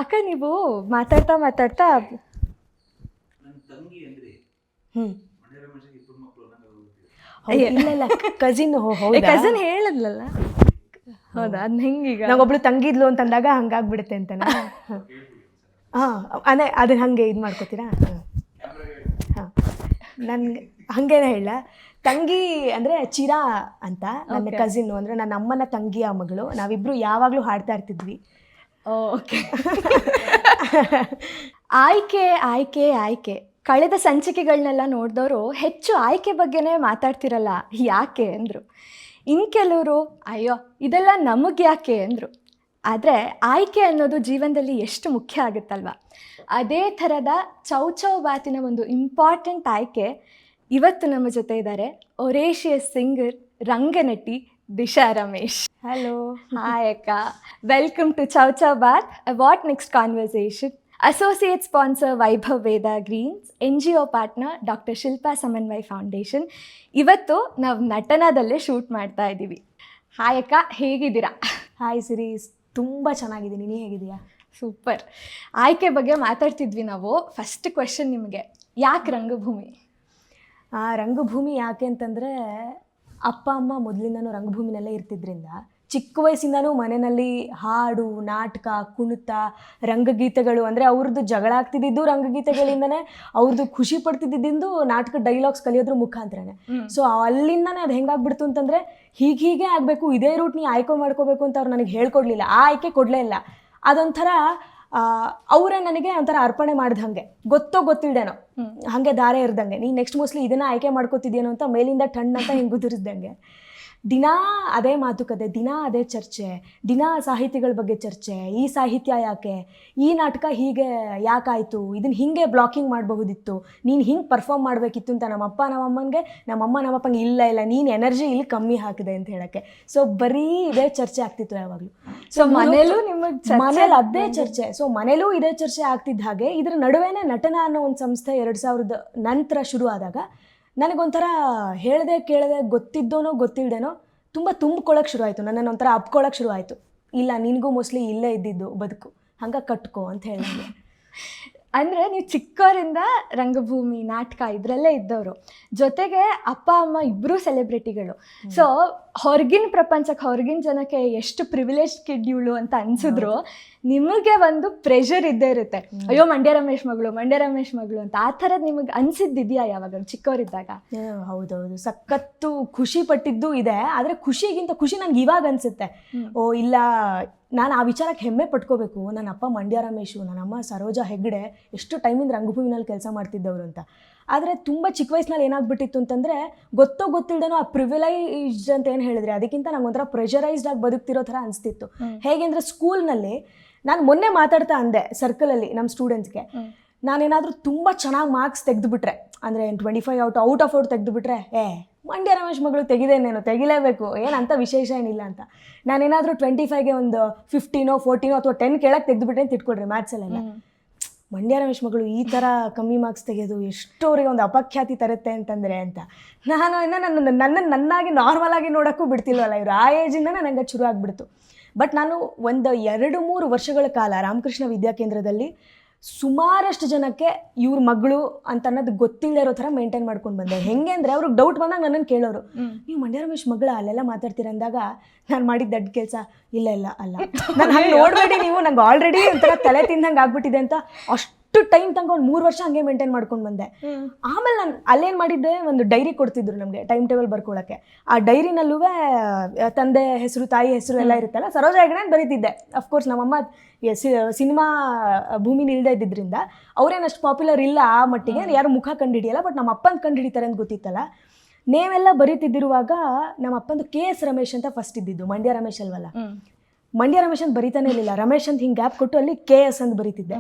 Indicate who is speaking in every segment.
Speaker 1: ಅಕ್ಕ ನೀವು ಮಾತಾಡ್ತಾ ಮಾತಾಡ್ತಾ
Speaker 2: ಇಲ್ಲ ಕಸಿನ್. ಹೌದಾ,
Speaker 1: ಕಸನ್ ಹೇಳಿದ್ಲಲ್ಲ. ಹೌದಾ, ಅದ್ ಹೆಂಗೀಗ?
Speaker 2: ನಾವೊಬ್ಳು ತಂಗಿದ್ಲು ಅಂತಂದಾಗ ಹಂಗಾಗ್ಬಿಡುತ್ತೆ ಅಂತನಾ? ಹಾಂ, ಅದೇ ಅದನ್ನ ಹಾಗೆ ಇದು ಮಾಡ್ಕೋತೀರಾ? ಹಾಂ, ನನ್ಗೆ ಹಾಗೇನೆ ಹೇಳ. ತಂಗಿ ಅಂದರೆ ಚಿರಾ ಅಂತ ನನ್ನ ಕಸಿನ್ನು, ಅಂದರೆ ನನ್ನ ಅಮ್ಮನ ತಂಗಿಯ ಮಗಳು. ನಾವಿಬ್ಬರು ಯಾವಾಗಲೂ ಹಾಡ್ತಾ ಇರ್ತಿದ್ವಿ.
Speaker 1: ಓಕೆ. ಆಯ್ಕೆ ಆಯ್ಕೆ ಆಯ್ಕೆ. ಕಳೆದ ಸಂಚಿಕೆಗಳನ್ನೆಲ್ಲ ನೋಡಿದವರು ಹೆಚ್ಚು ಆಯ್ಕೆ ಬಗ್ಗೆನೇ ಮಾತಾಡ್ತಿರಲ್ಲ, ಯಾಕೆ ಅಂದರು. ಇನ್ನು ಕೆಲವರು ಅಯ್ಯೋ ಇದೆಲ್ಲ ನಮಗೆ ಯಾಕೆ ಅಂದರು. ಆದರೆ ಆಯ್ಕೆ ಅನ್ನೋದು ಜೀವನದಲ್ಲಿ ಎಷ್ಟು ಮುಖ್ಯ ಆಗುತ್ತಲ್ವ. ಅದೇ ಥರದ ಚೌ ಬಾತಿನ ಒಂದು ಇಂಪಾರ್ಟೆಂಟ್ ಆಯ್ಕೆ ಇವತ್ತು ನಮ್ಮ ಜೊತೆ ಇದ್ದಾರೆ. ಒರೇಷಿಯಸ್ ಸಿಂಗರ್, ರಂಗನಟಿ ದಿಶಾ ರಮೇಶ್.
Speaker 2: ಹಲೋ,
Speaker 1: ಹಾಯ್ ಅಕ್ಕ, welcome to Chow Bath what next conversation. Associate sponsor Vaibhav Veda Greens, NGO partner doctor Shilpa Samanvay Foundation. ಇವತ್ತು ನಾವು ನಟನದಲ್ಲೇ ಶೂಟ್ ಮಾಡ್ತಾ ಇದ್ದೀವಿ. ಹಾಯ್ ಅಕ್ಕ, ಹೇಗಿದ್ದೀರಾ?
Speaker 2: ಹಾಯ್ ಸಿರೀಸ್, ತುಂಬ ಚೆನ್ನಾಗಿದ್ದೀನಿ. ನೀನು ಹೇಗಿದೆಯಾ?
Speaker 1: ಸೂಪರ್. ಆಯ್ಕೆ ಬಗ್ಗೆ ಮಾತಾಡ್ತಿದ್ವಿ ನಾವು. ಫಸ್ಟ್ ಕ್ವೆಶನ್ ನಿಮಗೆ, ಯಾಕೆ ರಂಗಭೂಮಿ?
Speaker 2: ರಂಗಭೂಮಿ ಯಾಕೆ ಅಂತಂದರೆ, ಅಪ್ಪ ಅಮ್ಮ ಮೊದಲಿಂದನೂ ರಂಗಭೂಮಿನಲ್ಲೇ ಇರ್ತಿದ್ರಿಂದ ಚಿಕ್ಕ ವಯಸ್ಸಿಂದನೂ ಮನೆಯಲ್ಲಿ ಹಾಡು, ನಾಟಕ, ಕುಣಿತ, ರಂಗಗೀತೆಗಳು, ಅಂದರೆ ಅವ್ರದ್ದು ಜಗಳ ಆಗ್ತಿದ್ದು ರಂಗಗೀತೆಗಳಿಂದನೇ, ಅವ್ರದ್ದು ಖುಷಿ ಪಡ್ತಿದ್ದು ನಾಟಕ ಡೈಲಾಗ್ಸ್ ಕಲಿಯೋದ್ರ ಮುಖಾಂತರನೇ. ಸೊ ಅಲ್ಲಿಂದನೇ ಅದು ಹೆಂಗಾಗ್ಬಿಡ್ತು ಅಂತಂದರೆ, ಹೀಗೆ ಆಗಬೇಕು, ಇದೇ ರೂಟ್ ನೀ ಆಯ್ಕೆ ಮಾಡ್ಕೋಬೇಕು ಅಂತ ಅವ್ರು ನನಗೆ ಹೇಳ್ಕೊಡ್ಲಿಲ್ಲ, ಆ ಆಯ್ಕೆ ಕೊಡಲೇ ಇಲ್ಲ. ಅದೊಂಥರ ಅವರೇ ನನಗೆ ಒಂಥರ ಅರ್ಪಣೆ ಮಾಡ್ದಂಗೆ, ಗೊತ್ತಿಲ್ದೇನೋ ಹಾಗೆ ದಾರೆ ಇರ್ದಂಗೆ, ನೀನು ನೆಕ್ಸ್ಟ್ ಮೋಸ್ಟ್ಲಿ ಇದನ್ನು ಆಯ್ಕೆ ಮಾಡ್ಕೋತಿದ್ಯೇನೋ ಅಂತ ಮೇಲಿಂದ ಟಣ್ ಅಂತ ಹಿಂಗೆ ಗುದುರಿಸ್ದಂಗೆ. ದಿನಾ ಅದೇ ಮಾತುಕತೆ, ದಿನಾ ಅದೇ ಚರ್ಚೆ, ದಿನಾ ಸಾಹಿತಿಗಳ ಬಗ್ಗೆ ಚರ್ಚೆ. ಈ ಸಾಹಿತ್ಯ ಯಾಕೆ, ಈ ನಾಟಕ ಹೀಗೆ ಯಾಕಾಯಿತು, ಇದನ್ನು ಹೀಗೆ ಬ್ಲಾಕಿಂಗ್ ಮಾಡಬಹುದಿತ್ತು, ನೀನು ಹಿಂಗೆ ಪರ್ಫಾರ್ಮ್ ಮಾಡಬೇಕಿತ್ತು ಅಂತ ನಮ್ಮಪ್ಪ ನಮ್ಮಪ್ಪಂಗೆ ಇಲ್ಲ ನೀನು ಎನರ್ಜಿ ಇಲ್ಲಿ ಕಮ್ಮಿ ಹಾಕಿದೆ ಅಂತ ಹೇಳೋಕ್ಕೆ. ಸೊ ಬರೀ ಇದೇ ಚರ್ಚೆ ಆಗ್ತಿತ್ತು ಯಾವಾಗಲೂ.
Speaker 1: ಸೊ ಮನೇಲೂ ನಿಮಗೆ
Speaker 2: ಮನೇಲಿ ಅದೇ ಚರ್ಚೆ. ಸೊ ಮನೇಲೂ ಇದೇ ಚರ್ಚೆ ಆಗ್ತಿದ್ದ ಹಾಗೆ ಇದ್ರ ನಡುವೆನೇ ನಟನ ಅನ್ನೋ ಒಂದು ಸಂಸ್ಥೆ 2000 ನಂತರ ಶುರು ಆದಾಗ ನನಗೊಂಥರ ಹೇಳ್ದೆ ಕೇಳದೆ, ಗೊತ್ತಿದ್ದೋನೋ ಗೊತ್ತಿಲ್ಲದೇನೋ ತುಂಬ ತುಂಬ್ಕೊಳ್ಳೋಕೆ ಶುರು ಆಯಿತು. ನನ್ನನ್ನು ಒಂಥರ ಅಪ್ಕೊಳ್ಳೋಕೆ ಶುರು ಆಯಿತು. ಇಲ್ಲ, ನಿನಗೂ ಮೋಸ್ಟ್ಲಿ ಇಲ್ಲೇ ಇದ್ದಿದ್ದು ಬದುಕು, ಹಂಗೆ ಕಟ್ಕೋ ಅಂತ ಹೇಳಿದ್ವಿ.
Speaker 1: ಅಂದರೆ ನೀವು ಚಿಕ್ಕವರಿಂದ ರಂಗಭೂಮಿ, ನಾಟಕ ಇದರಲ್ಲೇ ಇದ್ದವರು, ಜೊತೆಗೆ ಅಪ್ಪ ಅಮ್ಮ ಇಬ್ಬರೂ ಸೆಲೆಬ್ರಿಟಿಗಳು. ಸೊ ಹೊರಗಿನ ಪ್ರಪಂಚಕ್ಕೆ, ಹೊರಗಿನ ಜನಕ್ಕೆ ಎಷ್ಟು ಪ್ರಿವಿಲೇಜ್ ಕಿಡ್ ಇವಳು ಅಂತ ಅನಿಸಿದ್ರು, ನಿಮಗೆ ಒಂದು ಪ್ರೆಷರ್ ಇದ್ದೇ ಇರುತ್ತೆ. ಅಯ್ಯೋ ಮಂಡ್ಯ ರಮೇಶ್ ಮಗಳು ಅಂತ. ಆ ಥರದ್ದು ನಿಮಗೆ ಅನಿಸಿದ್ದಿದೆಯಾ ಯಾವಾಗ ಚಿಕ್ಕವರಿದ್ದಾಗ?
Speaker 2: ಹೌದೌದು, ಸಖತ್ತು ಖುಷಿ ಪಟ್ಟಿದ್ದು ಇದೆ. ಆದರೆ ಖುಷಿ ನನಗೆ ಇವಾಗ ಅನಿಸುತ್ತೆ, ಓ ಇಲ್ಲ, ನಾನು ಆ ವಿಚಾರಕ್ಕೆ ಹೆಮ್ಮೆ ಪಟ್ಕೋಬೇಕು. ನನ್ನ ಅಪ್ಪ ಮಂಡ್ಯ ರಮೇಶು, ನನ್ನ ಅಮ್ಮ ಸರೋಜಾ ಹೆಗ್ಡೆ ಎಷ್ಟು ಟೈಮಿಂದ ರಂಗಭೂಮಿನಲ್ಲಿ ಕೆಲಸ ಮಾಡ್ತಿದ್ದವರು ಅಂತ. ಆದರೆ ತುಂಬ ಚಿಕ್ಕ ವಯಸ್ಸಿನಲ್ಲಿ ಏನಾಗ್ಬಿಟ್ಟಿತ್ತು ಅಂತಂದರೆ, ಗೊತ್ತಿಲ್ಲದೇನೋ ಆ ಪ್ರಿವಿಲೈಜ್ಡ್ ಅಂತ ಏನು ಹೇಳಿದ್ರೆ, ಅದಕ್ಕಿಂತ ನಂಗೆ ಒಂಥರ ಪ್ರೆಷರೈಸ್ಡ್ ಆಗಿ ಬದುಕ್ತಿರೋ ಥರ ಅನಿಸ್ತಿತ್ತು. ಹೇಗೆ ಅಂದರೆ, ಸ್ಕೂಲ್ನಲ್ಲಿ ನಾನು ಮೊನ್ನೆ ಮಾತಾಡ್ತಾ ಅಂದೆ ಸರ್ಕಲಲ್ಲಿ ನಮ್ಮ ಸ್ಟೂಡೆಂಟ್ಸ್ಗೆ, ನಾನೇನಾದರೂ ತುಂಬ ಚೆನ್ನಾಗಿ ಮಾರ್ಕ್ಸ್ ತೆಗೆದುಬಿಟ್ರೆ, ಅಂದರೆ 25 ಔಟ್ ಆಫ್ ತೆಗೆದುಬಿಟ್ರೆ, ಮಂಡ್ಯ ರಮೇಶ್ ಮಗಳು ತೆಗಿಲೇಬೇಕು, ಏನಂತ ವಿಶೇಷ ಏನಿಲ್ಲ ಅಂತ. ನಾನೇನಾದರೂ 25ಗೆ ಒಂದು 15 14 ಅಥವಾ 10 ಕೆಳಗೆ ತೆಗೆದುಬಿಟ್ರೆ ಅಂತ ಇಟ್ಕೊಡ್ರಿ ಮ್ಯಾಥ್ಸಲ್ಲೆಲ್ಲ. ಮಂಡ್ಯ ರಮೇಶ್ ಮಗಳು ಈ ಥರ ಕಮ್ಮಿ ಮಾರ್ಕ್ಸ್ ತೆಗೆಯೋದು ಎಷ್ಟೋರಿಗೆ ಒಂದು ಅಪಖ್ಯಾತಿ ತರುತ್ತೆ ಅಂತಂದರೆ ಅಂತ ನಾನು ನನ್ನಾಗಿ ನಾರ್ಮಲಾಗಿ ನೋಡೋಕ್ಕೂ ಬಿಡ್ತಿಲ್ವಲ್ಲ ಇವರು. ಆ ಏಜಿಂದನೇ ನನಗೆ ಶುರು ಆಗಿಬಿಡ್ತು. ಬಟ್ ನಾನು ಒಂದು 2-3 ವರ್ಷಗಳ ಕಾಲ ರಾಮಕೃಷ್ಣ ವಿದ್ಯಾಕೇಂದ್ರದಲ್ಲಿ ಸುಮಾರಷ್ಟು ಜನಕ್ಕೆ ಇವ್ರ ಮಗಳು ಅಂತ ಅನ್ನೋದು ಗೊತ್ತಿಲ್ಲದೆ ಇರೋ ಥರ ಮೇಂಟೈನ್ ಮಾಡ್ಕೊಂಡು ಬಂದೆ. ಹೆಂಗೆ ಅಂದರೆ, ಅವ್ರಿಗೆ ಡೌಟ್ ಬಂದಾಗ ನನ್ನನ್ನು ಕೇಳೋರು, ನೀವು ಮಂಡ್ಯ ರಮೇಶ್ ಮಗಳ ಅಲ್ಲೆಲ್ಲ ಮಾತಾಡ್ತೀರ ಅಂದಾಗ ನಾನು ಮಾಡಿದ ದೊಡ್ಡ ಕೆಲಸ, ಇಲ್ಲ ಅಲ್ಲ, ನಾನು ಹಂಗೆ ನೋಡಬೇಡಿ ನೀವು, ನಂಗೆ ಆಲ್ರೆಡಿ ಒಂಥರ ತಲೆ ತಿಂದಂಗೆ ಆಗ್ಬಿಟ್ಟಿದೆ ಅಂತ ಅಷ್ಟು ಟೈಮ್ ತನಕ ಒಂದು 3 ವರ್ಷ ಹಂಗೆ ಮೇಂಟೈನ್ ಮಾಡ್ಕೊಂಡು ಬಂದೆ. ಆಮೇಲೆ ನಾನು ಅಲ್ಲೇನು ಮಾಡಿದ್ದೆ, ಒಂದು ಡೈರಿ ಕೊಡ್ತಿದ್ರು ನಮಗೆ ಟೈಮ್ ಟೇಬಲ್ ಬರ್ಕೊಳ್ಳೋಕ್ಕೆ. ಆ ಡೈರಿನಲ್ಲೂ ತಂದೆ ಹೆಸರು, ತಾಯಿ ಹೆಸರು ಎಲ್ಲ ಇರುತ್ತಲ್ಲ, ಸರೋಜಾ ಹೆಗ್ಡೆ ಅಂತ ಬರೀತಿದ್ದೆ. ಅಫ್ಕೋರ್ಸ್ ನಮ್ಮಮ್ಮ ಸಿನಿಮಾ ಭೂಮಿನ ಇಲ್ಲದೆ ಇದ್ದಿದ್ದರಿಂದ ಅವರೇನಷ್ಟು ಪಾಪ್ಯುಲರ್ ಇಲ್ಲ ಆ ಮಟ್ಟಿಗೆ, ಯಾರು ಮುಖ ಕಂಡುಹಿಡಿಯಲ್ಲ. ಬಟ್ ನಮ್ಮ ಅಪ್ಪನ ಕಂಡುಹಿಡಿತಾರೆ ಅಂತ ಗೊತ್ತಿತ್ತಲ್ಲ. ನೇವೆಲ್ಲ ಬರೀತಿದ್ದಿರುವಾಗ ನಮ್ಮ ಅಪ್ಪಂದು KS ರಮೇಶ್ ಅಂತ ಫಸ್ಟ್ ಇದ್ದಿದ್ದು, ಮಂಡ್ಯ ರಮೇಶ್ ಅಲ್ವಲ್ಲ. ಮಂಡ್ಯ ರಮೇಶ್ ಅಂತ ಬರೀತಾನೆ ಇರಲಿಲ್ಲ, ರಮೇಶ್ ಅಂತ ಹಿಂಗೆ ಗ್ಯಾಪ್ ಕೊಟ್ಟು ಅಲ್ಲಿ KS ಅಂತ ಬರೀತಿದ್ದೆ.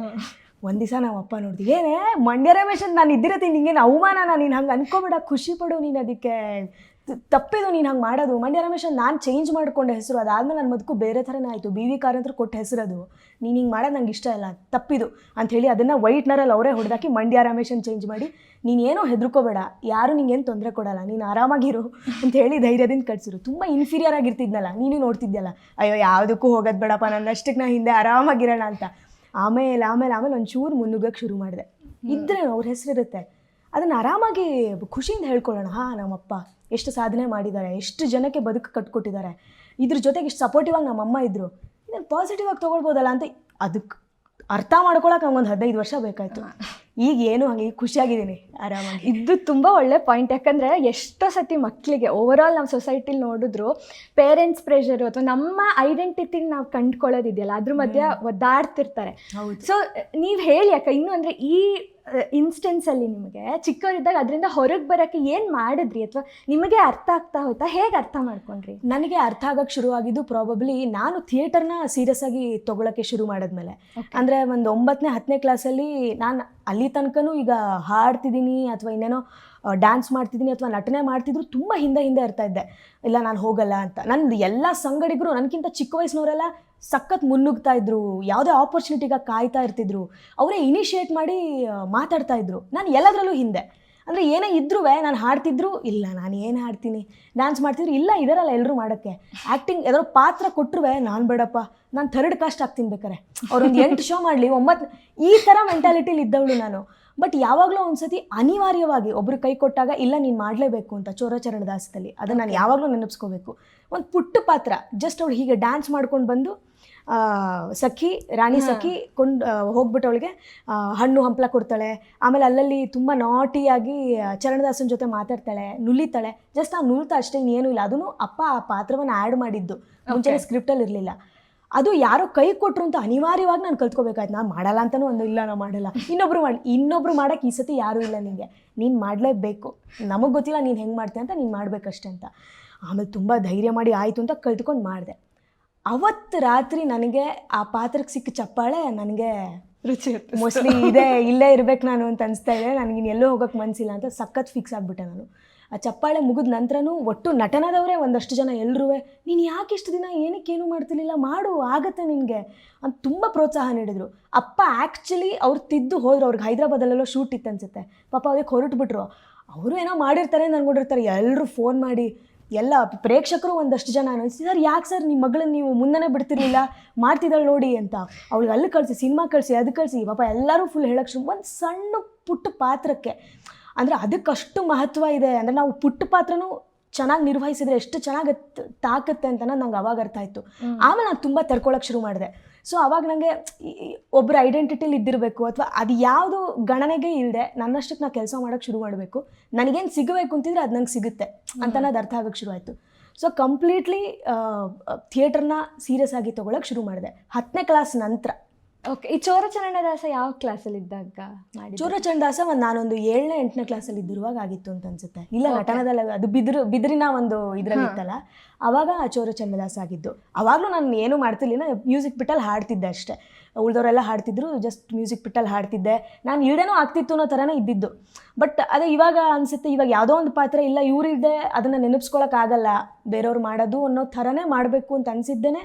Speaker 2: ಒಂದು ದಿವಸ ನಮ್ಮ ಅಪ್ಪ ನೋಡಿದ್ವಿ, ಏನೇ ಮಂಡ್ಯ ರಮೇಶ್ ಅಂತ ನಾನು ಇದ್ದಿರತ್ತೀನಿ, ನಿಂಗೇನು ಅವಮಾನ, ನೀನು ಹಂಗೆ ಅನ್ಕೋಬೇಡ, ಖುಷಿ ಪಡು, ನೀನು ಅದಕ್ಕೆ ತಪ್ಪಿದು ನೀನು ಹಂಗೆ ಮಾಡೋದು. ಮಂಡ್ಯ ರಮೇಶ್ ನಾನು ಚೇಂಜ್ ಮಾಡಿಕೊಂಡೆ ಹೆಸರು, ಅದಾದಮೇಲೆ ನನ್ನ ಬದುಕು ಬೇರೆ ಥರನೇ ಆಯಿತು. BV ಕಾರಂತರು ಕೊಟ್ಟ ಹೆಸರದು, ನೀನು ಹಿಂಗೆ ಮಾಡೋದು ನಂಗೆ ಇಷ್ಟ ಇಲ್ಲ, ತಪ್ಪಿದು ಅಂಥೇಳಿ ಅದನ್ನು ವೈಟ್ನರಲ್ಲಿ ಅವರೇ ಹೊಡೆದಾಕಿ ಮಂಡ್ಯ ರಮೇಶನ್ ಚೇಂಜ್ ಮಾಡಿ, ನೀನೇನೋ ಹೆದರ್ಕೋಬೇಡ, ಯಾರು ನಿಂಗೇನು ತೊಂದರೆ ಕೊಡಲ್ಲ, ನೀನು ಆರಾಮಾಗಿರು ಅಂತ ಹೇಳಿ ಧೈರ್ಯದಿಂದ ಕಟ್ಸಿರು. ತುಂಬ ಇನ್ಫೀರಿಯರ್ ಆಗಿರ್ತಿದ್ನಲ್ಲ, ನೀನು ನೋಡ್ತಿದ್ಯಲ್ಲ, ಅಯ್ಯೋ ಯಾವುದಕ್ಕೂ ಹೋಗೋದು ಬೇಡಪ್ಪ, ನನ್ನಷ್ಟಕ್ಕೆ ನಾ ಹಿಂದೆ ಆರಾಮಾಗಿರೋಣ ಅಂತ. ಆಮೇಲೆ ಒಂಚೂರು ಮುನ್ನುಗ್ಗಕ್ಕೆ ಶುರು ಮಾಡಿದೆ. ಇದ್ರೆ ಅವ್ರ ಹೆಸರಿರುತ್ತೆ, ಅದನ್ನು ಆರಾಮಾಗಿ ಖುಷಿಯಿಂದ ಹೇಳ್ಕೊಳ್ಳೋಣ. ನಮ್ಮಪ್ಪ ಎಷ್ಟು ಸಾಧನೆ ಮಾಡಿದ್ದಾರೆ, ಎಷ್ಟು ಜನಕ್ಕೆ ಬದುಕು ಕಟ್ಕೊಟ್ಟಿದ್ದಾರೆ, ಇದ್ರ ಜೊತೆಗೆ ಇಷ್ಟು ಸಪೋರ್ಟಿವ್ ಆಗಿ ನಮ್ಮಮ್ಮ ಇದ್ದರು, ಇದನ್ನು ಪಾಸಿಟಿವ್ ಆಗಿ ತೊಗೊಳ್ಬೋದಲ್ಲ ಅಂತ ಅದಕ್ಕೆ ಅರ್ಥ ಮಾಡ್ಕೊಳಕ್ಕೆ ನಮ್ಗೊಂದು 15 ವರ್ಷ ಬೇಕಾಯಿತು. ಈಗ ಏನು ಹಾಗೆ ಈಗ ಖುಷಿಯಾಗಿದ್ದೀನಿ ಆರಾಮಾಗಿ.
Speaker 1: ಇದು ತುಂಬ ಒಳ್ಳೆ ಪಾಯಿಂಟ್. ಯಾಕಂದರೆ ಎಷ್ಟೋ ಸತಿ ಮಕ್ಕಳಿಗೆ ಓವರಾಲ್ ನಮ್ಮ ಸೊಸೈಟಿಲಿ ನೋಡಿದ್ರು ಪೇರೆಂಟ್ಸ್ ಪ್ರೆಷರು ಅಥವಾ ನಮ್ಮ ಐಡೆಂಟಿಟಿನ ನಾವು ಕಂಡುಕೊಳ್ಳೋದಿದೆಯಲ್ಲ ಅದ್ರ ಮಧ್ಯೆ ಒದ್ದಾಡ್ತಿರ್ತಾರೆ. ಸೊ ನೀವು ಹೇಳಿ ಅಕ್ಕ, ಇನ್ನು ಅಂದರೆ ಈ ಇನ್ಸ್ಟೆನ್ಸಲ್ಲಿ ನಿಮಗೆ ಚಿಕ್ಕವರಿದ್ದಾಗ ಅದರಿಂದ ಹೊರಗೆ ಬರೋಕ್ಕೆ ಏನು ಮಾಡಿದ್ರಿ, ಅಥವಾ ನಿಮಗೆ ಅರ್ಥ ಆಗ್ತಾ ಹೋಯ್ತಾ, ಹೇಗೆ ಅರ್ಥ ಮಾಡ್ಕೊಂಡ್ರಿ?
Speaker 2: ನನಗೆ ಅರ್ಥ ಆಗೋಕ್ಕೆ ಶುರುವಾಗಿದ್ದು ಪ್ರಾಬಬ್ಲಿ ನಾನು ಥಿಯೇಟರ್ನ ಸೀರಿಯಸ್ ಆಗಿ ತೊಗೊಳಕ್ಕೆ ಶುರು ಮಾಡಿದ್ಮೇಲೆ. ಅಂದರೆ ಒಂದು 9ನೇ 10ನೇ ಕ್ಲಾಸಲ್ಲಿ ನಾನು ಅಲ್ಲಿ ತನಕನೂ ಈಗ ಹಾಡ್ತಿದ್ದೀನಿ ಅಥವಾ ಇನ್ನೇನೋ ಡ್ಯಾನ್ಸ್ ಮಾಡ್ತಿದ್ದೀನಿ ಅಥವಾ ನಟನೆ ಮಾಡ್ತಿದ್ರು ತುಂಬ ಹಿಂದೆ ಇರ್ತಾ ಇದ್ದೆ. ಇಲ್ಲ ನಾನು ಹೋಗಲ್ಲ ಅಂತ. ನನ್ನ ಎಲ್ಲ ಸಂಗಡಿಗರು ನನಗಿಂತ ಚಿಕ್ಕ ವಯಸ್ಸಿನವರೆಲ್ಲ ಸಖತ್ ಮುನ್ನುಗ್ತಾ ಇದ್ರು, ಯಾವುದೇ ಆಪರ್ಚುನಿಟಿಗಾಗಿ ಕಾಯ್ತಾ ಇರ್ತಿದ್ರು, ಅವರೇ ಇನಿಷಿಯೇಟ್ ಮಾಡಿ ಮಾತಾಡ್ತಾ ಇದ್ರು. ನಾನು ಎಲ್ಲದರಲ್ಲೂ ಹಿಂದೆ. ಅಂದರೆ ಏನೇ ಇದ್ರೂ ನಾನು ಹಾಡ್ತಿದ್ರು, ಇಲ್ಲ ನಾನು ಏನು ಹಾಡ್ತೀನಿ, ಡ್ಯಾನ್ಸ್ ಮಾಡ್ತಿದ್ರು, ಇಲ್ಲ ಇದರಲ್ಲ ಎಲ್ಲರೂ ಮಾಡೋಕ್ಕೆ. ಆ್ಯಕ್ಟಿಂಗ್ ಯಾವ್ದಾದ್ರು ಪಾತ್ರ ಕೊಟ್ಟರು ನಾನು ಬೇಡಪ್ಪ, ನಾನು 3rd ಕಾಸ್ಟ್ ಆಗ್ತೀನಿ ಬೇಕಾರೆ, ಅವ್ರೊಂದು 8 ಶೋ ಮಾಡಲಿ 9, ಈ ಥರ ಮೆಂಟಾಲಿಟಿಲಿ ಇದ್ದವಳು ನಾನು. ಬಟ್ ಯಾವಾಗಲೂ ಒಂದ್ಸತಿ ಅನಿವಾರ್ಯವಾಗಿ ಒಬ್ರು ಕೈ ಕೊಟ್ಟಾಗ ಇಲ್ಲ ನೀನು ಮಾಡಲೇಬೇಕು ಅಂತ ಚೋರಚರಣದಾಸದಲ್ಲಿ ಅದನ್ನು ನಾನು ಯಾವಾಗಲೂ ನೆನಪಿಸ್ಕೋಬೇಕು. ಒಂದು ಪುಟ್ಟ ಪಾತ್ರ, ಜಸ್ಟ್ ಅವಳು ಹೀಗೆ ಡ್ಯಾನ್ಸ್ ಮಾಡ್ಕೊಂಡು ಬಂದು ಸಖಿ ರಾಣಿ ಸಖಿ ಹೋಗ್ಬಿಟ್ಟು ಅವಳಿಗೆ ಹಣ್ಣು ಹಂಪಲ ಕೊಡ್ತಾಳೆ. ಆಮೇಲೆ ಅಲ್ಲಲ್ಲಿ ತುಂಬ ನಾಟಿಯಾಗಿ ಚರಣದಾಸನ ಜೊತೆ ಮಾತಾಡ್ತಾಳೆ, ನುಲಿತಾಳೆ. ಜಸ್ಟ್ ನಾವು ನುಲ್ತಾ ಅಷ್ಟೇ, ಇನ್ನೇನು ಇಲ್ಲ. ಅದನ್ನು ಅಪ್ಪ ಆ ಪಾತ್ರವನ್ನು ಆ್ಯಡ್ ಮಾಡಿದ್ದು, ಮುಂಚೆನೇ ಸ್ಕ್ರಿಪ್ಟಲ್ಲಿ ಇರಲಿಲ್ಲ. ಅದು ಯಾರೋ ಕೈ ಕೊಟ್ಟರು ಅಂತ ಅನಿವಾರ್ಯವಾಗಿ ನಾನು ಕಲ್ತ್ಕೋಬೇಕಾಯ್ತು. ನಾನು ಮಾಡಲ್ಲ ಅಂತಲೂ ಒಂದು ಇಲ್ಲ, ನಾನು ಮಾಡಲ್ಲ, ಇನ್ನೊಬ್ರು ಮಾಡೋಕ್ಕೆ ಈ ಸತಿ ಯಾರೂ ಇಲ್ಲ, ನಿನಗೆ ನೀನು ಮಾಡಲೇಬೇಕು, ನಮಗೆ ಗೊತ್ತಿಲ್ಲ ನೀನು ಹೆಂಗೆ ಮಾಡ್ತೀಯ ಅಂತ, ನೀನು ಮಾಡಬೇಕಷ್ಟೆ ಅಂತ. ಆಮೇಲೆ ತುಂಬ ಧೈರ್ಯ ಮಾಡಿ ಆಯಿತು ಅಂತ ಕಲ್ತ್ಕೊಂಡು ಮಾಡಿದೆ. ಅವತ್ತು ರಾತ್ರಿ ನನಗೆ ಆ ಪಾತ್ರಕ್ಕೆ ಸಿಕ್ಕ ಚಪ್ಪಾಳೆ ನನಗೆ
Speaker 1: ರುಚಿ
Speaker 2: ಮೋಸ್ಟ್ಲಿ ಇಲ್ಲೇ ಇರ್ಬೇಕು ನಾನು ಅಂತ ಅನಿಸ್ತಾ ಇದೆ. ನನಗಿನ್ನು ಎಲ್ಲೂ ಹೋಗೋಕ್ಕೆ ಮನಸ್ಸಿಲ್ಲ ಅಂತ ಸಖತ್ ಫಿಕ್ಸ್ ಆಗಿಬಿಟ್ಟೆ ನಾನು. ಆ ಚಪ್ಪಾಳೆ ಮುಗಿದ ನಂತರನೂ ಒಟ್ಟು ನಟನದವರೇ ಒಂದಷ್ಟು ಜನ ಎಲ್ಲರೂ ನೀನು ಯಾಕೆ ಇಷ್ಟು ದಿನ ಏನಕ್ಕೇನು ಮಾಡ್ತಿರ್ಲಿಲ್ಲ, ಮಾಡು ಆಗತ್ತೆ ನಿನಗೆ ಅಂತ ತುಂಬ ಪ್ರೋತ್ಸಾಹ ನೀಡಿದರು. ಅಪ್ಪ ಆ್ಯಕ್ಚುಲಿ ಅವ್ರು ತಿದ್ದು ಹೋದ್ರು, ಅವ್ರಿಗೆ ಹೈದ್ರಾಬಾದಲ್ಲೆಲ್ಲೋ ಶೂಟ್ ಇತ್ತು ಅನ್ಸುತ್ತೆ. ಪಾಪ ಅದಕ್ಕೆ ಹೊರಟುಬಿಟ್ರು. ಅವರು ಏನೋ ಮಾಡಿರ್ತಾರೆ ಅಂತ ಅಂದ್ಕೊಂಡಿರ್ತಾರೆ. ಎಲ್ಲರೂ ಫೋನ್ ಮಾಡಿ, ಎಲ್ಲ ಪ್ರೇಕ್ಷಕರು ಒಂದಷ್ಟು ಜನ ಸರ್ ಯಾಕೆ ಸರ್ ನಿಮ್ಮ ಮಗಳನ್ನ ನೀವು ಮುಂದೆನೇ ಬಿಡ್ತಿರ್ಲಿಲ್ಲ, ಮಾಡ್ತಿದ್ದಾಳೆ ನೋಡಿ ಅಂತ. ಅವಳಿಗೆ ಅಲ್ಲಿ ಕಳಿಸಿ, ಸಿನಿಮಾ ಕಳಿಸಿ, ಅದು ಕಳಿಸಿ, ಪಾಪ ಎಲ್ಲರೂ ಫುಲ್ ಹೇಳೋಕ್ಕೆ ಒಂದು ಸಣ್ಣ ಪುಟ್ಟ ಪಾತ್ರಕ್ಕೆ ಅಂದರೆ ಅದಕ್ಕಷ್ಟು ಮಹತ್ವ ಇದೆ. ಅಂದರೆ ನಾವು ಪುಟ್ಟ ಪಾತ್ರನೂ ಚೆನ್ನಾಗಿ ನಿರ್ವಹಿಸಿದ್ರೆ ಎಷ್ಟು ಚೆನ್ನಾಗಿ ತಾಕತ್ತೆ ಅಂತ ನಂಗೆ ಅವಾಗ ಅರ್ಥ ಆಯಿತು. ಆಮೇಲೆ ನಾನು ತುಂಬ ತೆರ್ಕೊಳ್ಳೋಕೆ ಶುರು ಮಾಡಿದೆ. ಸೊ ಅವಾಗ ನನಗೆ ಒಬ್ಬರ ಐಡೆಂಟಿಟಿಲಿ ಇದ್ದಿರಬೇಕು, ಅಥವಾ ಅದು ಯಾವುದು ಗಣನೆಗೆ ಇಲ್ಲದೆ ನನ್ನಷ್ಟಕ್ಕೆ ನಾನು ಕೆಲಸ ಮಾಡೋಕ್ಕೆ ಶುರು ಮಾಡಬೇಕು. ನನಗೇನು ಸಿಗಬೇಕು ಅಂತಿದ್ರೆ ಅದು ನಂಗೆ ಸಿಗುತ್ತೆ ಅಂತ ಅದು ಅರ್ಥ ಆಗೋಕ್ಕೆ ಶುರು ಆಯಿತು. ಸೊ ಕಂಪ್ಲೀಟ್ಲಿ ಥಿಯೇಟರ್ನ ಸೀರಿಯಸ್ ಆಗಿ ತೊಗೊಳಕ್ಕೆ ಶುರು ಮಾಡಿದೆ 10ನೇ ಕ್ಲಾಸ್ ನಂತರ.
Speaker 1: ಓಕೆ, ಈ ಚೋರಚರಣದಾಸ ಯಾವ ಕ್ಲಾಸಲ್ಲಿ ಇದ್ದಾಗ ಮಾಡಿ?
Speaker 2: ಚೋರಚರಣದಾಸ ನಾನೊಂದು 7ನೇ 8ನೇ ಕ್ಲಾಸಲ್ಲಿ ಇದ್ದಿರುವಾಗ ಆಗಿತ್ತು ಅಂತ ಅನ್ಸುತ್ತೆ. ಇಲ್ಲ ನಟನದಲ್ಲ, ಅದು ಬಿದಿರಿನ ಒಂದು ಇದರಲ್ಲಿ ಇತ್ತಲ್ಲ, ಆವಾಗ ಚೋರಚರಣದಾಸ ಆಗಿದ್ದು. ಆವಾಗಲೂ ನಾನು ಏನೂ ಮಾಡ್ತಿರ್ಲಿಲ್ಲ, ಮ್ಯೂಸಿಕ್ ಬಿಟ್ಟಲ್ಲಿ ಹಾಡ್ತಿದ್ದೆ ಅಷ್ಟೇ. ಉಳಿದವರೆಲ್ಲ ಹಾಡ್ತಿದ್ರು, ಜಸ್ಟ್ ಮ್ಯೂಸಿಕ್ ಬಿಟ್ಟಲ್ಲಿ ಹಾಡ್ತಿದ್ದೆ. ನಾನು ಇಲ್ದೇನೋ ಆಗ್ತಿತ್ತು ಅನ್ನೋ ಥರನೇ ಇದ್ದಿದ್ದು. ಬಟ್ ಅದೇ ಇವಾಗ ಅನಿಸುತ್ತೆ, ಇವಾಗ ಯಾವುದೋ ಒಂದು ಪಾತ್ರ ಇಲ್ಲ ಇವರಿದ್ದೆ ಅದನ್ನು ನೆನಪಿಸ್ಕೊಳಕ್ಕಾಗಲ್ಲ, ಬೇರೆಯವ್ರು ಮಾಡೋದು ಅನ್ನೋ ಥರನೇ ಮಾಡಬೇಕು ಅಂತ ಅನಿಸಿದ್ದೇನೆ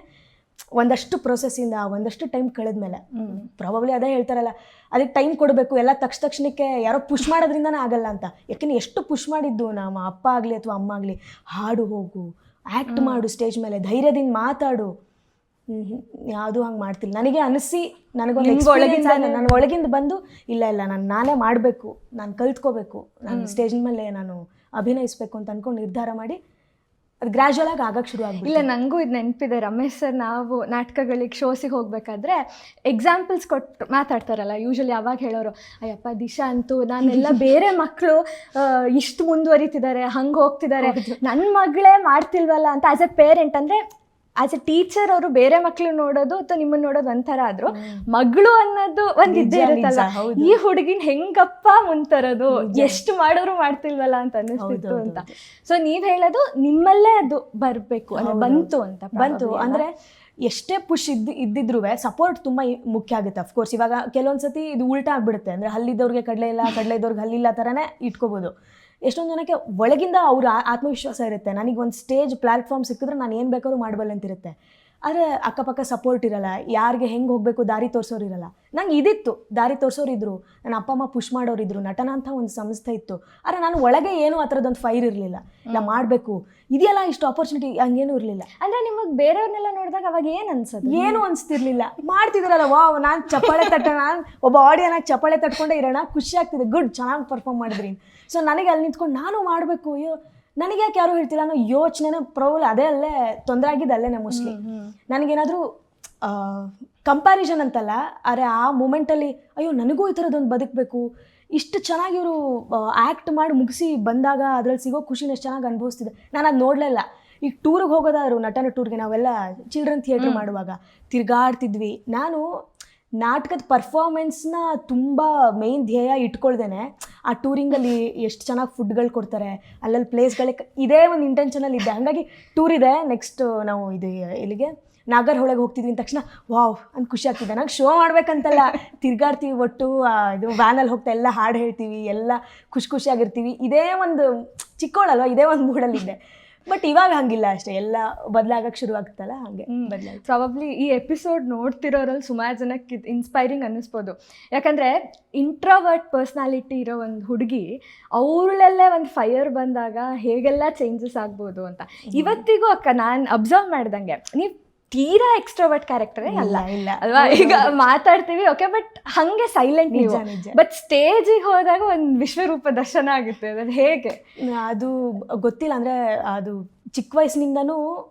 Speaker 2: ಒಂದಷ್ಟು ಪ್ರೊಸೆಸ್ಸಿಂದ, ಒಂದಷ್ಟು ಟೈಮ್ ಕಳೆದ್ಮೇಲೆ. ಪ್ರಾಬಬ್ಲಿ ಅದೇ ಹೇಳ್ತಾರಲ್ಲ, ಅದಕ್ಕೆ ಟೈಮ್ ಕೊಡಬೇಕು, ಎಲ್ಲ ತಕ್ಷಣಕ್ಕೆ ಯಾರೋ ಪುಷ್ ಮಾಡೋದ್ರಿಂದನೇ ಆಗಲ್ಲ ಅಂತ. ಯಾಕೆಂದರೆ ಎಷ್ಟು ಪುಷ್ ಮಾಡಿದ್ದು ನಮ್ಮ ಅಪ್ಪ ಆಗಲಿ ಅಥವಾ ಅಮ್ಮ ಆಗಲಿ, ಹಾಡು ಹೋಗು, ಆ್ಯಕ್ಟ್ ಮಾಡು, ಸ್ಟೇಜ್ ಮೇಲೆ ಧೈರ್ಯದಿಂದ ಮಾತಾಡು, ಯಾವುದೂ ಹಂಗೆ ಮಾಡ್ತಿಲ್ಲ. ನನಗೆ ಅನಿಸಿ ನನ್ನ ಒಳಗಿಂದ ಬಂದು ಇಲ್ಲ ನಾನೇ ಮಾಡಬೇಕು, ನಾನು ಕಲ್ತ್ಕೋಬೇಕು, ನಾನು ಸ್ಟೇಜ್ ಮೇಲೆ ನಾನು ಅಭಿನಯಿಸ್ಬೇಕು ಅಂತ ಅಂದ್ಕೊಂಡು ನಿರ್ಧಾರ ಮಾಡಿ ಅದು ಗ್ರ್ಯಾಜುವಲ್ ಆಗಿ ಆಗಕ್ಕೆ ಶುರು ಆಗ್ಬಿಟ್ಟು.
Speaker 1: ಇಲ್ಲ, ನನಗೂ ಇದು ನೆನಪಿದೆ. ರಮೇಶ್ ಸರ್ ನಾವು ನಾಟಕಗಳಿಗೆ ಶೋಸಿಗೆ ಹೋಗ್ಬೇಕಾದ್ರೆ ಎಕ್ಸಾಂಪಲ್ಸ್ ಕೊಟ್ಟು ಮಾತಾಡ್ತಾರಲ್ಲ, ಯೂಶಲಿ ಅವಾಗ ಹೇಳೋರು, ಅಯ್ಯಪ್ಪ ದಿಶಾ ಅಂತೂ ನಾನೆಲ್ಲ ಬೇರೆ ಮಕ್ಕಳು ಇಷ್ಟು ಮುಂದುವರಿತಿದ್ದಾರೆ, ಹಂಗೆ ಹೋಗ್ತಿದ್ದಾರೆ, ನನ್ನ ಮಗಳೇ ಮಾಡ್ತಿಲ್ವಲ್ಲ ಅಂತ. ಆ್ಯಸ್ ಎ ಪೇರೆಂಟ್, ಅಂದರೆ ಆಸ್ ಎ ಟೀಚರ್ ಅವರು ಬೇರೆ ಮಕ್ಕಳು ನೋಡೋದು ಅಥವಾ ನಿಮ್ಮನ್ನು ನೋಡೋದು ಒಂಥರ ಆದರೂ ಮಗಳು ಅನ್ನೋದು ಒಂದು ಇದ್ದೇ ಇರುತ್ತಲ್ಲ, ಈ ಹುಡುಗಿನ ಹೆಂಗಪ್ಪ ಮುಂತರೋದು, ಎಷ್ಟು ಮಾಡೋರು ಮಾಡ್ತಿಲ್ವಲ್ಲ ಅಂತ ಅನ್ನಿಸ್ತಿತ್ತು ಅಂತ. ಸೊ ನೀವು ಹೇಳೋದು ನಿಮ್ಮಲ್ಲೇ ಅದು ಬರಬೇಕು, ಬಂತು ಅಂತ.
Speaker 2: ಬಂತು ಅಂದರೆ ಎಷ್ಟೇ ಪುಷ್ ಇದ್ದಿದ್ರು ಸಪೋರ್ಟ್ ತುಂಬ ಮುಖ್ಯ ಆಗುತ್ತೆ. ಅಫ್ಕೋರ್ಸ್ ಇವಾಗ ಕೆಲವೊಂದು ಸತಿ ಇದು ಉಲ್ಟಾ ಆಗಿಬಿಡುತ್ತೆ. ಅಂದರೆ ಹಲ್ಲಿದ್ದವ್ರಿಗೆ ಕಡಲೆ ಇಲ್ಲ, ಕಡಲೆ ಇದ್ದವ್ರಿಗೆ ಹಲ್ಲಿಲ್ಲ ಥರನೇ ಇಟ್ಕೋಬೋದು. ಎಷ್ಟೊಂದು ಜನಕ್ಕೆ ಒಳಗಿಂದ ಅವ್ರ ಆತ್ಮವಿಶ್ವಾಸ ಇರುತ್ತೆ, ನನಗೆ ಒಂದು ಸ್ಟೇಜ್ ಪ್ಲ್ಯಾಟ್ಫಾರ್ಮ್ ಸಿಕ್ಕಿದ್ರೆ ನಾನು ಏನು ಬೇಕಾದ್ರೂ ಮಾಡಬಲ್ಲೆ ಅಂತಿರುತ್ತೆ. ಆದರೆ ಅಕ್ಕಪಕ್ಕ ಸಪೋರ್ಟ್ ಇರಲ್ಲ, ಯಾರಿಗೆ ಹೆಂಗೆ ಹೋಗಬೇಕು ದಾರಿ ತೋರಿಸೋರು ಇರಲ್ಲ. ನಂಗೆ ಇದಿತ್ತು, ದಾರಿ ತೋರಿಸೋರು ಇದ್ರು, ನನ್ನ ಅಪ್ಪ ಅಮ್ಮ ಪುಷ್ ಮಾಡೋರಿದ್ರು, ನಟನ ಅಂತ ಒಂದು ಸಂಸ್ಥೆ ಇತ್ತು. ಆದರೆ ನಾನು ಒಳಗೆ ಏನೂ ಆ ಥರದ್ದೊಂದು ಫೈರ್ ಇರಲಿಲ್ಲ, ಇಲ್ಲ ಮಾಡಬೇಕು ಇದೆಯಲ್ಲ ಇಷ್ಟು ಆಪರ್ಚುನಿಟಿ ಹಂಗೇನೂ ಇರಲಿಲ್ಲ.
Speaker 1: ಅಂದರೆ ನಿಮಗೆ ಬೇರೆಯವ್ರನ್ನೆಲ್ಲ ನೋಡಿದಾಗ ಅವಾಗ ಏನು ಅನ್ಸೋದು?
Speaker 2: ಏನೂ ಅನಿಸ್ತಿರ್ಲಿಲ್ಲ. ಮಾಡ್ತಿದ್ರಲ್ಲ ವಾವ್, ನಾನು ಚಪ್ಪಾಳೆ ನಾನು ಒಬ್ಬ ಆಡಿಯನಾಗಿ ಚಪ್ಪಾಳೆ ತಟ್ಕೊಂಡೇ ಇರೋಣ, ಖುಷಿ ಆಗ್ತಿದೆ, ಗುಡ್ ಚೆನ್ನಾಗಿ ಪರ್ಫಾರ್ಮ್ ಮಾಡಿದ್ರಿ. ಸೊ ನನಗೆ ಅಲ್ಲಿ ನಿಂತ್ಕೊಂಡು ನಾನು ಮಾಡಬೇಕು, ಅಯ್ಯೋ ನನಗೆ ಯಾಕೆ ಯಾರೂ ಹೇಳ್ತಿಲ್ಲ ಅನ್ನೋ ಯೋಚನೆನ ಪ್ರಾಬ್ಲಮ್ ಅದೇ ಅಲ್ಲೇ ತೊಂದರೆ ಆಗಿದ್ದು ಅಲ್ಲೇ ಮೋಸ್ಟ್ಲಿ. ನನಗೇನಾದರೂ ಕಂಪ್ಯಾರಿಸನ್ ಅಂತಲ್ಲ, ಆದರೆ ಆ ಮೂಮೆಂಟಲ್ಲಿ ಅಯ್ಯೋ ನನಗೂ ಈ ಥರದ್ದೊಂದು ಬದುಕಬೇಕು, ಇಷ್ಟು ಚೆನ್ನಾಗಿ ಇವರು ಆ್ಯಕ್ಟ್ ಮಾಡಿ ಮುಗಿಸಿ ಬಂದಾಗ ಅದರಲ್ಲಿ ಸಿಗೋ ಖುಷಿನ ಎಷ್ಟು ಚೆನ್ನಾಗಿ ಅನುಭವಿಸ್ತಿದೆ. ನಾನು ಅದು ನೋಡಲೇ ಇಲ್ಲ. ಈಗ ಟೂರಿಗೆ ಹೋಗೋದಾದ್ರು, ನಟನ ಟೂರ್ಗೆ ನಾವೆಲ್ಲ ಚಿಲ್ಡ್ರನ್ ಥಿಯೇಟ್ರ್ ಮಾಡುವಾಗ ತಿರ್ಗಾಡ್ತಿದ್ವಿ. ನಾನು ನಾಟಕದ ಪರ್ಫಾರ್ಮೆನ್ಸ್ನ ತುಂಬ ಮೇಯ್ನ್ ಧ್ಯೇಯ ಇಟ್ಕೊಳ್ದೇನೆ ಆ ಟೂರಿಂಗಲ್ಲಿ ಎಷ್ಟು ಚೆನ್ನಾಗಿ ಫುಡ್ಗಳು ಕೊಡ್ತಾರೆ, ಅಲ್ಲಲ್ಲಿ ಪ್ಲೇಸ್ಗಳೇ ಇದೇ ಒಂದು ಇಂಟೆನ್ಷನಲ್ಲಿ ಇದ್ದೆ. ಹಾಗಾಗಿ ಟೂರ್ ಇದೆ ನೆಕ್ಸ್ಟ್ ನಾವು ಇದು ಎಲ್ಲಿಗೆ ನಾಗರ್ಹೊಳೆಗೆ ಹೋಗ್ತಿದ್ವಿ ಅಂದ ತಕ್ಷಣ ವಾವ್ ಅಂತ ಖುಷಿ ಆಗ್ತಿದೆ. ನಂಗೆ ಶೋ ಮಾಡ್ಬೇಕಂತಲ್ಲ, ತಿರ್ಗಾಡ್ತೀವಿ ಒಟ್ಟು, ಇದು ವ್ಯಾನಲ್ಲಿ ಹೋಗ್ತಾ ಎಲ್ಲ ಹಾಡು ಹೇಳ್ತೀವಿ, ಎಲ್ಲ ಖುಷಿಯಾಗಿರ್ತೀವಿ. ಇದೇ ಒಂದು ಚಿಕ್ಕವಳಲ್ವ, ಇದೇ ಒಂದು ಮೂಡಲ್ಲಿದ್ದೆ. ಬಟ್ ಇವಾಗ ಹಂಗಿಲ್ಲ ಅಷ್ಟೇ, ಎಲ್ಲ ಬದಲಾಗಕ್ಕೆ ಶುರು ಆಗ್ತಲ್ಲ, ಹಾಗೆ ಬದಲಾಗಿ.
Speaker 1: ಪ್ರಾಬಬ್ಲಿ ಈ ಎಪಿಸೋಡ್ ನೋಡ್ತಿರೋರಲ್ಲಿ ಸುಮಾರು ಜನಕ್ಕೆ ಇನ್ಸ್ಪೈರಿಂಗ್ ಅನ್ನಿಸ್ಬೋದು. ಯಾಕಂದರೆ ಇಂಟ್ರೋವರ್ಟ್ ಪರ್ಸ್ನಾಲಿಟಿ ಇರೋ ಒಂದು ಹುಡುಗಿ ಅವಳಲ್ಲೇ ಒಂದು ಫೈರ್ ಬಂದಾಗ ಹೇಗೆಲ್ಲ ಚೇಂಜಸ್ ಆಗ್ಬೋದು ಅಂತ ಇವತ್ತಿಗೂ ಅಕ್ಕ ನಾನು ಅಬ್ಸರ್ವ್ ಮಾಡ್ದಂಗೆ ನೀವು ತೀರಾ ಎಕ್ಸ್ಟ್ರೋವರ್ಟ್ ಕ್ಯಾರೆಕ್ಟರೇ ಅಲ್ಲ ಅಲ್ವಾ? ಈಗ ಮಾತಾಡ್ತೀವಿ ಓಕೆ, ಬಟ್ ಹಾಗೆ ಸೈಲೆಂಟ್ ನೀವು, ಬಟ್ ಸ್ಟೇಜಿಗೆ ಹೋದಾಗ ಒಂದು ವಿಶ್ವರೂಪ ದರ್ಶನ ಆಗುತ್ತೆ. ಅದು ಹೇಗೆ?
Speaker 2: ಅದು ಗೊತ್ತಿಲ್ಲ. ಅಂದರೆ ಅದು ಚಿಕ್ಕ ವಯಸ್ಸಿನಿಂದನೂ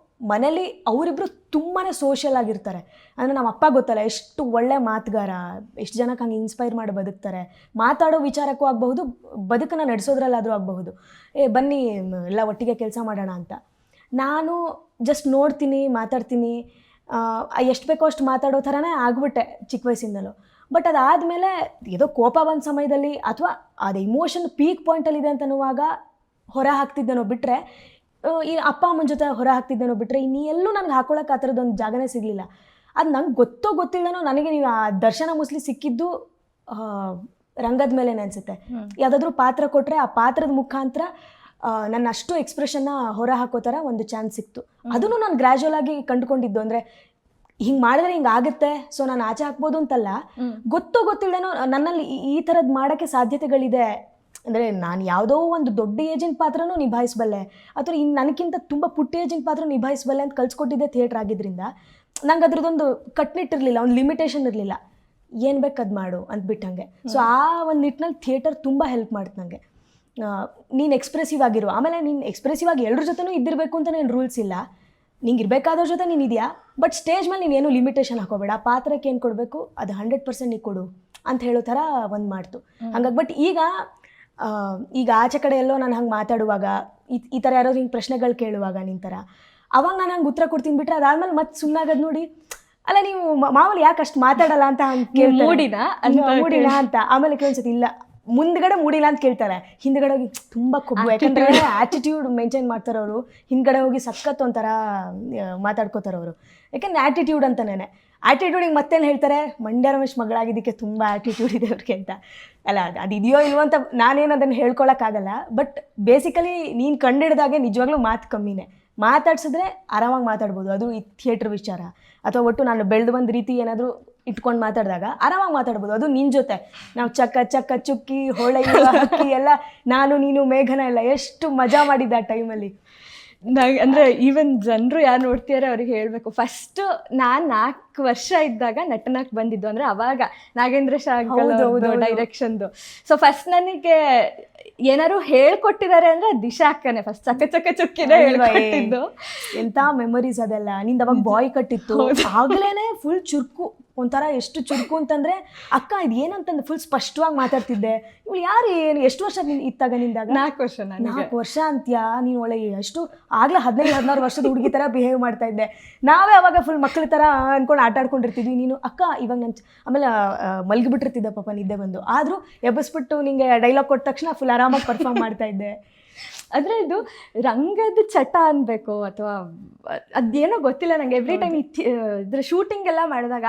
Speaker 2: ಮನೇಲಿ ಅವರಿಬ್ಬರು ತುಂಬಾ ಸೋಷಿಯಲ್ ಆಗಿರ್ತಾರೆ. ಅಂದರೆ ನಮ್ಮ ಅಪ್ಪ ಗೊತ್ತಲ್ಲ ಎಷ್ಟು ಒಳ್ಳೆ ಮಾತುಗಾರ, ಎಷ್ಟು ಜನಕ್ಕೆ ಹಂಗೆ ಇನ್ಸ್ಪೈರ್ ಮಾಡಿ ಬದುಕ್ತಾರೆ. ಮಾತಾಡೋ ವಿಚಾರಕ್ಕೂ ಆಗಬಹುದು, ಬದುಕನ್ನು ನಡೆಸೋದ್ರಲ್ಲಾದರೂ ಆಗಬಹುದು. ಬನ್ನಿ ಎಲ್ಲ ಒಟ್ಟಿಗೆ ಕೆಲಸ ಮಾಡೋಣ ಅಂತ. ನಾನು ಜಸ್ಟ್ ನೋಡ್ತೀನಿ, ಮಾತಾಡ್ತೀನಿ, ಎಷ್ಟು ಬೇಕೋ ಅಷ್ಟು ಮಾತಾಡೋ ಥರನೇ ಆಗ್ಬಿಟ್ಟೆ ಚಿಕ್ಕ ವಯಸ್ಸಿಂದಲೂ. ಬಟ್ ಅದಾದಮೇಲೆ ಏನೋ ಕೋಪ ಬಂದ ಸಮಯದಲ್ಲಿ ಅಥವಾ ಅದು ಇಮೋಷನ್ ಪೀಕ್ ಪಾಯಿಂಟಲ್ಲಿದೆ ಅಂತನ್ನುವಾಗ ಹೊರ ಹಾಕ್ತಿದ್ದೇನೋ ಬಿಟ್ಟರೆ, ಈ ಅಪ್ಪ ಅಮ್ಮನ ಜೊತೆ ಹೊರ ಹಾಕ್ತಿದ್ದೇನೋ ಬಿಟ್ಟರೆ ಇನ್ನೆಲ್ಲೂ ನನಗೆ ಹಾಕೊಳ್ಳೋಕೆ ಆ ಥರದ್ದೊಂದು ಜಾಗನೇ ಸಿಗಲಿಲ್ಲ. ಅದು ನಂಗೆ ಗೊತ್ತಿಲ್ಲದೇನೋ ನನಗೆ ನೀವು ಆ ದರ್ಶನ ಮೋಸ್ಟ್ಲಿ ಸಿಕ್ಕಿದ್ದು ರಂಗದ ಮೇಲೆ ಅನಿಸುತ್ತೆ. ಯಾವುದಾದ್ರೂ ಪಾತ್ರ ಕೊಟ್ಟರೆ ಆ ಪಾತ್ರದ ಮುಖಾಂತರ ನನ್ನ ಅಷ್ಟು ಎಕ್ಸ್ಪ್ರೆಷನ್ನ ಹೊರ ಹಾಕೋ ಥರ ಒಂದು ಚಾನ್ಸ್ ಸಿಕ್ತು. ಅದನ್ನು ನಾನು ಗ್ರ್ಯಾಜುವಲ್ ಆಗಿ ಕಂಡುಕೊಂಡಿದ್ದು. ಅಂದರೆ ಹಿಂಗೆ ಮಾಡಿದ್ರೆ ಹಿಂಗೆ ಆಗುತ್ತೆ, ಸೊ ನಾನು ಆಚೆ ಹಾಕ್ಬೋದು ಅಂತಲ್ಲ, ಗೊತ್ತಿಲ್ಲದೇನೋ ನನ್ನಲ್ಲಿ ಈ ಥರದ್ದು ಮಾಡೋಕ್ಕೆ ಸಾಧ್ಯತೆಗಳಿದೆ. ಅಂದರೆ ನಾನು ಯಾವುದೋ ಒಂದು ದೊಡ್ಡ ಏಜಿನ ಪಾತ್ರನೂ ನಿಭಾಯಿಸಬಲ್ಲೆ, ಅಥವಾ ಇನ್ನು ನನಗಿಂತ ತುಂಬ ಪುಟ್ಟ ಏಜಿನ ಪಾತ್ರ ನಿಭಾಯಿಸಬಲ್ಲೆ ಅಂತ ಕಲ್ಸ್ಕೊಟ್ಟಿದ್ದೆ ಥಿಯೇಟ್ರ್ ಆಗಿದ್ದರಿಂದ ನಂಗೆ ಅದ್ರದ್ದೊಂದು ಕಟ್ನಿಟ್ಟಿರಲಿಲ್ಲ, ಒಂದು ಲಿಮಿಟೇಷನ್ ಇರಲಿಲ್ಲ, ಏನು ಬೇಕು ಅದು ಮಾಡು ಅಂದ್ಬಿಟ್ಟಂಗೆ. ಸೊ ಆ ಒಂದು ನಿಟ್ಟಿನಲ್ಲಿ ಥಿಯೇಟರ್ ತುಂಬ ಹೆಲ್ಪ್ ಮಾಡ್ತು ನನಗೆ. ನೀನು ಎಕ್ಸ್ಪ್ರೆಸಿವ್ ಆಗಿರು, ಆಮೇಲೆ ನೀನು ಎಕ್ಸ್ಪ್ರೆಸಿವ್ ಆಗಿ ಎಲ್ಲರ ಜೊತೆನೂ ಇದ್ದಿರಬೇಕು ಅಂತ ಏನು ರೂಲ್ಸ್ ಇಲ್ಲ. ನಿಂಗೆ ಇರಬೇಕಾದ್ರ ಜೊತೆ ನೀನು ಇದೆಯಾ, ಬಟ್ ಸ್ಟೇಜ್ ಮೇಲೆ ನೀನೇನು ಲಿಮಿಟೇಷನ್ ಹಾಕೋಬೇಡ, ಆ ಪಾತ್ರಕ್ಕೆ ಏನು ಕೊಡಬೇಕು ಅದು 100% ನೀನು ಕೊಡು ಅಂತ ಹೇಳೋ ಥರ ಒಂದು ಮಾಡ್ತು. ಹಂಗಾಗಿ ಬಟ್ ಈಗ ಆಚೆ ಕಡೆ ಎಲ್ಲೋ ನಾನು ಹಂಗೆ ಮಾತಾಡುವಾಗ ಈ ಥರ ಯಾರೋ ಹಿಂಗೆ ಪ್ರಶ್ನೆಗಳು ಕೇಳುವಾಗ ನಿನ್ನ ಥರ, ಅವಾಗ ನಾನು ಹಂಗೆ ಉತ್ತರ ಕೊಡ್ತೀನಿ ಬಿಟ್ರೆ ಅದಾದ್ಮೇಲೆ ಮತ್ತೆ ಸುಮ್ಮನಾಗೋದು ನೋಡಿ, ಅಲ್ಲ ನೀವು ಮಾಮೂಲಿ ಯಾಕೆ ಅಷ್ಟು ಮಾತಾಡಲ್ಲ ಅಂತ ಹಂಗೆ ಮೂಡಿನ ಅಂತ. ಆಮೇಲೆ ಕೆಲವೊಂದ್ಸತಿ ಇಲ್ಲ ಮುಂದ್ಗಡೆ ಮೂಡಿಲ್ಲ ಅಂತ ಕೇಳ್ತಾರೆ, ಹಿಂದ್ಗಡೆ ಹೋಗಿ ತುಂಬ ಕೊಬ್ಬು, ಯಾಕಂದರೆ ಆ್ಯಟಿಟ್ಯೂಡ್ ಮೇಂಟೈನ್ ಮಾಡ್ತಾರೆ ಅವರು. ಹಿಂದ್ಗಡೆ ಹೋಗಿ ಸಖತ್ ಒಂಥರ ಮಾತಾಡ್ಕೋತಾರೆ ಅವರು, ಯಾಕಂದರೆ ಆ್ಯಟಿಟ್ಯೂಡ್ ಅಂತನೇ. ಆ್ಯಟಿಟ್ಯೂಡಿಗೆ ಮತ್ತೇನು ಹೇಳ್ತಾರೆ, ಮಂಡ್ಯ ರಮೇಶ್ ಮಗಳಾಗಿದ್ದಕ್ಕೆ ತುಂಬ ಆ್ಯಟಿಟ್ಯೂಡ್ ಇದೆ ಅವ್ರಿಗೆ ಅಂತ. ಅಲ್ಲ ಅದು ಇದೆಯೋ ಇಲ್ವೋ ಅಂತ ನಾನೇನು ಅದನ್ನು ಹೇಳ್ಕೊಳಕ್ಕಾಗಲ್ಲ. ಬಟ್ ಬೇಸಿಕಲಿ ನೀನು ಕಂಡಿಡ್ದಾಗೆ ನಿಜವಾಗ್ಲೂ ಮಾತು ಕಮ್ಮಿನೇ, ಮಾತಾಡ್ಸಿದ್ರೆ ಆರಾಮಾಗಿ ಮಾತಾಡ್ಬೋದು. ಅದು ಈ ಥಿಯೇಟ್ರ್ ವಿಚಾರ ಅಥವಾ ಒಟ್ಟು ನಾನು ಬೆಳೆದು ಬಂದ ರೀತಿ ಏನಾದರೂ ಇಟ್ಕೊಂಡು ಮಾತಾಡಿದಾಗ ಆರಾಮಾಗಿ ಮಾತಾಡ್ಬೋದು. ಅದು ನಿನ್ನ ಜೊತೆ ನಾವು ಚಕ್ಕ ಚುಕ್ಕಿ ಹೊಳೆ ಹಕ್ಕಿ ಎಲ್ಲ, ನಾನು ನೀನು ಮೇಘನ ಎಲ್ಲ ಎಷ್ಟು ಮಜಾ ಮಾಡಿದ್ದೆ ಆ ಟೈಮಲ್ಲಿ.
Speaker 1: ಅಂದರೆ ಈವನ್ ಜನರು ಯಾರು ನೋಡ್ತಿದ್ದಾರೆ ಅವ್ರಿಗೆ ಹೇಳಬೇಕು, ಫಸ್ಟು ನಾನು 4 ವರ್ಷ ಇದ್ದಾಗ ನಟನಕ್ಕೆ ಬಂದಿದ್ದು. ಅಂದರೆ ಅವಾಗ ನಾಗೇಂದ್ರ ಶಾಗಲ್ ಡೈರೆಕ್ಷನ್ದು. ಸೊ ಫಸ್ಟ್ ನನಗೆ ಏನಾದ್ರು ಹೇಳ್ಕೊಟ್ಟಿದ್ದಾರೆ ಅಂದರೆ ದಿಶಾ ಅಕ್ಕನೇ ಫಸ್ಟ್ ಚಕ್ಕ ಚುಕ್ಕಿನೇ ಹೇಳ್ಕೊಟ್ಟಿದ್ದು.
Speaker 2: ಎಂಥ ಮೆಮೊರೀಸ್ ಅದೆಲ್ಲ. ನಿಂದ ಅವಾಗ ಬಾಯ್ ಕಟ್ಟಿತ್ತು, ಆಗಲೇ ಫುಲ್ ಚುರುಕು, ಒಂಥರ ಎಷ್ಟು ಚುರುಕು ಅಂತಂದರೆ ಅಕ್ಕ ಇದು ಏನಂತಂದ್ರೆ ಫುಲ್ ಸ್ಪಷ್ಟವಾಗಿ ಮಾತಾಡ್ತಿದ್ದೆ. ಇವಳು ಯಾರು, ಏನು ಎಷ್ಟು ವರ್ಷ ಇತ್ತಾಗ ನಿಂದಾಗ?
Speaker 1: 4
Speaker 2: ವರ್ಷ ಅಂತ್ಯಾ ನೀನು. ಒಳ್ಳೆ ಎಷ್ಟು ಆಗಲೇ 15-16 ವರ್ಷದ ಹುಡುಗಿ ಥರ ಬಿಹೇವ್ ಮಾಡ್ತಾ ಇದ್ದೆ. ನಾವೇ ಅವಾಗ ಫುಲ್ ಮಕ್ಕಳ ಥರ ಅಂದ್ಕೊಂಡು ಆಟ ಆಡ್ಕೊಂಡಿರ್ತಿದ್ವಿ. ನೀನು ಅಕ್ಕ ಇವಾಗ ಆಮೇಲೆ ಮಲಗಿಬಿಟ್ಟಿರ್ತಿದ್ದೆ ಪಾಪ ನಿದ್ದೆ ಬಂದು, ಆದರೂ ಎಬ್ಬಿಸ್ಬಿಟ್ಟು ನಿಂಗೆ ಡೈಲಾಗ್ ಕೊಟ್ಟ ತಕ್ಷಣ ಫುಲ್ ಆರಾಮಾಗಿ ಪರ್ಫಾರ್ಮ್ ಮಾಡ್ತಾ ಇದ್ದೆ.
Speaker 1: ಅಂದರೆ ಇದು ರಂಗದ ಚಟ ಅನ್ಬೇಕು ಅಥವಾ ಅದೇನೋ ಗೊತ್ತಿಲ್ಲ ನನಗೆ. ಎವ್ರಿ ಟೈಮ್ ಇದ್ರ ಶೂಟಿಂಗ್ ಎಲ್ಲ ಮಾಡಿದಾಗ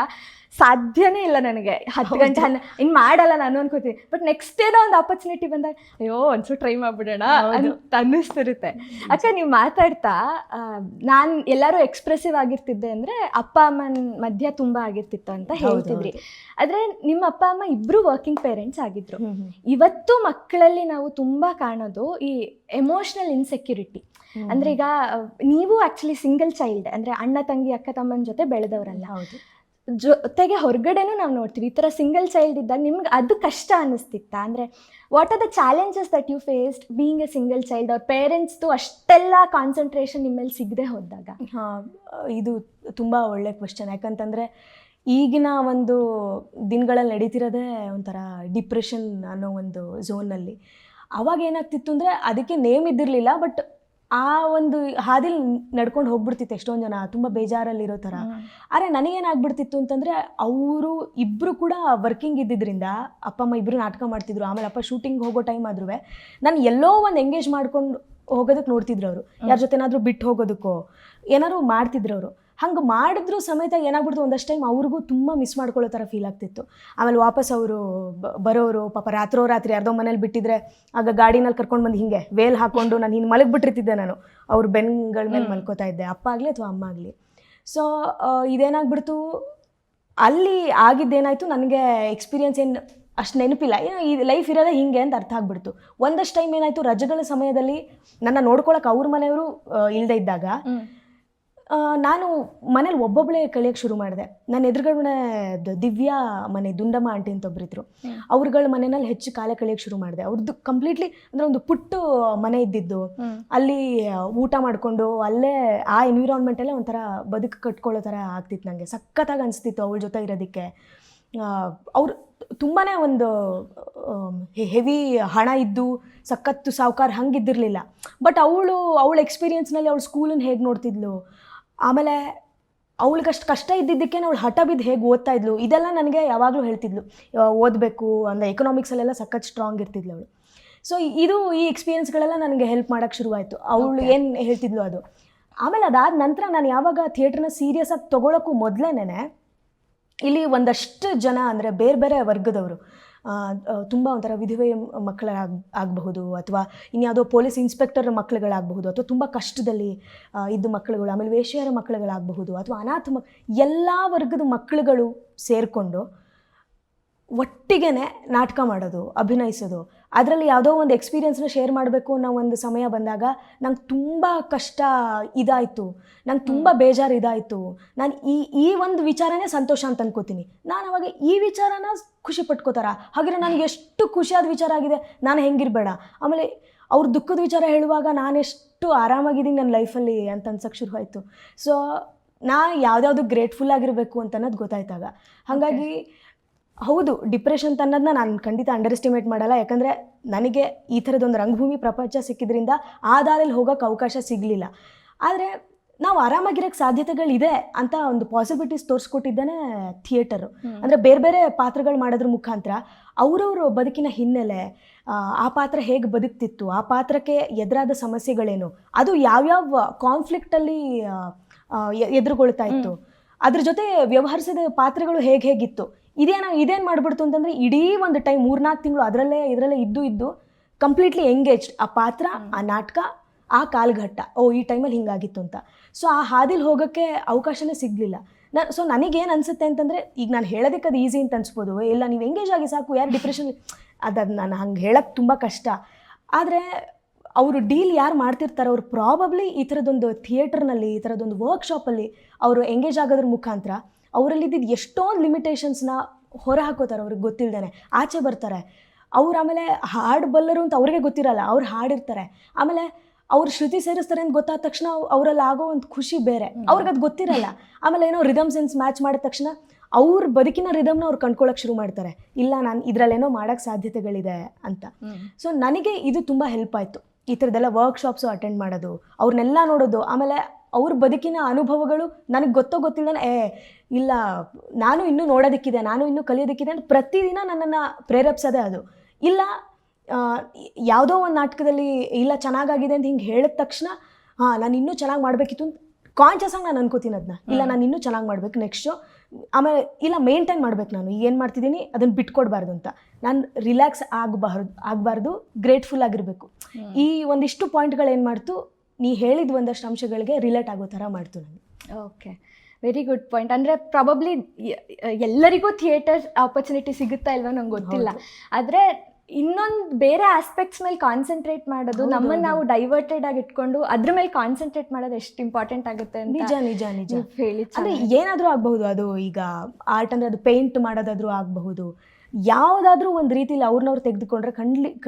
Speaker 1: ಸಾಧ್ಯನೇ ಇಲ್ಲ ನನಗೆ 10 ಗಂಟೆ ಇನ್ನು ಮಾಡಲ್ಲ ನಾನು ಅನ್ಕೋತೀನಿ. ಬಟ್ ನೆಕ್ಸ್ಟ್ ಏನೋ ಒಂದು ಆಪರ್ಚುನಿಟಿ ಬಂದಾಗ ಅಯ್ಯೋ ಒಂದ್ಸು ಟ್ರೈ ಮಾಡ್ಬಿಡೋಣ ಅಂತ ಅನ್ನಿಸ್ತಿರುತ್ತೆ. ಅಕ್ಕ ನೀವು ಮಾತಾಡ್ತಾ ನಾನು ಎಲ್ಲರೂ ಎಕ್ಸ್ಪ್ರೆಸಿವ್ ಆಗಿರ್ತಿದ್ದೆ ಅಂದರೆ ಅಪ್ಪ ಅಮ್ಮನ ಮಧ್ಯ ತುಂಬ ಆಗಿರ್ತಿತ್ತು ಅಂತ ಹೇಳ್ತಿದ್ರಿ. ಆದರೆ ನಿಮ್ಮ ಅಪ್ಪ ಅಮ್ಮ ಇಬ್ಬರು ವರ್ಕಿಂಗ್ ಪೇರೆಂಟ್ಸ್ ಆಗಿದ್ರು. ಇವತ್ತು ಮಕ್ಕಳಲ್ಲಿ ನಾವು ತುಂಬ ಕಾಣೋದು ಈ ಎಮೋಷ್ನಲ್ ಇನ್ಸೆಕ್ಯೂರಿಟಿ. ಅಂದರೆ ಈಗ ನೀವು ಆ್ಯಕ್ಚುಲಿ ಸಿಂಗಲ್ ಚೈಲ್ಡ್, ಅಂದರೆ ಅಣ್ಣ ತಂಗಿ ಅಕ್ಕ ತಮ್ಮನ ಜೊತೆ ಬೆಳೆದವರಲ್ಲ. ಜೊತೆಗೆ ಹೊರಗಡೆನೂ ನಾವು ನೋಡ್ತೀವಿ ಈ ಥರ ಸಿಂಗಲ್ ಚೈಲ್ಡ್ ಇದ್ದಾಗ ನಿಮ್ಗೆ ಅದು ಕಷ್ಟ ಅನ್ನಿಸ್ತಿತ್ತಾ? ಅಂದರೆ what are the challenges that you faced being a single child? ಅವ್ರ ಪೇರೆಂಟ್ಸ್ದು ಅಷ್ಟೆಲ್ಲ ಕಾನ್ಸಂಟ್ರೇಷನ್ ನಿಮ್ಮ ಮೇಲೆ ಸಿಗದೆ ಹೋದಾಗ.
Speaker 2: ಇದು ತುಂಬ ಒಳ್ಳೆ ಕ್ವೆಶ್ಚನ್. ಯಾಕಂತಂದರೆ ಈಗಿನ ಒಂದು ದಿನಗಳಲ್ಲಿ ನಡೀತಿರೋದೇ ಒಂಥರ ಡಿಪ್ರೆಷನ್ ಅನ್ನೋ ಒಂದು ಝೋನಲ್ಲಿ. ಅವಾಗ ಏನಾಗ್ತಿತ್ತು ಅಂದರೆ ಅದಕ್ಕೆ ನೇಮ್ ಇದ್ದಿರಲಿಲ್ಲ, ಬಟ್ ಆ ಒಂದು ಹಾದಿಲಿ ನಡ್ಕೊಂಡು ಹೋಗ್ಬಿಡ್ತಿತ್ತು ಎಷ್ಟೊಂದು ಜನ ತುಂಬ ಬೇಜಾರಲ್ಲಿರೋ ಥರ. ಆದರೆ ನನಗೇನಾಗ್ಬಿಡ್ತಿತ್ತು ಅಂತಂದರೆ ಅವರು ಇಬ್ಬರು ಕೂಡ ವರ್ಕಿಂಗ್ ಇದ್ದಿದ್ದರಿಂದ ಅಪ್ಪ ಅಮ್ಮ ಇಬ್ಬರು ನಾಟಕ ಮಾಡ್ತಿದ್ರು. ಆಮೇಲೆ ಅಪ್ಪ ಶೂಟಿಂಗ್ ಹೋಗೋ ಟೈಮ್ ಆದ್ರೂ ನಾನು ಎಲ್ಲೋ ಒಂದು ಎಂಗೇಜ್ ಮಾಡ್ಕೊಂಡು ಹೋಗೋದಕ್ಕೆ ನೋಡ್ತಿದ್ರು ಅವರು. ಯಾರ ಜೊತೆನಾದರೂ ಬಿಟ್ಟು ಹೋಗೋದಕ್ಕೋ ಏನಾದ್ರು ಮಾಡ್ತಿದ್ರು ಅವರು. ಹಂಗೆ ಮಾಡಿದ್ರು ಸಮೇತ ಏನಾಗ್ಬಿಡ್ತು, ಒಂದಷ್ಟು ಟೈಮ್ ಅವ್ರಿಗೂ ತುಂಬ ಮಿಸ್ ಮಾಡ್ಕೊಳ್ಳೋ ಥರ ಫೀಲ್ ಆಗ್ತಿತ್ತು. ಆಮೇಲೆ ವಾಪಸ್ ಅವರು ಬರೋರು ಪಾಪ ರಾತ್ರಿ ಯಾರ್ದೋ ಮನೇಲಿ ಬಿಟ್ಟಿದ್ರೆ ಆಗ ಗಾಡಿನಲ್ಲಿ ಕರ್ಕೊಂಡು ಬಂದು ಹಿಂಗೆ ವೇಲ್ ಹಾಕ್ಕೊಂಡು ನಾನು ಹಿಂಗೆ ಮಲಗಿಬಿಟ್ಟಿರ್ತಿದ್ದೆ. ನಾನು ಅವ್ರ ಬೆನ್ಗಳ ಮೇಲೆ ಮಲ್ಕೋತಾ ಇದ್ದೆ, ಅಪ್ಪ ಆಗಲಿ ಅಥವಾ ಅಮ್ಮ ಆಗಲಿ. ಸೊ ಇದೇನಾಗ್ಬಿಡ್ತು, ಅಲ್ಲಿ ಆಗಿದ್ದೇನಾಯಿತು ನನಗೆ ಎಕ್ಸ್ಪೀರಿಯನ್ಸ್ ಏನು ಅಷ್ಟು ನೆನಪಿಲ್ಲ. ಏನೋ ಈ ಲೈಫ್ ಇರೋದೇ ಹಿಂಗೆ ಅಂತ ಅರ್ಥ ಆಗ್ಬಿಡ್ತು. ಒಂದಷ್ಟು ಟೈಮ್ ಏನಾಯಿತು, ರಜೆಗಳ ಸಮಯದಲ್ಲಿ ನನ್ನ ನೋಡ್ಕೊಳಕ್ಕೆ ಅವ್ರ ಮನೆಯವರು ಇಲ್ಲದೆ ಇದ್ದಾಗ ನಾನು ಮನೇಲಿ ಒಬ್ಬೊಬ್ಬಳೇ ಕಳಿಯೋಕ್ಕೆ ಶುರು ಮಾಡಿದೆ. ನನ್ನ ಎದುರುಗಡೆ ದಿವ್ಯಾ ಮನೆ ದುಂಡಮ್ಮ ಆಂಟಿ ಅಂತ ಒಬ್ಬರಿದ್ರು. ಅವ್ರಗಳ ಮನೆಯಲ್ಲಿ ಹೆಚ್ಚು ಕಾಲ ಕಳಿಯೋಕ್ಕೆ ಶುರು ಮಾಡಿದೆ. ಅವ್ರದ್ದು ಕಂಪ್ಲೀಟ್ಲಿ ಅಂದರೆ ಒಂದು ಪುಟ್ಟು ಮನೆ ಇದ್ದಿದ್ದು, ಅಲ್ಲಿ ಊಟ ಮಾಡಿಕೊಂಡು ಅಲ್ಲೇ ಆ ಎನ್ವಿರಾನ್ಮೆಂಟಲ್ಲೇ ಒಂಥರ ಬದುಕು ಕಟ್ಕೊಳ್ಳೋ ಥರ ಆಗ್ತಿತ್ತು. ನನಗೆ ಸಖತ್ತಾಗಿ ಅನಿಸ್ತಿತ್ತು ಅವಳ ಜೊತೆ ಇರೋದಕ್ಕೆ. ಅವ್ರು ತುಂಬಾ ಒಂದು ಹೆವಿ ಹಣ ಇದ್ದು ಸಖತ್ತು ಸಾವುಕಾರ ಹಂಗಿದ್ದಿರಲಿಲ್ಲ. ಬಟ್ ಅವಳ ಎಕ್ಸ್ಪೀರಿಯನ್ಸ್ನಲ್ಲಿ ಅವಳು ಸ್ಕೂಲನ್ನು ಹೇಗೆ ನೋಡ್ತಿದ್ಲು, ಆಮೇಲೆ ಅವಳಿಗಷ್ಟು ಕಷ್ಟ ಇದ್ದಿದ್ದಕ್ಕೆ ಅವಳು ಹಠ ಬಿದ್ದು ಹೇಗೆ ಓದ್ತಾ ಇದ್ಲು, ಇದೆಲ್ಲ ನನಗೆ ಯಾವಾಗಲೂ ಹೇಳ್ತಿದ್ಲು. ಓದಬೇಕು ಅಂದರೆ ಎಕನಾಮಿಕ್ಸಲ್ಲೆಲ್ಲ ಸಖತ್ ಸ್ಟ್ರಾಂಗ್ ಇರ್ತಿದ್ಲು ಅವಳು. ಸೊ ಈ ಎಕ್ಸ್ಪೀರಿಯನ್ಸ್ಗಳೆಲ್ಲ ನನಗೆ ಹೆಲ್ಪ್ ಮಾಡೋಕ್ಕೆ ಶುರುವಾಯಿತು, ಅವಳು ಏನು ಹೇಳ್ತಿದ್ಲು ಅದು. ಆಮೇಲೆ ಅದಾದ ನಂತರ ನಾನು ಯಾವಾಗ ಥಿಯೇಟ್ರನ್ನ ಸೀರಿಯಸ್ಸಾಗಿ ತೊಗೊಳಕ್ಕೂ ಮೊದಲೇನೆ ಇಲ್ಲಿ ಒಂದಷ್ಟು ಜನ ಅಂದರೆ ಬೇರೆ ಬೇರೆ ವರ್ಗದವರು, ತುಂಬ ಒಂಥರ ವಿಧವೆ ಆಗಬಹುದು, ಅಥವಾ ಇನ್ಯಾವುದೋ ಪೊಲೀಸ್ ಇನ್ಸ್ಪೆಕ್ಟರ್ ಮಕ್ಕಳುಗಳಾಗಬಹುದು, ಅಥವಾ ತುಂಬ ಕಷ್ಟದಲ್ಲಿ ಇದ್ದ ಮಕ್ಕಳುಗಳು, ಆಮೇಲೆ ವೇಶ್ಯೆಯರ ಮಕ್ಕಳುಗಳಾಗಬಹುದು, ಅಥವಾ ಅನಾಥ ಎಲ್ಲ ವರ್ಗದ ಮಕ್ಕಳುಗಳು ಸೇರಿಕೊಂಡು ಒಟ್ಟಿಗೆ ನಾಟಕ ಮಾಡೋದು, ಅಭಿನಯಿಸೋದು. ಅದರಲ್ಲಿ ಯಾವುದೋ ಒಂದು ಎಕ್ಸ್ಪೀರಿಯನ್ಸ್ನ ಶೇರ್ ಮಾಡಬೇಕು ಅನ್ನೋ ಒಂದು ಸಮಯ ಬಂದಾಗ ನಂಗೆ ತುಂಬ ಕಷ್ಟ ಇದಾಯಿತು, ನಂಗೆ ತುಂಬ ಬೇಜಾರು ಇದಾಯಿತು. ನಾನು ಈ ಒಂದು ವಿಚಾರನೇ ಸಂತೋಷ ಅಂತ ಅನ್ಕೋತೀನಿ. ನಾನು ಅವಾಗ ಈ ವಿಚಾರನ ಖುಷಿ ಪಟ್ಕೋತಾರ, ಹಾಗೆ ನನಗೆ ಎಷ್ಟು ಖುಷಿಯಾದ ವಿಚಾರ ಆಗಿದೆ, ನಾನು ಹೆಂಗಿರಬೇಡ. ಆಮೇಲೆ ಅವ್ರ ದುಃಖದ ವಿಚಾರ ಹೇಳುವಾಗ ನಾನೆಷ್ಟು ಆರಾಮಾಗಿದ್ದೀನಿ ನನ್ನ ಲೈಫಲ್ಲಿ ಅಂತ ಅನ್ಸೋಕ್ಕೆ ಶುರುವಾಯಿತು. ಸೊ ನಾ ಯಾವುದ್ಯಾವುದು ಗ್ರೇಟ್ಫುಲ್ ಆಗಿರಬೇಕು ಅಂತ ಅನ್ನೋದು ಗೊತ್ತಾಯ್ತಾಗ. ಹಾಗಾಗಿ ಹೌದು, ಡಿಪ್ರೆಷನ್ ಅನ್ನೋದನ್ನ ನಾನು ಖಂಡಿತ ಅಂಡರ್ ಎಸ್ಟಿಮೇಟ್ ಮಾಡಲ್ಲ. ಯಾಕಂದರೆ ನನಗೆ ಈ ಥರದೊಂದು ರಂಗಭೂಮಿ ಪ್ರಪಂಚ ಸಿಕ್ಕಿದ್ರಿಂದ ಆ ದಾರಿಯಲ್ಲಿ ಹೋಗೋಕ್ಕೆ ಅವಕಾಶ ಸಿಗಲಿಲ್ಲ. ಆದರೆ ನಾವು ಆರಾಮಾಗಿರೋಕ್ಕೆ ಸಾಧ್ಯತೆಗಳಿದೆ ಅಂತ ಒಂದು ಪಾಸಿಬಿಲಿಟೀಸ್ ತೋರಿಸ್ಕೊಟ್ಟಿದ್ದಾನೆ ಥಿಯೇಟರು. ಅಂದರೆ ಬೇರೆ ಬೇರೆ ಪಾತ್ರಗಳು ಮಾಡೋದ್ರ ಮುಖಾಂತರ ಅವರವರು ಬದುಕಿನ ಹಿನ್ನೆಲೆ, ಆ ಪಾತ್ರ ಹೇಗೆ ಬದುಕ್ತಿತ್ತು, ಆ ಪಾತ್ರಕ್ಕೆ ಎದುರಾದ ಸಮಸ್ಯೆಗಳೇನು, ಅದು ಯಾವ್ಯಾವ ಕಾನ್ಫ್ಲಿಕ್ಟಲ್ಲಿ ಎದುರುಗೊಳ್ತಾ ಇತ್ತು, ಅದ್ರ ಜೊತೆ ವ್ಯವಹರಿಸಿದ ಪಾತ್ರಗಳು ಹೇಗಿತ್ತು, ಇದೇನು ಮಾಡಿಬಿಡ್ತು ಅಂತಂದರೆ ಇಡೀ ಒಂದು ಟೈಮ್ 3-4 ತಿಂಗಳು ಇದರಲ್ಲೇ ಇದ್ದು ಕಂಪ್ಲೀಟ್ಲಿ ಎಂಗೇಜ್ಡ್. ಆ ಪಾತ್ರ, ಆ ನಾಟಕ, ಆ ಕಾಲಘಟ್ಟ, ಈ ಟೈಮಲ್ಲಿ ಹಿಂಗಾಗಿತ್ತು ಅಂತ. ಸೊ ಆ ಹಾದಿಲಿ ಹೋಗೋಕ್ಕೆ ಅವಕಾಶನೇ ಸಿಗಲಿಲ್ಲ. ಸೊ ನನಗೇನು ಅನಿಸುತ್ತೆ ಅಂತಂದರೆ, ಈಗ ನಾನು ಹೇಳೋದಕ್ಕೆ ಅದು ಈಸಿ ಅಂತ ಅನ್ಸ್ಬೋದು, ಇಲ್ಲ ನೀವು ಎಂಗೇಜ್ ಆಗಿ ಸಾಕು, ಯಾರು ಡಿಪ್ರೆಷನ್, ಅದು ನಾನು ಹಂಗೆ ಹೇಳೋಕ್ಕೆ ತುಂಬ ಕಷ್ಟ. ಆದರೆ ಅವರು ಡೀಲ್ ಯಾರು ಮಾಡ್ತಿರ್ತಾರೆ, ಅವರು ಪ್ರಾಬಬ್ಲಿ ಈ ಥರದೊಂದು ಥಿಯೇಟರ್ನಲ್ಲಿ, ಈ ಥರದೊಂದು ವರ್ಕ್ಶಾಪಲ್ಲಿ ಅವರು ಎಂಗೇಜ್ ಆಗೋದ್ರ ಮುಖಾಂತರ ಅವರಲ್ಲಿದ್ದಿದ್ದು ಎಷ್ಟೊಂದು ಲಿಮಿಟೇಷನ್ಸ್ನ ಹೊರ ಹಾಕೋತಾರೆ. ಅವ್ರಿಗೆ ಗೊತ್ತಿಲ್ಲದೇನೆ ಆಚೆ ಬರ್ತಾರೆ. ಅವ್ರು ಆಮೇಲೆ ಹಾಡು ಬಲ್ಲರು ಅಂತ ಅವ್ರಿಗೆ ಗೊತ್ತಿರಲ್ಲ, ಅವ್ರು ಹಾಡಿರ್ತಾರೆ. ಆಮೇಲೆ ಅವ್ರು ಶ್ರುತಿ ಸೇರಿಸ್ತಾರೆ ಅಂತ ಗೊತ್ತಾದ ತಕ್ಷಣ ಅವರಲ್ಲಿ ಆಗೋ ಒಂದು ಖುಷಿ ಬೇರೆ, ಅವ್ರಿಗೆ ಅದು ಗೊತ್ತಿರಲ್ಲ. ಆಮೇಲೆ ಏನೋ ರಿದಮ್ ಸೆನ್ಸ್ ಮ್ಯಾಚ್ ಮಾಡಿದ ತಕ್ಷಣ ಅವ್ರ ಬದುಕಿನ ರಿದಮ್ನ ಅವ್ರು ಕಂಡ್ಕೊಳ್ಳೋಕೆ ಶುರು ಮಾಡ್ತಾರೆ. ಇಲ್ಲ, ನಾನು ಇದರಲ್ಲೇನೋ ಮಾಡೋಕ್ಕೆ ಸಾಧ್ಯತೆಗಳಿದೆ ಅಂತ. ಸೊ ನನಗೆ ಇದು ತುಂಬ ಹೆಲ್ಪ್ ಆಯಿತು, ಈ ಥರದ್ದೆಲ್ಲ ವರ್ಕ್ಶಾಪ್ಸು ಅಟೆಂಡ್ ಮಾಡೋದು, ಅವ್ರನ್ನೆಲ್ಲ ನೋಡೋದು. ಆಮೇಲೆ ಅವ್ರ ಬದುಕಿನ ಅನುಭವಗಳು ನನಗೆ ಗೊತ್ತಿಲ್ಲದೆ ಇಲ್ಲ ನಾನು ಇನ್ನೂ ನೋಡೋದಕ್ಕಿದೆ, ನಾನು ಇನ್ನೂ ಕಲಿಯೋದಕ್ಕಿದೆ ಅಂತ ಪ್ರತಿದಿನ ನನ್ನನ್ನು ಪ್ರೇರೇಪಿಸೋದೇ ಅದು. ಇಲ್ಲ, ಯಾವುದೋ ಒಂದು ನಾಟಕದಲ್ಲಿ ಇಲ್ಲ ಚೆನ್ನಾಗಾಗಿದೆ ಅಂತ ಹಿಂಗೆ ಹೇಳಿದ ತಕ್ಷಣ ನಾನು ಇನ್ನೂ ಚೆನ್ನಾಗಿ ಮಾಡಬೇಕಿತ್ತು ಅಂತ ಕಾನ್ಷಿಯಸ್ ಆಗಿ ನಾನು ಅನ್ಕೋತೀನಿ ಅದನ್ನ, ಇಲ್ಲ ನಾನು ಇನ್ನೂ ಚೆನ್ನಾಗಿ ಮಾಡಬೇಕು ನೆಕ್ಸ್ಟು, ಆಮೇಲೆ ಇಲ್ಲ ಮೇಂಟೈನ್ ಮಾಡ್ಬೇಕು, ನಾನು ಏನು ಮಾಡ್ತಿದ್ದೀನಿ ಅದನ್ನು ಬಿಟ್ಕೊಡ್ಬಾರ್ದು ಅಂತ, ನಾನು ರಿಲ್ಯಾಕ್ಸ್ ಆಗಬಾರ್ದು ಗ್ರೇಟ್ಫುಲ್ ಆಗಿರಬೇಕು. ಈ ಒಂದಿಷ್ಟು ಪಾಯಿಂಟ್ಗಳು ಏನು ಮಾಡ್ತು, ನೀ ಹೇಳಿದ ಒಂದಷ್ಟು ಅಂಶಗಳಿಗೆ ರಿಲೇಟ್ ಆಗೋ ಥರ ಮಾಡ್ತು ನನಗೆ.
Speaker 1: Okay, very good point. ಅಂದರೆ ಪ್ರಾಬಬ್ಲಿ ಎಲ್ಲರಿಗೂ ಥಿಯೇಟರ್ ಆಪರ್ಚುನಿಟಿ ಸಿಗುತ್ತಾ ಇಲ್ವೋ ನಂಗೆ ಗೊತ್ತಿಲ್ಲ, ಆದರೆ ಇನ್ನೊಂದು ಬೇರೆ ಆಸ್ಪೆಕ್ಟ್ಸ್ ಮೇಲೆ ಕಾನ್ಸಂಟ್ರೇಟ್ ಮಾಡೋದು, ನಮ್ಮನ್ನು ನಾವು ಡೈವರ್ಟೆಡ್ ಆಗಿ ಇಟ್ಕೊಂಡು ಅದ್ರ ಮೇಲೆ ಕಾನ್ಸಂಟ್ರೇಟ್ ಮಾಡೋದು ಎಷ್ಟು ಇಂಪಾರ್ಟೆಂಟ್ ಆಗುತ್ತೆ ಅಂತ
Speaker 2: ನಿಜ ನಿಜ ನಿಜ
Speaker 1: ಹೇಳಿ.
Speaker 2: ಅಂದರೆ ಏನಾದರೂ ಆಗಬಹುದು, ಅದು ಈಗ ಆರ್ಟ್ ಅಂದರೆ ಅದು ಪೇಂಟ್ ಮಾಡೋದಾದ್ರೂ ಆಗಬಹುದು, ಯಾವುದಾದ್ರೂ ಒಂದು ರೀತಿಲಿ ಅವ್ರನ್ನವ್ರು ತೆಗೆದುಕೊಂಡ್ರೆ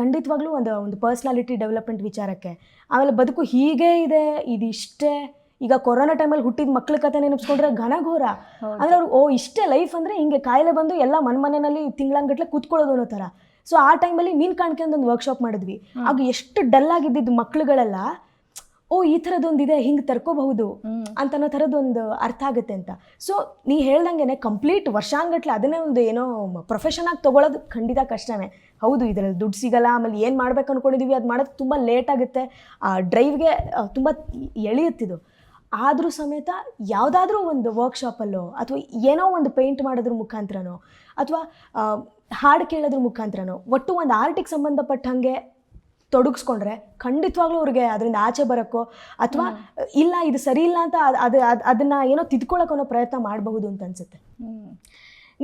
Speaker 2: ಖಂಡಿತವಾಗ್ಲೂ ಒಂದು ಪರ್ಸ್ನಾಲಿಟಿ ಡೆವಲಪ್ಮೆಂಟ್ ವಿಚಾರಕ್ಕೆ. ಆಮೇಲೆ ಬದುಕು ಹೀಗೆ ಇದೆ, ಇದಿಷ್ಟೇ. ಈಗ ಕೊರೋನಾ ಟೈಮಲ್ಲಿ ಹುಟ್ಟಿದ ಮಕ್ಳ ಕತೆ ನೆನಪಿಸ್ಕೊಂಡ್ರೆ ಘನಘೋರ. ಅಂದರೆ ಅವ್ರು ಇಷ್ಟೇ ಲೈಫ್ ಅಂದರೆ ಹಿಂಗೆ ಕಾಯಿಲೆ ಬಂದು ಎಲ್ಲ ಮನೆಯಲ್ಲಿ ತಿಂಗಳಂಗಟ್ಲೆ ಕೂತ್ಕೊಳ್ಳೋದು ಅನ್ನೋ ಥರ. ಸೊ ಆ ಟೈಮಲ್ಲಿ ಮೀನು ಕಾಣಿಕೆ ಅಂತ ಒಂದು ವರ್ಕ್ಶಾಪ್ ಮಾಡಿದ್ವಿ. ಆಗ ಎಷ್ಟು ಡಲ್ ಆಗಿದ್ದಿದ್ದು ಮಕ್ಳುಗಳೆಲ್ಲ, ಈ ಥರದ್ದೊಂದಿದೆ, ಹಿಂಗೆ ತರ್ಕೋಬಹುದು ಅಂತನೋ ಥರದ್ದೊಂದು ಅರ್ಥ ಆಗುತ್ತೆ ಅಂತ. ಸೊ ನೀ ಹೇಳ್ದಂಗೆ ಕಂಪ್ಲೀಟ್ ವರ್ಷಾನ್ಗಟ್ಲೆ ಅದನ್ನೇ ಒಂದು ಏನೋ ಪ್ರೊಫೆಷನ್ ಆಗಿ ತೊಗೊಳೋದು ಖಂಡಿತ ಕಷ್ಟನೇ. ಹೌದು, ಇದರಲ್ಲಿ ದುಡ್ಡು ಸಿಗಲ್ಲ, ಆಮೇಲೆ ಏನು ಮಾಡ್ಬೇಕು ಅಂದ್ಕೊಂಡಿದ್ದೀವಿ ಅದು ಮಾಡೋದು ತುಂಬ ಲೇಟ್ ಆಗುತ್ತೆ, ಆ ಡ್ರೈವ್ಗೆ ತುಂಬ ಎಳೆಯುತ್ತಿದ್ದು. ಆದರೂ ಸಮೇತ ಯಾವುದಾದ್ರೂ ಒಂದು ವರ್ಕ್ಶಾಪಲ್ಲೋ ಅಥವಾ ಏನೋ ಒಂದು ಪೇಂಟ್ ಮಾಡೋದ್ರ ಮುಖಾಂತರನೋ ಅಥವಾ ಹಾಡು ಕೇಳೋದ್ರ ಮುಖಾಂತರನೋ ಒಟ್ಟು ಒಂದು ಆರ್ಟಿಗೆ ಸಂಬಂಧಪಟ್ಟ ಹಾಗೆ ತೊಡಗಿಸ್ಕೊಂಡ್ರೆ ಖಂಡಿತವಾಗ್ಲೂ ಅವ್ರಿಗೆ ಅದರಿಂದ ಆಚೆ ಬರೋಕ್ಕೋ ಅಥವಾ ಇಲ್ಲ ಇದು ಸರಿ ಇಲ್ಲ ಅಂತ ಅದನ್ನು ಏನೋ ತಿದ್ಕೊಳ್ಳೋಕೆ ಅನ್ನೋ ಪ್ರಯತ್ನ ಮಾಡಬಹುದು ಅಂತ ಅನಿಸುತ್ತೆ.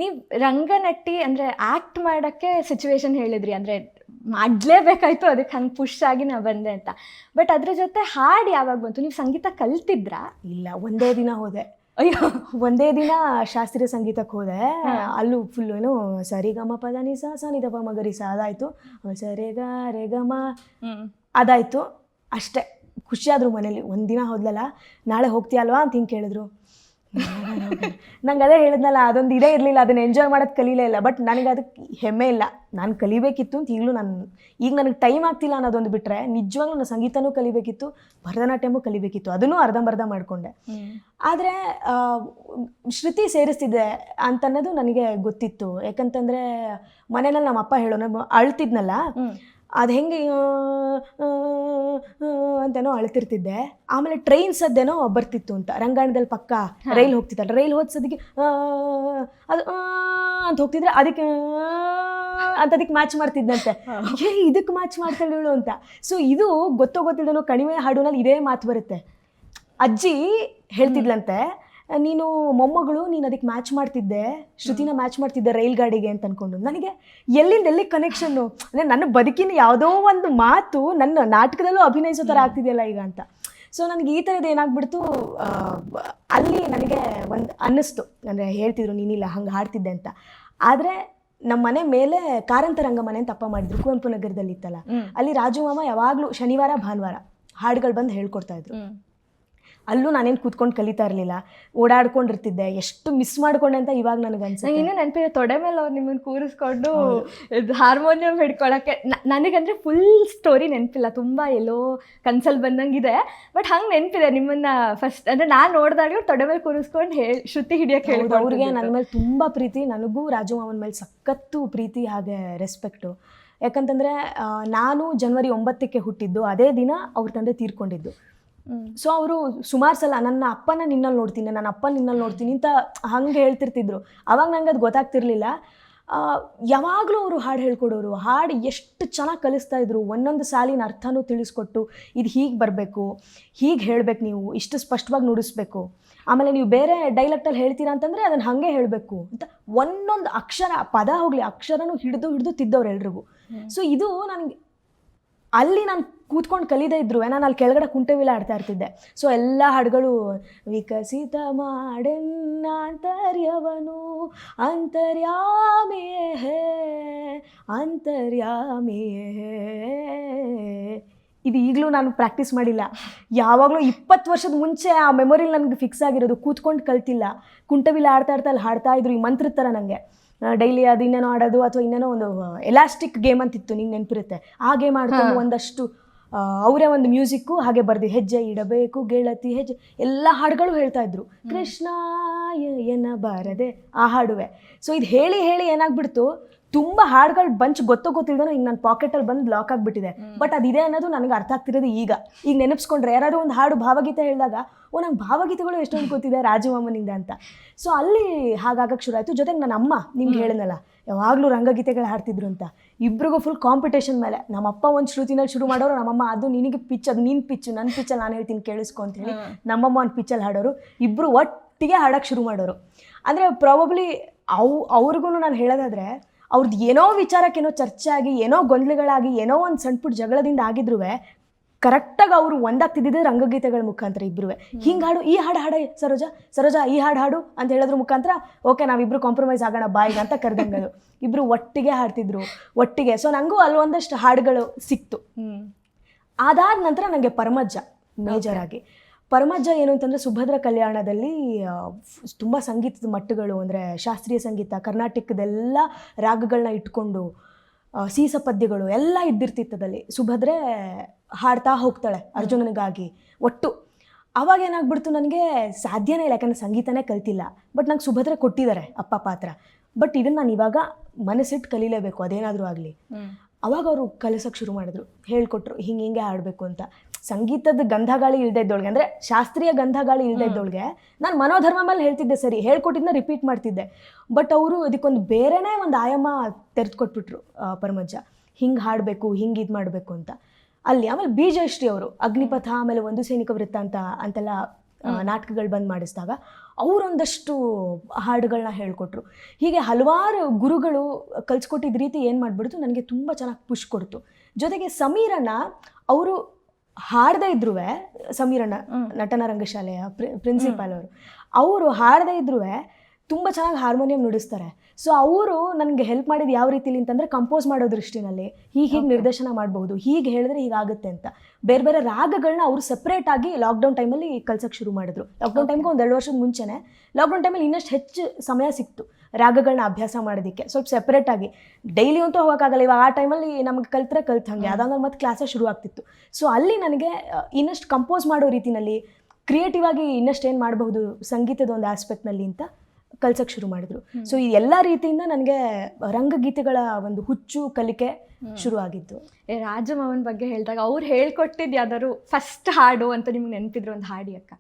Speaker 1: ನೀವು ರಂಗನಟ್ಟಿ ಅಂದರೆ ಆ್ಯಕ್ಟ್ ಮಾಡೋಕ್ಕೆ ಸಿಚುವೇಶನ್ ಹೇಳಿದ್ರಿ, ಅಂದರೆ ಮಾಡಲೇಬೇಕಾಯ್ತು, ಅದಕ್ಕೆ ಹಂಗೆ ಪುಷ್ ಆಗಿ ನಾ ಬಂದೆ ಅಂತ. ಬಟ್ ಅದ್ರ ಜೊತೆ ಹಾಡು ಯಾವಾಗ ಬಂತು? ನೀವು ಸಂಗೀತ ಕಲ್ತಿದ್ರಾ?
Speaker 2: ಇಲ್ಲ, ಒಂದೇ ದಿನ ಹೋದೆ.
Speaker 1: ಅಯ್ಯೋ,
Speaker 2: ಒಂದೇ ದಿನ ಶಾಸ್ತ್ರೀಯ ಸಂಗೀತಕ್ಕೆ ಹೋದೆ. ಅಲ್ಲೂ ಫುಲ್ಲು ಏನು ಸರಿಗಮ ಪದ ನಿ ಸ ನಿ ದ ಪ ಮ ಗ ರಿ ಸ ಅದಾಯಿತು, ಸರಿಗ ರೆ ಗ ಮ ಅದಾಯಿತು, ಅಷ್ಟೇ. ಖುಷಿಯಾದರು ಮನೇಲಿ. ಒಂದಿನ ಹೋದ್ಲಲ್ಲ, ನಾಳೆ ಹೋಗ್ತೀಯಲ್ವಾ ಅಂತ ಹಿಂಗೆ ಕೇಳಿದ್ರು. ನಂಗೆ ಅದೇ ಹೇಳಿದ್ನಲ್ಲ, ಅದೊಂದು ಇದೇ ಇರಲಿಲ್ಲ, ಅದನ್ನು ಎಂಜಾಯ್ ಮಾಡೋದು ಕಲೀಲೇ ಇಲ್ಲ. ಬಟ್ ನನಗೆ ಅದಕ್ಕೆ ಹೆಮ್ಮೆ ಇಲ್ಲ, ನಾನು ಕಲಿಬೇಕಿತ್ತು ಅಂತ ಈಗಲೂ ಈಗ ನನಗೆ ಟೈಮ್ ಆಗ್ತಿಲ್ಲ ಅನ್ನೋದೊಂದು ಬಿಟ್ಟರೆ ನಿಜವಾಗ್ಲೂ ನಾನು ಸಂಗೀತನೂ ಕಲಿಬೇಕಿತ್ತು, ಭರತನಾಟ್ಯಮೂ ಕಲಿಬೇಕಿತ್ತು, ಅದನ್ನೂ ಅರ್ಧಂಬರ್ಧ ಮಾಡಿಕೊಂಡೆ. ಆದರೆ ಶ್ರುತಿ ಸೇರಿಸ್ತಿದ್ದೆ ಅಂತನ್ನೋದು ನನಗೆ ಗೊತ್ತಿತ್ತು. ಯಾಕಂತಂದರೆ ಮನೆಯಲ್ಲಿ ನಮ್ಮ ಅಪ್ಪ ಹೇಳೋ ಅಳ್ತಿದ್ನಲ್ಲ, ಅದು ಹೆಂಗೆ ಅಂತೇನೋ ಅಳ್ತಿರ್ತಿದ್ದೆ. ಆಮೇಲೆ ಟ್ರೈನ್ ಸದ್ದೇನೋ ಬರ್ತಿತ್ತು ಅಂತ, ರಂಗಾಯಣದಲ್ಲಿ ಪಕ್ಕ ರೈಲ್ ಹೋಗ್ತಿತ್ತಲ್ಲ, ರೈಲ್ ಹೋದ್ಸೋದಕ್ಕೆ ಅದು ಅಂತ ಹೋಗ್ತಿದ್ರೆ ಅದಕ್ಕೆ ಅದಕ್ಕೆ ಮ್ಯಾಚ್ ಮಾಡ್ತಿದ್ದಂತೆ. ಇದಕ್ಕೆ ಮ್ಯಾಚ್ ಮಾಡ್ತಾಳೆ ಇವಳು ಅಂತ. ಸೊ ಇದು ಗೊತ್ತಿಲ್ಲದನೋ ಕಣಿವೆ ಹಾಡುನಲ್ಲಿ ಇದೇ ಮಾತು ಬರುತ್ತೆ. ಅಜ್ಜಿ ಹೇಳ್ತಿದ್ಲಂತೆ, ನೀನು ಮೊಮ್ಮಗಳು, ನೀನು ಅದಕ್ಕೆ ಮ್ಯಾಚ್ ಮಾಡ್ತಿದ್ದೆ, ಶ್ರುತಿನ ಮ್ಯಾಚ್ ಮಾಡ್ತಿದ್ದೆ ರೈಲ್ ಗಾಡಿಗೆ ಅಂತ ಅಂದ್ಕೊಂಡು. ನನಗೆ ಎಲ್ಲಿ ಕನೆಕ್ಷನ್ನು, ಅಂದರೆ ನನ್ನ ಬದುಕಿನ ಯಾವುದೋ ಒಂದು ಮಾತು ನನ್ನ ನಾಟಕದಲ್ಲೂ ಅಭಿನಯಿಸೋ ಥರ ಆಗ್ತಿದೆಯಲ್ಲ ಈಗ ಅಂತ. ಸೊ ನನಗೆ ಈ ಥರದ್ದು ಏನಾಗ್ಬಿಡ್ತು, ಅಲ್ಲಿ ನನಗೆ ಒಂದು ಅನ್ನಿಸ್ತು. ಅಂದರೆ ಹೇಳ್ತಿದ್ರು ನೀನಿಲ್ಲ ಹಂಗೆ ಹಾಡ್ತಿದ್ದೆ ಅಂತ. ಆದರೆ ನಮ್ಮ ಮನೆ ಮೇಲೆ ಕಾರಂತ ರಂಗಮನೆ ಅಂತ ಅಪ್ಪ ಮಾಡಿದ್ರು, ಕುವೆಂಪು ನಗರದಲ್ಲಿ ಇತ್ತಲ್ಲ, ಅಲ್ಲಿ ರಾಜು ಮಾಮ ಯಾವಾಗಲೂ ಶನಿವಾರ ಭಾನುವಾರ ಹಾಡುಗಳು ಬಂದು ಹೇಳ್ಕೊಡ್ತಾ ಇದ್ರು. ಅಲ್ಲೂ ನಾನೇನು ಕೂತ್ಕೊಂಡು ಕಲಿತಾ ಇರಲಿಲ್ಲ, ಓಡಾಡ್ಕೊಂಡಿರ್ತಿದ್ದೆ. ಎಷ್ಟು ಮಿಸ್ ಮಾಡ್ಕೊಂಡೆ ಅಂತ ಇವಾಗ ನನಗೆ ಅನ್ಸುತ್ತೆ.
Speaker 1: ಇನ್ನೂ ನೆನಪಿದೆ, ತೊಡೆ ಮೇಲೆ ಅವ್ರು ನಿಮ್ಮನ್ನು ಕೂರಿಸ್ಕೊಂಡು ಹಾರ್ಮೋನಿಯಂ ಹಿಡ್ಕೊಳಕ್ಕೆ. ನನಗಂದರೆ ಫುಲ್ ಸ್ಟೋರಿ ನೆನಪಿಲ್ಲ, ತುಂಬ ಎಲ್ಲೋ ಕನ್ಸಲ್ಲಿ ಬಂದಂಗಿದೆ. ಬಟ್ ಹಂಗೆ ನೆನಪಿದೆ ನಿಮ್ಮನ್ನು ಫಸ್ಟ್, ಅಂದರೆ ನಾನು ನೋಡಿದಾಗಲೂ ತೊಡೆ ಮೇಲೆ ಕೂರಿಸ್ಕೊಂಡು ಶ್ರುತಿ ಹಿಡಿಯೋಕ್ಕೆ ಹೇಳಿದ್ರು.
Speaker 2: ಅವ್ರಿಗೆ ನನ್ನ ಮೇಲೆ ತುಂಬ ಪ್ರೀತಿ, ನನಗೂ ರಾಜು ಮಾವನ ಮೇಲೆ ಸಖತ್ತು ಪ್ರೀತಿ, ಹಾಗೆ ರೆಸ್ಪೆಕ್ಟು. ಯಾಕಂತಂದರೆ ನಾನು ಜನವರಿ 9ಕ್ಕೆ ಹುಟ್ಟಿದ್ದು, ಅದೇ ದಿನ ಅವ್ರ ತಂದೆ ತೀರ್ಕೊಂಡಿದ್ದು. ಸೊ ಅವರು ಸುಮಾರು ಸಲ ನನ್ನ ಅಪ್ಪನ ನಿನ್ನಲ್ಲಿ ನೋಡ್ತೀನಿ, ನನ್ನ ಅಪ್ಪ ನಿನ್ನಲ್ಲಿ ನೋಡ್ತೀನಿ ಅಂತ ಹಂಗೆ ಹೇಳ್ತಿರ್ತಿದ್ರು. ಅವಾಗ ನಂಗೆ ಅದು ಗೊತ್ತಾಗ್ತಿರ್ಲಿಲ್ಲ. ಯಾವಾಗಲೂ ಅವರು ಹಾಡು ಹೇಳ್ಕೊಡೋರು, ಹಾಡು ಎಷ್ಟು ಚೆನ್ನಾಗಿ ಕಲಿಸ್ತಾ ಇದ್ರು. ಒಂದೊಂದು ಸಾಲಿನ ಅರ್ಥನೂ ತಿಳಿಸ್ಕೊಟ್ಟು, ಇದು ಹೀಗೆ ಬರಬೇಕು, ಹೀಗೆ ಹೇಳಬೇಕು, ನೀವು ಇಷ್ಟು ಸ್ಪಷ್ಟವಾಗಿ ನುಡಿಸ್ಬೇಕು, ಆಮೇಲೆ ನೀವು ಬೇರೆ ಡೈಲೆಕ್ಟಲ್ಲಿ ಹೇಳ್ತೀರಾ ಅಂತಂದರೆ ಅದನ್ನು ಹಾಗೆ ಹೇಳಬೇಕು ಅಂತ ಒಂದೊಂದು ಅಕ್ಷರ ಪದ ಹೋಗಲಿ ಅಕ್ಷರನೂ ಹಿಡಿದು ತಿದ್ದವ್ರು ಎಲ್ರಿಗೂ. ಸೊ ಇದು ನನಗೆ ಅಲ್ಲಿ ನಾನು ಕೂತ್ಕೊಂಡು ಕಲಿದೇ ಇದ್ರು, ನಾನು ಅಲ್ಲಿ ಕೆಳಗಡೆ ಕುಂಟೆವಿಲ ಆಡ್ತಾ ಇರ್ತಿದ್ದೆ. ಸೊ ಎಲ್ಲ ಹಾಡುಗಳು ವಿಕಸಿತ ಮಾಡೆನ್ನ ಅಂತರ್ಯವನು ಅಂತರ್ಯಾಮಿಯೇ ಹೇ ಅಂತರ್ಯಾಮಿಯೇ ಹೇ. ಇದು ಈಗಲೂ ನಾನು ಪ್ರಾಕ್ಟೀಸ್ ಮಾಡಿಲ್ಲ, ಯಾವಾಗಲೂ 20 ವರ್ಷದ ಮುಂಚೆ ಆ ಮೆಮೊರಿಲಿ ನನಗೆ ಫಿಕ್ಸ್ ಆಗಿರೋದು. ಕೂತ್ಕೊಂಡು ಕಲ್ತಿಲ್ಲ, ಕುಂಟೆವಿಲ ಆಡ್ತಾ ಅಲ್ಲಿ ಹಾಡ್ತಾ ಇದ್ರು ಈ ಮಂತ್ರದ ಥರ. ನನಗೆ ಡೈಲಿ ಅದು ಇನ್ನೇನೋ ಆಡೋದು ಅಥವಾ ಇನ್ನೇನೋ ಒಂದು ಎಲಾಸ್ಟಿಕ್ ಗೇಮ್ ಅಂತಿತ್ತು, ನಿಂಗೆ ನೆನಪಿರುತ್ತೆ. ಆ ಗೇಮ್ ಆಡ್ಕೊಂಡು ಒಂದಷ್ಟು ಅವರೇ ಒಂದು ಮ್ಯೂಸಿಕ್ಕು ಹಾಗೆ ಬರ್ದು ಹೆಜ್ಜೆ ಇಡಬೇಕು ಗೆಳತಿ ಹೆಜ್ಜೆ, ಎಲ್ಲ ಹಾಡುಗಳು ಹೇಳ್ತಾ ಇದ್ರು. ಕೃಷ್ಣ ಎನ್ನ ಬಾರದೆ ಆ ಹಾಡುವೆ. ಸೊ ಇದು ಹೇಳಿ ಏನಾಗ್ಬಿಡ್ತು, ತುಂಬ ಹಾಡುಗಳು ಬಂಚ್ ಗೊತ್ತಿಲ್ದನೋ ಹಿಂಗೆ ನನ್ನ ಪಾಕೆಟಲ್ಲಿ ಬಂದು ಲಾಕ್ ಆಗಿಬಿಟ್ಟಿದೆ. ಬಟ್ ಅದಿದೆ ಅನ್ನೋದು ನನಗೆ ಅರ್ಥ ಆಗ್ತಿರೋದು ಈಗ ನೆನಪಿಸ್ಕೊಂಡ್ರೆ ಯಾರಾದ್ರು ಒಂದು ಹಾಡು ಭಾವಗೀತೆ ಹೇಳಿದಾಗ ಓ ನಂಗೆ ಭಾವಗೀತೆಗಳು ಎಷ್ಟೊಂದು ಗೊತ್ತಿದೆ ರಾಜಮಾಮನಿಂದ ಅಂತ. ಸೊ ಅಲ್ಲಿ ಹಾಗಾಗಕ್ಕೆ ಶುರು ಆಯಿತು. ಜೊತೆಗೆ ನನ್ನ ಅಮ್ಮ ನಿಮ್ಗೆ ಹೇಳಿದ್ನಲ್ಲ ಯಾವಾಗಲೂ ರಂಗಗೀತೆಗಳು ಹಾಡ್ತಿದ್ರು ಅಂತ, ಇಬ್ರಿಗೂ ಫುಲ್ ಕಾಂಪಿಟೇಷನ್ ಮೇಲೆ. ನಮ್ಮಪ್ಪ ಒಂದು ಶ್ರುತಿನಲ್ಲಿ ಶುರು ಮಾಡೋರು, ನಮ್ಮಮ್ಮ ಅದು ನಿನಗೆ ಪಿಚ್, ಅದು ನಿನ್ನ ಪಿಚ್ಚು, ನನ್ನ ಪಿಚ್ಚಲ್ಲಿ ನಾನು ಹೇಳ್ತೀನಿ ಕೇಳಿಸ್ಕೊ ಅಂತ ಹೇಳಿ ನಮ್ಮಮ್ಮ ಒಂದು ಪಿಚ್ಚಲ್ಲಿ ಹಾಡೋರು, ಇಬ್ಬರು ಒಟ್ಟಿಗೆ ಹಾಡೋಕ್ಕೆ ಶುರು ಮಾಡೋರು. ಅಂದರೆ ಪ್ರಾಬಬ್ಲಿ ಅವ್ರಿಗೂ ನಾನು ಹೇಳೋದಾದರೆ ಅವ್ರದ್ದು ಏನೋ ವಿಚಾರಕ್ಕೇನೋ ಚರ್ಚೆ ಆಗಿ ಏನೋ ಗೊಂದಲಗಳಾಗಿ ಏನೋ ಒಂದು ಸಣ್ಣ ಪುಟ್ಟ ಜಗಳದಿಂದ ಆಗಿದ್ರೂ ಕರೆಕ್ಟಾಗಿ ಅವರು ಒಂದಾಗ್ತಿದ್ದಿದ್ದೆ ರಂಗಗೀತೆಗಳ ಮುಖಾಂತರ. ಇಬ್ಬರು ಹಿಂಗೆ ಹಾಡು, ಈ ಹಾಡು ಹಾಡು ಸರೋಜಾ ಈ ಹಾಡು ಹಾಡು ಅಂತ ಹೇಳೋದ್ರ ಮುಖಾಂತರ ಓಕೆ ನಾವಿಬ್ಬರು ಕಾಂಪ್ರಮೈಸ್ ಆಗೋಣ ಬಾಯಿಗೆ ಅಂತ ಕರೆದಂಗೆ ಅದು. ಇಬ್ಬರು ಒಟ್ಟಿಗೆ ಹಾಡ್ತಿದ್ರು ಒಟ್ಟಿಗೆ. ಸೊ ನನಗೂ ಅಲ್ಲೊಂದಷ್ಟು ಹಾಡುಗಳು ಸಿಕ್ತು. ಅದಾದ ನಂತರ ನನಗೆ ಪರಮಜ್ಜ ಮೇಜರ್ ಆಗಿ. ಪರಮಜ್ಜ ಏನು ಅಂತಂದರೆ ಸುಭದ್ರ ಕಲ್ಯಾಣದಲ್ಲಿ ತುಂಬ ಸಂಗೀತದ ಮಟ್ಟಗಳು, ಅಂದರೆ ಶಾಸ್ತ್ರೀಯ ಸಂಗೀತ ಕರ್ನಾಟಕದೆಲ್ಲ ರಾಗಗಳನ್ನ ಇಟ್ಕೊಂಡು ಸೀಸ ಪದ್ಯಗಳು ಎಲ್ಲ ಇದ್ದಿರ್ತಿತ್ತದಲ್ಲಿ. ಸುಭದ್ರೆ ಹಾಡ್ತಾ ಹೋಗ್ತಾಳೆ ಅರ್ಜುನನಿಗಾಗಿ ಒಟ್ಟು. ಅವಾಗ ಏನಾಗ್ಬಿಡ್ತು, ನನಗೆ ಸಾಧ್ಯನೇ ಇಲ್ಲ, ಯಾಕಂದರೆ ಸಂಗೀತನೇ ಕಲ್ತಿಲ್ಲ. ಬಟ್ ನಂಗೆ ಸುಭದ್ರೆ ಕೊಟ್ಟಿದ್ದಾರೆ ಅಪ್ಪ ಪಾತ್ರ. ಬಟ್ ಇದನ್ನು ನಾನು ಇವಾಗ ಮನಸ್ಸಿಟ್ಟು ಕಲೀಲೇಬೇಕು ಅದೇನಾದರೂ ಆಗಲಿ. ಅವಾಗ ಅವರು ಕಲಿಸೋಕ್ಕೆ ಶುರು ಮಾಡಿದ್ರು, ಹೇಳ್ಕೊಟ್ರು ಹಿಂಗೆ ಹಾಡಬೇಕು ಅಂತ. ಸಂಗೀತದ ಗಂಧಗಾಳಿ ಇಲ್ಲದೆ ಇದ್ದೊಳಗೆ, ಅಂದರೆ ಶಾಸ್ತ್ರೀಯ ಗಂಧಗಾಳಿ ಇಲ್ಲದೆ ಇದ್ದೊಳಗೆ ನಾನು ಮನೋಧರ್ಮ ಮೇಲೆ ಹೇಳ್ತಿದ್ದೆ ಸರಿ, ಹೇಳ್ಕೊಟ್ಟಿದ್ದನ್ನ ರಿಪೀಟ್ ಮಾಡ್ತಿದ್ದೆ. ಬಟ್ ಅವರು ಇದಕ್ಕೊಂದು ಬೇರೆನೇ ಒಂದು ಆಯಾಮ ತೆರೆದುಕೊಟ್ಬಿಟ್ರು ಪರಮಜ್ಜ. ಹಿಂಗೆ ಹಾಡಬೇಕು, ಹಿಂಗೆ ಇದು ಮಾಡಬೇಕು ಅಂತ ಅಲ್ಲಿ. ಆಮೇಲೆ ಬಿ ಜಯಶ್ರೀ ಅವರು ಅಗ್ನಿಪಥ, ಆಮೇಲೆ ಒಂದು ಸೈನಿಕ ವೃತ್ತ ಅಂತೆಲ್ಲ ನಾಟಕಗಳು ಬಂದು ಮಾಡಿಸಿದಾಗ ಅವರೊಂದಷ್ಟು ಹಾಡುಗಳನ್ನ ಹೇಳ್ಕೊಟ್ರು. ಹೀಗೆ ಹಲವಾರು ಗುರುಗಳು ಕಲಿಸ್ಕೊಟ್ಟಿದ್ದ ರೀತಿ ಏನು ಮಾಡಿಬಿಡ್ತು, ನನಗೆ ತುಂಬ ಚೆನ್ನಾಗಿ ಪುಷ್ ಕೊಡ್ತು. ಜೊತೆಗೆ ಸಮೀರಣ್ಣ ಅವರು ಹಾಡದೇ ಇದ್ರೂ, ಸಮೀರಣ್ಣ ನಟನ ರಂಗಶಾಲೆಯ ಪ್ರಿನ್ಸಿಪಾಲ್ ಅವರು ಹಾಡದೇ ಇದ್ರೂ ತುಂಬ ಚೆನ್ನಾಗಿ ಹಾರ್ಮೋನಿಯಂ ನುಡಿಸ್ತಾರೆ. ಸೊ ಅವರು ನನಗೆ ಹೆಲ್ಪ್ ಮಾಡಿದ್ದು ಯಾವ ರೀತಿಲಿ ಅಂತಂದರೆ, ಕಂಪೋಸ್ ಮಾಡೋ ದೃಷ್ಟಿನಲ್ಲಿ ಹೀಗೆ ನಿರ್ದೇಶನ ಮಾಡಬಹುದು, ಹೀಗೆ ಹೇಳಿದ್ರೆ ಹೀಗಾಗುತ್ತೆ ಅಂತ ಬೇರೆ ಬೇರೆ ರಾಗಗಳನ್ನ ಅವರು ಸಪ್ರೇಟಾಗಿ ಲಾಕ್ಡೌನ್ ಟೈಮಲ್ಲಿ ಕಲ್ಸೋಕ್ಕೆ ಶುರು ಮಾಡಿದ್ರು. ಲಾಕ್ಡೌನ್ ಟೈಮ್ಗೆ ಒಂದು 2 ವರ್ಷದ ಮುಂಚೆನೇ, ಲಾಕ್ಡೌನ್ ಟೈಮಲ್ಲಿ ಇನ್ನಷ್ಟು ಹೆಚ್ಚು ಸಮಯ ಸಿಕ್ತು ರಾಗಗಳನ್ನ ಅಭ್ಯಾಸ ಮಾಡೋದಕ್ಕೆ. ಸ್ವಲ್ಪ ಸೆಪ್ರೇಟಾಗಿ ಡೈಲಿ ಅಂತೂ ಹೋಗೋಕ್ಕಾಗಲ್ಲ, ಇವಾಗ ಆ ಟೈಮಲ್ಲಿ ನಮಗೆ ಕಲ್ತಂಗೆ ಅದಾದ್ಮೇಲೆ ಮತ್ತೆ ಕ್ಲಾಸೇ ಶುರು ಆಗ್ತಿತ್ತು. ಸೊ ಅಲ್ಲಿ ನನಗೆ ಇನ್ನಷ್ಟು ಕಂಪೋಸ್ ಮಾಡೋ ರೀತಿಯಲ್ಲಿ ಕ್ರಿಯೇಟಿವ್ ಆಗಿ ಇನ್ನಷ್ಟು ಏನು ಮಾಡಬಹುದು ಸಂಗೀತದ ಒಂದು ಆಸ್ಪೆಕ್ಟ್ನಲ್ಲಿ ಅಂತ ಕಲ್ಸಕ್ಕೆ ಶುರು ಮಾಡಿದ್ರು. ಸೊ ಈ ಎಲ್ಲ ರೀತಿಯಿಂದ ನನಗೆ ರಂಗಗೀತೆಗಳ ಒಂದು ಹುಚ್ಚು ಕಲಿಕೆ ಶುರು ಆಗಿದ್ದು.
Speaker 1: ರಾಜಮಾವನ ಬಗ್ಗೆ ಹೇಳಿದಾಗ ಅವ್ರು ಹೇಳ್ಕೊಟ್ಟಿದ್ದು ಯಾವ್ದಾದ್ರು ಫಸ್ಟ್ ಹಾಡು ಅಂತ ನಿಮ್ಗೆ ನೆನಪಿದ್ರು ಒಂದು ಹಾಡಿ ಅಕ್ಕ,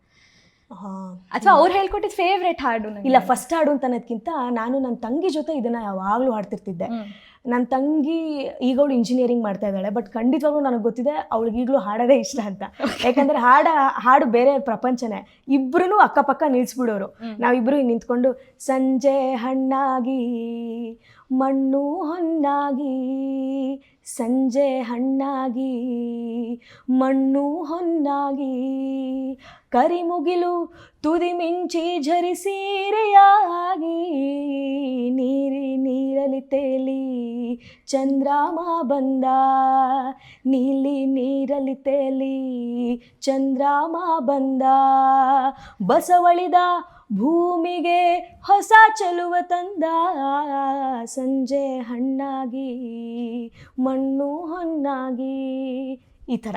Speaker 1: ಅಥವಾ ಅವ್ರು ಹೇಳ್ಕೊಟ್ಟಿದ್ದು ಫೇವ್ರೆಟ್ ಹಾಡು?
Speaker 2: ಇಲ್ಲ, ಫಸ್ಟ್ ಹಾಡು ಅಂತ ಅನ್ನೋದಕ್ಕಿಂತ ನಾನು ನನ್ನ ತಂಗಿ ಜೊತೆ ಇದನ್ನ ಯಾವಾಗಲೂ ಹಾಡ್ತಿರ್ತಿದ್ದೆ. ನನ್ನ ತಂಗಿ ಈಗ ಅವಳು ಇಂಜಿನಿಯರಿಂಗ್ ಮಾಡ್ತಾ ಇದ್ದಾಳೆ, ಬಟ್ ಖಂಡಿತವಾಗ್ಲೂ ನನಗೆ ಗೊತ್ತಿದೆ ಅವಳಿಗೆ ಈಗಲೂ ಹಾಡೋದೇ ಇಷ್ಟ ಅಂತ. ಯಾಕಂದರೆ ಹಾಡು ಬೇರೆ ಪ್ರಪಂಚನೇ. ಇಬ್ಬರೂ ಅಕ್ಕಪಕ್ಕ ನಿಲ್ಲಿಸ್ಬಿಡೋರು, ನಾವಿಬ್ಬರು ಹಿಂಗೆ ನಿಂತ್ಕೊಂಡು ಸಂಜೆ ಹಣ್ಣಾಗಿ ಮಣ್ಣು ಹೊನ್ನಾಗಿ, ಸಂಜೆ ಹಣ್ಣಾಗಿ ಮಣ್ಣು ಹೊನ್ನಾಗಿ, ಕರಿಮುಗಿಲು ತುದಿ ಮಿಂಚಿ ಝರಿಸೀರೆಯಾಗಿ, ನೀರಲಿ ತೇಲಿ ಚಂದ್ರಾಮ ಬಂದ, ನೀಲಿ ನೀರಲಿ ತೇಲಿ ಚಂದ್ರಾಮ ಬಂದ, ಬಸವಳಿದ ಭೂಮಿಗೆ ಹೊಸ ಚೆಲುವ ತಂದ, ಸಂಜೆ ಹಣ್ಣಾಗಿ ಮಣ್ಣು ಹೊನ್ನಾಗಿ. ಈ ಥರ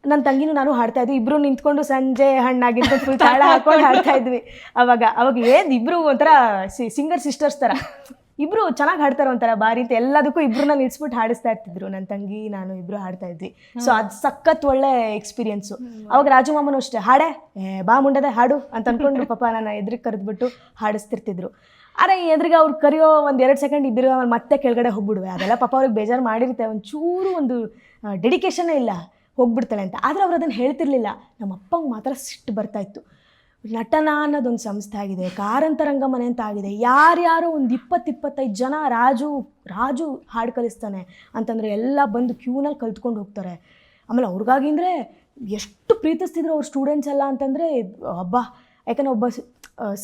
Speaker 2: ನನ್ನ ತಂಗಿನೂ ನಾನು ಹಾಡ್ತಾ ಇದ್ವಿ, ಇಬ್ರು ನಿಂತ್ಕೊಂಡು ಸಂಜೆ ಹಣ್ಣಾಗಿ ಫುಲ್ ತಾಳ ಹಾಕೊಂಡು ಹಾಡ್ತಾ ಇದ್ವಿ. ಅವಾಗ ಏನು ಇಬ್ರು ಒಂಥರ ಸಿಂಗರ್ ಸಿಸ್ಟರ್ಸ್ ಥರ, ಇಬ್ರು ಚೆನ್ನಾಗಿ ಹಾಡ್ತಾರೆ ಒಂಥರ ಬಾರಿ ಅಂತ. ಎಲ್ಲದಕ್ಕೂ ಇಬ್ರನ್ನ ನಿಲ್ಸ್ಬಿಟ್ಟು ಹಾಡಿಸ್ತಾ ಇರ್ತಿದ್ರು ನನ್ನ ತಂಗಿ ನಾನು, ಇಬ್ರು ಹಾಡ್ತಾ ಇದ್ವಿ. ಸೊ ಅದು ಸಖತ್ ಒಳ್ಳೆ ಎಕ್ಸ್ಪೀರಿಯನ್ಸು. ಅವಾಗ ರಾಜಮಾಮನೂ ಅಷ್ಟೇ, ಹಾಡೆ ಬಾ ಮುಂಡದೆ ಹಾಡು ಅಂತ ಅಂದ್ಕೊಂಡು ಪಾಪ ನನ್ನ ಎದುರಿಗೆ ಕರೆದ್ಬಿಟ್ಟು ಹಾಡಿಸ್ತಿರ್ತಿದ್ರು. ಆದರೆ ಎದುರಿಗೆ ಅವ್ರು ಕರೆಯೋ ಒಂದು 2 ಸೆಕೆಂಡ್ ಇದ್ದಿರೋ ಆಮೇಲೆ ಮತ್ತೆ ಕೆಳಗಡೆ ಹೋಗ್ಬಿಡುವೆ. ಅದೆಲ್ಲ ಪಾಪ ಅವ್ರಿಗೆ ಬೇಜಾರು ಮಾಡಿರುತ್ತೆ, ಒಂಚೂರು ಒಂದು ಡೆಡಿಕೇಶನ್ನೇ ಇಲ್ಲ, ಹೋಗ್ಬಿಡ್ತಾಳೆ ಅಂತ. ಆದರೆ ಅವ್ರು ಅದನ್ನು ಹೇಳ್ತಿರ್ಲಿಲ್ಲ. ನಮ್ಮ ಅಪ್ಪಂಗೆ ಮಾತ್ರ ಸಿಟ್ಟು ಬರ್ತಾಯಿತ್ತು. ನಟನ ಅನ್ನೋದೊಂದು ಸಂಸ್ಥೆ ಆಗಿದೆ, ಕಾರಂತ ರಂಗಮನೆ ಅಂತ ಆಗಿದೆ, ಯಾರ್ಯಾರೋ ಒಂದು 20-25 ಜನ ರಾಜು ಹಾಡು ಕಲಿಸ್ತಾನೆ ಅಂತಂದರೆ ಎಲ್ಲ ಬಂದು ಕ್ಯೂನಲ್ಲಿ ಕಲ್ತ್ಕೊಂಡು ಹೋಗ್ತಾರೆ. ಆಮೇಲೆ ಅವ್ರಿಗಾಗಿ ಅಂದರೆ ಎಷ್ಟು ಪ್ರೀತಿಸ್ತಿದ್ರು ಅವ್ರ ಸ್ಟೂಡೆಂಟ್ಸ್ ಎಲ್ಲ ಅಂತಂದರೆ ಹಬ್ಬ. ಯಾಕಂದರೆ ಒಬ್ಬ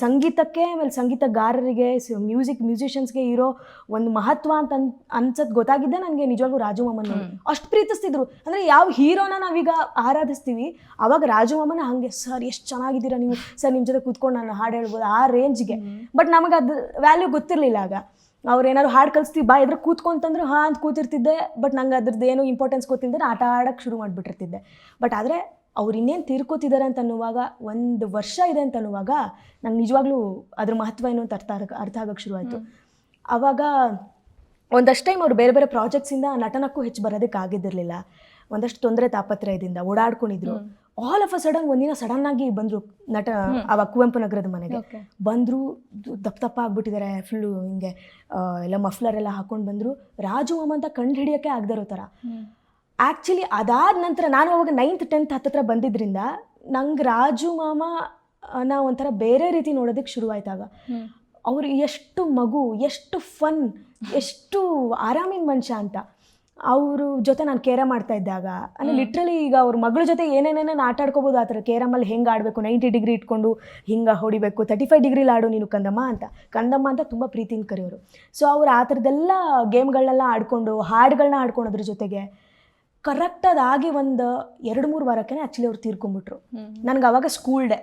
Speaker 2: ಸಂಗೀತಕ್ಕೆ ಆಮೇಲೆ ಸಂಗೀತಗಾರರಿಗೆ ಮ್ಯೂಸಿಷಿಯನ್ಸ್ಗೆ ಇರೋ ಒಂದು ಮಹತ್ವ ಅಂತ ಅನ್ಸೋದು ಗೊತ್ತಾಗಿದ್ದೆ ನನಗೆ ನಿಜವಾಗ್ಲೂ ರಾಜಮಾಮನ. ಅಷ್ಟು ಪ್ರೀತಿಸ್ತಿದ್ರು. ಅಂದರೆ ಯಾವ ಹೀರೋನ ನಾವೀಗ ಆರಾಧಿಸ್ತೀವಿ, ಆವಾಗ ರಾಜಮಾಮನ ಹಾಗೆ ಸರ್ ಎಷ್ಟು ಚೆನ್ನಾಗಿದ್ದೀರಾ ನೀವು ಸರ್, ನಿಮ್ಮ ಜೊತೆ ಕೂತ್ಕೊಂಡು ನಾನು ಹಾಡು ಹೇಳ್ಬೋದು ಆ ರೇಂಜ್ಗೆ. ಬಟ್ ನಮಗೆ ಅದು ವ್ಯಾಲ್ಯೂ ಗೊತ್ತಿರಲಿಲ್ಲ ಆಗ. ಅವ್ರು ಏನಾದ್ರು ಹಾಡು ಕಲಿಸ್ತೀವಿ ಬಾ ಎದುರು ಕೂತ್ಕೊಂತಂದ್ರೆ ಹಾಂ ಅಂತ ಕೂತಿರ್ತಿದ್ದೆ. ಬಟ್ ನಂಗೆ ಅದ್ರದ್ದು ಏನು ಇಂಪಾರ್ಟೆನ್ಸ್ ಗೊತ್ತಿಲ್ಲದೆ ಆಟ ಆಡೋಕ್ಕೆ ಶುರು ಮಾಡಿಬಿಟ್ಟಿರ್ತಿದ್ದೆ. ಬಟ್ ಆದರೆ ಅವ್ರು ಇನ್ನೇನು ತೀರ್ಕೋತಿದ್ದಾರೆ ಅಂತ ಅನ್ನುವಾಗ, 1 ವರ್ಷ ಇದೆ ಅಂತ ಅನ್ನುವಾಗ ನಂಗೆ ನಿಜವಾಗ್ಲೂ ಅದ್ರ ಮಹತ್ವ ಏನು ಅಂತ ಅರ್ಥ ಆಗೋಕ್ಕೆ ಶುರು ಆಯಿತು. ಆವಾಗ ಒಂದಷ್ಟು ಟೈಮ್ ಅವ್ರು ಬೇರೆ ಬೇರೆ ಪ್ರಾಜೆಕ್ಟ್ಸಿಂದ ನಟನಕ್ಕೂ ಹೆಚ್ಚು ಬರೋದಕ್ಕೆ ಆಗಿದ್ದಿರಲಿಲ್ಲ. ಒಂದಷ್ಟು ತೊಂದರೆ ತಾಪತ್ರಯದಿಂದ ಓಡಾಡ್ಕೊಂಡಿದ್ರು. ಆಲ್ ಆಫ್ ಅ ಸಡನ್ ಒಂದಿನ ಸಡನ್ ಆಗಿ ಬಂದರು ನಟ, ಅವಾಗ ಕುವೆಂಪು ನಗರದ ಮನೆಗೆ ಬಂದರು. ದಪ್ಪ ಆಗ್ಬಿಟ್ಟಿದ್ದಾರೆ, ಫುಲ್ಲು ಹಿಂಗೆ ಎಲ್ಲ ಮಫ್ಲರ್ ಎಲ್ಲ ಹಾಕೊಂಡು ಬಂದರು. ರಾಜು ಮಾಮ ಅಂತ ಕಂಡು ಹಿಡಿಯೋಕ್ಕೆ ಆಗದಿರೋ ಥರ. ಆ್ಯಕ್ಚುಲಿ ಅದಾದ ನಂತರ ನಾನು ಅವಾಗ 9th 10th ಹತ್ತತ್ರ ಬಂದಿದ್ದರಿಂದ ನಂಗೆ ರಾಜು ಮಾಮ ಒಂಥರ ಬೇರೆ ರೀತಿ ನೋಡೋದಕ್ಕೆ ಶುರುವಾಯ್ತಾಗ. ಅವರು ಎಷ್ಟು ಮಗು, ಎಷ್ಟು ಫನ್, ಎಷ್ಟು ಆರಾಮಿನ ಮನುಷ್ಯ ಅಂತ. ಅವರು ಜೊತೆ ನಾನು ಕೇರಮ್ ಆಡ್ತಾ ಇದ್ದಾಗ ಅಂದರೆ ಲಿಟ್ರಲಿ ಈಗ ಅವ್ರ ಮಗಳ ಜೊತೆ ಏನೇನೇನೇನು ಆಟ ಆಡ್ಕೋಬೋದು ಆ ಥರ. ಕೇರಮಲ್ಲಿ ಹೆಂಗೆ ಆಡಬೇಕು, 90 ಡಿಗ್ರಿ ಇಟ್ಕೊಂಡು ಹಿಂಗೆ ಹೊಡಿಬೇಕು, 35 ಡಿಗ್ರಿಲಿ ಆಡು ನೀನು ಕಂದಮ್ಮ ಅಂತ ತುಂಬ ಪ್ರೀತಿಯಿಂದ ಕರೆಯೋರು. ಸೊ ಅವ್ರು ಆ ಥರದ್ದೆಲ್ಲ ಗೇಮ್ಗಳನ್ನೆಲ್ಲ ಆಡ್ಕೊಂಡು ಹಾಡುಗಳನ್ನ ಆಡ್ಕೊಳೋದ್ರ ಜೊತೆಗೆ ಕರೆಕ್ಟಾಗಿ ಒಂದು 2-3 ವಾರಕ್ಕೆ ಆ್ಯಕ್ಚುಲಿ ಅವ್ರು ತೀರ್ಕೊಂಡ್ಬಿಟ್ರು. ನನಗೆ ಅವಾಗ ಸ್ಕೂಲ್ ಡೇ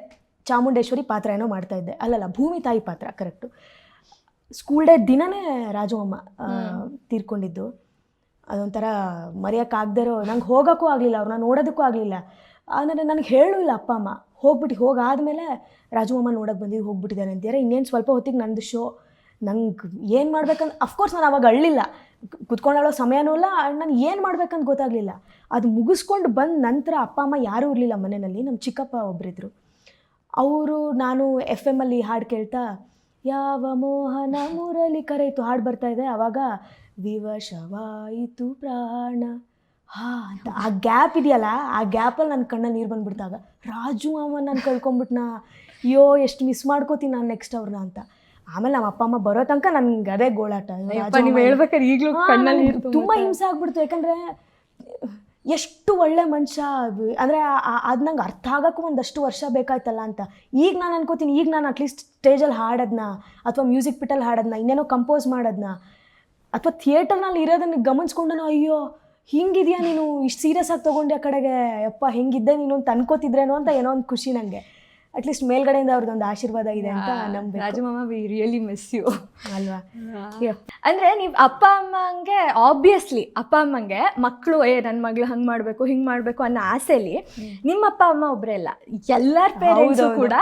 Speaker 2: ಚಾಮುಂಡೇಶ್ವರಿ ಪಾತ್ರ ಏನೋ ಮಾಡ್ತಾಯಿದ್ದೆ, ಅಲ್ಲಲ್ಲ ಭೂಮಿ ತಾಯಿ ಪಾತ್ರ ಕರೆಕ್ಟು. ಸ್ಕೂಲ್ ಡೇ ದಿನವೇ ರಾಜು ಅಮ್ಮ ತೀರ್ಕೊಂಡಿದ್ದು. ಅದೊಂಥರ ಮರೆಯೋಕ್ಕಾಗ್ದಿರೋ, ನಂಗೆ ಹೋಗೋಕ್ಕೂ ಆಗಲಿಲ್ಲ, ಅವ್ರನ್ನ ನೋಡೋದಕ್ಕೂ ಆಗಲಿಲ್ಲ. ಅಂದರೆ ನನಗೆ ಹೇಳಲಿಲ್ಲ ಅಪ್ಪ ಅಮ್ಮ. ಹೋಗಾದಮೇಲೆ ರಾಜು ಅಮ್ಮ ನೋಡೋಕ್ಕೆ ಬಂದಿದ್ದು ಹೋಗ್ಬಿಟ್ಟಿದ್ದಾರೆ ಅಂತೀರ. ಇನ್ನೇನು ಸ್ವಲ್ಪ ಹೊತ್ತಿಗೆ ನಂದು ಶೋ. ನಂಗೆ ಏನು ಮಾಡ್ಬೇಕಂತ ಅಫ್ಕೋರ್ಸ್ ನಾನು ಅವಾಗ ಅಳ್ಳಿಲ್ಲ, ಕುತ್ಕೊಂಡಾಳೋ ಸಮಯನೂ ಇಲ್ಲ, ನಾನು ಏನು ಮಾಡ್ಬೇಕಂತ ಗೊತ್ತಾಗಲಿಲ್ಲ. ಅದು ಮುಗಿಸ್ಕೊಂಡು ಬಂದ ನಂತರ ಅಪ್ಪ ಅಮ್ಮ ಯಾರೂ ಇರಲಿಲ್ಲ ಮನೆಯಲ್ಲಿ. ನಮ್ಮ ಚಿಕ್ಕಪ್ಪ ಒಬ್ಬರಿದ್ದರು. ಅವರು ನಾನು FM ಹಾಡು ಕೇಳ್ತಾ ಯಾವ ಮೋಹನ ಮುರಳಿ ಕರೆಯಿತು ಹಾಡು ಬರ್ತಾಯಿದೆ. ಆವಾಗ ವಿವಶವಾಯಿತು ಪ್ರಾಣ ಅಂತ ಆ ಗ್ಯಾಪ್ ಇದೆಯಲ್ಲ, ಆ ಗ್ಯಾಪಲ್ಲಿ ನನ್ನ ಕಣ್ಣಲ್ಲಿ ನೀರು ಬಂದುಬಿಡ್ತಾಗ ರಾಜು ಅಮ್ಮ ನಾನು ಕಳ್ಕೊಂಬಿಟ್ನಾ, ಅಯ್ಯೋ ಎಷ್ಟು ಮಿಸ್ ಮಾಡ್ಕೋತೀನಿ ನಾನು ನೆಕ್ಸ್ಟ್ ಅವ್ರನ್ನ ಅಂತ. ಆಮೇಲೆ ನಮ್ಮ ಅಪ್ಪ ಅಮ್ಮ ಬರೋ ತನಕ ನನಗೆ ಅದೇ ಗೋಳಾಟ.
Speaker 1: ನೀವು ಹೇಳ್ಬೇಕಾದ್ರೆ ಈಗಲೂ ಕಣ್ಣಲ್ಲಿ
Speaker 2: ತುಂಬ ಹಿಂಸೆ ಆಗ್ಬಿಡ್ತು. ಯಾಕಂದರೆ ಎಷ್ಟು ಒಳ್ಳೆ ಮನುಷ್ಯ ಅಂದರೆ ಅದು ನಂಗೆ ಅರ್ಥ ಆಗೋಕ್ಕೂ ಒಂದಷ್ಟು ವರ್ಷ ಬೇಕಾಯ್ತಲ್ಲ ಅಂತ. ಈಗ ನಾನು ಅನ್ಕೋತೀನಿ, ಈಗ ನಾನು ಅಟ್ಲೀಸ್ಟ್ ಸ್ಟೇಜಲ್ಲಿ ಹಾಡೋದನ್ನ ಅಥವಾ ಮ್ಯೂಸಿಕ್ ಪಿಟ್ಟಲ್ಲಿ ಹಾಡೋದನ್ನ, ಇನ್ನೇನೋ ಕಂಪೋಸ್ ಮಾಡೋದನ್ನ ಅಥವಾ ಥಿಯೇಟರ್ನಲ್ಲಿ ಇರೋದನ್ನ ಗಮನಿಸ್ಕೊಂಡು ಅಯ್ಯೋ ಹಿಂಗಿದೆಯಾ ನೀನು, ಇಷ್ಟು ಸೀರಿಯಸ್ ಆಗಿ ತೊಗೊಂಡೆ ಆ ಕಡೆಗೆ, ಯಪ್ಪ ಹೆಂಗಿದ್ದೆ ನೀನು ಅಂತ ಅನ್ಕೋತಿದ್ರೇನೋ ಅಂತ ಏನೋ ಒಂದು ಖುಷಿ ನನಗೆ. ಅಟ್ಲೀಸ್ಟ್ ಮೇಲ್ಗಡೆಯಿಂದ ಅವ್ರದ್ದೊಂದು ಆಶೀರ್ವಾದ ಇದೆ ಅಂತ ನಂಬಿ.
Speaker 1: ರಾಜು ಮಾಮ ವಿ ರಿಯಲಿ ಮಿಸ್ ಯು
Speaker 2: ಅಲ್ವಾ.
Speaker 1: ಅಂದರೆ ನೀವು ಅಪ್ಪ ಅಮ್ಮಂಗೆ ಆಬ್ವಿಯಸ್ಲಿ ಅಪ್ಪ ಅಮ್ಮಂಗೆ ಮಕ್ಕಳು ನನ್ನ ಮಗಳು ಹಂಗೆ ಮಾಡಬೇಕು ಹಿಂಗೆ ಮಾಡಬೇಕು ಅನ್ನೋ ಆಸೆಯಲ್ಲಿ ನಿಮ್ಮ ಅಪ್ಪ ಅಮ್ಮ ಒಬ್ಬರೇ ಇಲ್ಲ, ಎಲ್ಲರ ಪೇರೆಂಟ್ಸು ಕೂಡ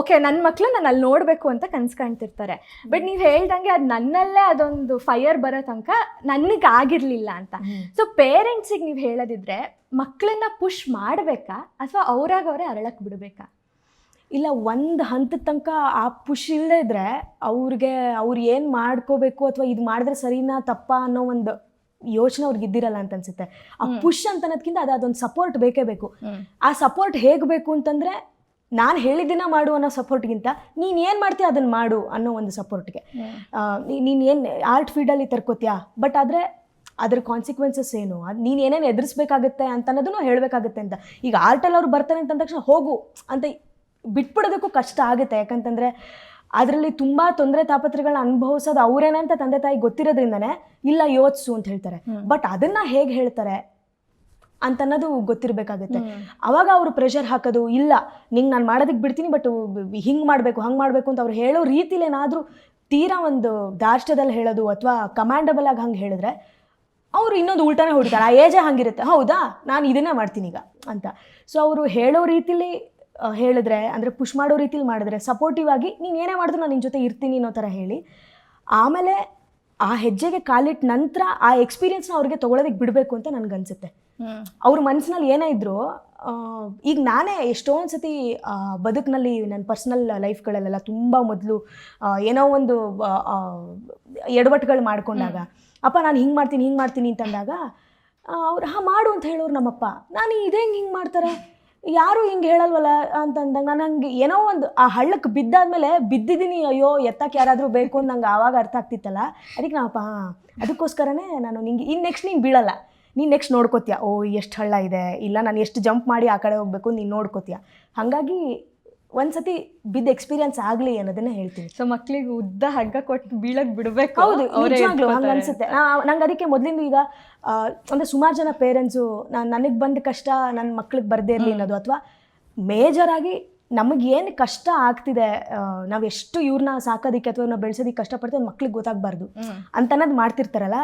Speaker 1: ಓಕೆ ನನ್ನ ಮಕ್ಕಳು ನಾನು ಅಲ್ಲಿ ನೋಡಬೇಕು ಅಂತ ಕನ್ಸು ಕಾಣ್ತಿರ್ತಾರೆ. ಬಟ್ ನೀವು ಹೇಳ್ದಂಗೆ ಅದು ನನ್ನಲ್ಲೇ ಅದೊಂದು ಫೈರ್ ಬರೋ ತನಕ ನನಗೆ ಆಗಿರಲಿಲ್ಲ ಅಂತ. ಸೊ ಪೇರೆಂಟ್ಸಿಗೆ ನೀವು ಹೇಳೋದಿದ್ರೆ ಮಕ್ಕಳನ್ನ ಪುಷ್ ಮಾಡಬೇಕಾ ಅಥವಾ ಅವರೇ ಅರಳಕ್ಕೆ ಬಿಡಬೇಕಾ?
Speaker 2: ಇಲ್ಲ, ಒಂದು ಹಂತದ ತನಕ ಆ ಪುಷ್ ಇಲ್ಲದೇ ಇದ್ದರೆ ಅವ್ರು ಏನು ಮಾಡ್ಕೋಬೇಕು ಅಥವಾ ಇದು ಮಾಡಿದ್ರೆ ಸರಿನಾ ತಪ್ಪಾ ಅನ್ನೋ ಒಂದು ಯೋಚನೆ ಅವ್ರಿಗೆ ಇದ್ದಿರಲ್ಲ ಅಂತ ಅನ್ಸುತ್ತೆ. ಆ ಪುಷ್ ಅಂತ ಅನ್ನೋದಕ್ಕಿಂತ ಅದೊಂದು ಸಪೋರ್ಟ್ ಬೇಕೇ ಬೇಕು. ಆ ಸಪೋರ್ಟ್ ಹೇಗೆ ಬೇಕು ಅಂತಂದರೆ ನಾನು ಹೇಳಿದ್ದಿನ ಮಾಡು ಅನ್ನೋ ಸಪೋರ್ಟ್ಗಿಂತ ನೀನು ಏನು ಮಾಡ್ತೀಯ ಅದನ್ನು ಮಾಡು ಅನ್ನೋ ಒಂದು ಸಪೋರ್ಟ್ಗೆ. ನೀನು ಏನು ಆರ್ಟ್ ಫೀಲ್ಡಲ್ಲಿ ತರ್ಕೋತೀಯಾ, ಬಟ್ ಆದರೆ ಅದ್ರ ಕಾನ್ಸಿಕ್ವೆನ್ಸಸ್ ಏನು, ಅದು ನೀನು ಏನೇನು ಎದುರಿಸ್ಬೇಕಾಗುತ್ತೆ ಅಂತ ಅನ್ನೋದನ್ನು ಹೇಳಬೇಕಾಗುತ್ತೆ ಅಂತ. ಈಗ ಆರ್ಟಲ್ಲಿ ಅವ್ರು ಬರ್ತಾರೆ ಅಂತಂದ ತಕ್ಷಣ ಹೋಗು ಅಂತ ಬಿಟ್ಬಿಡೋದಕ್ಕೂ ಕಷ್ಟ ಆಗುತ್ತೆ. ಯಾಕಂತಂದರೆ ಅದರಲ್ಲಿ ತುಂಬ ತೊಂದರೆ ತಾಪತ್ರಗಳನ್ನ ಅನುಭವಿಸೋದು ಅವರೇನೆ ಅಂತ ತಂದೆ ತಾಯಿ ಗೊತ್ತಿರೋದ್ರಿಂದನೇ ಇಲ್ಲ ಯೋಚಿಸು ಅಂತ ಹೇಳ್ತಾರೆ. ಬಟ್ ಅದನ್ನು ಹೇಗೆ ಹೇಳ್ತಾರೆ ಅಂತನ್ನೋದು ಗೊತ್ತಿರಬೇಕಾಗುತ್ತೆ. ಅವಾಗ ಅವರು ಪ್ರೆಷರ್ ಹಾಕೋದು, ಇಲ್ಲ ನಿಂಗೆ ನಾನು ಮಾಡೋದಕ್ಕೆ ಬಿಡ್ತೀನಿ ಬಟ್ ಹಿಂಗೆ ಮಾಡಬೇಕು ಹಂಗೆ ಮಾಡಬೇಕು ಅಂತ ಅವ್ರು ಹೇಳೋ ರೀತಿಲಿ ಏನಾದರೂ ತೀರಾ ಒಂದು ದಾರ್ಷ್ಟ್ಯದಲ್ಲಿ ಹೇಳೋದು ಅಥವಾ ಕಮಾಂಡಬಲ್ ಆಗಿ ಹಂಗೆ ಹೇಳಿದ್ರೆ ಅವರು ಇನ್ನೊಂದು ಉಲ್ಟಾನೇ ಹೊಡಿತಾರೆ. ಆ ಏಜೇ ಹಂಗಿರುತ್ತೆ, ಹೌದಾ ನಾನು ಇದನ್ನೇ ಮಾಡ್ತೀನಿ ಈಗ ಅಂತ. ಸೊ ಅವರು ಹೇಳೋ ರೀತಿಲಿ ಹೇಳಿದ್ರೆ, ಅಂದರೆ ಪುಷ್ ಮಾಡೋ ರೀತಿಲಿ ಮಾಡಿದ್ರೆ, ಸಪೋರ್ಟಿವ್ ಆಗಿ ನೀನು ಏನೇ ಮಾಡಿದ್ರು ನಾನು ನಿನ್ನ ಜೊತೆ ಇರ್ತೀನಿ ಅನ್ನೋ ಥರ ಹೇಳಿ ಆಮೇಲೆ ಆ ಹೆಜ್ಜೆಗೆ ಕಾಲಿಟ್ಟ ನಂತರ ಆ ಎಕ್ಸ್ಪೀರಿಯನ್ಸ್ನ ಅವ್ರಿಗೆ ತೊಗೊಳೋದಕ್ಕೆ ಬಿಡಬೇಕು ಅಂತ ನನಗನ್ಸುತ್ತೆ. ಅವ್ರ ಮನಸ್ಸಿನಲ್ಲಿ ಏನೇ ಇದ್ದರೂ ಈಗ ನಾನೇ ಎಷ್ಟೊಂದು ಸತಿ ಬದುಕಿನಲ್ಲಿ ನನ್ನ ಪರ್ಸ್ನಲ್ ಲೈಫ್ಗಳಲ್ಲೆಲ್ಲ ತುಂಬ ಮೊದಲು ಏನೋ ಒಂದು ಎಡವಟ್ಟುಗಳು ಮಾಡ್ಕೊಂಡಾಗ ಅಪ್ಪ ನಾನು ಹಿಂಗೆ ಮಾಡ್ತೀನಿ ಅಂತಂದಾಗ ಅವ್ರು ಮಾಡು ಅಂತ ಹೇಳೋರು ನಮ್ಮಪ್ಪ. ನಾನು ಇದೇ ಹಿಂಗೆ ಮಾಡ್ತಾರೆ ಯಾರು ಹಿಂಗೆ ಹೇಳಲ್ವಲ್ಲ ಅಂತಂದಾಗ ನನಗೆ ಏನೋ ಒಂದು ಆ ಹಳ್ಳಕ್ಕೆ ಬಿದ್ದಾದ್ಮೇಲೆ ಬಿದ್ದಿದ್ದೀನಿ, ಅಯ್ಯೋ ಎತ್ತಕ್ಕೆ ಯಾರಾದರೂ ಬೇಕು ಅಂತ ನಂಗೆ ಆವಾಗ ಅರ್ಥ ಆಗ್ತಿತ್ತಲ್ಲ. ಅದಕ್ಕೆ ನಮ್ಮಪ್ಪ ಅದಕ್ಕೋಸ್ಕರನೇ ನಾನು ನಿಂಗೆ ಇನ್ನು ನೆಕ್ಸ್ಟ್ ನೀನು ಬೀಳಲ್ಲ, ನೀನು ನೆಕ್ಸ್ಟ್ ನೋಡ್ಕೋತೀಯ, ಓ ಎಷ್ಟು ಹಳ್ಳ ಇದೆ, ಇಲ್ಲ ನಾನು ಎಷ್ಟು ಜಂಪ್ ಮಾಡಿ ಆ ಕಡೆ ಹೋಗಬೇಕು ನೀನು ನೋಡ್ಕೋತೀಯ. ಹಾಗಾಗಿ ಒಂದು ಸತಿ ಬಿದ್ದ ಎಕ್ಸ್ಪೀರಿಯನ್ಸ್ ಆಗಲಿ ಅನ್ನೋದನ್ನೇ ಹೇಳ್ತೀನಿ.
Speaker 1: ಸೊ ಮಕ್ಕಳಿಗೆ ಉದ್ದ ಹಗ್ಗ ಕೊಟ್ಟು ಬೀಳಕ್ಕೆ ಬಿಡಬೇಕು.
Speaker 2: ಹೌದು, ನಿಜವಾಗ್ಲೂ ಹಂಗೆ ಅನಿಸುತ್ತೆ. ನಂಗೆ ಅದಕ್ಕೆ ಮೊದಲಿಂದ ಈಗ ಅಂದರೆ ಸುಮಾರು ಜನ ಪೇರೆಂಟ್ಸು ನನಗೆ ಬಂದ ಕಷ್ಟ ನನ್ನ ಮಕ್ಳಿಗೆ ಬರದೇ ಇರಲಿ ಅನ್ನೋದು, ಅಥವಾ ಮೇಜರಾಗಿ ನಮಗೇನು ಕಷ್ಟ ಆಗ್ತಿದೆ, ನಾವು ಎಷ್ಟು ಇವ್ರನ್ನ ಸಾಕೋದಕ್ಕೆ ಅಥವಾ ನಾವು ಬೆಳೆಸೋದಕ್ಕೆ ಕಷ್ಟಪಡ್ತೀವಿ ಮಕ್ಳಿಗೆ ಗೊತ್ತಾಗಬಾರ್ದು ಅಂತನ್ನೋದು ಮಾಡ್ತಿರ್ತಾರಲ್ಲ.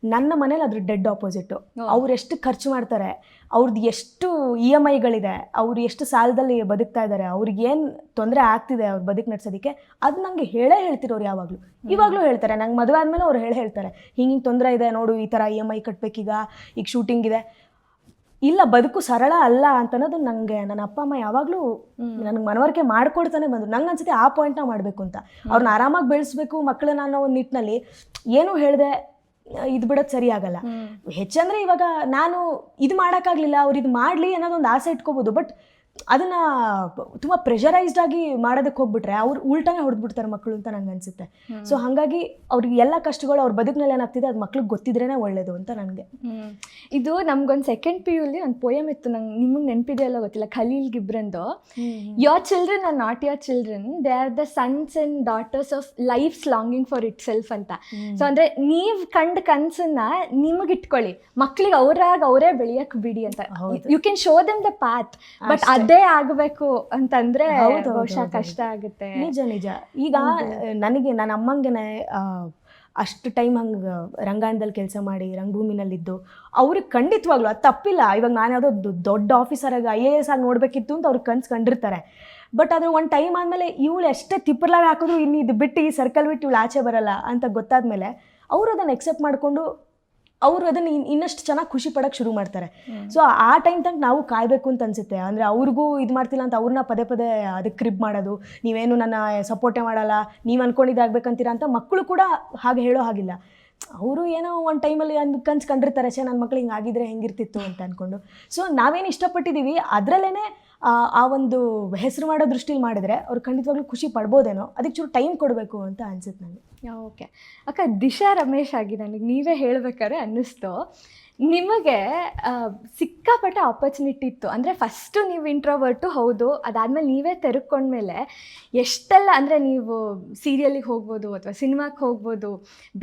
Speaker 2: ನನ್ನ ಮನೇಲಿ ಅದ್ರ ಡೆಡ್ ಆಪೋಸಿಟ್ಟು. ಅವ್ರು ಎಷ್ಟು ಖರ್ಚು ಮಾಡ್ತಾರೆ, ಅವ್ರದ್ದು ಎಷ್ಟು EMIಗಳಿದೆ, ಅವ್ರು ಎಷ್ಟು ಸಾಲದಲ್ಲಿ ಬದುಕ್ತಾ ಇದ್ದಾರೆ, ಅವ್ರಿಗೆ ಏನು ತೊಂದರೆ ಆಗ್ತಿದೆ ಅವ್ರ ಬದುಕು ನಡೆಸೋದಕ್ಕೆ, ಅದು ನನಗೆ ಹೇಳ್ತಿರೋರು ಯಾವಾಗಲೂ. ಇವಾಗಲೂ ಹೇಳ್ತಾರೆ, ನಂಗೆ ಮದುವೆ ಆದಮೇಲೆ ಅವ್ರು ಹೇಳ್ತಾರೆ, ಹಿಂಗೆ ತೊಂದರೆ ಇದೆ ನೋಡು, ಈ ಥರ EMI ಕಟ್ಟಬೇಕೀಗ, ಈಗ ಶೂಟಿಂಗ್ ಇದೆ. ಇಲ್ಲ, ಬದುಕು ಸರಳ ಅಲ್ಲ ಅಂತ ಅನ್ನೋದು ನನಗೆ ನನ್ನ ಅಪ್ಪ ಅಮ್ಮ ಯಾವಾಗಲೂ ನನಗೆ ಮನವರಿಕೆ ಮಾಡ್ಕೊಡ್ತಾನೆ ಬಂದರು. ನಂಗೆ ಅನ್ಸುತ್ತೆ ಆ ಪಾಯಿಂಟ್ನ ಮಾಡಬೇಕು ಅಂತ. ಅವ್ರನ್ನ ಆರಾಮಾಗಿ ಬೆಳೆಸ್ಬೇಕು ಮಕ್ಕಳನ್ನ ಅನ್ನೋ ಒಂದು ನಿಟ್ಟಿನಲ್ಲಿ ಏನೂ ಹೇಳಿದೆ ಇದು ಬಿಡೋದು ಸರಿ ಆಗಲ್ಲ. ಹೆಚ್ಚಂದರೆ ಇವಾಗ ನಾನು ಇದು ಮಾಡೋಕ್ಕಾಗಲಿಲ್ಲ, ಅವ್ರು ಇದು ಮಾಡಲಿ ಅನ್ನೋದೊಂದು ಆಸೆ ಇಟ್ಕೋಬೋದು. ಬಟ್ ಅದನ್ನು ತುಂಬ ಪ್ರೆಷರೈಸ್ಡ್ ಆಗಿ ಮಾಡೋದಕ್ಕೆ ಹೋಗ್ಬಿಟ್ರೆ ಅವ್ರು ಉಲ್ಟಾನೇ ಹೊಡೆದ್ಬಿಡ್ತಾರೆ ಮಕ್ಕಳು ಅಂತ ನಂಗೆ ಅನಿಸುತ್ತೆ. ಸೊ ಹಾಗಾಗಿ ಅವ್ರಿಗೆ ಎಲ್ಲ ಕಷ್ಟಗಳು ಅವ್ರ ಬದುಕಿನಲ್ಲಿ ಏನಾಗ್ತಿದೆ ಅದು ಮಕ್ಳಿಗೆ ಗೊತ್ತಿದ್ರೇ ಒಳ್ಳೇದು ಅಂತ ನನಗೆ.
Speaker 1: ಇದು ನಮ್ಗೊಂದು ಸೆಕೆಂಡ್ PU ಅಲ್ಲಿ ಒಂದು ಪೋಯಮ್ ಇತ್ತು, ನಂಗೆ ನಿಮಗೆ ನೆನಪಿದೆಯಲ್ಲ ಗೊತ್ತಿಲ್ಲ, ಖಲೀಲ್ ಗಿಬ್ರಂದು. Your children are not your children, they are the sons and daughters of life's longing for itself ಅಂತ. ಸೊ ಅಂದರೆ ನೀವು ಕಂಡ ಕನಸನ್ನ ನಿಮಗೆ ಇಟ್ಕೊಳ್ಳಿ, ಮಕ್ಳಿಗೆ ಅವರೇ ಬೆಳೆಯಕ್ಕೆ ಬಿಡಿ ಅಂತ. You can show them the path, but ಅದೇ ಆಗಬೇಕು ಅಂತಂದ್ರೆ ಬಹುಶಃ ಕಷ್ಟ ಆಗುತ್ತೆ.
Speaker 2: ನಿಜ ನಿಜ. ಈಗ ನನಗೆ ನನ್ನ ಅಮ್ಮಂಗೆನೆ ಅಷ್ಟು ಟೈಮ್ ಹಂಗೆ ರಂಗಾಯಣದಲ್ಲಿ ಕೆಲಸ ಮಾಡಿ ರಂಗಭೂಮಿನಲ್ಲಿದ್ದು ಅವ್ರಿಗೆ ಖಂಡಿತವಾಗ್ಲು ಅದು ತಪ್ಪಿಲ್ಲ. ಇವಾಗ ನಾನು ಯಾವುದೋ ದೊಡ್ಡ ಆಫೀಸರಾಗಿ IAS ಆಗಿ ನೋಡಬೇಕಿತ್ತು ಅಂತ ಅವ್ರಿಗೆ ಕನ್ಸು ಕಂಡಿರ್ತಾರೆ. ಬಟ್ ಅದು ಒಂದು ಟೈಮ್ ಆದಮೇಲೆ ಇವಳು ಎಷ್ಟೇ ತಿಪ್ಪಲಾಗಿ ಹಾಕಿದ್ರು ಇನ್ನು ಇದು ಬಿಟ್ಟು ಈ ಸರ್ಕಲ್ ಬಿಟ್ಟು ಇವಳು ಆಚೆ ಬರಲ್ಲ ಅಂತ ಗೊತ್ತಾದ್ಮೇಲೆ ಅವರು ಅದನ್ನು ಎಕ್ಸೆಪ್ಟ್ ಮಾಡಿಕೊಂಡು ಅವರು ಅದನ್ನು ಇನ್ನಷ್ಟು ಚೆನ್ನಾಗಿ ಖುಷಿ ಪಡೋಕ್ಕೆ ಶುರು ಮಾಡ್ತಾರೆ. ಸೊ ಆ ಟೈಮ್ ತನಕ ನಾವು ಕಾಯಬೇಕು ಅಂತ ಅನಿಸುತ್ತೆ. ಅಂದರೆ ಅವ್ರಿಗೂ ಇದು ಮಾಡ್ತಿಲ್ಲ ಅಂತ ಅವ್ರನ್ನ ಪದೇ ಪದೇ ಅದಕ್ಕೆ ಕ್ರಿಬ್ ಮಾಡೋದು, ನೀವೇನು ನನ್ನ ಸಪೋರ್ಟೇ ಮಾಡಲ್ಲ, ನೀವು ಅಂದ್ಕೊಂಡಿದ್ದಾಗಬೇಕಂತೀರ ಅಂತ ಮಕ್ಕಳು ಕೂಡ ಹಾಗೆ ಹೇಳೋ ಹಾಗಿಲ್ಲ. ಅವರು ಏನೋ ಒಂದು ಟೈಮಲ್ಲಿ ಒಂದು ಕನ್ಸು ಕಂಡಿರ್ತಾರೆ, ನನ್ನ ಮಕ್ಳು ಹಿಂಗೆ ಆಗಿದ್ರೆ ಹೆಂಗಿರ್ತಿತ್ತು ಅಂತ ಅಂದ್ಕೊಂಡು. ಸೊ ನಾವೇನು ಇಷ್ಟಪಟ್ಟಿದ್ದೀವಿ ಅದರಲ್ಲೇ ಆ ಒಂದು ಹೆಸರು ಮಾಡೋ ದೃಷ್ಟಿಲಿ ಮಾಡಿದರೆ ಅವ್ರು ಖಂಡಿತವಾಗ್ಲೂ ಖುಷಿ ಪಡ್ಬೋದೇನೋ, ಅದಕ್ಕೆ ಚೂರು ಟೈಮ್ ಕೊಡಬೇಕು ಅಂತ ಅನ್ಸುತ್ತೆ ನನಗೆ.
Speaker 1: ಓಕೆ ಅಕ್ಕ, ದಿಶಾ ರಮೇಶ್ ಆಗಿ ನನಗೆ ನೀವೇ ಹೇಳ್ಬೇಕಾದ್ರೆ ಅನ್ನಿಸ್ತು, ನಿಮಗೆ ಸಿಕ್ಕಾಪಟ್ಟೆ ಆಪರ್ಚುನಿಟಿ ಇತ್ತು. ಅಂದರೆ ಫಸ್ಟು ನೀವು ಇಂಟ್ರೋವರ್ಟು ಹೌದು, ಅದಾದಮೇಲೆ ನೀವೇ ತೆರೆದುಕೊಂಡ್ಮೇಲೆ ಎಷ್ಟೆಲ್ಲ, ಅಂದರೆ ನೀವು ಸೀರಿಯಲಿಗೆ ಹೋಗ್ಬೋದು ಅಥವಾ ಸಿನಿಮಾಕ್ಕೆ ಹೋಗ್ಬೋದು,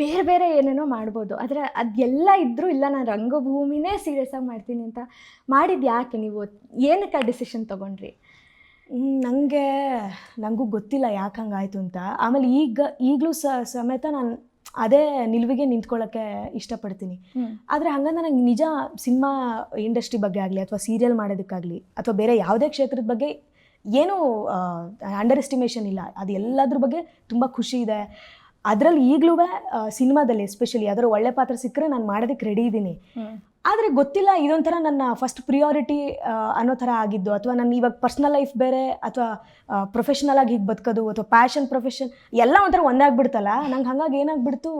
Speaker 1: ಬೇರೆ ಬೇರೆ ಏನೇನೋ ಮಾಡ್ಬೋದು. ಆದರೆ ಅದೆಲ್ಲ ಇದ್ದರೂ ಇಲ್ಲ ನಾನು ರಂಗಭೂಮಿನೇ ಸೀರಿಯಸ್ ಆಗಿ ಮಾಡ್ತೀನಿ ಅಂತ ಮಾಡಿದ್ದು ಯಾಕೆ? ನೀವು ಏನಕ್ಕೆ ಆ ಡಿಸಿಷನ್ ತೊಗೊಂಡ್ರಿ?
Speaker 2: ನನಗೂ ಗೊತ್ತಿಲ್ಲ ಯಾಕೆ ಹಂಗಾಯ್ತು ಅಂತ. ಆಮೇಲೆ ಈಗಲೂ ಸಮೇತ ನಾನು ಅದೇ ನಿಲುವಿಗೆ ನಿಂತ್ಕೊಳ್ಳೋಕ್ಕೆ ಇಷ್ಟಪಡ್ತೀನಿ. ಆದರೆ ಹಂಗಂದ್ರೆ ನಂಗೆ ನಿಜ ಸಿನಿಮಾ ಇಂಡಸ್ಟ್ರಿ ಬಗ್ಗೆ ಆಗಲಿ ಅಥವಾ ಸೀರಿಯಲ್ ಮಾಡೋದಕ್ಕಾಗಲಿ ಅಥವಾ ಬೇರೆ ಯಾವುದೇ ಕ್ಷೇತ್ರದ ಬಗ್ಗೆ ಏನೂ ಅಂಡರ್ ಎಸ್ಟಿಮೇಷನ್ ಇಲ್ಲ. ಅದು ಎಲ್ಲದ್ರ ಬಗ್ಗೆ ತುಂಬ ಖುಷಿ ಇದೆ. ಅದರಲ್ಲಿ ಈಗಲೂ ಸಿನಿಮಾದಲ್ಲಿ ಎಸ್ಪೆಷಲಿ ಅದರ ಒಳ್ಳೆ ಪಾತ್ರ ಸಿಕ್ಕರೆ ನಾನು ಮಾಡೋದಕ್ಕೆ ರೆಡಿ ಇದ್ದೀನಿ. ಆದರೆ ಗೊತ್ತಿಲ್ಲ, ಇದೊಂಥರ ನನ್ನ ಫಸ್ಟ್ ಪ್ರಿಯಾರಿಟಿ ಅನ್ನೋ ಥರ ಆಗಿದ್ದು, ಅಥವಾ ನನ್ನ ಇವಾಗ ಪರ್ಸ್ನಲ್ ಲೈಫ್ ಬೇರೆ ಅಥವಾ ಪ್ರೊಫೆಷ್ನಲ್ ಆಗಿ ಹೀಗೆ ಬದುಕೋದು ಅಥವಾ ಪ್ಯಾಷನ್ ಪ್ರೊಫೆಷನ್ ಎಲ್ಲ ಒಂಥರ ಒಂದೇ ಆಗ್ಬಿಡ್ತಲ್ಲ. ನಂಗೆ ಹಂಗಾಗಿ ಏನಾಗ್ಬಿಡ್ತು,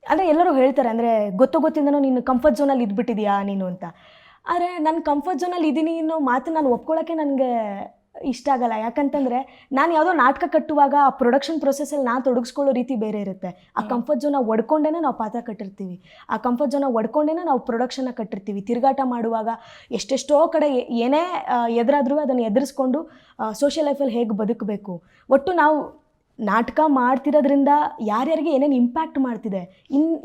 Speaker 2: ಅಂದರೆ ಎಲ್ಲರೂ ಹೇಳ್ತಾರೆ, ಅಂದರೆ ಗೊತ್ತಿಂದನೂ ನೀನು ಕಂಫರ್ಟ್ ಝೋನಲ್ಲಿ ಇದ್ಬಿಟ್ಟಿದ್ಯಾ ನೀನು ಅಂತ. ಆದರೆ ನಾನು ಕಂಫರ್ಟ್ ಝೋನಲ್ಲಿ ಇದ್ದೀನಿ ಅನ್ನೋ ಮಾತು ನಾನು ಒಪ್ಕೊಳ್ಳೋಕ್ಕೆ ನನಗೆ ಇಷ್ಟ ಆಗಲ್ಲ. ಯಾಕಂತಂದರೆ ನಾನು ಯಾವುದೋ ನಾಟಕ ಕಟ್ಟುವಾಗ ಆ ಪ್ರೊಡಕ್ಷನ್ ಪ್ರೊಸೆಸಲ್ಲಿ ನಾನು ತೊಡಗಿಸ್ಕೊಳ್ಳೋ ರೀತಿ ಬೇರೆ ಇರುತ್ತೆ. ಆ ಕಂಫರ್ಟ್ ಝೋನ ಒಡ್ಕೊಂಡೇ ನಾವು ಪಾತ್ರ ಕಟ್ಟಿರ್ತೀವಿ, ಆ ಕಂಫರ್ಟ್ ಝೋನ ಒಡ್ಕೊಂಡೇ ನಾವು ಪ್ರೊಡಕ್ಷನ್ನ ಕಟ್ಟಿರ್ತೀವಿ. ತಿರುಗಾಟ ಮಾಡುವಾಗ ಎಷ್ಟೆಷ್ಟೋ ಕಡೆ ಏನೇ ಎದುರಾದ್ರೂ ಅದನ್ನು ಎದುರಿಸ್ಕೊಂಡು ಸೋಷಿಯಲ್ ಲೈಫಲ್ಲಿ ಹೇಗೆ ಬದುಕಬೇಕು, ಒಟ್ಟು ನಾವು ನಾಟಕ ಮಾಡ್ತಿರೋದ್ರಿಂದ ಯಾರ್ಯಾರಿಗೆ ಏನೇನು ಇಂಪ್ಯಾಕ್ಟ್ ಮಾಡ್ತಿದೆ,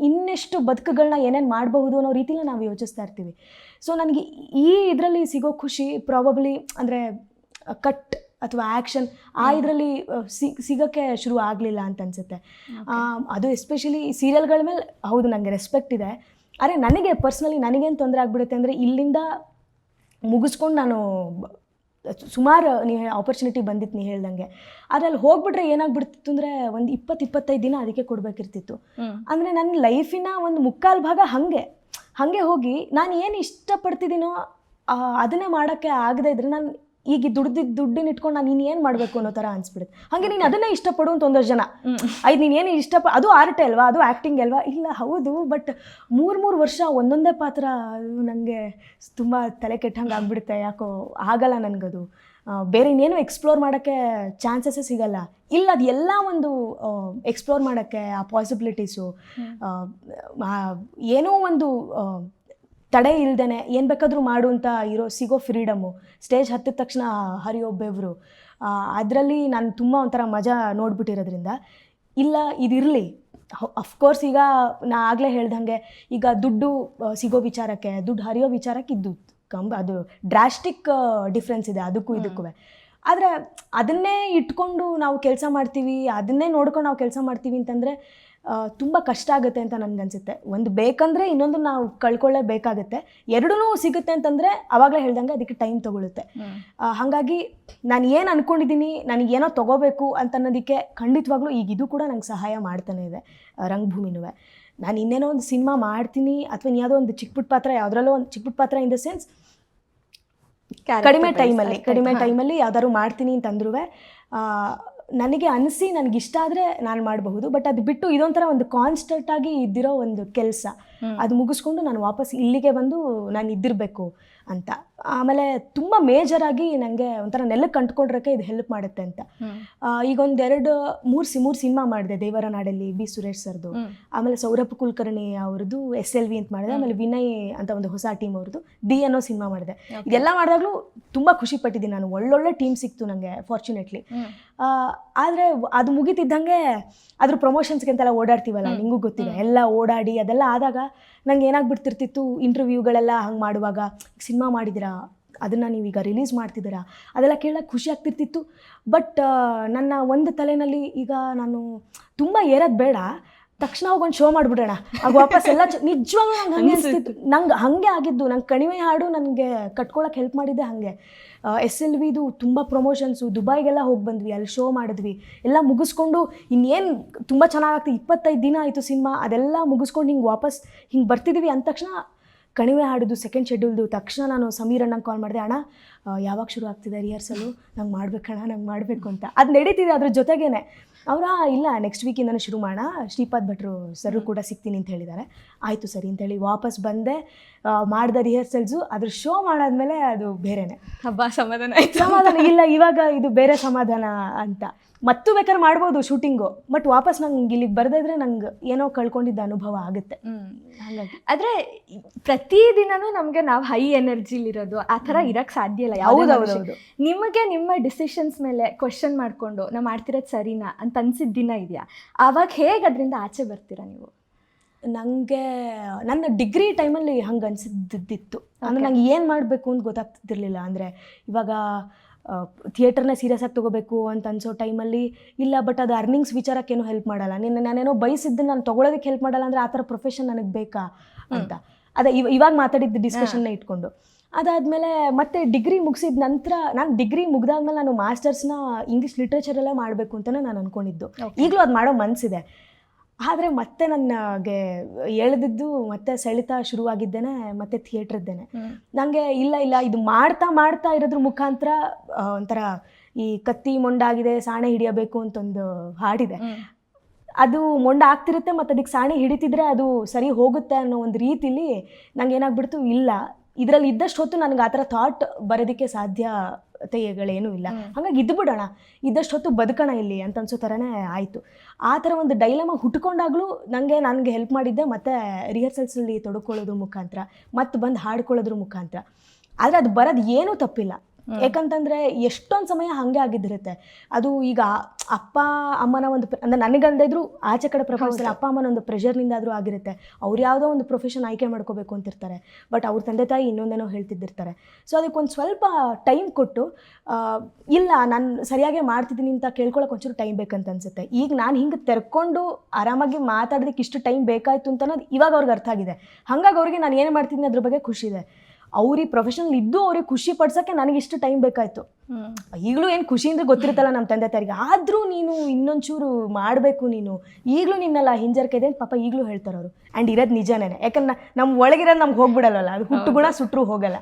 Speaker 2: ಇನ್ನೆಷ್ಟು ಬದುಕುಗಳನ್ನ ಏನೇನು ಮಾಡಬಹುದು ಅನ್ನೋ ರೀತಿಲಿ ನಾವು ಯೋಚಿಸ್ತಾ ಇರ್ತೀವಿ. ಸೊ ನನಗೆ ಈ ಇದರಲ್ಲಿ ಸಿಗೋ ಖುಷಿ ಪ್ರಾಬಬ್ಲಿ ಅಂದರೆ ಕಟ್ ಅಥವಾ ಆ್ಯಕ್ಷನ್ ಇದರಲ್ಲಿ ಸಿಗೋಕ್ಕೆ ಶುರು ಆಗಲಿಲ್ಲ ಅಂತ ಅನಿಸುತ್ತೆ. ಅದು ಎಸ್ಪೆಷಲಿ ಸೀರಿಯಲ್ಗಳ ಮೇಲೆ ಹೌದು ನನಗೆ ರೆಸ್ಪೆಕ್ಟ್ ಇದೆ. ಆದರೆ ನನಗೆ ಪರ್ಸ್ನಲಿ ನನಗೇನು ತೊಂದರೆ ಆಗಿಬಿಡುತ್ತೆ ಅಂದರೆ ಇಲ್ಲಿಂದ ಮುಗಿಸ್ಕೊಂಡು ನಾನು ಸುಮಾರು ನೀವು ಆಪರ್ಚುನಿಟಿ ಬಂದಿತ್ತು ನೀವು ಹೇಳ್ದಂಗೆ, ಆದರೆ ಅಲ್ಲಿ ಹೋಗ್ಬಿಟ್ರೆ ಏನಾಗ್ಬಿಡ್ತಿತ್ತು ಅಂದರೆ ಒಂದು 20-25 ದಿನ ಅದಕ್ಕೆ ಕೊಡಬೇಕಿರ್ತಿತ್ತು. ಅಂದರೆ ನನ್ನ ಲೈಫಿನ ಒಂದು ಮುಕ್ಕಾಲು ಭಾಗ ಹಾಗೆ ಹೋಗಿ ನಾನು ಏನು ಇಷ್ಟಪಡ್ತಿದ್ದೀನೋ ಅದನ್ನೇ ಮಾಡೋಕ್ಕೆ ಆಗದೆ ಇದ್ರೆ ನಾನು ಈಗ ದುಡ್ಡಿನ ಇಟ್ಕೊಂಡು ನಾನು ನೀನು ಏನು ಮಾಡಬೇಕು ಅನ್ನೋ ಥರ ಅನಿಸ್ಬಿಡುತ್ತೆ. ಹಾಗೆ ನೀನು ಅದನ್ನೇ ಇಷ್ಟಪಡು ಅಂತ ಒಂದಷ್ಟು ಜನ ನೀನು ಏನು ಅದು ಆರ್ಟೇ ಅಲ್ವಾ, ಅದು ಆ್ಯಕ್ಟಿಂಗ್ ಅಲ್ವಾ? ಇಲ್ಲ, ಹೌದು, ಬಟ್ 3 ವರ್ಷ ಒಂದೊಂದೇ ಪಾತ್ರ ಅದು ನನಗೆ ತುಂಬ ತಲೆ ಕೆಟ್ಟಂಗೆ ಆಗ್ಬಿಡುತ್ತೆ. ಯಾಕೋ ಆಗಲ್ಲ ನನಗದು. ಬೇರೆ ಇನ್ನೇನು ಎಕ್ಸ್ಪ್ಲೋರ್ ಮಾಡೋಕ್ಕೆ ಚಾನ್ಸಸ್ಸೇ ಸಿಗಲ್ಲ. ಇಲ್ಲ, ಅದು ಎಲ್ಲ ಒಂದು ಎಕ್ಸ್ಪ್ಲೋರ್ ಮಾಡೋಕ್ಕೆ ಆ ಪಾಸಿಬಿಲಿಟೀಸು ಏನೋ ಒಂದು ತಡೆ ಇಲ್ದೇನೆ ಏನು ಬೇಕಾದರೂ ಮಾಡು ಅಂತ ಸಿಗೋ ಫ್ರೀಡಮು, ಸ್ಟೇಜ್ ಹತ್ತಿದ ತಕ್ಷಣ ಹರಿಯೊಬ್ಬೆವರು, ಅದರಲ್ಲಿ ನಾನು ತುಂಬ ಒಂಥರ ಮಜಾ ನೋಡ್ಬಿಟ್ಟಿರೋದ್ರಿಂದ ಇಲ್ಲ ಇದಿರಲಿ. ಅಫ್ಕೋರ್ಸ್ ಈಗ ನಾ ಆಗಲೇ ಹೇಳ್ದಂಗೆ ಈಗ ದುಡ್ಡು ಸಿಗೋ ವಿಚಾರಕ್ಕೆ, ದುಡ್ಡು ಹರಿಯೋ ವಿಚಾರಕ್ಕೆ ಇದ್ದು ಅದು ಡ್ರಾಸ್ಟಿಕ್ ಡಿಫ್ರೆನ್ಸ್ ಇದೆ ಅದಕ್ಕೂ ಇದಕ್ಕೂ. ಆದರೆ ಅದನ್ನೇ ಇಟ್ಕೊಂಡು ನಾವು ಕೆಲಸ ಮಾಡ್ತೀವಿ, ಅದನ್ನೇ ನೋಡ್ಕೊಂಡು ನಾವು ಕೆಲಸ ಮಾಡ್ತೀವಿ ಅಂತಂದರೆ ತುಂಬ ಕಷ್ಟ ಆಗುತ್ತೆ ಅಂತ ನನಗನ್ಸುತ್ತೆ. ಒಂದು ಬೇಕಂದರೆ ಇನ್ನೊಂದು ನಾವು ಕಳ್ಕೊಳ್ಳೇಬೇಕಾಗುತ್ತೆ, ಎರಡೂ ಸಿಗುತ್ತೆ ಅಂತಂದರೆ ಆವಾಗಲೇ ಹೇಳ್ದಂಗೆ ಅದಕ್ಕೆ ಟೈಮ್ ತೊಗೊಳುತ್ತೆ. ಹಾಗಾಗಿ ನಾನು ಏನು ಅಂದ್ಕೊಂಡಿದ್ದೀನಿ, ನನಗೇನೋ ತೊಗೋಬೇಕು ಅಂತ ಅನ್ನೋದಕ್ಕೆ ಖಂಡಿತವಾಗ್ಲೂ ಈಗ ಇದು ಕೂಡ ನಂಗೆ ಸಹಾಯ ಮಾಡ್ತಾನೆ ಇದೆ, ರಂಗಭೂಮಿನೂ. ನಾನು ಇನ್ನೇನೋ ಒಂದು ಸಿನಿಮಾ ಮಾಡ್ತೀನಿ ಅಥವಾ ಯಾವುದೋ ಒಂದು ಚಿಕ್ಕ ಪುಟ್ಟ ಪಾತ್ರ, ಯಾವುದ್ರಲ್ಲೋ ಒಂದು ಚಿಕ್ಕ ಪುಟ್ಟ ಪಾತ್ರ ಇನ್ ದ ಸೆನ್ಸ್ ಕಡಿಮೆ ಟೈಮಲ್ಲಿ ಯಾವ್ದಾದ್ರು ಮಾಡ್ತೀನಿ ಅಂತಂದ್ರೂ ನನಗೆ ಅನಿಸಿ ನನಗಿಷ್ಟ ಆದರೆ ನಾನು ಮಾಡಬಹುದು. ಬಟ್ ಅದು ಬಿಟ್ಟು ಇದೊಂಥರ ಒಂದು ಕಾನ್ಸ್ಟೆಂಟಾಗಿ ಇದ್ದಿರೋ ಒಂದು ಕೆಲಸ, ಅದು ಮುಗಿಸ್ಕೊಂಡು ನಾನು ವಾಪಸ್ ಇಲ್ಲಿಗೆ ಬಂದು ನಾನು ಇದ್ದಿರಬೇಕು ಅಂತ. ಆಮೇಲೆ ತುಂಬ ಮೇಜರಾಗಿ ನನಗೆ ಒಂಥರ ನೆಲಕ್ಕೆ ಅಂಟ್ಕೊಂಡ್ರಕ್ಕೆ ಇದು ಹೆಲ್ಪ್ ಮಾಡುತ್ತೆ ಅಂತ. ಈಗ ಒಂದು 3 ಸಿನಿಮಾ ಮಾಡಿದೆ, ದೇವರ ನಾಡಲ್ಲಿ ಬಿ ಸುರೇಶ್ ಸರ್ದು, ಆಮೇಲೆ ಸೌರಭ್ ಕುಲಕರ್ಣಿ ಅವ್ರದ್ದು SLV ಅಂತ ಮಾಡಿದೆ, ಆಮೇಲೆ ವಿನಯ್ ಅಂತ ಒಂದು ಹೊಸ ಟೀಮ್ ಅವ್ರದ್ದು ಡಿ ಅನ್ನೋ ಸಿನಿಮಾ ಮಾಡಿದೆ. ಇದೆಲ್ಲ ಮಾಡಿದಾಗಲೂ ತುಂಬ ಖುಷಿ ಪಟ್ಟಿದ್ದೀನಿ ನಾನು, ಒಳ್ಳೊಳ್ಳೆ ಟೀಮ್ ಸಿಕ್ತು ನನಗೆ ಫಾರ್ಚುನೇಟ್ಲಿ. ಆದರೆ ಅದು ಮುಗಿತಿದ್ದಂಗೆ ಅದ್ರ ಪ್ರಮೋಷನ್ಸ್ಗೆ ಅಂತೆಲ್ಲ ಓಡಾಡ್ತೀವಲ್ಲ, ನಿಮಗೂ ಗೊತ್ತಿದೆ, ಎಲ್ಲ ಓಡಾಡಿ ಅದೆಲ್ಲ ಆದಾಗ ನಂಗೆ ಏನಾಗ್ಬಿಡ್ತಿರ್ತಿತ್ತು, ಇಂಟರ್ವ್ಯೂಗಳೆಲ್ಲ ಹಂಗೆ ಮಾಡುವಾಗ ಸಿನಿಮಾ ಮಾಡಿದ್ದೀರಾ, ಅದನ್ನು ನೀವೀಗ ರಿಲೀಸ್ ಮಾಡ್ತಿದ್ದೀರಾ, ಅದೆಲ್ಲ ಕೇಳಕ್ಕೆ ಖುಷಿ ಆಗ್ತಿರ್ತಿತ್ತು. ಬಟ್ ನನ್ನ ಒಂದು ತಲೆಯಲ್ಲಿ ಈಗ ನಾನು ತುಂಬ ಏರೋದು ಬೇಡ, ತಕ್ಷಣ ಹೋಗೊಂದು ಶೋ ಮಾಡಿಬಿಡೋಣ, ಆಗ ವಾಪಸ್ ಎಲ್ಲ ನಿಜವಾಗ್ಲೂ ನಂಗೆ ಹಂಗೆ ಅನಿಸ್ತಿತ್ತು. ನಂಗೆ ಹಾಗೆ ಆಗಿದ್ದು, ನಂಗೆ ಕಣಿವೆ ಹಾಡು ನನಗೆ ಕಟ್ಕೊಳಕ್ಕೆ ಹೆಲ್ಪ್ ಮಾಡಿದ್ದೆ ಹಾಗೆ. SLVದು ತುಂಬ ಪ್ರಮೋಷನ್ಸು, ದುಬೈಗೆಲ್ಲ ಹೋಗಿ ಬಂದ್ವಿ, ಅಲ್ಲಿ ಶೋ ಮಾಡಿದ್ವಿ, ಎಲ್ಲ ಮುಗಿಸ್ಕೊಂಡು ಇನ್ನೇನು ತುಂಬ ಚೆನ್ನಾಗಾಗ್ತದೆ, 25 ದಿನ ಆಯಿತು ಸಿನಿಮಾ, ಅದೆಲ್ಲ ಮುಗಿಸ್ಕೊಂಡು ಹಿಂಗೆ ವಾಪಸ್ ಹಿಂಗೆ ಬರ್ತಿದ್ದೀವಿ ಅಂದ ತಕ್ಷಣ ಕಣಿವೆ ಹಾಡೋದು ಸೆಕೆಂಡ್ ಶೆಡ್ಯೂಲ್ದು ತಕ್ಷಣ ನಾನು ಸಮೀರ್ ಅಣ್ಣಂಗೆ ಕಾಲ್ ಮಾಡಿದೆ, ಅಣ್ಣ ಯಾವಾಗ ಶುರು ಆಗ್ತಿದೆ ರಿಹರ್ಸಲು, ನಂಗೆ ಮಾಡ್ಬೇಕಣ್ಣ, ನಂಗೆ ಮಾಡಬೇಕು ಅಂತ. ಅದು ನಡೀತಿದೆ ಅದ್ರ ಜೊತೆಗೇನೆ. ಅವರ ಇಲ್ಲ ನೆಕ್ಸ್ಟ್ ವೀಕಿಂದನೇ ಶುರು ಮಾಡೋಣ, ಶ್ರೀಪಾದ್ ಭಟ್ರು ಸರ್ ಕೂಡ ಸಿಗ್ತೀನಿ ಅಂತ ಹೇಳಿದ್ದಾರೆ. ಆಯಿತು ಸರಿ ಅಂತೇಳಿ ವಾಪಸ್ ಬಂದೆ, ಮಾಡಿದ ರಿಹರ್ಸಲ್ಸು, ಅದ್ರ ಶೋ ಮಾಡಾದ್ಮೇಲೆ ಅದು ಬೇರೆನೆ
Speaker 1: ಹಬ್ಬ, ಸಮಾಧಾನ
Speaker 2: ಇಲ್ಲ ಇವಾಗ ಇದು ಬೇರೆ ಸಮಾಧಾನ ಅಂತ. ಮತ್ತು ಬೇಕಾದ್ರೆ ಮಾಡ್ಬೋದು ಶೂಟಿಂಗು, ಬಟ್ ವಾಪಸ್ ನಂಗೆ ಇಲ್ಲಿಗೆ ಬರದಿದ್ರೆ ನಂಗೆ ಏನೋ ಕಳ್ಕೊಂಡಿದ್ದ ಅನುಭವ ಆಗುತ್ತೆ. ಹಾಗಾಗಿ
Speaker 1: ಆದರೆ ಪ್ರತಿದಿನನೂ ನಮಗೆ ನಾವು ಹೈ ಎನರ್ಜಿಲಿರೋದು ಆ ಥರ ಇರೋಕ್ಕೆ ಸಾಧ್ಯ ಇಲ್ಲ. ಹೌದೌದು. ನಿಮಗೆ ನಿಮ್ಮ ಡಿಸಿಷನ್ಸ್ ಮೇಲೆ ಕ್ವಶನ್ ಮಾಡಿಕೊಂಡು ನಾವು ಮಾಡ್ತಿರೋದು ಸರಿನಾ ಅಂತ ಅನ್ಸಿದ ದಿನ ಇದೆಯಾ? ಆವಾಗ ಹೇಗೆ ಅದರಿಂದ ಆಚೆ ಬರ್ತೀರಾ ನೀವು?
Speaker 2: ನನಗೆ ನನ್ನ ಡಿಗ್ರಿ ಟೈಮಲ್ಲಿ ಹಂಗೆ ಅನಿಸಿದ್ದಿತ್ತು. ಅಂದರೆ ನಂಗೆ ಏನು ಮಾಡಬೇಕು ಅಂತ ಗೊತ್ತಾಗ್ತಿರ್ಲಿಲ್ಲ. ಅಂದರೆ ಇವಾಗ ಥಿಯೇಟರ್ನ ಸೀರಿಯಸ್ ಆಗಿ ತೊಗೋಬೇಕು ಅಂತ ಅನ್ಸೋ ಟೈಮಲ್ಲಿ ಇಲ್ಲ, ಬಟ್ ಅದು ಅರ್ನಿಂಗ್ಸ್ ವಿಚಾರಕ್ಕೇನು ಹೆಲ್ಪ್ ಮಾಡಲ್ಲ, ನಾನೇನೋ ಬಯಸಿದ್ದು ನಾನು ತೊಗೊಳೋದಕ್ಕೆ ಹೆಲ್ಪ್ ಮಾಡಲ್ಲ, ಅಂದರೆ ಆ ಥರ ಪ್ರೊಫೆಷನ್ ನನಗೆ ಬೇಕಾ ಅಂತ. ಅದೇ ಇವಾಗ ಮಾತಾಡಿದ್ದು ಡಿಸ್ಕಷನ್ನ ಇಟ್ಕೊಂಡು ಅದಾದಮೇಲೆ ಮತ್ತೆ ಡಿಗ್ರಿ ಮುಗಿಸಿದ ನಂತರ, ನಾನು ಡಿಗ್ರಿ ಮುಗಿದಾದ್ಮೇಲೆ ನಾನು ಮಾಸ್ಟರ್ಸ್ನ ಇಂಗ್ಲೀಷ್ ಲಿಟ್ರೇಚರಲ್ಲೇ ಮಾಡಬೇಕು ಅಂತಲೇ ನಾನು ಅಂದ್ಕೊಂಡಿದ್ದು. ಈಗಲೂ ಅದು ಮಾಡೋ ಮನಸ್ಸಿದೆ. ಆದರೆ ಮತ್ತೆ ನನಗೆ ಎಳೆದಿದ್ದು ಮತ್ತೆ ಸೆಳೆತ ಶುರುವಾಗಿದ್ದೇನೆ ಮತ್ತೆ ಥಿಯೇಟ್ರದ್ದೇನೆ. ನನಗೆ ಇಲ್ಲ ಇದು ಮಾಡ್ತಾ ಇರೋದ್ರ ಮುಖಾಂತರ ಒಂಥರ ಈ ಕತ್ತಿ ಮೊಂಡಾಗಿದೆ ಸಾಣೆ ಹಿಡಿಯಬೇಕು ಅಂತೊಂದು ಹಾಡಿದೆ, ಅದು ಮೊಂಡ ಆಗ್ತಿರುತ್ತೆ ಮತ್ತು ಅದಕ್ಕೆ ಸಾಣೆ ಹಿಡಿತಿದ್ರೆ ಅದು ಸರಿ ಹೋಗುತ್ತೆ ಅನ್ನೋ ಒಂದು ರೀತಿಲಿ ನಂಗೆ ಏನಾಗ್ಬಿಡ್ತು, ಇಲ್ಲ ಇದರಲ್ಲಿ ಇದ್ದಷ್ಟು ಹೊತ್ತು ನನಗೆ ಆ ಥರ ಥಾಟ್ ಬರೋದಕ್ಕೆ ಸಾಧ್ಯತೆಗಳೇನೂ ಇಲ್ಲ, ಹಾಗಾಗಿ ಇದ್ದುಬಿಡೋಣ, ಇದ್ದಷ್ಟು ಹೊತ್ತು ಬದುಕೋಣ ಇಲ್ಲಿ ಅಂತ ಅನ್ಸೋ ಥರನೇ ಆಯಿತು. ಆ ಥರ ಒಂದು ಡೈಲಮ ಹುಟ್ಕೊಂಡಾಗಲೂ ನನಗೆ ಹೆಲ್ಪ್ ಮಾಡಿದ್ದೆ ಮತ್ತು ರಿಹರ್ಸಲ್ಸಲ್ಲಿ ತೊಡ್ಕೊಳ್ಳೋದು ಮುಖಾಂತರ, ಮತ್ತು ಬಂದು ಹಾಡ್ಕೊಳ್ಳೋದ್ರ ಮುಖಾಂತರ. ಆದರೆ ಅದು ಬರೋದು ಏನೂ ತಪ್ಪಿಲ್ಲ, ಯಾಕಂತಂದರೆ ಎಷ್ಟೊಂದು ಸಮಯ ಹಾಗೆ ಆಗಿದ್ದಿರುತ್ತೆ. ಅದು ಈಗ ಅಪ್ಪ ಅಮ್ಮನ ಒಂದು ಅಂದರೆ ನನಗಂದಿದ್ರು ಆಚೆ ಕಡೆ ಪ್ರಪಂಚದಲ್ಲಿ ಅಪ್ಪ ಅಮ್ಮನ ಒಂದು ಪ್ರೆಷರ್ನಿಂದಾದರೂ ಆಗಿರುತ್ತೆ. ಅವ್ರು ಯಾವುದೋ ಒಂದು ಪ್ರೊಫೆಷನ್ ಆಯ್ಕೆ ಮಾಡ್ಕೋಬೇಕು ಅಂತಿರ್ತಾರೆ, ಬಟ್ ಅವ್ರ ತಂದೆ ತಾಯಿ ಇನ್ನೊಂದೇನೋ ಹೇಳ್ತಿದ್ದಿರ್ತಾರೆ. ಸೊ ಅದಕ್ಕೊಂದು ಸ್ವಲ್ಪ ಟೈಮ್ ಕೊಟ್ಟು ಇಲ್ಲ ನಾನು ಸರಿಯಾಗೇ ಮಾಡ್ತಿದ್ದೀನಿ ಅಂತ ಕೇಳ್ಕೊಳಕ್ಕೆ ಒಂಚೂರು ಟೈಮ್ ಬೇಕಂತ ಅನಿಸುತ್ತೆ. ಈಗ ನಾನು ಹಿಂಗೆ ತೆರ್ಕೊಂಡು ಆರಾಮಾಗಿ ಮಾತಾಡೋದಕ್ಕೆ ಇಷ್ಟು ಟೈಮ್ ಬೇಕಾಯಿತು ಅಂತ ಅನ್ನೋದು ಇವಾಗ ಅವ್ರಿಗೆ ಅರ್ಥ ಆಗಿದೆ. ಹಾಗಾಗಿ ಅವ್ರಿಗೆ ನಾನು ಏನು ಮಾಡ್ತಿದ್ದೀನಿ ಅದ್ರ ಬಗ್ಗೆ ಖುಷಿ ಇದೆ. ಅವ್ರಿಗೆ ಪ್ರೊಫೆಷನಲ್ ಇದ್ದು ಅವ್ರಿಗೆ ಖುಷಿ ಪಡ್ಸೋಕ್ಕೆ ನನಗೆ ಇಷ್ಟು ಟೈಮ್ ಬೇಕಾಯಿತು. ಈಗಲೂ ಏನು ಖುಷಿ ಅಂದರೆ ಗೊತ್ತಿರುತ್ತಲ್ಲ ನಮ್ಮ ತಂದೆ ತಾಯಿಗೆ, ಆದರೂ ನೀನು ಇನ್ನೊಂಚೂರು ಮಾಡಬೇಕು, ನೀನು ಈಗಲೂ ನಿನ್ನೆಲ್ಲ ಹಿಂಜರಿಕೆ ಇದೆ ಅಂತ ಪಾಪ ಈಗಲೂ ಹೇಳ್ತಾರೆ ಅವರು. ಆ್ಯಂಡ್ ಇರೋದು ನಿಜನೇ, ಯಾಕಂದ್ರೆ ನಮ್ಮ ಒಳಗಿರೋದು ನಮ್ಗೆ ಹೋಗ್ಬಿಡಲ್ವಲ್ಲ, ಅದು ಹುಟ್ಟು ಗುಣ ಸುಟ್ಟರು ಹೋಗಲ್ಲ,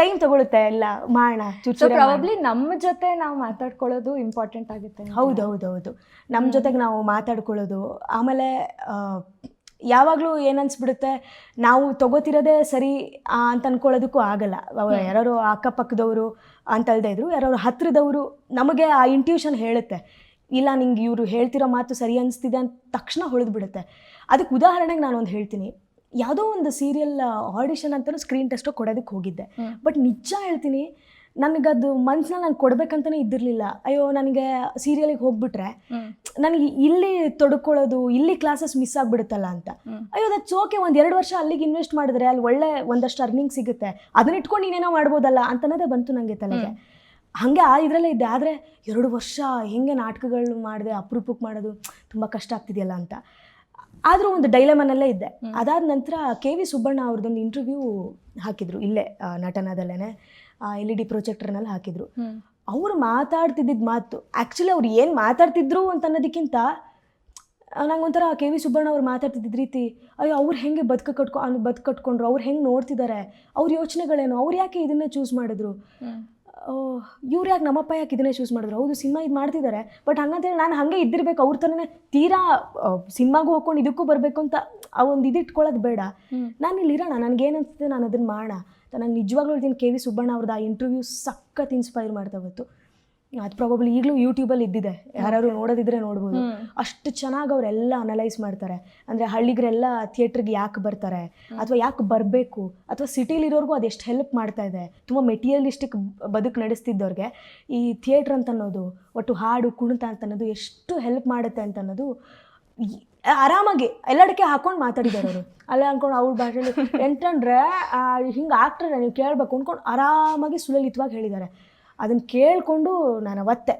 Speaker 2: ಟೈಮ್ ತಗೊಳುತ್ತೆ, ಎಲ್ಲ ಮಾಡೋಣ ಚೂರು.
Speaker 1: ಪ್ರಾಬಬ್ಲಿ ನಮ್ಮ ಜೊತೆ ನಾವು ಮಾತಾಡ್ಕೊಳ್ಳೋದು ಇಂಪಾರ್ಟೆಂಟ್ ಆಗುತ್ತೆ.
Speaker 2: ಹೌದು, ನಮ್ಮ ಜೊತೆಗೆ ನಾವು ಮಾತಾಡ್ಕೊಳ್ಳೋದು. ಆಮೇಲೆ ಯಾವಾಗಲೂ ಏನನ್ಸ್ಬಿಡುತ್ತೆ, ನಾವು ತಗೋತಿರೋದೇ ಸರಿ ಅಂತ ಅಂದ್ಕೊಳ್ಳೋದಕ್ಕೂ ಆಗಲ್ಲ. ಯಾರು ಅಕ್ಕಪಕ್ಕದವರು ಅಂತಲ್ದೇ ಇದ್ರು, ಯಾರು ಹತ್ರದವರು ನಮಗೆ ಆ ಇಂಟ್ಯೂಷನ್ ಹೇಳುತ್ತೆ, ಇಲ್ಲ ನಿಂಗೆ ಇವರು ಹೇಳ್ತಿರೋ ಮಾತು ಸರಿ ಅನಿಸ್ತಿದೆ ಅಂತ ತಕ್ಷಣ ಹೊಳೆದ್ಬಿಡುತ್ತೆ. ಅದಕ್ಕೆ ಉದಾಹರಣೆಗೆ ನಾನೊಂದು ಹೇಳ್ತೀನಿ. ಯಾವುದೋ ಒಂದು ಸೀರಿಯಲ್ ಆಡಿಷನ್ ಅಂತಲೂ ಸ್ಕ್ರೀನ್ ಟೆಸ್ಟೋ ಕೊಡೋದಕ್ಕೆ ಹೋಗಿದ್ದೆ. ಬಟ್ ನಿಜ ಹೇಳ್ತೀನಿ, ನನಗದು ಮನ್ಸಲ್ಲಿ ನಾನು ಕೊಡ್ಬೇಕಂತಲೇ ಇದ್ದಿರಲಿಲ್ಲ. ಅಯ್ಯೋ ನನಗೆ ಸೀರಿಯಲಿಗೆ ಹೋಗ್ಬಿಟ್ರೆ ನನಗೆ ಇಲ್ಲಿ ತೊಡ್ಕೊಳ್ಳೋದು, ಇಲ್ಲಿ ಕ್ಲಾಸಸ್ ಮಿಸ್ ಆಗಿಬಿಡುತ್ತಲ್ಲ ಅಂತ. ಅಯ್ಯೋ ದಟ್ಸ್ ಓಕೆ, 1-2 ವರ್ಷ ಅಲ್ಲಿಗೆ ಇನ್ವೆಸ್ಟ್ ಮಾಡಿದ್ರೆ ಅಲ್ಲಿ ಒಳ್ಳೆ ಒಂದಷ್ಟು ಅರ್ನಿಂಗ್ ಸಿಗುತ್ತೆ, ಅದನ್ನ ಇಟ್ಕೊಂಡು ನೀನೇನೋ ಮಾಡ್ಬೋದಲ್ಲ ಅಂತನೋದೇ ಬಂತು ನನಗೆ ತಲೆಗೆ. ಹಾಗೆ ಇದರಲ್ಲೇ ಇದ್ದೆ. ಆದರೆ 2 ವರ್ಷ ಹೆಂಗೆ ನಾಟಕಗಳು ಮಾಡಿದೆ, ಅಪರೂಪಕ್ಕೆ ಮಾಡೋದು ತುಂಬ ಕಷ್ಟ ಆಗ್ತಿದೆಯಲ್ಲ ಅಂತ. ಆದರೂ ಒಂದು ಡೈಲೆಮನಲ್ಲೇ ಇದ್ದೆ. ಅದಾದ ನಂತರ KV ಸುಬ್ಬಣ್ಣ ಅವ್ರದ್ದೊಂದು ಇಂಟರ್ವ್ಯೂ ಹಾಕಿದ್ರು ಇಲ್ಲೇ ನಟನದಲ್ಲೇ, LED ಪ್ರೊಜೆಕ್ಟರ್ನಲ್ಲಿ ಹಾಕಿದ್ರು. ಅವರು ಮಾತಾಡ್ತಿದ್ದಿದ್ದು ಮಾತು ಆ್ಯಕ್ಚುಲಿ ಅವ್ರು ಏನು ಮಾತಾಡ್ತಿದ್ರು ಅಂತ ಅನ್ನೋದಕ್ಕಿಂತ ನಂಗೊಂಥರ KV ಸುಬ್ಬಣ್ಣ ಅವ್ರು ಮಾತಾಡ್ತಿದ್ದ ರೀತಿ, ಅಯ್ಯೋ ಅವ್ರು ಹೆಂಗೆ ಬದುಕು ಕಟ್ಕೊಂಡ್ರು, ಅವ್ರು ಹೆಂಗೆ ನೋಡ್ತಿದ್ದಾರೆ, ಅವ್ರ ಯೋಚನೆಗಳೇನು, ಅವ್ರು ಯಾಕೆ ಇದನ್ನೇ ಚೂಸ್ ಮಾಡಿದ್ರು, ಇವ್ರು ಯಾಕೆ ನಮ್ಮಪ್ಪ ಯಾಕೆ ಇದನ್ನೇ ಚೂಸ್ ಮಾಡಿದ್ರು, ಹೌದು ಸಿನಿಮಾ ಇದು ಮಾಡ್ತಿದ್ದಾರೆ ಬಟ್ ಹಂಗಂತೇಳಿ ನಾನು ಹಾಗೆ ಇದ್ದಿರ್ಬೇಕು ಅವ್ರ ಥರನೇ ತೀರಾ ಸಿನಿಮಾಗೂ ಹೋಗ್ಕೊಂಡು ಇದಕ್ಕೂ ಬರಬೇಕು ಅಂತ ಆ ಒಂದು ಇಟ್ಕೊಳ್ಳೋದು ಬೇಡ. ನಾನು ಇಲ್ಲಿ ಇರೋಣ, ನನಗೇನು ಅನಿಸುತ್ತೆ ನಾನು ಅದನ್ನು ಮಾಡೋಣ ಅಂತ. ನಂಗೆ ನಿಜವಾಗ್ಲೂ ಹೇಳ್ತೀನಿ KV ಸುಬ್ಬಣ್ಣ ಅವ್ರದ್ದು ಆ ಇಂಟರ್ವ್ಯೂ ಸಖತ್ ಇನ್ಸ್ಪೈರ್ ಮಾಡ್ತಾ ಗೊತ್ತು. ಅದು ಪ್ರಾಬಬ್ಲಿ ಈಗಲೂ ಯೂಟ್ಯೂಬಲ್ಲಿ ಇದ್ದಿದೆ, ಯಾರು ನೋಡೋದಿದ್ರೆ ನೋಡ್ಬೋದು. ಅಷ್ಟು ಚೆನ್ನಾಗಿ ಅವರೆಲ್ಲ ಅನಲೈಸ್ ಮಾಡ್ತಾರೆ. ಅಂದರೆ ಹಳ್ಳಿಗರೆಲ್ಲ ಥಿಯೇಟ್ರಿಗೆ ಯಾಕೆ ಬರ್ತಾರೆ, ಅಥವಾ ಯಾಕೆ ಬರಬೇಕು, ಅಥವಾ ಸಿಟಿಲಿರೋರ್ಗೂ ಅದೆಷ್ಟು ಹೆಲ್ಪ್ ಮಾಡ್ತಾ ಇದೆ. ತುಂಬ ಮೆಟೀರಿಯಲಿಸ್ಟಿಕ್ ಬದುಕು ನಡೆಸ್ತಿದ್ದವ್ರಿಗೆ ಈ ಥಿಯೇಟ್ರ್ ಅಂತ ಅನ್ನೋದು, ಒಟ್ಟು ಹಾಡು ಕುಣಿತ ಅಂತ ಅನ್ನೋದು ಎಷ್ಟು ಹೆಲ್ಪ್ ಮಾಡುತ್ತೆ ಅಂತ ಅನ್ನೋದು ಆರಾಮಾಗಿ ಎಲ್ಲಡಕ್ಕೆ ಹಾಕೊಂಡು ಮಾತಾಡಿದ್ದಾರೆ ಅವರು. ಅಲ್ಲ ಅಂದ್ಕೊಂಡು ಅವ್ರ ಭಾಷೆಯಲ್ಲಿ ಎಂತಂದ್ರೆ ಹಿಂಗೆ ಆಗ್ತಾರೆ ನೀವು ಕೇಳಬೇಕು ಅಂದ್ಕೊಂಡು ಆರಾಮಾಗಿ ಸುಲಲಿತವಾಗಿ ಹೇಳಿದ್ದಾರೆ. ಅದನ್ನು ಕೇಳಿಕೊಂಡು ನಾನು ಅವತ್ತೆ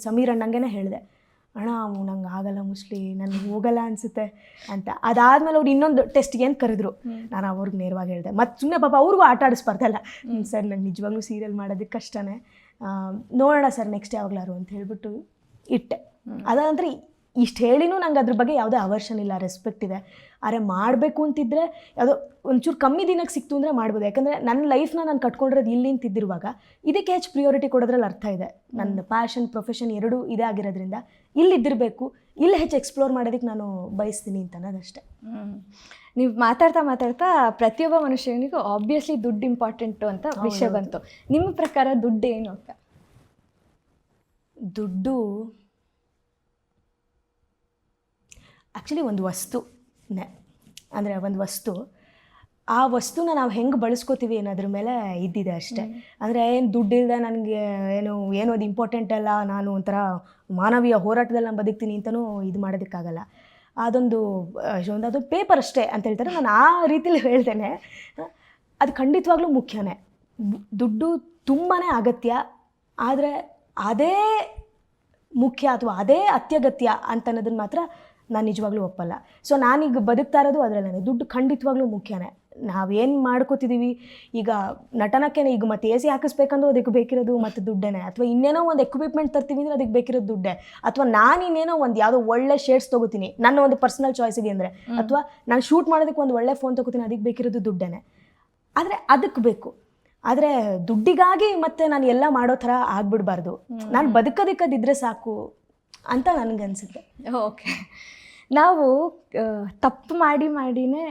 Speaker 2: ಸಮೀರ್ ಅಣ್ಣಂಗೆ ಹೇಳಿದೆ, ಅಣ್ಣ ನಂಗೆ ಆಗಲ್ಲ ಮುಸ್ಲಿ, ನನಗೆ ಹೋಗಲ್ಲ ಅನಿಸುತ್ತೆ ಅಂತ. ಅದಾದಮೇಲೆ ಅವ್ರು ಇನ್ನೊಂದು ಟೆಸ್ಟ್ಗೆ ಏನು ಕರೆದ್ರು, ನಾನು ಅವ್ರಿಗೆ ನೇರವಾಗಿ ಹೇಳಿದೆ. ಮತ್ತು ಸುಮ್ಮನೆ ಪಾಪ ಅವ್ರಿಗೂ ಆಟ ಆಡಿಸ್ಬಾರ್ದಲ್ಲ, ಸರ್ ನಂಗೆ ನಿಜವಾಗ್ಲೂ ಸೀರಿಯಲ್ ಮಾಡೋದಕ್ಕೆ ಕಷ್ಟನೇ, ನೋಡೋಣ ಸರ್ ನೆಕ್ಸ್ಟ್ ಯಾವಾಗಲಾರು ಅಂತ ಹೇಳ್ಬಿಟ್ಟು ಇಟ್ಟೆ. ಅದಂದ್ರೆ ಇಷ್ಟು ಹೇಳಿನೂ ನಂಗೆ ಅದ್ರ ಬಗ್ಗೆ ಯಾವುದೇ ಅವರ್ಷನ್ ಇಲ್ಲ, ರೆಸ್ಪೆಕ್ಟ್ ಇದೆ. ಆದರೆ ಮಾಡಬೇಕು ಅಂತಿದ್ರೆ ಯಾವುದೋ ಒಂಚೂರು ಕಮ್ಮಿ ದಿನಕ್ಕೆ ಸಿಕ್ತು ಅಂದರೆ ಮಾಡ್ಬೋದು. ಯಾಕಂದರೆ ನನ್ನ ಲೈಫ್ನ ನಾನು ಕಟ್ಕೊಂಡಿರೋದು ಇಲ್ಲಿ ನಿಂತಿದ್ದಿರುವಾಗ ಇದಕ್ಕೆ ಹೆಚ್ಚು ಪ್ರಿಯಾರಿಟಿ ಕೊಡೋದ್ರಲ್ಲಿ ಅರ್ಥ ಇದೆ. ನನ್ನ ಪ್ಯಾಷನ್ ಪ್ರೊಫೆಷನ್ ಎರಡೂ ಇದೇ ಆಗಿರೋದ್ರಿಂದ ಇಲ್ಲಿದ್ದಿರಬೇಕು, ಇಲ್ಲಿ ಹೆಚ್ಚು ಎಕ್ಸ್ಪ್ಲೋರ್ ಮಾಡೋದಕ್ಕೆ ನಾನು ಬಯಸ್ತೀನಿ ಅಂತ ಅನ್ನೋದಷ್ಟೇ.
Speaker 1: ನೀವು ಮಾತಾಡ್ತಾ ಪ್ರತಿಯೊಬ್ಬ ಮನುಷ್ಯನಿಗೂ ಆಬ್ವಿಯಸ್ಲಿ ದುಡ್ಡು ಇಂಪಾರ್ಟೆಂಟು ಅಂತ ವಿಷಯ ಬಂತು. ನಿಮ್ಮ ಪ್ರಕಾರ ದುಡ್ಡು ಏನು ಅಂತ?
Speaker 2: ದುಡ್ಡು ಆ್ಯಕ್ಚುಲಿ ಒಂದು ವಸ್ತುನೇ, ಅಂದರೆ ಒಂದು ವಸ್ತು, ಆ ವಸ್ತುನ ನಾವು ಹೆಂಗೆ ಬಳಸ್ಕೋತೀವಿ ಅನ್ನೋದ್ರ ಮೇಲೆ ಇದ್ದಿದೆ ಅಷ್ಟೇ. ಅಂದರೆ ಏನು ದುಡ್ಡಿಲ್ಲದೆ ನನಗೆ ಏನು ಅದು ಇಂಪಾರ್ಟೆಂಟ್ ಅಲ್ಲ, ನಾನು ಒಂಥರ ಮಾನವೀಯ ಹೋರಾಟದಲ್ಲಿ ನಾನು ಬದುಕ್ತೀನಿ ಅಂತಲೂ ಇದು ಮಾಡೋದಕ್ಕಾಗಲ್ಲ. ಅದೊಂದು ಪೇಪರ್ ಅಷ್ಟೇ ಅಂತ ಹೇಳ್ತಾರೆ. ನಾನು ಆ ರೀತಿಲಿ ಹೇಳ್ತೇನೆ, ಅದು ಖಂಡಿತವಾಗ್ಲೂ ಮುಖ್ಯನೇ. ದುಡ್ಡು ತುಂಬಾ ಅಗತ್ಯ, ಆದರೆ ಅದೇ ಮುಖ್ಯ ಅಥವಾ ಅದೇ ಅತ್ಯಗತ್ಯ ಅಂತ ಅನ್ನೋದನ್ನು ಮಾತ್ರ ನಾನು ನಿಜವಾಗ್ಲೂ ಒಪ್ಪಲ್ಲ. ಸೊ ನಾನೀಗ ಬದುಕ್ತಾ ಇರೋದು ಅದರಲ್ಲೇ. ದುಡ್ಡು ಖಂಡಿತವಾಗ್ಲೂ ಮುಖ್ಯನೇ. ನಾವೇನು ಮಾಡ್ಕೋತಿದ್ದೀವಿ ಈಗ ನಟನಕ್ಕೇನೆ, ಈಗ ಮತ್ತೆ AC ಹಾಕಿಸ್ಬೇಕಂದ್ರೂ ಅದಕ್ಕೆ ಬೇಕಿರೋದು ಮತ್ತು ದುಡ್ಡೇ, ಅಥವಾ ಇನ್ನೇನೋ ಒಂದು ಎಕ್ವಿಪ್ಮೆಂಟ್ ತರ್ತೀವಿ ಅಂದರೆ ಅದಕ್ಕೆ ಬೇಕಿರೋದು ದುಡ್ಡೇ, ಅಥವಾ ನಾನು ಇನ್ನೇನೋ ಒಂದು ಯಾವುದೋ ಒಳ್ಳೆ ಶೇಡ್ಸ್ ತೊಗೋತೀನಿ ನನ್ನ ಒಂದು ಪರ್ಸನಲ್ ಚಾಯ್ಸಿಗೆ ಅಂದರೆ, ಅಥವಾ ನಾನು ಶೂಟ್ ಮಾಡೋದಕ್ಕೆ ಒಂದು ಒಳ್ಳೆ ಫೋನ್ ತೊಗೋತೀನಿ, ಅದಕ್ಕೆ ಬೇಕಿರೋದು ದುಡ್ಡೇ. ಆದರೆ ಅದಕ್ಕೆ ಬೇಕು. ಆದರೆ ದುಡ್ಡಿಗಾಗಿ ಮತ್ತೆ ನಾನು ಎಲ್ಲ ಮಾಡೋ ಥರ ಆಗ್ಬಿಡ್ಬಾರ್ದು. ನಾನು ಬದುಕೋದಕ್ಕದಿದ್ರೆ ಸಾಕು ಅಂತ ನನಗನ್ಸುತ್ತೆ.
Speaker 1: ಓಕೆ, ನಾವು ತಪ್ಪು ಮಾಡಿನೇ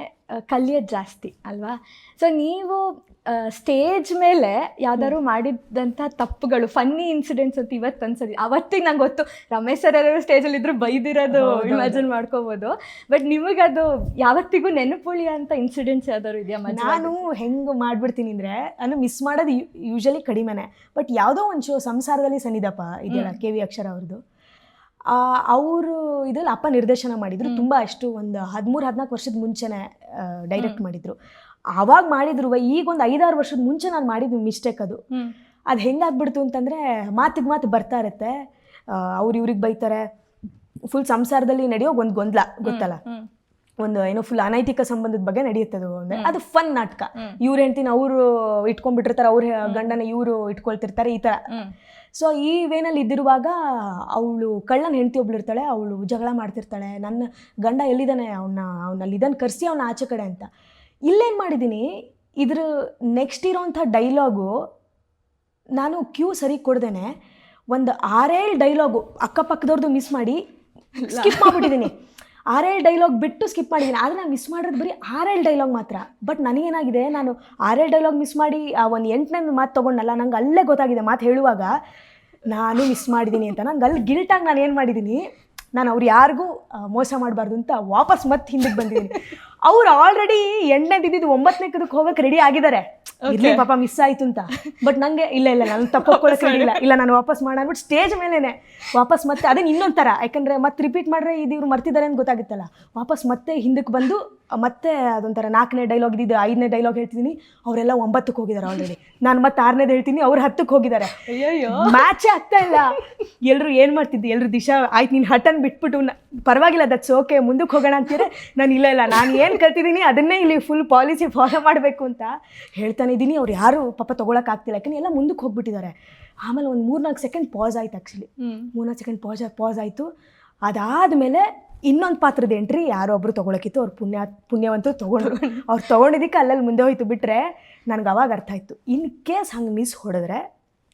Speaker 1: ಕಲಿಯೋದು ಜಾಸ್ತಿ ಅಲ್ವಾ? ಸೊ ನೀವು ಸ್ಟೇಜ್ ಮೇಲೆ ಯಾವ್ದಾದ್ರು ಮಾಡಿದಂಥ ತಪ್ಪುಗಳು, ಫನ್ನಿ ಇನ್ಸಿಡೆಂಟ್ಸ್ ಅಂತ ಇವತ್ತು ಅನ್ಸೋದು, ಅವತ್ತಿಗೆ ನಂಗೆ ಗೊತ್ತು ರಮೇಶ್ ಸರ್ ಯಾರು ಸ್ಟೇಜಲ್ಲಿ ಇದ್ರು ಬೈದಿರೋದು ಇಮ್ಯಾಜಿನ್ ಮಾಡ್ಕೋಬೋದು. ಬಟ್ ನಿಮಗದು ಯಾವತ್ತಿಗೂ ನೆನಪುಳಿಯೋಂಥ ಇನ್ಸಿಡೆಂಟ್ಸ್ ಯಾವ್ದಾದ್ರು ಇದೆಯಾ?
Speaker 2: ನಾನು ಹೆಂಗೆ ಮಾಡ್ಬಿಡ್ತೀನಿ ಅಂದರೆ, ನಾನು ಮಿಸ್ ಮಾಡೋದು ಯೂಶಲಿ ಕಡಿಮೆನೆ. ಬಟ್ ಯಾವುದೋ ಒಂದು ಶೋ ಸಂಸಾರದಲ್ಲಿ ಸನ್ನಿಧಪ್ಪ ಇದೆಯಲ್ಲ, KV ಅಕ್ಷರ ಅವ್ರದ್ದು, ಅವರು ಇದ್ರಲ್ಲಿ ಅಪ್ಪ ನಿರ್ದೇಶನ ಮಾಡಿದರು. ತುಂಬ ಅಷ್ಟು ಒಂದು 13-14 ವರ್ಷದ ಮುಂಚೆನೇ ಡೈರೆಕ್ಟ್ ಮಾಡಿದರು. ಆವಾಗ ಮಾಡಿದ್ರು. ಈಗ ಒಂದು 5-6 ವರ್ಷದ ಮುಂಚೆ ನಾನು ಮಾಡಿದ್ದು ಮಿಸ್ಟೇಕ್. ಅದು ಹೆಂಗಾಗ್ಬಿಡ್ತು ಅಂತಂದರೆ, ಮಾತಿಗೆ ಮಾತು ಬರ್ತಾ ಇರುತ್ತೆ, ಅವ್ರು ಇವ್ರಿಗೆ ಬೈತಾರೆ, ಫುಲ್ ಸಂಸಾರದಲ್ಲಿ ನಡೆಯೋ ಒಂದು ಗೊಂದಲ ಗೊತ್ತಲ್ಲ, ಒಂದು ಏನೋ ಫುಲ್ ಅನೈತಿಕ ಸಂಬಂಧದ ಬಗ್ಗೆ ನಡೆಯುತ್ತದು. ಅಂದರೆ ಅದು ಫನ್ ನಾಟಕ. ಇವ್ರು ಹೆಂಡ್ತಿನ ಅವರು ಇಟ್ಕೊಂಡ್ಬಿಟ್ಟಿರ್ತಾರೆ, ಅವ್ರ ಗಂಡನ ಇವರು ಇಟ್ಕೊಳ್ತಿರ್ತಾರೆ, ಈ ಥರ. ಸೊ ಈ ವೇನಲ್ಲಿ ಇದ್ದಿರುವಾಗ ಅವಳು ಕಳ್ಳನ ಹೆಂಡತಿ ಒಬ್ಳಿರ್ತಾಳೆ, ಅವಳು ಜಗಳ ಮಾಡ್ತಿರ್ತಾಳೆ, ನನ್ನ ಗಂಡ ಎಲ್ಲಿದ್ದಾನೆ, ಅವನಲ್ಲಿ ಇದನ್ನು ಕರೆಸಿ ಅವನ ಆಚೆ ಕಡೆ ಅಂತ. ಇಲ್ಲೇನು ಮಾಡಿದ್ದೀನಿ, ಇದ್ರ ನೆಕ್ಸ್ಟ್ ಇರೋಂಥ ಡೈಲಾಗು ನಾನು ಕ್ಯೂ ಸರಿ ಕೊಡ್ದೇನೆ ಒಂದು 6-7 ಡೈಲಾಗು ಅಕ್ಕಪಕ್ಕದವ್ರದ್ದು ಮಿಸ್ ಮಾಡಿ ಸ್ಕಿಪ್ ಮಾಡಿಬಿಟ್ಟಿದ್ದೀನಿ. 6-7 ಡೈಲಾಗ್ ಬಿಟ್ಟು ಸ್ಕಿಪ್ ಮಾಡಿದ್ದೀನಿ. ಆದರೆ ನಾನು ಮಿಸ್ ಮಾಡಿರೋದು ಬರೀ 6-7 ಡೈಲಾಗ್ ಮಾತ್ರ. ಬಟ್ ನನಗೇನಾಗಿದೆ, ನಾನು 6-7 ಡೈಲಾಗ್ ಮಿಸ್ ಮಾಡಿ ಆ ಒಂದು 8ನೇ ಮಾತು ತೊಗೊಂಡಲ್ಲ, ನಂಗೆ ಅಲ್ಲೇ ಗೊತ್ತಾಗಿದೆ ಮಾತು ಹೇಳುವಾಗ ನಾನು ಮಿಸ್ ಮಾಡಿದ್ದೀನಿ ಅಂತ. ನಂಗೆ ಅಲ್ಲಿ ಗಿಲ್ಟಾಗಿ ನಾನು ಏನು ಮಾಡಿದ್ದೀನಿ, ನಾನು ಅವ್ರು ಯಾರಿಗೂ ಮೋಸ ಮಾಡಬಾರ್ದು ಅಂತ ವಾಪಸ್ ಮತ್ತೆ ಹಿಂದಕ್ಕೆ ಬಂದಿದ್ದೀನಿ. ಅವ್ರು ಆಲ್ರೆಡಿ 8ನೇದಿದ್ದು 9ನೇದಕ್ಕೆ ಹೋಗೋಕೆ ರೆಡಿ ಆಗಿದ್ದಾರೆ, ಇರಲಿ ಪಾಪ ಮಿಸ್ ಆಯಿತು ಅಂತ. ಬಟ್ ನನಗೆ ಇಲ್ಲ ನಾನು ತಪ್ಪಿಕೊಳ್ಳೋಕೆ ಇಲ್ಲ, ನಾನು ವಾಪಸ್ ಮಾಡೋಣ ಅಂದ್ಬಿಟ್ಟು ಸ್ಟೇಜ್ ಮೇಲೇ ವಾಪಸ್ ಮತ್ತೆ ಅದೇನು ಇನ್ನೊಂದು ಥರ, ಯಾಕಂದರೆ ಮತ್ತೆ ರಿಪೀಟ್ ಮಾಡಿದ್ರೆ ಇದು ಇವ್ರು ಮರ್ತಿದ್ದಾರೆ ಅಂತ ಗೊತ್ತಾಗುತ್ತಲ್ಲ, ವಾಪಸ್ ಮತ್ತೆ ಹಿಂದಕ್ಕೆ ಬಂದು ಮತ್ತೆ ಅದೊಂಥರ 4ನೇ ಡೈಲಾಗ್ ಇದ್ದಿದ್ದು 5ನೇ ಡೈಲಾಗ್ ಹೇಳ್ತಿದ್ದೀನಿ, ಅವರೆಲ್ಲ 9ಕ್ಕೆ ಹೋಗಿದ್ದಾರೆ ಆಲ್ರೆಡಿ. ನಾನು ಮತ್ತೆ 6ನೇದು ಹೇಳ್ತೀನಿ, ಅವ್ರು 10ಕ್ಕೆ ಹೋಗಿದ್ದಾರೆ.
Speaker 1: ಅಯ್ಯಯ್ಯೋ,
Speaker 2: ಮ್ಯಾಚೇ ಆಗ್ತಾ ಇಲ್ಲ. ಎಲ್ಲರೂ ಏನು ಮಾಡ್ತಿದ್ದೆ, ಎಲ್ಲರೂ ದಿಶಾ ಆಯ್ತು ನೀನು ಹಠನ್ ಬಿಟ್ಬಿಟ್ಟು ಪರವಾಗಿಲ್ಲ ದಟ್ಸ್ ಓಕೆ ಮುಂದಕ್ಕೆ ಹೋಗೋಣ ಅಂತೀರ. ನಾನು ಇಲ್ಲ ನಾನು ಏನು ಕಲ್ತಿದ್ದೀನಿ ಅದನ್ನೇ ಇಲ್ಲಿ ಫುಲ್ ಪಾಲಿಸಿ ಫಾಲೋ ಮಾಡಬೇಕು ಅಂತ ಹೇಳ್ತಾನೆ ಇದ್ದೀನಿ. ಅವ್ರು ಯಾರು ಪಾಪ ತೊಗೊಳಕ್ಕಾಗ್ತಿಲ್ಲ, ಯಾಕಂದ್ರೆ ಎಲ್ಲ ಮುಂದಕ್ಕೆ ಹೋಗ್ಬಿಟ್ಟಿದ್ದಾರೆ. ಆಮೇಲೆ ಒಂದು 3-4 ಸೆಕೆಂಡ್ ಪಾಸ್ ಆಯ್ತು. ಆ್ಯಕ್ಚುಲಿ 3-4 ಸೆಕೆಂಡ್ ಪಾಸ್ ಆಯಿತು. ಅದಾದಮೇಲೆ ಇನ್ನೊಂದು ಪಾತ್ರದ ಎಂಟ್ರಿ ಯಾರೋ ಒಬ್ಬರು ತೊಗೊಳಕ್ಕಿತ್ತು. ಅವ್ರು ಪುಣ್ಯವಂತರು ಅವ್ರು ತೊಗೊಂಡಿದ್ದಕ್ಕೆ ಅಲ್ಲಲ್ಲಿ ಮುಂದೆ ಹೋಯ್ತು. ಬಿಟ್ಟರೆ ನನಗೆ ಅವಾಗ ಅರ್ಥ ಆಯಿತು, ಇನ್ ಕೇಸ್ ಹಂಗೆ ಮಿಸ್ ಹೊಡೆದ್ರೆ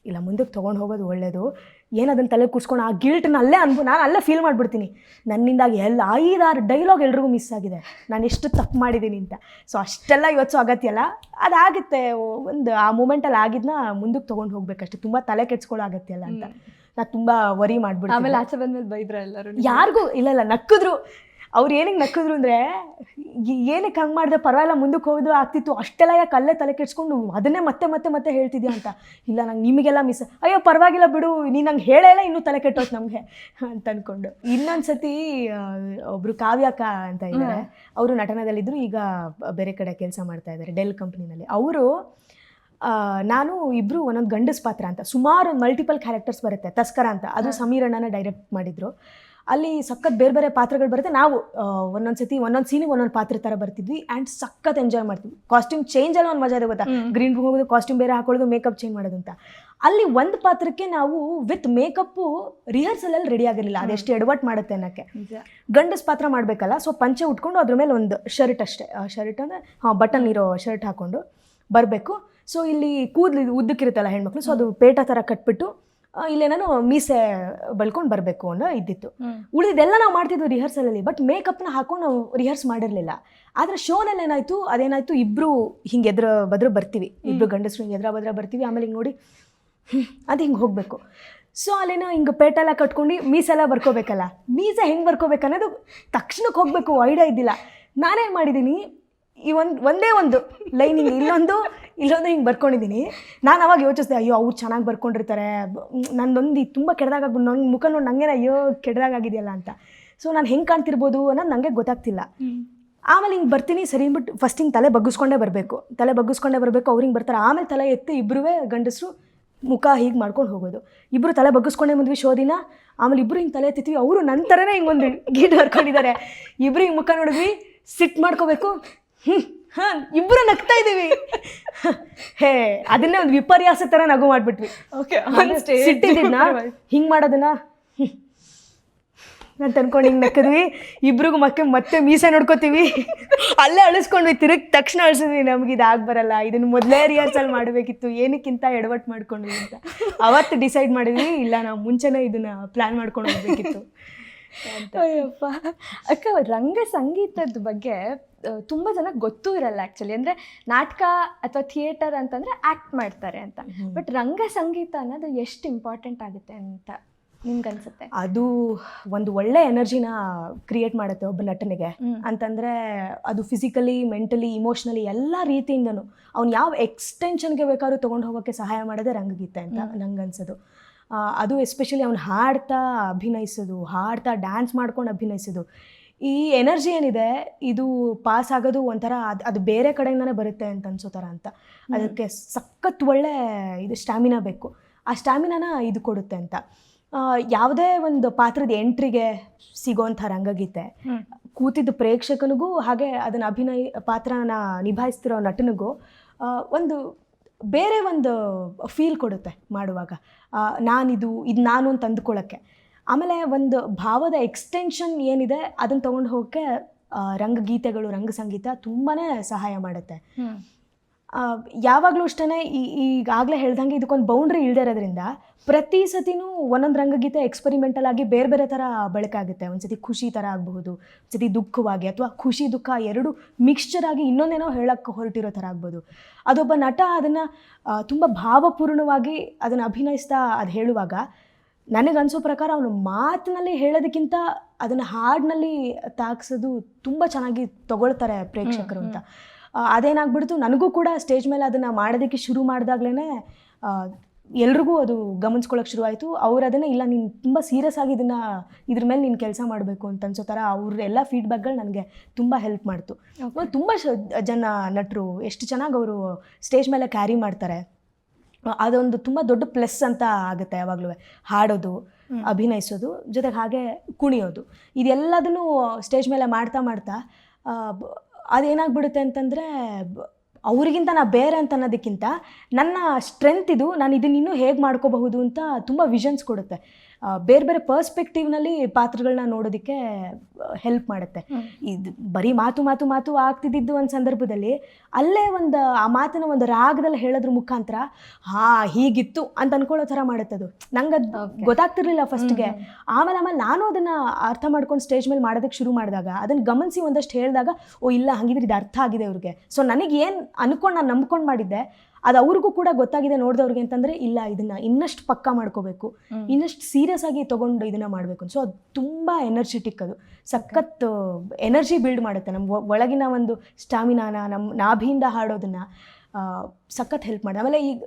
Speaker 2: ಇಲ್ಲ ಮುಂದಕ್ಕೆ ತೊಗೊಂಡು ಹೋಗೋದು ಒಳ್ಳೆಯದು. ಏನದನ್ನು ತಲೆ ಕೂರ್ಸ್ಕೊಂಡು ಆ ಗಿಲ್ಟನ್ನ ಅಲ್ಲೇ ನಾನು ಅಲ್ಲೇ ಫೀಲ್ ಮಾಡಿಬಿಡ್ತೀನಿ. ನನ್ನಿಂದಾಗಿ 5-6 ಡೈಲಾಗ್ ಎಲ್ರಿಗೂ ಮಿಸ್ ಆಗಿದೆ, ನಾನು ಎಷ್ಟು ತಪ್ಪು ಮಾಡಿದ್ದೀನಿ ಅಂತ. ಸೊ ಅಷ್ಟೆಲ್ಲ ಯೋಚಿಸೋ ಅಗತ್ಯ ಅಲ್ಲ, ಅದಾಗುತ್ತೆ. ಒಂದು ಆ ಮೂಮೆಂಟಲ್ಲಿ ಆಗಿದ್ದನ್ನ ಮುಂದಕ್ಕೆ ತೊಗೊಂಡು ಹೋಗ್ಬೇಕಷ್ಟೆ, ತುಂಬ ತಲೆ ಕೆಡ್ಸ್ಕೊಳ್ಳೋ ಅಗತ್ಯ ಅಲ್ಲ ಅಂತ ನಾನು ತುಂಬ ವರಿ ಮಾಡಿಬಿಡ್ತೀನಿ.
Speaker 1: ಆಮೇಲೆ ಆಚೆ ಬಂದ್ಮೇಲೆ ಬೈದ್ರ ಎಲ್ಲರೂ?
Speaker 2: ಯಾರಿಗೂ ಇಲ್ಲ ನಕ್ಕಿದ್ರು. ಅವ್ರು ಏನಕ್ಕೆ ನಕ್ಕಿದ್ರು ಅಂದರೆ, ಏನಕ್ಕೆ ಹಂಗೆ ಮಾಡಿದೆ, ಪರವಾಗಿಲ್ಲ ಮುಂದಕ್ಕೆ ಹೋಗೋದು ಆಗ್ತಿತ್ತು, ಅಷ್ಟೆಲ್ಲ ಯಾಕೆ ಅಲ್ಲೇ ತಲೆ ಕೆಡ್ಸ್ಕೊಂಡು ಅದನ್ನೇ ಮತ್ತೆ ಹೇಳ್ತಿದ್ಯಾ ಅಂತ. ಇಲ್ಲ ನಂಗೆ ನಿಮಗೆಲ್ಲ ಮಿಸ್, ಅಯ್ಯೋ ಪರವಾಗಿಲ್ಲ ಬಿಡು, ನೀನು ನಂಗೆ ಹೇಳಲ್ಲ ಇನ್ನೂ ತಲೆ ಕೆಟ್ಟೋಯ್ತು ನಮಗೆ ಅಂತ ಅಂದ್ಕೊಂಡು. ಇನ್ನೊಂದು ಸತಿ ಒಬ್ಬರು ಕಾವ್ಯಕ್ಕ ಅಂತ ಇದ್ದಾರೆ, ಅವರು ನಟನದಲ್ಲಿದ್ದರು, ಈಗ ಬೇರೆ ಕಡೆ ಕೆಲಸ ಮಾಡ್ತಾ ಇದ್ದಾರೆ ಡೆಲ್ ಕಂಪ್ನಿನಲ್ಲಿ. ಅವರು ನಾನು ಇಬ್ಬರು ಒಂದೊಂದು ಗಂಡಸ್ ಪಾತ್ರ ಅಂತ ಸುಮಾರು ಮಲ್ಟಿಪಲ್ ಕ್ಯಾರೆಕ್ಟರ್ಸ್ ಬರುತ್ತೆ. ತಸ್ಕರ ಅಂತ, ಅದು ಸಮೀರ್ ಅಣ್ಣನ ಡೈರೆಕ್ಟ್ ಮಾಡಿದ್ರು. ಅಲ್ಲಿ ಸಖತ್ ಬೇರೆ ಪಾತ್ರಗಳು ಬರುತ್ತೆ. ನಾವು ಒಂದೊಂದು ಸತಿ ಒಂದೊಂದು ಸೀನಿಗೆ ಒಂದೊಂದು ಪಾತ್ರ ಥರ ಬರ್ತಿದ್ವಿ ಆ್ಯಂಡ್ ಸಖತ್ ಎಂಜಾಯ್ ಮಾಡ್ತಿದ್ವಿ. ಕಾಸ್ಟ್ಯೂಮ್ ಚೇಂಜ್ ಎಲ್ಲ ಒಂದು ಮಜಾ ಇದೆ ಗೊತ್ತಾ, ಗ್ರೀನ್ ರೂಮ್ ಹೋಗೋದು, ಕಾಸ್ಟ್ಯೂಮ್ ಬೇರೆ ಹಾಕೊಳ್ಳೋದು, ಮೇಕಪ್ ಚೇಂಜ್ ಮಾಡೋದು ಅಂತ. ಅಲ್ಲಿ ಒಂದು ಪಾತ್ರಕ್ಕೆ ನಾವು ವಿತ್ ಮೇಕಪ್ಪು ರಿಹರ್ಸಲಲ್ಲಿ ರೆಡಿ ಆಗಿರಲಿಲ್ಲ, ಅದೆಷ್ಟು ಎಡವಟ್ಟು ಮಾಡುತ್ತೆ ಅನ್ನೋಕ್ಕೆ. ಗಂಡಸ್ ಪಾತ್ರ ಮಾಡಬೇಕಲ್ಲ, ಸೊ ಪಂಚೆ ಉಟ್ಕೊಂಡು ಅದ್ರ ಮೇಲೆ ಒಂದು ಶರ್ಟ್ ಅಷ್ಟೇ, ಶರ್ಟ್ ಅಂದರೆ ಬಟನ್ ಇರೋ ಶರ್ಟ್ ಹಾಕ್ಕೊಂಡು ಬರಬೇಕು. ಸೊ ಇಲ್ಲಿ ಕೂದಲು ಉದ್ದಕ್ಕಿರುತ್ತಲ್ಲ ಹೆಣ್ಮಕ್ಳು, ಸೊ ಅದು ಪೇಟ ಥರ ಕಟ್ಬಿಟ್ಟು ಇಲ್ಲೇನೋ ಮೀಸೆ ಬಳ್ಕೊಂಡು ಬರಬೇಕು ಅನ್ನೋ ಇದ್ದಿತ್ತು. ಉಳಿದೆಲ್ಲ ನಾವು ಮಾಡ್ತಿದ್ವಿ ರಿಹರ್ಸಲಲ್ಲಿ, ಬಟ್ ಮೇಕಪ್ನ ಹಾಕೊಂಡು ನಾವು ರಿಹರ್ಸ್ ಮಾಡಿರಲಿಲ್ಲ. ಆದರೆ ಶೋನಲ್ಲಿ ಅದೇನಾಯಿತು, ಇಬ್ಬರು ಹಿಂಗೆ ಬದ್ರ ಬರ್ತೀವಿ, ಇಬ್ಬರು ಗಂಡಸರು ಹಿಂಗೆ ಬದ್ರ ಬರ್ತೀವಿ. ಆಮೇಲೆ ಹಿಂಗೆ ನೋಡಿ ಅದು ಹಿಂಗೆ ಹೋಗಬೇಕು. ಸೊ ಅಲ್ಲೇನೋ ಹಿಂಗೆ ಪೇಟೆಲ್ಲ ಕಟ್ಕೊಂಡು ಮೀಸೆಲ್ಲ ಬರ್ಕೋಬೇಕಲ್ಲ, ಮೀಸೆ ಹೆಂಗೆ ಬರ್ಕೋಬೇಕನ್ನೋದು ತಕ್ಷಣಕ್ಕೆ ಹೋಗಬೇಕು, ಐಡಿಯಾ ಇದ್ದಿಲ್ಲ. ನಾನೇನು ಮಾಡಿದ್ದೀನಿ, ಈ ಒಂದೇ ಒಂದು ಲೈನಿಂಗ್ ಇಲ್ಲೊಂದು ಹಿಂಗೆ ಬರ್ಕೊಂಡಿದ್ದೀನಿ. ನಾನು ಅವಾಗ ಯೋಚಿಸ್ದೆ, ಅಯ್ಯೋ ಅವ್ರು ಚೆನ್ನಾಗಿ ಬರ್ಕೊಂಡಿರ್ತಾರೆ, ನಂದೊಂದು ತುಂಬ ಕೆಡ್ದಾಗ್ಬಿಟ್ಟು ನನ್ನ ಮುಖ ನೋಡಿ ನನಗೇನ ಅಯ್ಯೋ ಕೆಡ್ದಾಗಿದೆಯಲ್ಲ ಅಂತ. ಸೊ ನಾನು ಹೆಂಗೆ ಕಾಣ್ತಿರ್ಬೋದು ಅನ್ನೋದು ನನಗೆ ಗೊತ್ತಾಗ್ತಿಲ್ಲ. ಆಮೇಲೆ ಹಿಂಗೆ ಬರ್ತೀನಿ ಸರಿ ಅಂದ್ಬಿಟ್ಟು ಫಸ್ಟ್ ಹಿಂಗೆ ತಲೆ ಬಗ್ಗಿಸ್ಕೊಂಡೇ ಬರಬೇಕು, ಅವ್ರು ಹಿಂಗೆ ಬರ್ತಾರೆ. ಆಮೇಲೆ ತಲೆ ಎತ್ತಿ ಇಬ್ಬರೂ ಗಂಡಸರು ಮುಖ ಹೀಗೆ ಮಾಡ್ಕೊಂಡು ಹೋಗೋದು. ಇಬ್ಬರು ತಲೆ ಬಗ್ಗಿಸ್ಕೊಂಡೇ ಬಂದ್ವಿ ಶೋದಿನ. ಆಮೇಲೆ ಇಬ್ಬರು ಹಿಂಗೆ ತಲೆ ಎತ್ತಿದ್ವಿ, ಅವರು ನನ್ನ ಥರನೇ ಹಿಂಗೆ ಒಂದು ಗೀಟ್ ಬರ್ಕೊಂಡಿದ್ದಾರೆ. ಇಬ್ಬರು ಹಿಂಗೆ ಮುಖ ನೋಡಿದ್ವಿ, ಸಿಟ್ ಮಾಡ್ಕೋಬೇಕು, ಹಾಂ ಇಬ್ಬರು ನಗ್ತಾ ಇದ್ದೀವಿ. ಹೇ ಅದನ್ನೇ ಒಂದು ವಿಪರ್ಯಾಸ ಥರ ನಗು ಮಾಡಿಬಿಟ್ವಿ.
Speaker 1: ಓಕೆ,
Speaker 2: ಸಿಟ್ಟಿದ್ದನ್ನ ಹಿಂಗೆ ಮಾಡೋದನ್ನ ಅಂತ ಅನ್ಕೊಂಡು ಹಿಂಗೆ ನಕ್ಕಿದ್ವಿ. ಇಬ್ರಿಗೂ ಮತ್ತೆ ಮೀಸೆ ನೋಡ್ಕೋತೀವಿ, ಅಲ್ಲೇ ಅಳಿಸ್ಕೊಂಡ್ವಿ, ತಿರುಗಿ ತಕ್ಷಣ ಅಳಿಸಿದ್ವಿ. ನಮ್ಗೆ ಇದು ಬರಲ್ಲ, ಇದನ್ನು ಮೊದಲೇ ರಿಹರ್ಸಲ್ ಮಾಡಬೇಕಿತ್ತು, ಏನಕ್ಕಿಂತ ಎಡವಟ್ಟು ಮಾಡ್ಕೊಂಡ್ವಿ ಅಂತ ಅವತ್ತು ಡಿಸೈಡ್ ಮಾಡಿದ್ವಿ. ಇಲ್ಲ ನಾವು ಮುಂಚೆನೇ ಇದನ್ನು ಪ್ಲ್ಯಾನ್ ಮಾಡ್ಕೊಂಡು ಹೋಗ್ಬೇಕಿತ್ತು ಅಂತ.
Speaker 1: ಅಯ್ಯಪ್ಪ ಅಕ್ಕ, ರಂಗ ಸಂಗೀತದ ಬಗ್ಗೆ ತುಂಬ ಜನಕ್ಕೆ ಗೊತ್ತೂ ಇರಲ್ಲ ಆ್ಯಕ್ಚುಲಿ. ಅಂದರೆ ನಾಟಕ ಅಥವಾ ಥಿಯೇಟರ್ ಅಂತಂದರೆ ಆ್ಯಕ್ಟ್ ಮಾಡ್ತಾರೆ ಅಂತ, ಬಟ್ ರಂಗ ಸಂಗೀತ ಅನ್ನೋದು ಎಷ್ಟು ಇಂಪಾರ್ಟೆಂಟ್ ಆಗುತ್ತೆ ಅಂತ ನಿಮ್ಗನ್ಸುತ್ತೆ?
Speaker 2: ಅದು ಒಂದು ಒಳ್ಳೆ ಎನರ್ಜಿನ ಕ್ರಿಯೇಟ್ ಮಾಡುತ್ತೆ ಒಬ್ಬ ನಟನಿಗೆ ಅಂತಂದರೆ, ಅದು ಫಿಸಿಕಲಿ, ಮೆಂಟಲಿ, ಇಮೋಷ್ನಲಿ ಎಲ್ಲ ರೀತಿಯಿಂದನೂ ಅವ್ನು ಯಾವ ಎಕ್ಸ್ಟೆನ್ಷನ್ಗೆ ಬೇಕಾದ್ರೂ ತೊಗೊಂಡು ಹೋಗೋಕ್ಕೆ ಸಹಾಯ ಮಾಡೋದೇ ರಂಗಗೀತೆ ಅಂತ ನಂಗನ್ಸೋದು. ಅದು ಎಸ್ಪೆಷಲಿ ಅವ್ನು ಹಾಡ್ತಾ ಅಭಿನಯಿಸೋದು, ಹಾಡ್ತಾ ಡ್ಯಾನ್ಸ್ ಮಾಡ್ಕೊಂಡು ಅಭಿನಯಿಸೋದು, ಈ ಎನರ್ಜಿ ಏನಿದೆ ಇದು ಪಾಸ್ ಆಗೋದು ಒಂಥರ ಅದು ಬೇರೆ ಕಡೆಯಿಂದನೇ ಬರುತ್ತೆ ಅಂತ ಅನ್ಸೋ ಥರ ಅಂತ. ಅದಕ್ಕೆ ಸಖತ್ ಒಳ್ಳೆ ಇದು ಸ್ಟ್ಯಾಮಿನಾ ಬೇಕು. ಆ ಸ್ಟ್ಯಾಮಿನಾನ ಇದು ಕೊಡುತ್ತೆ ಅಂತ. ಯಾವುದೇ ಒಂದು ಪಾತ್ರದ ಎಂಟ್ರಿಗೆ ಸಿಗೋಂಥ ರಂಗಗೀತೆ ಕೂತಿದ್ದ ಪ್ರೇಕ್ಷಕನಿಗೂ ಹಾಗೆ ಅದನ್ನು ಪಾತ್ರನ ನಿಭಾಯಿಸ್ತಿರೋ ನಟನಿಗೂ ಒಂದು ಬೇರೆ ಒಂದು ಫೀಲ್ ಕೊಡುತ್ತೆ ಮಾಡುವಾಗ. ಇದು ನಾನು ಅಂತ ಅಂದ್ಕೊಳ್ಳೋಕ್ಕೆ. ಆಮೇಲೆ ಒಂದು ಭಾವದ ಎಕ್ಸ್ಟೆನ್ಷನ್ ಏನಿದೆ ಅದನ್ನು ತೊಗೊಂಡು ಹೋಗೋಕ್ಕೆ ರಂಗಗೀತೆಗಳು, ರಂಗ ಸಂಗೀತ ತುಂಬಾ ಸಹಾಯ ಮಾಡುತ್ತೆ. ಯಾವಾಗಲೂ ಅಷ್ಟೇ ಈಗಾಗಲೇ ಹೇಳ್ದಂಗೆ ಇದಕ್ಕೊಂದು ಬೌಂಡ್ರಿ ಇಲ್ಲದೆ ಇರೋದ್ರಿಂದ ಪ್ರತಿ ಸತಿನೂ ಒಂದೊಂದು ರಂಗಗೀತೆ ಎಕ್ಸ್ಪರಿಮೆಂಟಲ್ ಆಗಿ ಬೇರೆ ಬೇರೆ ಥರ ಬಳಕೆ ಆಗುತ್ತೆ. ಒಂದು ಸತಿ ಖುಷಿ ಥರ ಆಗಬಹುದು, ಒಂದು ಸತಿ ದುಃಖವಾಗಿ, ಅಥವಾ ಖುಷಿ ದುಃಖ ಎರಡು ಮಿಕ್ಸ್ಚರ್ ಆಗಿ ಇನ್ನೊಂದೇನೋ ಹೇಳಕ್ಕೆ ಹೊರಟಿರೋ ಥರ ಆಗ್ಬೋದು. ಅದೊಬ್ಬ ನಟ ಅದನ್ನು ತುಂಬ ಭಾವಪೂರ್ಣವಾಗಿ ಅದನ್ನು ಅಭಿನಯಿಸ್ತಾ ಅದು ಹೇಳುವಾಗ ನನಗನ್ಸೋ ಪ್ರಕಾರ ಅವನು ಮಾತಿನಲ್ಲಿ ಹೇಳೋದಕ್ಕಿಂತ ಅದನ್ನು ಹಾಡಿನಲ್ಲಿ ತಾಗಿಸೋದು ತುಂಬ ಚೆನ್ನಾಗಿ ತಗೊಳ್ತಾರೆ ಪ್ರೇಕ್ಷಕರು ಅಂತ. ಅದೇನಾಗ್ಬಿಡ್ತು, ನನಗೂ ಕೂಡ ಸ್ಟೇಜ್ ಮೇಲೆ ಅದನ್ನು ಮಾಡೋದಕ್ಕೆ ಶುರು ಮಾಡಿದಾಗ್ಲೇ ಎಲ್ರಿಗೂ ಅದು ಗಮನಿಸ್ಕೊಳ್ಳೋಕೆ ಶುರುವಾಯಿತು. ಅವ್ರು ಅದನ್ನೇ ಇಲ್ಲ ನೀನು ತುಂಬ ಸೀರಿಯಸ್ ಆಗಿ ಇದ್ರ ಮೇಲೆ ನೀನು ಕೆಲಸ ಮಾಡಬೇಕು ಅಂತ ಅನ್ಸೋ ಥರ ಅವ್ರ ಎಲ್ಲ ಫೀಡ್ಬ್ಯಾಕ್ಗಳು ನನಗೆ ತುಂಬ ಹೆಲ್ಪ್ ಮಾಡ್ತು. ತುಂಬ ಜನ ನಟರು ಎಷ್ಟು ಚೆನ್ನಾಗಿ ಅವರು ಸ್ಟೇಜ್ ಮೇಲೆ ಕ್ಯಾರಿ ಮಾಡ್ತಾರೆ, ಅದೊಂದು ತುಂಬ ದೊಡ್ಡ ಪ್ಲಸ್ ಅಂತ ಆಗುತ್ತೆ. ಯಾವಾಗಲೂ ಹಾಡೋದು, ಅಭಿನಯಿಸೋದು, ಜೊತೆಗೆ ಹಾಗೆ ಕುಣಿಯೋದು, ಇದೆಲ್ಲದನ್ನು ಸ್ಟೇಜ್ ಮೇಲೆ ಮಾಡ್ತಾ ಮಾಡ್ತಾ ಅದೇನಾಗ್ಬಿಡುತ್ತೆ ಅಂತಂದರೆ ಅವ್ರಿಗಿಂತ ನಾ ಬೇರೆ ಅಂತ ಅನ್ನೋದಕ್ಕಿಂತ ನನ್ನ ಸ್ಟ್ರೆಂತ್ ಇದು, ನಾನು ಇದನ್ನ ಇನ್ನೂ ಹೇಗೆ ಮಾಡ್ಕೋಬಹುದು ಅಂತ ತುಂಬ ವಿಷನ್ಸ್ ಕೊಡುತ್ತೆ. ಬೇರೆ ಬೇರೆ ಪರ್ಸ್ಪೆಕ್ಟಿವ್ನಲ್ಲಿ ಪಾತ್ರಗಳನ್ನ ನೋಡೋದಕ್ಕೆ ಹೆಲ್ಪ್ ಮಾಡುತ್ತೆ. ಇದು ಬರೀ ಮಾತು ಆಗ್ತಿದ್ದು ಒಂದು ಸಂದರ್ಭದಲ್ಲಿ ಅಲ್ಲೇ ಆ ಮಾತಿನ ಒಂದು ರಾಗದಲ್ಲಿ ಹೇಳೋದ್ರ ಮುಖಾಂತರ ಹೀಗಿತ್ತು ಅಂತ ಅನ್ಕೊಳ್ಳೋ ಥರ ಮಾಡುತ್ತೆ. ಅದು ನಂಗೆ ಅದು ಗೊತ್ತಾಗ್ತಿರ್ಲಿಲ್ಲ ಫಸ್ಟ್ಗೆ. ಆಮೇಲೆ ನಾನು ಅದನ್ನು ಅರ್ಥ ಮಾಡ್ಕೊಂಡು ಸ್ಟೇಜ್ ಮೇಲೆ ಮಾಡೋದಕ್ಕೆ ಶುರು ಮಾಡಿದಾಗ, ಅದನ್ನು ಗಮನಿಸಿ ಒಂದಷ್ಟು ಹೇಳಿದಾಗ, ಇಲ್ಲ ಹಂಗಿದ್ರೆ ಇದು ಅರ್ಥ ಆಗಿದೆ ಅವ್ರಿಗೆ. ಸೊ ನನಗೇನು ಅನ್ಕೊಂಡು ನಾನು ನಂಬ್ಕೊಂಡು ಮಾಡಿದ್ದೆ ಅದು ಅವ್ರಿಗೂ ಕೂಡ ಗೊತ್ತಾಗಿದೆ ನೋಡಿದವ್ರಿಗೆ ಅಂತಂದರೆ, ಇಲ್ಲ ಇದನ್ನು ಇನ್ನಷ್ಟು ಪಕ್ಕಾ ಮಾಡ್ಕೋಬೇಕು, ಇನ್ನಷ್ಟು ಸೀರಿಯಸ್ ಆಗಿ ತೊಗೊಂಡು ಇದನ್ನು ಮಾಡಬೇಕು. ಸೊ ಅದು ತುಂಬ ಎನರ್ಜೆಟಿಕ್, ಅದು ಸಖತ್ ಎನರ್ಜಿ ಬಿಲ್ಡ್ ಮಾಡುತ್ತೆ. ನಮ್ಮ ಒಳಗಿನ ಒಂದು ಸ್ಟಾಮಿನಾನ, ನಮ್ಮ ನಾಭಿಯಿಂದ ಹಾಡೋದನ್ನು ಸಖತ್ ಹೆಲ್ಪ್ ಮಾಡಿ. ಆಮೇಲೆ ಈಗ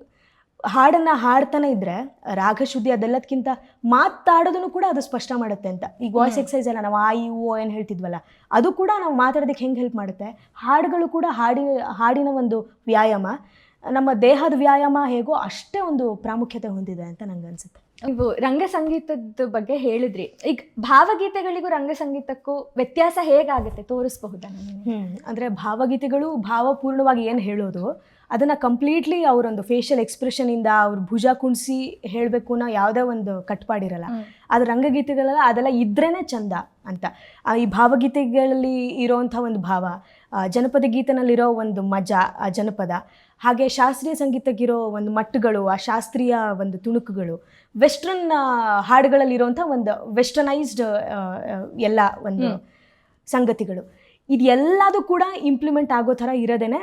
Speaker 2: ಹಾಡನ್ನು ಹಾಡ್ತಾನೆ ಇದ್ದರೆ ರಾಗಶುದ್ಧಿ ಅದೆಲ್ಲದಕ್ಕಿಂತ ಮಾತಾಡೋದನ್ನು ಕೂಡ ಅದು ಸ್ಪಷ್ಟ ಮಾಡುತ್ತೆ ಅಂತ. ಈಗ ವಾಯ್ಸ್ ಎಕ್ಸಸೈಸ್ ಎಲ್ಲ ನಾವು ಈ ಓ ಏನು ಹೇಳ್ತಿದ್ವಲ್ಲ, ಅದು ಕೂಡ ನಾವು ಮಾತಾಡೋದಕ್ಕೆ ಹೆಂಗೆ ಹೆಲ್ಪ್ ಮಾಡುತ್ತೆ. ಹಾಡುಗಳು ಕೂಡ ಹಾಡಿನ ಒಂದು ವ್ಯಾಯಾಮ, ನಮ್ಮ ದೇಹದ ವ್ಯಾಯಾಮ ಹೇಗೋ ಅಷ್ಟೇ ಒಂದು ಪ್ರಾಮುಖ್ಯತೆ ಹೊಂದಿದೆ ಅಂತ ನಂಗೆ ಅನ್ಸುತ್ತೆ.
Speaker 1: ನೀವು ರಂಗ ಸಂಗೀತದ ಬಗ್ಗೆ ಹೇಳಿದ್ರಿ, ಈಗ ಭಾವಗೀತೆಗಳಿಗೂ ರಂಗ ಸಂಗೀತಕ್ಕೂ ವ್ಯತ್ಯಾಸ ಹೇಗಾಗುತ್ತೆ ತೋರಿಸಬಹುದಾ?
Speaker 2: ಅಂದರೆ ಭಾವಗೀತೆಗಳು ಭಾವಪೂರ್ಣವಾಗಿ ಏನು ಹೇಳೋದು ಅದನ್ನು ಕಂಪ್ಲೀಟ್ಲಿ ಅವರೊಂದು ಫೇಶಿಯಲ್ ಎಕ್ಸ್ಪ್ರೆಷನಿಂದ ಅವ್ರ ಭುಜ ಕುಣಿಸಿ ಹೇಳಬೇಕು ಅನ್ನೋ ಯಾವುದೇ ಒಂದು ಕಟ್ಪಾಡಿರಲ್ಲ. ಆದರೆ ರಂಗಗೀತೆಗಳೆಲ್ಲ ಅದೆಲ್ಲ ಇದ್ರೇ ಚಂದ ಅಂತ. ಈ ಭಾವಗೀತೆಗಳಲ್ಲಿ ಇರೋವಂಥ ಒಂದು ಭಾವ, ಜನಪದ ಗೀತನಲ್ಲಿರೋ ಒಂದು ಮಜಾ ಆ ಜನಪದ, ಹಾಗೆ ಶಾಸ್ತ್ರೀಯ ಸಂಗೀತಕ್ಕಿರೋ ಒಂದು ಮಟ್ಟುಗಳು, ಆ ಶಾಸ್ತ್ರೀಯ ಒಂದು ತುಣುಕುಗಳು, ವೆಸ್ಟ್ರನ್ ಹಾಡುಗಳಲ್ಲಿರೋಂಥ ಒಂದು ವೆಸ್ಟರ್ನೈಸ್ಡ್ ಎಲ್ಲ ಒಂದು ಸಂಗತಿಗಳು, ಇದೆಲ್ಲದೂ ಕೂಡ ಇಂಪ್ಲಿಮೆಂಟ್ ಆಗೋ ಥರ ಇರೋದೇನೆ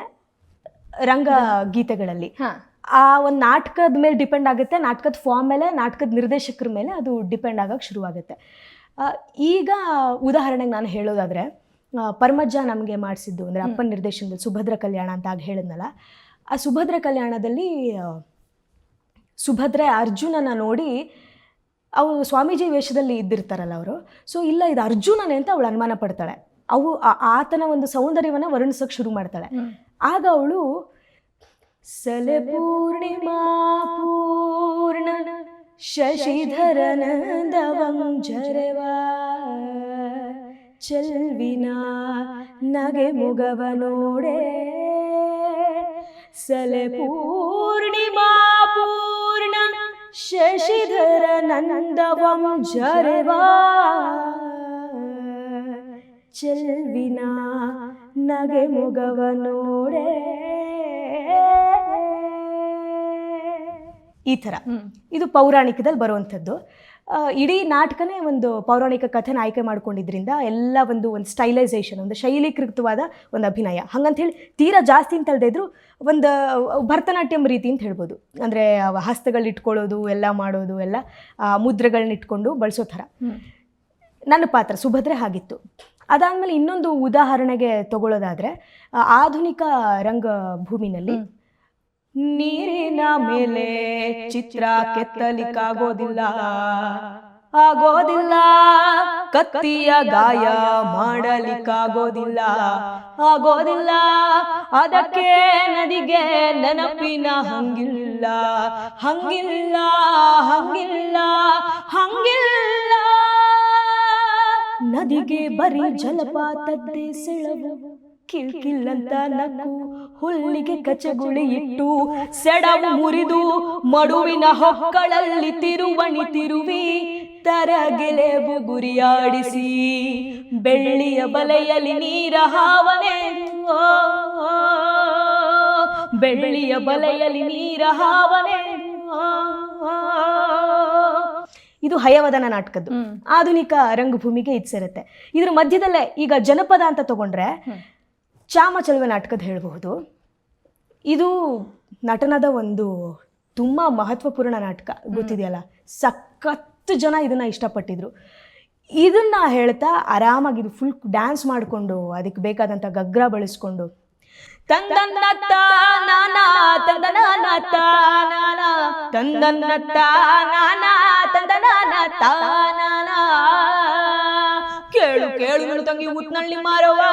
Speaker 2: ರಂಗ ಗೀತೆಗಳಲ್ಲಿ. ಆ ಒಂದು ನಾಟಕದ ಮೇಲೆ ಡಿಪೆಂಡ್ ಆಗುತ್ತೆ, ನಾಟಕದ ಫಾರ್ಮ್ ಮೇಲೆ, ನಾಟಕದ ನಿರ್ದೇಶಕರ ಮೇಲೆ ಅದು ಡಿಪೆಂಡ್ ಆಗೋಕ್ಕೆ ಶುರುವಾಗುತ್ತೆ. ಈಗ ಉದಾಹರಣೆಗೆ ನಾನು ಹೇಳೋದಾದರೆ, ಪರಮಜ್ಜ ನಮಗೆ ಮಾಡಿಸಿದ್ದು ಅಂದರೆ ಅಪ್ಪನ ನಿರ್ದೇಶನದಲ್ಲಿ ಸುಭದ್ರ ಕಲ್ಯಾಣ ಅಂತ ಆಗ ಹೇಳಿದ್ನಲ್ಲ, ಆ ಸುಭದ್ರ ಕಲ್ಯಾಣದಲ್ಲಿ ಸುಭದ್ರೆ ಅರ್ಜುನನ ನೋಡಿ ಅವರು ಸ್ವಾಮೀಜಿ ವೇಷದಲ್ಲಿ ಇದ್ದಿರ್ತಾರಲ್ಲ ಅವರು, ಸೊ ಇಲ್ಲ ಇದು ಅರ್ಜುನನೇ ಅಂತ ಅವಳು ಅನುಮಾನ ಪಡ್ತಾಳೆ. ಆತನ ಒಂದು ಸೌಂದರ್ಯವನ್ನು ವರ್ಣಿಸೋಕೆ ಶುರು ಮಾಡ್ತಾಳೆ. ಆಗ ಅವಳು ಸಲೆ ಪೂರ್ಣಿಮಾ ಪೂರ್ಣ ಶಶಿಧರನಂದವಂಜರವಾ ಚೆಲ್ವಿನ ನಗೆ ಮುಗವ ನೋಡೆ, ಸಲೆ ಪೂರ್ಣಿಮಾ ಪೂರ್ಣ ಶಶಿಧರನಂದವಂಜರವಾ ಚೆಲ್ವಿನ ನಗೆ ಮುಗವ ನೋಡೆ, ಈ ಥರ. ಇದು ಪೌರಾಣಿಕದಲ್ಲಿ ಬರುವಂಥದ್ದು. ಇಡೀ ನಾಟಕನೇ ಒಂದು ಪೌರಾಣಿಕ ಕಥೆನ ಆಯ್ಕೆ ಮಾಡ್ಕೊಂಡಿದ್ರಿಂದ ಎಲ್ಲ ಒಂದು ಸ್ಟೈಲೈಸೇಷನ್, ಒಂದು ಶೈಲೀಕೃತವಾದ ಒಂದು ಅಭಿನಯ. ಹಾಗಂಥೇಳಿ ತೀರಾ ಜಾಸ್ತಿ ಅಂತ ಅಲ್ಲದೆ ಇದ್ರು ಒಂದು ಭರತನಾಟ್ಯಂ ರೀತಿ ಅಂತ ಹೇಳ್ಬೋದು. ಅಂದರೆ ಹಸ್ತಗಳು ಇಟ್ಕೊಳ್ಳೋದು ಎಲ್ಲ ಮಾಡೋದು ಎಲ್ಲ ಮುದ್ರೆಗಳನ್ನ ಇಟ್ಕೊಂಡು ಬಳಸೋ ಥರ. ನನ್ನ ಪಾತ್ರ ಸುಭದ್ರೆ ಹಾಗಿತ್ತು. ಅದಾದಮೇಲೆ ಇನ್ನೊಂದು ಉದಾಹರಣೆಗೆ ತಗೊಳ್ಳೋದಾದರೆ, ಆಧುನಿಕ ರಂಗಭೂಮಿನಲ್ಲಿ ನೀರಿನ ಮೇಲೆ ಚಿತ್ರ ಕೆತ್ತಲಿಕ್ಕಾಗೋದಿಲ್ಲ, ಆಗೋದಿಲ್ಲ, ಕತ್ತಿಯ ಗಾಯ ಮಾಡಲಿಕ್ಕಾಗೋದಿಲ್ಲ, ಆಗೋದಿಲ್ಲ, ಅದಕ್ಕೆ ನದಿಗೆ ನೆನಪಿನ ಹಂಗಿಲ್ಲ, ಹಂಗಿಲ್ಲ, ಹಂಗಿಲ್ಲ, ಹಂಗಿಲ್ಲ, ನದಿಗೆ ಬರೀ ಜಲಪಾತದ್ದೇ ಸೆಳವು, ಕಿಲ್ಕಿಲ್ಲಂತ ನಕ್ಕು ಹುಲ್ಲಿಗೆ ಕಚಗುಳಿ ಇಟ್ಟು ಸೆಡವು ಮುರಿದು ಮಡುವಿನ ಹೊಕ್ಕಳಲ್ಲಿ ತಿರುವಣಿ ತಿರುವಿ ತರಗೆಲೆಬು ಗುರಿಯಾಡಿಸಿ ಬೆಳ್ಳಿಯ ಬಲೆಯಲ್ಲಿ ನೀರ ಹಾವನೆ, ಬೆಳ್ಳಿಯ ಬಲೆಯಲ್ಲಿ ನೀರ ಹಾವನೆ. ಇದು ಹಯವದನ ನಾಟಕದ್ದು. ಆಧುನಿಕ ರಂಗಭೂಮಿಗೆ ಇದು ಸೇರುತ್ತೆ. ಇದ್ರ ಮಧ್ಯದಲ್ಲೇ ಈಗ ಜನಪದ ಅಂತ ತಗೊಂಡ್ರೆ ಚಾಮಚಲುವೆ ನಾಟಕದ ಹೇಳಬಹುದು. ಇದು ನಟನದ ಒಂದು ತುಂಬ ಮಹತ್ವಪೂರ್ಣ ನಾಟಕ, ಗೊತ್ತಿದೆಯಲ್ಲ. ಸಖತ್ತು ಜನ ಇದನ್ನು ಇಷ್ಟಪಟ್ಟಿದ್ರು. ಇದನ್ನು ಹೇಳ್ತಾ ಆರಾಮಾಗಿ ಇದು ಫುಲ್ ಡ್ಯಾನ್ಸ್ ಮಾಡಿಕೊಂಡು ಅದಕ್ಕೆ ಬೇಕಾದಂಥ ಗಗ್ರ ಬಳಸ್ಕೊಂಡು ತಂದನ್ನ ತಾನಾನ ತಂದನಾನ ತಾನಾನ ತಂದನ್ನ ತಾನಾನ ತಂದನಾನ ತಾನಾನ ಕೇಳು ಕೇಳು ನನ್ನ ತಂಗಿ ಉತ್ನಳ್ಳಿ ಮಾರವ್ವ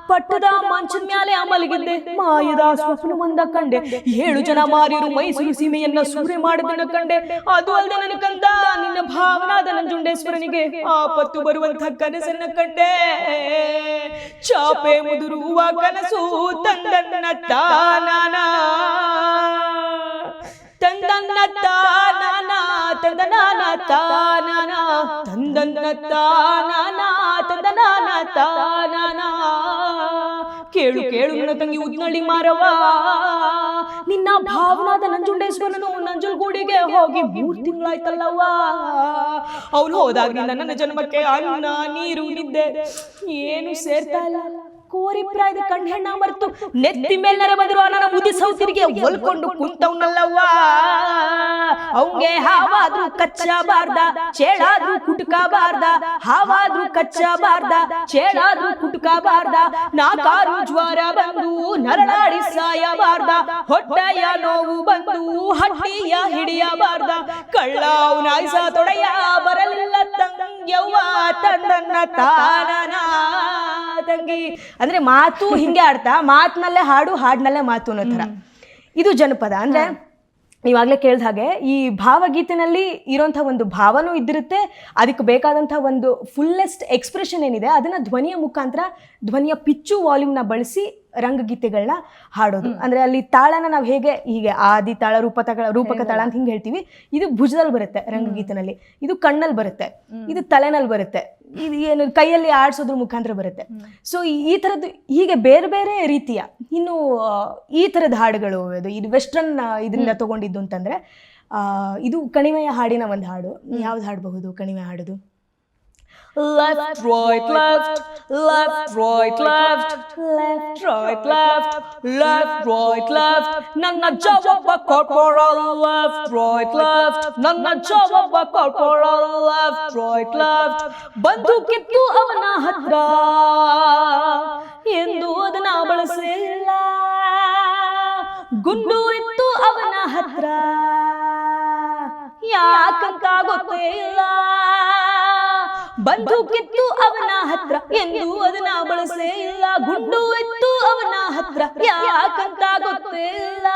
Speaker 2: ಪಟ್ಟದ ಮಂಚದ ಮ್ಯಾಲೆ ಮಲಗಿದ್ದೆ ಮಾಯದ ಸ್ವಪ್ನವೊಂದ ಕಂಡೆ 7 ಜನ ಮಾರಿರು ಮೈಸೂರು ಸೀಮೆಯನ್ನ ಸೂರೆ ಮಾಡಿದನ ಕಂಡೆ ಅದು ಅಲ್ಲದೆ ನನ್ನ ಕಂದ ನಿನ್ನ ಭಾವನಾದ ನಂಜುಂಡೇಶ್ವರನಿಗೆ ಆಪತ್ತು ಬರುವಂತ ಕನಸನ್ನ ಕಂಡೆ ಚಾಪೆ ಮುದುರುವ ಕನಸು ತಂದನ್ನ ತಾನಾನ ತಂದನ್ನ ತಾನಾನ ತಂದನಾನ ತಾನಾನ ತಂದನ್ನ ತಾನಾನ ತಂದನಾನ ತಾನಾನ ಕೇಳು ಕೇಳು ನನ್ನ ತಂಗಿ ಉದ್ನಳ್ಳಿ ಮಾರವ್ವ ನಿನ್ನ ಭಾವನಾದ ನಂಜುಂಡೇಶ್ವರನು ನಂಜುಲ್ಗೂಡಿಗೆ ಹೋಗಿ 3 ತಿಂಗಳಾಯ್ತಲ್ಲವ್ವ ಅವನು ಹೋದಾಗ ನನ್ನ ಜನ್ಮಕ್ಕೆ ಅನ್ನ ನೀರು ನಿದ್ದೆ ಏನು ಸೇರ್ತಾ ಇಲ್ಲ ಕೋರಿ ಪ್ರಾಯದ ಕಣ್ ಹೆಣ್ಣ ಮರೆತು ನೆತ್ತಿ ಮೇಲ್ನರ ಬಂದಿರುವ ನನ್ನ ಮುದಿ ಸೌತಿರಿಗೆ ಒಲ್ಕೊಂಡು ಕುಂತವ್ನಲ್ಲವ್ವ ಅವಂಗೆ ಹಾವಾದ್ರೂ ಕಚ್ಚಬಾರ್ದ ಚೇಳಾದ್ರೂ ಕುಟ್ಕಬಾರ್ದ ಹಾವಾದ್ರೂ ಕಚ್ಚಬಾರ್ದ ಚೇಳಾದ್ರೂ ಕುಟ್ಕಬಾರ್ದ ನಾಕಾರು ಜ್ವರ ಬಂದು ನರಳಾಡಿ ಸಾಯಬಾರ್ದ ಹೊಟ್ಟೆಯ ನೋವು ಬಂದು ಹಟ್ಟಿಯ ಹಿಡಿಯಬಾರ್ದ ಕಳ್ಳ ಅವನಾಯ್ಸ ತೊಡೆಯ ಬರಲಿಲ್ಲ ತಂಗ್ಯವ್ವ ತಂದನ್ನ ತಾನನ ತಂಗಿ ಅಂದ್ರೆ ಮಾತು ಹಿಂಗೆ ಆಡ್ತಾ ಮಾತಿನಲ್ಲೇ ಹಾಡು ಹಾಡಿನಲ್ಲೇ ಮಾತು ಅನ್ನೋ ಥರ ಇದು ಜನಪದ. ಅಂದ್ರೆ ನೀವಾಗಲೇ ಕೇಳಿದ ಹಾಗೆ ಈ ಭಾವಗೀತೆನಲ್ಲಿ ಇರೋಂಥ ಒಂದು ಭಾವನೂ ಇದ್ದಿರುತ್ತೆ, ಅದಕ್ಕೆ ಬೇಕಾದಂಥ ಒಂದು ಫುಲ್ಲೆಸ್ಟ್ ಎಕ್ಸ್ಪ್ರೆಷನ್ ಏನಿದೆ ಅದನ್ನು ಧ್ವನಿಯ ಮುಖಾಂತರ ಧ್ವನಿಯ ಪಿಚ್ಚು ವಾಲ್ಯೂಮ್ನ ಬಳಸಿ ರಂಗಗೀತೆಗಳನ್ನ ಹಾಡೋದು. ಅಂದರೆ ಅಲ್ಲಿ ತಾಳನ ನಾವು ಹೇಗೆ ಹೀಗೆ ಆದಿ ತಾಳ ರೂಪಕ ತಾಳ ಅಂತ ಹಿಂಗೆ ಹೇಳ್ತೀವಿ, ಇದು ಭುಜದಲ್ಲಿ ಬರುತ್ತೆ ರಂಗಗೀತೆನಲ್ಲಿ, ಇದು ಕಣ್ಣಲ್ಲಿ ಬರುತ್ತೆ, ಇದು ತಲೆನಲ್ಲಿ ಬರುತ್ತೆ, ಇದು ಏನು ಕೈಯಲ್ಲಿ ಆಡಿಸೋದ್ರ ಮುಖಾಂತರ ಬರುತ್ತೆ. ಸೊ ಈ ಥರದ್ದು ಹೀಗೆ ಬೇರೆ ಬೇರೆ ರೀತಿಯ ಇನ್ನು ಈ ಥರದ ಹಾಡುಗಳು ಇದು ವೆಸ್ಟರ್ನ್ ಇದರಿಂದ ತಗೊಂಡಿದ್ದು ಅಂತಂದರೆ ಇದು ಕಣಿವೆಯ ಹಾಡಿನ ಒಂದು ಹಾಡು. ಯಾವ್ದು ಹಾಡಬಹುದು ಕಣಿವೆ ಹಾಡೋದು? Left, right, left, left, right, left, left, right, left, left, right, left. Nanna jawabba corporal, left, right, left. Nanna jawabba corporal, left, right, left. ಬಂದೂಕಿತ್ತು ಅವನ ಹತ್ರ ಎಂದು ಅದನ್ನ ಬಳಸಿಲ್ಲ, ಗುಂಡು ಇತ್ತು ಅವನ ಹತ್ರ ಯಾಕಂತ ಗೊತ್ತಿಲ್ಲ, ಬಂದೂಕಿತ್ತು ಅವನ ಹತ್ರ ಎಂದು ಅದನ್ನ ಬಳಸೇ ಇಲ್ಲ, ಗುಂಡು ಇತ್ತು ಅವನ ಹತ್ರ ಯಾಕಂತ ಗೊತ್ತಿಲ್ಲ,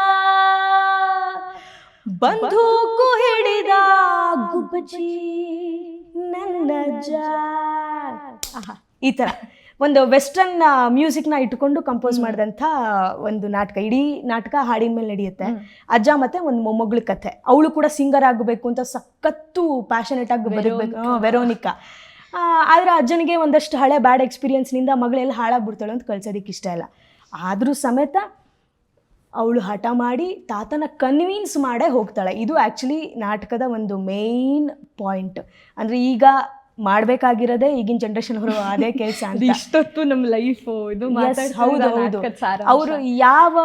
Speaker 2: ಬಂದೂಕು ಹಿಡಿದ ಗುಬ್ಬಚ್ಚಿ ನನ್ನ ಈ ತರ ಒಂದು ವೆಸ್ಟರ್ನ್ ಮ್ಯೂಸಿಕ್ನ ಇಟ್ಕೊಂಡು ಕಂಪೋಸ್ ಮಾಡಿದಂಥ ಒಂದು ನಾಟಕ. ಇಡೀ ನಾಟಕ ಹಾಡಿನ ಮೇಲೆ ನಡೆಯುತ್ತೆ. ಅಜ್ಜ ಮತ್ತೆ ಒಂದು ಮೊಮ್ಮಗಳ ಕಥೆ. ಅವಳು ಕೂಡ ಸಿಂಗರ್ ಆಗಬೇಕು ಅಂತ ಸಖತ್ತು ಪ್ಯಾಷನೇಟ್ ಆಗಿ ಬದುಕಬೇಕು, ವೆರೋನಿಕಾ. ಆದರೆ ಅಜ್ಜನಿಗೆ ಒಂದಷ್ಟು ಹಳೆ ಬ್ಯಾಡ್ ಎಕ್ಸ್ಪೀರಿಯನ್ಸ್ನಿಂದ ಮಗಳೆಲ್ಲ ಹಾಳಾಗ್ಬಿಡ್ತಾಳೆ ಅಂತ ಕಳ್ಸೋದಕ್ಕೆ ಇಷ್ಟ ಇಲ್ಲ. ಆದರೂ ಸಮೇತ ಅವಳು ಹಠ ಮಾಡಿ ತಾತನ ಕನ್ವಿನ್ಸ್ ಮಾಡೇ ಹೋಗ್ತಾಳೆ. ಇದು ಆ್ಯಕ್ಚುಲಿ ನಾಟಕದ ಒಂದು ಮೇಯ್ನ್ ಪಾಯಿಂಟ್. ಅಂದರೆ ಈಗ ಮಾಡಬೇಕಾಗಿರೋದೇ ಈಗಿನ ಜನ್ರೇಷನ್ ಅವರು ಅದೇ ಕೆಲಸ ಅಂತ.
Speaker 1: ಇಷ್ಟೊತ್ತು ನಮ್ಮ ಲೈಫು ಇದು
Speaker 2: ಹೌದು ಹೌದು. ಅವರು ಯಾವ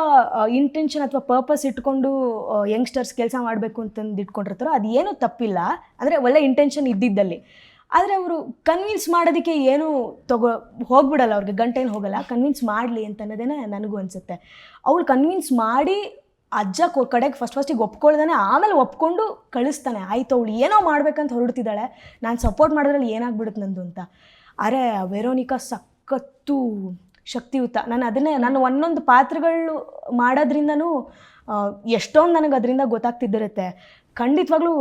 Speaker 2: ಇಂಟೆನ್ಷನ್ ಅಥವಾ ಪರ್ಪಸ್ ಇಟ್ಕೊಂಡು ಯಂಗ್ಸ್ಟರ್ಸ್ ಕೆಲಸ ಮಾಡಬೇಕು ಅಂತಂದು ಇಟ್ಕೊಂಡಿರ್ತಾರೋ ಅದು ಏನೂ ತಪ್ಪಿಲ್ಲ, ಅಂದರೆ ಒಳ್ಳೆ ಇಂಟೆನ್ಷನ್ ಇದ್ದಿದ್ದಲ್ಲಿ. ಆದರೆ ಅವರು ಕನ್ವಿನ್ಸ್ ಮಾಡೋದಕ್ಕೆ ಏನೂ ಹೋಗ್ಬಿಡಲ್ಲ, ಅವ್ರಿಗೆ ಗಂಟೇನು ಹೋಗಲ್ಲ, ಕನ್ವಿನ್ಸ್ ಮಾಡಲಿ ಅಂತ ಅನ್ನೋದೇನೆ ನನಗೂ ಅನಿಸುತ್ತೆ. ಅವಳು ಕನ್ವಿನ್ಸ್ ಮಾಡಿ ಅಜ್ಜ ಕಡೆಗೆ ಫಸ್ಟಿಗೆ ಒಪ್ಕೊಳ್ದಾನೆ, ಆಮೇಲೆ ಒಪ್ಕೊಂಡು ಕಳಿಸ್ತಾನೆ. ಆಯಿತು ಅವಳು ಏನೋ ಮಾಡ್ಬೇಕಂತ ಹೊರಡ್ತಿದ್ದಾಳೆ, ನಾನು ಸಪೋರ್ಟ್ ಮಾಡೋದ್ರಲ್ಲಿ ಏನಾಗ್ಬಿಡುತ್ತೆ ನಂದು ಅಂತ. ಅರೆ ವೆರೋನಿಕಾ ಸಖತ್ತು ಶಕ್ತಿಯುತ. ನಾನು ಒಂದೊಂದು ಪಾತ್ರಗಳು ಮಾಡೋದ್ರಿಂದನೂ ಎಷ್ಟೊಂದು ನನಗೆ ಅದರಿಂದ ಗೊತ್ತಾಗ್ತಿದ್ದಿರುತ್ತೆ. ಖಂಡಿತವಾಗ್ಲೂ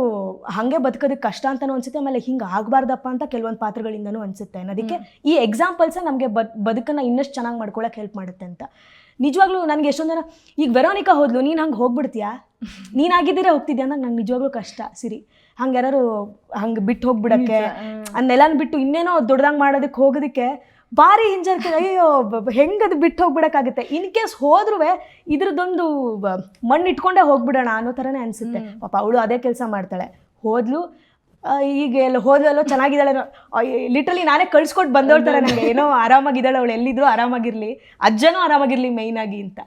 Speaker 2: ಹಾಗೆ ಬದುಕೋದಕ್ಕೆ ಕಷ್ಟ ಅಂತಲೂ ಅನಿಸುತ್ತೆ, ಆಮೇಲೆ ಹಿಂಗೆ ಆಗಬಾರ್ದಪ್ಪ ಅಂತ ಕೆಲವೊಂದು ಪಾತ್ರಗಳಿಂದನೂ ಅನಿಸುತ್ತೆ ಅನ್ನೋದಕ್ಕೆ ಈ ಎಕ್ಸಾಂಪಲ್ಸೇ ನಮಗೆ ಬದುಕನ್ನು ಇನ್ನಷ್ಟು ಚೆನ್ನಾಗಿ ಮಾಡ್ಕೊಳ್ಳೋಕೆ ಹೆಲ್ಪ್ ಮಾಡುತ್ತೆ ಅಂತ. ನಿಜವಾಗ್ಲೂ ನನಗೆ ಎಷ್ಟೊಂದು ಜನ ಈಗ ವೆರೋನಿಕಾ ಹೋದ್ಲು, ನೀನು ಹಂಗೆ ಹೋಗ್ಬಿಡ್ತೀಯಾ, ನೀನಾಗಿದ್ದೀರೇ ಹೋಗ್ತಿದ್ಯಾ ಅಂದಾಗ ನಂಗೆ ನಿಜವಾಗ್ಲೂ ಕಷ್ಟ. ಸಿರಿ ಹಂಗೆ ಯಾರು ಹಂಗೆ ಬಿಟ್ಟು ಹೋಗ್ಬಿಡೋಕ್ಕೆ, ಅದನ್ನೆಲ್ಲನೂ ಬಿಟ್ಟು ಇನ್ನೇನೋ ದೊಡ್ಡದಾಗಿ ಮಾಡೋದಕ್ಕೆ ಹೋಗೋದಕ್ಕೆ ಭಾರಿ ಹಿಂಜರಿಕೆ. ಅಯ್ಯೋ ಹೆಂಗದು ಬಿಟ್ಟು ಹೋಗ್ಬಿಡೋಕ್ಕಾಗುತ್ತೆ. ಇನ್ ಕೇಸ್ ಹೋದ್ರೂ ಇದ್ರದ್ದೊಂದು ಮಣ್ಣು ಇಟ್ಕೊಂಡೇ ಹೋಗ್ಬಿಡೋಣ ಅನ್ನೋ ಥರನೇ ಅನಿಸುತ್ತೆ. ಪಾಪ ಅವಳು ಅದೇ ಕೆಲಸ ಮಾಡ್ತಾಳೆ. ಹೋದ್ಲು, ಈಗ ಎಲ್ಲ ಹೋದ್ಲಲ್ಲೋ ಚೆನ್ನಾಗಿದ್ದಾಳೆ, ಲಿಟ್ರಲಿ ನಾನೇ ಕಳ್ಸ್ಕೊಟ್ಟು ಬಂದೋಳ್ತಾರೆ ನನಗೆ, ಏನೋ ಆರಾಮಾಗಿದ್ದಾಳೆ ಅವಳು, ಎಲ್ಲಿದ್ರು ಆರಾಮಾಗಿರಲಿ, ಅಜ್ಜನೂ ಆರಾಮಾಗಿರಲಿ ಮೇಯ್ನಾಗಿ ಅಂತ.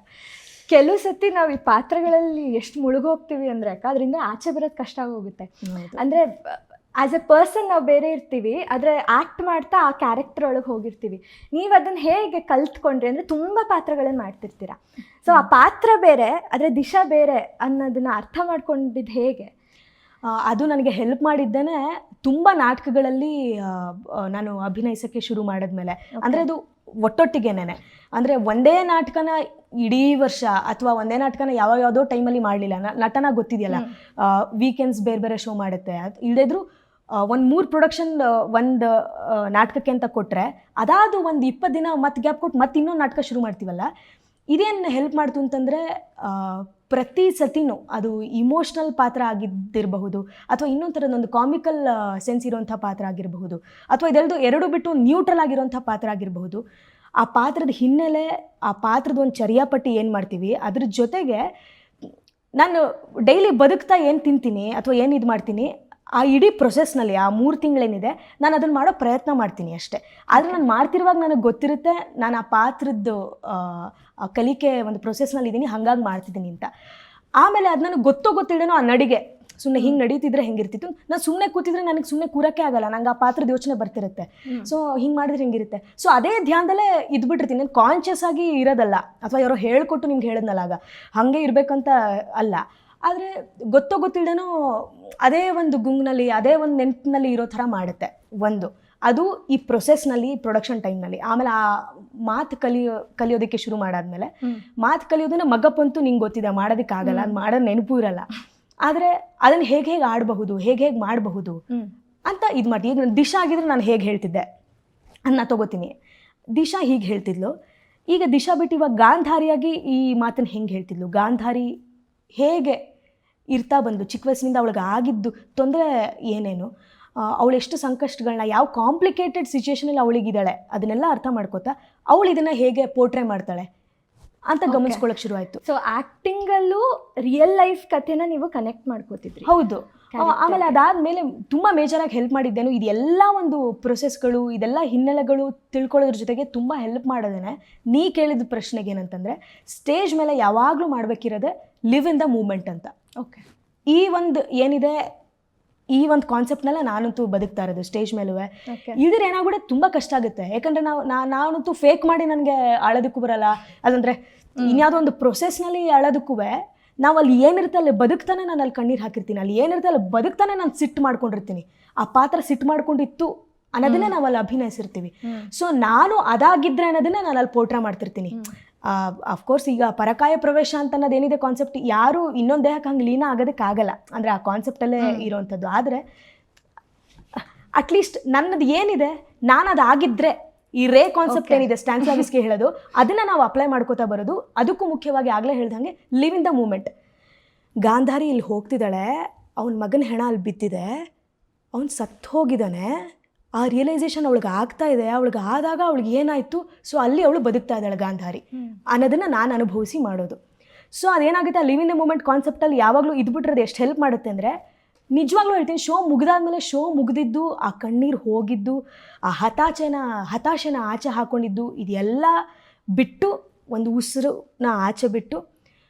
Speaker 1: ಕೆಲವು ಸತಿ ನಾವು ಈ ಪಾತ್ರಗಳಲ್ಲಿ ಎಷ್ಟು ಮುಳುಗೋಗ್ತೀವಿ ಅಂದರೆ ಅದರಿಂದ ಆಚೆ ಬರೋದು ಕಷ್ಟ ಆಗೋಗುತ್ತೆ. ಅಂದರೆ ಆ್ಯಸ್ ಎ ಪರ್ಸನ್ ನಾವು ಬೇರೆ ಇರ್ತೀವಿ, ಆದರೆ ಆ್ಯಕ್ಟ್ ಮಾಡ್ತಾ ಆ ಕ್ಯಾರೆಕ್ಟರ್ ಒಳಗೆ ಹೋಗಿರ್ತೀವಿ. ನೀವು ಅದನ್ನು ಹೇಗೆ ಕಲ್ತ್ಕೊಂಡ್ರಿ ಅಂದರೆ ತುಂಬ ಪಾತ್ರಗಳನ್ನು ಮಾಡ್ತಿರ್ತೀರ. ಸೊ ಆ ಪಾತ್ರ ಬೇರೆ ಆದರೆ ದಿಶಾ ಬೇರೆ ಅನ್ನೋದನ್ನು ಅರ್ಥ ಮಾಡ್ಕೊಂಡಿದ್ದು ಹೇಗೆ?
Speaker 2: ಅದು ನನಗೆ ಹೆಲ್ಪ್ ಮಾಡಿದ್ದೇನೆ ತುಂಬ ನಾಟಕಗಳಲ್ಲಿ ನಾನು ಅಭಿನಯಿಸೋಕ್ಕೆ ಶುರು ಮಾಡಿದ್ಮೇಲೆ. ಅಂದರೆ ಅದು ಒಟ್ಟೊಟ್ಟಿಗೆನೇ, ಅಂದರೆ ಒಂದೇ ನಾಟಕನ ಇಡೀ ವರ್ಷ ಅಥವಾ ಒಂದೇ ನಾಟಕನ ಯಾವುದೋ ಟೈಮಲ್ಲಿ ಮಾಡಲಿಲ್ಲ. ನಟನ ಗೊತ್ತಿದೆಯಲ್ಲ, ವೀಕೆಂಡ್ಸ್ ಬೇರೆ ಬೇರೆ ಶೋ ಮಾಡುತ್ತೆ. ಅದು ಇಲ್ಲದಿದ್ರು ಒಂದು 3 ಪ್ರೊಡಕ್ಷನ್ ಒಂದು ನಾಟಕಕ್ಕೆ ಅಂತ ಕೊಟ್ಟರೆ ಅದಾದು ಒಂದು 20 ದಿನ ಮತ್ತೆ ಗ್ಯಾಪ್ ಕೊಟ್ಟು ಮತ್ತೆ ಇನ್ನೊಂದು ನಾಟಕ ಶುರು ಮಾಡ್ತೀವಲ್ಲ. ಇದೇನು ಹೆಲ್ಪ್ ಮಾಡ್ತು ಅಂತಂದರೆ ಪ್ರತಿ ಸತಿನೂ ಅದು ಇಮೋಷ್ನಲ್ ಪಾತ್ರ ಆಗಿದ್ದಿರಬಹುದು ಅಥವಾ ಇನ್ನೊಂದು ಥರದೊಂದು ಕಾಮಿಕಲ್ ಸೆನ್ಸ್ ಇರೋಂಥ ಪಾತ್ರ ಆಗಿರಬಹುದು ಅಥವಾ ಎರಡು ಬಿಟ್ಟು ನ್ಯೂಟ್ರಲ್ ಆಗಿರೋಂಥ ಪಾತ್ರ ಆಗಿರಬಹುದು. ಆ ಪಾತ್ರದ ಹಿನ್ನೆಲೆ, ಆ ಪಾತ್ರದ ಒಂದು ಚರ್ಯಾಪಟ್ಟಿ ಏನು ಮಾಡ್ತೀವಿ, ಅದ್ರ ಜೊತೆಗೆ ನಾನು ಡೈಲಿ ಬದುಕ್ತಾ ಏನು ತಿಂತೀನಿ ಅಥವಾ ಏನು ಇದು ಮಾಡ್ತೀನಿ, ಆ ಇಡೀ ಪ್ರೊಸೆಸ್ನಲ್ಲಿ ಆ 3 ತಿಂಗಳೇನಿದೆ ನಾನು ಅದನ್ನು ಮಾಡೋ ಪ್ರಯತ್ನ ಮಾಡ್ತೀನಿ ಅಷ್ಟೇ. ಆದರೆ ನಾನು ಮಾಡ್ತಿರುವಾಗ ನನಗೆ ಗೊತ್ತಿರುತ್ತೆ ನಾನು ಆ ಪಾತ್ರದ್ದು ಕಲಿಕೆ ಒಂದು ಪ್ರೊಸೆಸ್ನಲ್ಲಿ ಇದ್ದೀನಿ, ಹಾಗಾಗಿ ಮಾಡ್ತಿದ್ದೀನಿ ಅಂತ. ಆಮೇಲೆ ಅದು ನನಗೆ ಗೊತ್ತಿಡೋನು ಆ ನಡಿಗೆ ಸುಮ್ಮನೆ ಹಿಂಗೆ ನಡೀತಿದ್ರೆ ಹೆಂಗಿರ್ತಿತ್ತು, ನಾನು ಸುಮ್ಮನೆ ಕೂತಿದ್ರೆ ನನಗೆ ಸುಮ್ಮನೆ ಕೂರಕ್ಕೆ ಆಗಲ್ಲ, ನಂಗೆ ಆ ಪಾತ್ರದ ಯೋಚನೆ ಬರ್ತಿರುತ್ತೆ. ಸೊ ಹಿಂಗೆ ಮಾಡಿದ್ರೆ ಹೆಂಗಿರುತ್ತೆ. ಸೊ ಅದೇ ಧ್ಯಾನದಲ್ಲೇ ಇದ್ಬಿಟ್ಟಿರ್ತೀನಿ. ನಾನು ಕಾನ್ಷಿಯಸ್ ಆಗಿ ಇರೋದಲ್ಲ, ಅಥವಾ ಯಾರೋ ಹೇಳ್ಕೊಟ್ಟು ನಿಮ್ಗೆ ಹೇಳಿದ್ನಲ್ಲ ಆಗ ಹಾಗೆ ಇರಬೇಕಂತ ಅಲ್ಲ. ಆದರೆ ಗೊತ್ತಿಲ್ದೇನೋ ಅದೇ ಒಂದು ಗುಂಗಿನಲ್ಲಿ ಅದೇ ಒಂದು ನೆನಪಿನಲ್ಲಿ ಇರೋ ಥರ ಮಾಡುತ್ತೆ. ಅದು ಈ ಪ್ರೊಸೆಸ್ನಲ್ಲಿ, ಪ್ರೊಡಕ್ಷನ್ ಟೈಮ್ನಲ್ಲಿ. ಆಮೇಲೆ ಆ ಮಾತು ಕಲಿಯೋದಕ್ಕೆ ಶುರು ಮಾಡಾದ್ಮೇಲೆ, ಮಾತು ಕಲಿಯೋದನ್ನ ಮಗಪ್ಪಂತೂ ನಿಂಗೆ ಗೊತ್ತಿದೆ, ಮಾಡೋದಕ್ಕಾಗಲ್ಲ, ಅದು ಮಾಡೋ ನೆನಪು ಇರಲ್ಲ. ಆದರೆ ಅದನ್ನು ಹೇಗೆ ಆಡಬಹುದು, ಹೇಗೆ ಮಾಡಬಹುದು ಅಂತ ಇದು ಮಾಡಿ. ಈಗ ದಿಶಾ ಆಗಿದ್ರೆ ನಾನು ಹೇಗೆ ಹೇಳ್ತಿದ್ದೆ ಅನ್ನ ತಗೋತೀನಿ. ದಿಶಾ ಹೀಗೆ ಹೇಳ್ತಿದ್ಲು. ಈಗ ದಿಶಾ ಬಿಟ್ಟು ಇವಾಗ ಗಾಂಧಾರಿಯಾಗಿ ಈ ಮಾತನ್ನು ಹೆಂಗೆ ಹೇಳ್ತಿದ್ಲು, ಗಾಂಧಾರಿ ಹೇಗೆ ಇರ್ತಾ ಬಂದು ಚಿಕ್ಕ ವಯಸ್ಸಿನಿಂದ ಅವಳಿಗೆ ಆಗಿದ್ದು ತೊಂದರೆ ಏನೇನು, ಅವಳು ಎಷ್ಟು ಸಂಕಷ್ಟಗಳನ್ನ, ಯಾವ ಕಾಂಪ್ಲಿಕೇಟೆಡ್ ಸಿಚುವೇಶನಲ್ಲಿ ಅವಳಿಗಿದ್ದಾಳೆ ಅದನ್ನೆಲ್ಲ ಅರ್ಥ ಮಾಡ್ಕೋತಾ ಅವಳು ಇದನ್ನು ಹೇಗೆ ಪೋರ್ಟ್ರೇ ಮಾಡ್ತಾಳೆ ಅಂತ ಗಮನಿಸ್ಕೊಳ್ಳೋಕೆ ಶುರು ಆಯಿತು.
Speaker 1: ಸೊ ಆ್ಯಕ್ಟಿಂಗಲ್ಲೂ ರಿಯಲ್ ಲೈಫ್ ಕಥೆನ ನೀವು ಕನೆಕ್ಟ್ ಮಾಡ್ಕೋತಿದ್ರಿ.
Speaker 2: ಹೌದು. ಆಮೇಲೆ ಅದಾದಮೇಲೆ ತುಂಬ ಮೇಜರಾಗಿ ಹೆಲ್ಪ್ ಮಾಡಿದ್ದೇನು, ಇದೆಲ್ಲ ಒಂದು ಪ್ರೊಸೆಸ್ಗಳು, ಇದೆಲ್ಲ ಹಿನ್ನೆಲೆಗಳು ತಿಳ್ಕೊಳ್ಳೋದ್ರ ಜೊತೆಗೆ ತುಂಬ ಹೆಲ್ಪ್ ಮಾಡೋದೇನೆ ನೀ ಕೇಳಿದ ಪ್ರಶ್ನೆಗೆ ಏನಂತಂದರೆ, ಸ್ಟೇಜ್ ಮೇಲೆ ಯಾವಾಗಲೂ ಮಾಡಬೇಕಿರೋದೆ ಲಿವ್ ಇನ್ ದ ಮೂಮೆಂಟ್ ಅಂತ.
Speaker 1: ಓಕೆ.
Speaker 2: ಈ ಒಂದು ಏನಿದೆ, ಈ ಒಂದು ಕಾನ್ಸೆಪ್ಟ್ನೆಲ್ಲ ನಾನಂತೂ ಬದುಕ್ತಾ ಇರೋದು ಸ್ಟೇಜ್ ಮೇಲೂ. ಇದ್ರೆ ಏನಾಗ್ಬಿಡೆ ತುಂಬ ಕಷ್ಟ ಆಗುತ್ತೆ. ಯಾಕಂದರೆ ನಾನಂತೂ ಫೇಕ್ ಮಾಡಿ ನನಗೆ ಅಳೋದಕ್ಕೂ ಬರಲ್ಲ. ಅದಂದರೆ ಇನ್ಯಾವುದೋ ಒಂದು ಪ್ರೊಸೆಸ್ನಲ್ಲಿ ಅಳೋದಕ್ಕೂ ನಾವು ಅಲ್ಲಿ ಏನಿರುತ್ತೆ ಅಲ್ಲಿ ಬದುಕ್ತಾನೆ ನಾನು ಅಲ್ಲಿ ಕಣ್ಣೀರು ಹಾಕಿರ್ತೀನಿ, ಅಲ್ಲಿ ಏನಿರುತ್ತೆ ಅಲ್ಲಿ ಬದುಕ್ತಾನೆ ನಾನು ಸಿಟ್ಟು ಮಾಡ್ಕೊಂಡಿರ್ತೀನಿ. ಆ ಪಾತ್ರ ಸಿಟ್ಟು ಮಾಡ್ಕೊಂಡಿತ್ತು ಅನ್ನೋದನ್ನೇ ನಾವು ಅಲ್ಲಿ ಅಭಿನಯಿಸಿರ್ತೀವಿ. ಸೊ ನಾನು ಅದಾಗಿದ್ರೆ ಅನ್ನೋದನ್ನೇ ನಾನು ಅಲ್ಲಿ ಪೋರ್ಟ್ರೇ ಮಾಡ್ತಿರ್ತೀನಿ. ಅಫ್ಕೋರ್ಸ್ ಈಗ ಪರಕಾಯ ಪ್ರವೇಶ ಅಂತ ಅನ್ನೋದೇನಿದೆ ಕಾನ್ಸೆಪ್ಟ್, ಯಾರು ಇನ್ನೊಂದು ದೇಹಕ್ಕೆ ಹಂಗೆ ಲೀನ ಆಗೋದಕ್ಕಾಗಲ್ಲ, ಅಂದರೆ ಆ ಕಾನ್ಸೆಪ್ಟಲ್ಲೇ ಇರೋವಂಥದ್ದು. ಆದರೆ ಅಟ್ಲೀಸ್ಟ್ ನನ್ನದು ಏನಿದೆ, ನಾನು ಅದಾಗಿದ್ದರೆ ಈ ರೇ ಕಾನ್ಸೆಪ್ಟ್ ಏನಿದೆ ಸ್ಟ್ಯಾನ್ಸ್ಲಾವಿಸ್ಗೆ ಹೇಳೋದು, ಅದನ್ನು ನಾವು ಅಪ್ಲೈ ಮಾಡ್ಕೋತಾ ಬರೋದು. ಅದಕ್ಕೂ ಮುಖ್ಯವಾಗಿ ಆಗಲೇ ಹೇಳ್ದಂಗೆ live in the moment. Gandhari ಇಲ್ಲಿ ಹೋಗ್ತಿದ್ದಾಳೆ, ಅವನ ಮಗನ ಹೆಣ ಅಲ್ಲಿ ಬಿದ್ದಿದೆ, ಅವನು ಸತ್ತು ಹೋಗಿದ್ದಾನೆ, ಆ ರಿಯಲೈಸೇಷನ್ ಅವಳಿಗೆ ಆಗ್ತಾ ಇದೆ. ಅವಳಿಗೆ ಆದಾಗ ಅವಳಿಗೆ ಏನಾಯಿತು, ಸೊ ಅಲ್ಲಿ ಅವಳು ಬದುಕ್ತಾ ಇದ್ದಾಳೆ ಗಾಂಧಾರಿ ಅನ್ನೋದನ್ನು ನಾನು ಅನುಭವಿಸಿ ಮಾಡೋದು. ಸೊ ಅದೇನಾಗುತ್ತೆ, ಆ ಲಿವ್ ಇನ್ ದ ಮೂಮೆಂಟ್ ಕಾನ್ಸೆಪ್ಟಲ್ಲಿ ಯಾವಾಗಲೂ ಇದ್ಬಿಟ್ರದ್ದು ಎಷ್ಟು ಹೆಲ್ಪ್ ಮಾಡುತ್ತೆ ಅಂದರೆ, ನಿಜವಾಗ್ಲೂ ಹೇಳ್ತೀನಿ, ಶೋ ಮುಗಿದಾದ್ಮೇಲೆ ಶೋ ಮುಗಿದಿದ್ದು, ಆ ಕಣ್ಣೀರು ಹೋಗಿದ್ದು, ಆ ಹತಾಶೆನ ಆಚೆ ಹಾಕ್ಕೊಂಡಿದ್ದು, ಇದೆಲ್ಲ ಬಿಟ್ಟು ಒಂದು ಉಸಿರನ್ನ ಆಚೆ ಬಿಟ್ಟು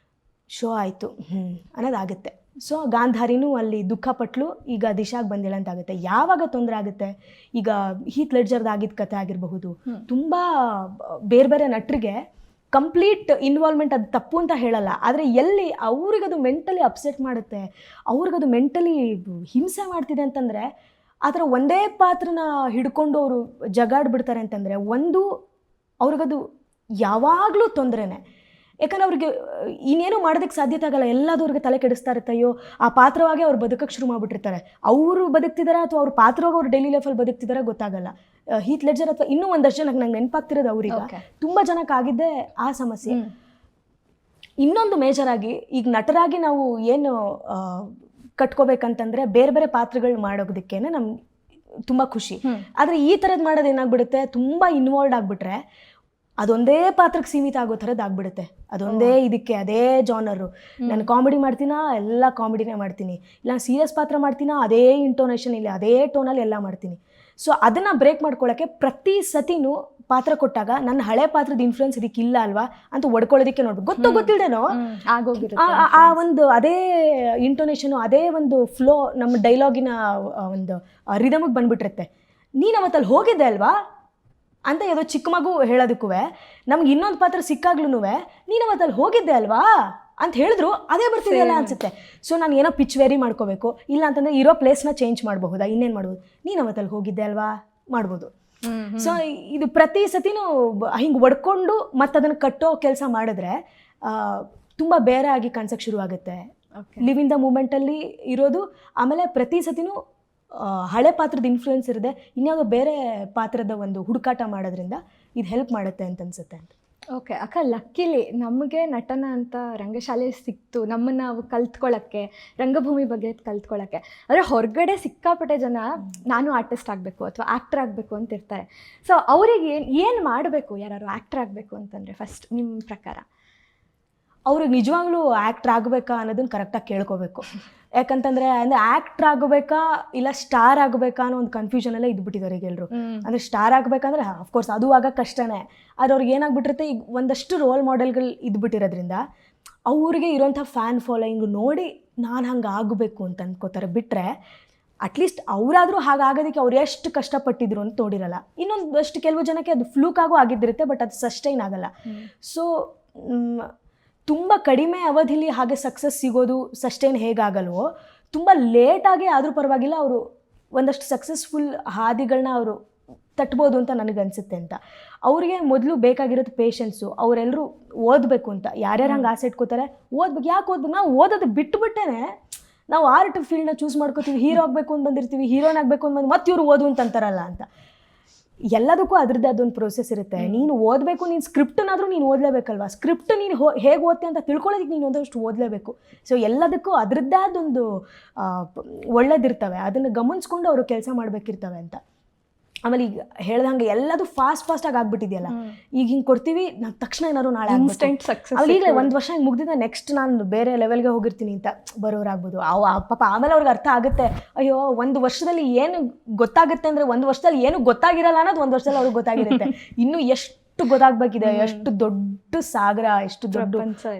Speaker 2: ಶೋ ಆಯಿತು ಅನ್ನೋದಾಗುತ್ತೆ. ಸೊ ಗಾಂಧಾರಿನೂ ಅಲ್ಲಿ ದುಃಖಪಟ್ಲು, ಈಗ ದಿಶಾಗೆ ಬಂದಿಲ್ಲ ಅಂತ ಆಗುತ್ತೆ. ಯಾವಾಗ ತೊಂದರೆ ಆಗುತ್ತೆ, ಈಗ ಹೀತ್ ಲೆಡ್ಜರ್ದು ಆಗಿದ್ದ ಕಥೆ ಆಗಿರಬಹುದು, ತುಂಬ ಬೇರೆ ಬೇರೆ ನಟರಿಗೆ ಕಂಪ್ಲೀಟ್ ಇನ್ವಾಲ್ವ್ಮೆಂಟ್, ಅದು ತಪ್ಪು ಅಂತ ಹೇಳಲ್ಲ, ಆದರೆ ಎಲ್ಲಿ ಅವ್ರಿಗದು ಮೆಂಟಲಿ ಅಪ್ಸೆಟ್ ಮಾಡುತ್ತೆ, ಅವ್ರಿಗದು ಮೆಂಟಲಿ ಹಿಂಸೆ ಮಾಡ್ತಿದೆ ಅಂತಂದರೆ, ಆ ಥರ ಒಂದೇ ಪಾತ್ರನ ಹಿಡ್ಕೊಂಡು ಅವರು ಜಗಾಡ್ಬಿಡ್ತಾರೆ ಅಂತಂದರೆ, ಅವ್ರಿಗದು ಯಾವಾಗಲೂ ತೊಂದರೆನೇ. ಯಾಕಂದ್ರೆ ಅವ್ರಿಗೆ ಇನ್ನೇನು ಮಾಡೋದಕ್ಕೆ ಸಾಧ್ಯತೆ ಆಗಲ್ಲ, ಎಲ್ಲದೂ ಅವ್ರಿಗೆ ತಲೆ ಕೆಡಿಸ್ತಾ ಇರುತ್ತೆ. ಅಯ್ಯೋ, ಆ ಪಾತ್ರವಾಗಿ ಅವ್ರು ಬದುಕಕ್ಕೆ ಶುರು ಮಾಡಿಬಿಟ್ಟಿರ್ತಾರೆ. ಅವರು ಬದುಕ್ತಿದ್ದಾರೆ ಅಥವಾ ಅವ್ರ ಪಾತ್ರವಾಗಿ ಅವ್ರು ಡೈಲಿ ಲೈಫಲ್ಲಿ ಬದುಕ್ತಿದ್ದಾರೆ ಗೊತ್ತಾಗಲ್ಲ. ಹೀತ್ ಲೆಡ್ಜರ್ ಅಥವಾ ಇನ್ನೂ ಒಂದಷ್ಟು ಜನಕ್ಕೆ ನಂಗೆ ನೆನಪಾಗ್ತಿರೋದು ಅವ್ರಿಗೆ ತುಂಬ ಜನಕ್ಕೆ ಆಗಿದ್ದೇ ಆ ಸಮಸ್ಯೆ. ಇನ್ನೊಂದು ಮೇಜರಾಗಿ ಈಗ ನಟರಾಗಿ ನಾವು ಏನು ಕಟ್ಕೋಬೇಕಂತಂದರೆ, ಬೇರೆ ಬೇರೆ ಪಾತ್ರಗಳು ಮಾಡೋದಕ್ಕೇನೆ ನಮ್ಗೆ ತುಂಬ ಖುಷಿ. ಆದರೆ ಈ ಥರದ್ದು ಮಾಡೋದು ಏನಾಗ್ಬಿಡುತ್ತೆ, ತುಂಬ ಇನ್ವಾಲ್ವ್ ಆಗಿಬಿಟ್ರೆ ಅದೊಂದೇ ಪಾತ್ರಕ್ಕೆ ಸೀಮಿತ ಆಗೋ ಥರದ್ದು ಆಗ್ಬಿಡುತ್ತೆ. ಅದೊಂದೇ ಇದಕ್ಕೆ ಅದೇ ಜಾನರು. ನಾನು ಕಾಮಿಡಿ ಮಾಡ್ತೀನಾ, ಎಲ್ಲ ಕಾಮಿಡಿನೇ ಮಾಡ್ತೀನಿ, ಇಲ್ಲ ಸೀರಿಯಸ್ ಪಾತ್ರ ಮಾಡ್ತೀನಾ, ಅದೇ ಇಂಟೋನೇಷನ್ ಇಲ್ಲ, ಅದೇ ಟೋನಲ್ಲಿ ಎಲ್ಲ ಮಾಡ್ತೀನಿ. ಸೊ ಅದನ್ನು ಬ್ರೇಕ್ ಮಾಡ್ಕೊಳ್ಳೋಕ್ಕೆ ಪ್ರತಿ ಸತಿನೂ ಪಾತ್ರ ಕೊಟ್ಟಾಗ ನನ್ನ ಹಳೆ ಪಾತ್ರದ ಇನ್ಫ್ಲುಯೆನ್ಸ್ ಇದಕ್ಕಿಲ್ಲ ಅಲ್ವಾ ಅಂತ ಒಡ್ಕೊಳ್ಳೋದಕ್ಕೆ ನೋಡ್ಬೇಕು. ಗೊತ್ತಿಲ್ದೇನೋ ಆ ಒಂದು ಅದೇ ಇಂಟೋನೇಷನು, ಅದೇ ಒಂದು ಫ್ಲೋ ನಮ್ಮ ಡೈಲಾಗಿನ ಒಂದು ರಿದಮಿಗೆ ಬಂದ್ಬಿಟ್ಟಿರುತ್ತೆ. ನೀನು ಅವತ್ತಲ್ಲಿ ಹೋಗಿದ್ದೆ ಅಲ್ವಾ ಅಂತ ಯಾವುದೋ ಚಿಕ್ಕ ಮಗು ಹೇಳೋದಕ್ಕೂ ನಮ್ಗೆ ಇನ್ನೊಂದು ಪಾತ್ರ ಸಿಕ್ಕಾಗ್ಲೂ ನೀನು ಅವತ್ತಲ್ಲಿ ಹೋಗಿದ್ದೆ ಅಲ್ವಾ ಅಂತ ಹೇಳಿದ್ರು ಅದೇ ಬರ್ತಿದೆಯಲ್ಲ ಅನ್ಸುತ್ತೆ. ಸೊ ನಾನು ಏನೋ ಪಿಚ್ ವೇರಿ ಮಾಡ್ಕೋಬೇಕು, ಇಲ್ಲ ಅಂತಂದರೆ ಇರೋ ಪ್ಲೇಸ್ನ ಚೇಂಜ್ ಮಾಡಬಹುದಾ, ಇನ್ನೇನು ಮಾಡ್ಬೋದು, ನೀನು ಅವತ್ತಲ್ಲಿ ಹೋಗಿದ್ದೆ ಅಲ್ವಾ ಮಾಡ್ಬೋದು. ಸೊ ಇದು ಪ್ರತಿ ಸತಿನೂ ಹಿಂಗೆ ಒಡ್ಕೊಂಡು ಮತ್ತೆ ಅದನ್ನು ಕಟ್ಟೋ ಕೆಲಸ ಮಾಡಿದ್ರೆ ತುಂಬ ಬೇರೆ ಆಗಿ ಕಾಣಿಸೋಕ್ಕೆ ಶುರುವಾಗುತ್ತೆ. ಲಿವ್ ಇನ್ ದ ಮೂಮೆಂಟಲ್ಲಿ ಇರೋದು, ಆಮೇಲೆ ಪ್ರತಿ ಸತಿನೂ ಹಳೆ ಪಾತ್ರದ ಇನ್ಫ್ಲುಯೆನ್ಸ್ ಇರದೆ ಇನ್ಯಾವುದೋ ಬೇರೆ ಪಾತ್ರದ ಒಂದು ಹುಡುಕಾಟ ಮಾಡೋದ್ರಿಂದ ಇದು ಹೆಲ್ಪ್ ಮಾಡುತ್ತೆ ಅಂತ ಅನ್ಸುತ್ತೆ ಅಂತ.
Speaker 1: ಓಕೆ ಅಕ್ಕ, ಲಕ್ಕಿಲಿ ನಮಗೆ ನಟನ ಅಂತ ರಂಗಶಾಲೆ ಸಿಕ್ತು, ನಮ್ಮನ್ನು ನಾವು ಕಲ್ತ್ಕೊಳ್ಳೋಕ್ಕೆ, ರಂಗಭೂಮಿ ಬಗ್ಗೆ ಕಲ್ತ್ಕೊಳ್ಳೋಕ್ಕೆ. ಆದರೆ ಹೊರಗಡೆ ಸಿಕ್ಕಾಪಟ್ಟೆ ಜನ ನಾನು ಆರ್ಟಿಸ್ಟ್ ಆಗಬೇಕು ಅಥವಾ ಆ್ಯಕ್ಟರ್ ಆಗಬೇಕು ಅಂತ ಇರ್ತಾರೆ. ಸೊ ಅವರಿಗೆ ಏನು ಮಾಡಬೇಕು ಯಾರು ಆ್ಯಕ್ಟರ್ ಆಗಬೇಕು ಅಂತಂದರೆ ಫಸ್ಟ್ ನಿಮ್ಮ ಪ್ರಕಾರ?
Speaker 2: ಅವ್ರಿಗೆ ನಿಜವಾಗ್ಲೂ ಆ್ಯಕ್ಟ್ರ್ ಆಗಬೇಕಾ ಅನ್ನೋದನ್ನ ಕರೆಕ್ಟಾಗಿ ಕೇಳ್ಕೋಬೇಕು. ಯಾಕಂತಂದರೆ ಅಂದರೆ ಆ್ಯಕ್ಟ್ರ್ ಆಗಬೇಕಾ ಇಲ್ಲ ಸ್ಟಾರ್ ಆಗಬೇಕಾ ಅನ್ನೋ ಒಂದು ಕನ್ಫ್ಯೂಷನಲ್ಲೇ ಇದ್ಬಿಟ್ಟಿದ್ದಾರೆ ಈಗ ಎಲ್ಲರೂ. ಅಂದರೆ ಸ್ಟಾರ್ ಆಗಬೇಕಂದ್ರೆ ಅಫ್ಕೋರ್ಸ್ ಅದು ಆಗ ಕಷ್ಟನೇ. ಆದರೆ ಅವ್ರಿಗೆ ಏನಾಗ್ಬಿಟ್ಟಿರುತ್ತೆ, ಈಗ ಒಂದಷ್ಟು ರೋಲ್ ಮಾಡೆಲ್ಗಳು ಇದ್ಬಿಟ್ಟಿರೋದ್ರಿಂದ ಅವ್ರಿಗೆ ಇರೋಂಥ ಫ್ಯಾನ್ ಫಾಲೋಯಿಂಗ್ ನೋಡಿ ನಾನು ಹಂಗೆ ಆಗಬೇಕು ಅಂತ ಅಂದ್ಕೋತಾರೆ. ಬಿಟ್ಟರೆ ಅಟ್ಲೀಸ್ಟ್ ಅವರಾದರೂ ಹಾಗಾಗೋದಕ್ಕೆ ಅವ್ರು ಎಷ್ಟು ಕಷ್ಟಪಟ್ಟಿದ್ರು ಅಂತ ನೋಡಿರಲ್ಲ. ಇನ್ನೊಂದಷ್ಟು ಕೆಲವು ಜನಕ್ಕೆ ಅದು ಫ್ಲೂಕಾಗೂ ಆಗಿದ್ದಿರುತ್ತೆ, ಬಟ್ ಅದು ಸಸ್ಟೈನ್ ಆಗಲ್ಲ. ಸೊ ತುಂಬ ಕಡಿಮೆ ಅವಧಿಲಿ ಹಾಗೆ ಸಕ್ಸಸ್ ಸಿಗೋದು ಸಸ್ಟೈನ್ ಹೇಗಾಗಲ್ವೋ, ತುಂಬ ಲೇಟಾಗಿ ಆದರೂ ಪರವಾಗಿಲ್ಲ ಅವರು ಒಂದಷ್ಟು ಸಕ್ಸಸ್ಫುಲ್ ಹಾದಿಗಳನ್ನ ಅವರು ತಟ್ಬೋದು ಅಂತ ನನಗನ್ಸುತ್ತೆ ಅಂತ. ಅವರಿಗೆ ಮೊದಲು ಬೇಕಾಗಿರೋದು ಪೇಷನ್ಸು. ಅವರೆಲ್ಲರೂ ಓದಬೇಕು ಅಂತ ಯಾರ್ಯಾರು ಹಂಗೆ ಆಸೆ ಇಟ್ಕೋತಾರೆ, ಓದ್ಬೇಕು. ಯಾಕೆ ಓದ್ಬೇಕು? ನಾವು ಓದೋದು ಬಿಟ್ಟುಬಿಟ್ಟೇ ನಾವು ಆರ್ಟ್ ಫೀಲ್ಡ್ನ ಚೂಸ್ ಮಾಡ್ಕೋತೀವಿ. ಹೀರೋ ಆಗಬೇಕು ಅಂತ ಬಂದಿರ್ತೀವಿ, ಹೀರೋನ್ ಆಗಬೇಕು ಅಂತ ಬಂದು ಮತ್ತೆ ಇವರು ಓದು ಅಂತಾರಲ್ಲ ಅಂತ. ಎಲ್ಲದಕ್ಕೂ ಅದ್ರದ್ದೇ ಅದೊಂದು ಪ್ರೋಸೆಸ್ ಇರುತ್ತೆ. ನೀನು ಓದಬೇಕು, ನೀನು ಸ್ಕ್ರಿಪ್ಟನ್ನಾದರೂ ನೀನು ಓದಲೇಬೇಕಲ್ವ. ಸ್ಕ್ರಿಪ್ಟ್ ನೀನು ಹೇಗೆ ಓದ್ತೆ ಅಂತ ತಿಳ್ಕೊಳ್ಳೋದಕ್ಕೆ ನೀನು ಒಂದಷ್ಟು ಓದಲೇಬೇಕು. ಸೊ ಎಲ್ಲದಕ್ಕೂ ಅದರದ್ದೇ ಅದೊಂದು ಒಳ್ಳೇದಿರ್ತವೆ, ಅದನ್ನು ಗಮನಿಸ್ಕೊಂಡು ಅವರು ಕೆಲಸ ಮಾಡಬೇಕಿರ್ತವೆ ಅಂತ. ಆಮೇಲೆ ಈಗ ಹೇಳ್ದಂಗೆ ಎಲ್ಲದು ಫಾಸ್ಟಾಗಿ ಆಗ್ಬಿಟ್ಟಿದೆಯಲ್ಲ. ಈಗ ಹಿಂಗೆ ಕೊಡ್ತೀವಿ, ನಾನು ತಕ್ಷಣ ಏನಾದ್ರು ನಾಳೆ
Speaker 1: ಇನ್ಸ್ಟೆಂಟ್ ಸಕ್ಸಸ್.
Speaker 2: ಅವ್ರು ಈಗಲೇ ಒಂದು ವರ್ಷ ಹಿಂಗೆ ಮುಗ್ದಿದ್ದ ನೆಕ್ಸ್ಟ್ ನಾನು ಬೇರೆ ಲೆವೆಲ್ಗೆ ಹೋಗಿರ್ತೀನಿ ಅಂತ ಬರೋರಾಗ್ಬೋದು. ಪಾಪ ಆಮೇಲೆ ಅವ್ರಿಗೆ ಅರ್ಥ ಆಗುತ್ತೆ, ಅಯ್ಯೋ ಒಂದು ವರ್ಷದಲ್ಲಿ ಏನು ಗೊತ್ತಾಗುತ್ತೆ ಅಂದರೆ ಒಂದು ವರ್ಷದಲ್ಲಿ ಏನು ಗೊತ್ತಾಗಿರಲ್ಲ ಅನ್ನೋದು ಒಂದು ವರ್ಷದಲ್ಲಿ ಅವ್ರಿಗೆ ಗೊತ್ತಾಗಿರುತ್ತೆ. ಇನ್ನೂ ಎಷ್ಟು ಗೊತ್ತಾಗಬೇಕಿದೆ, ಎಷ್ಟು ದೊಡ್ಡ ಸಾಗರ, ಎಷ್ಟು ದೊಡ್ಡ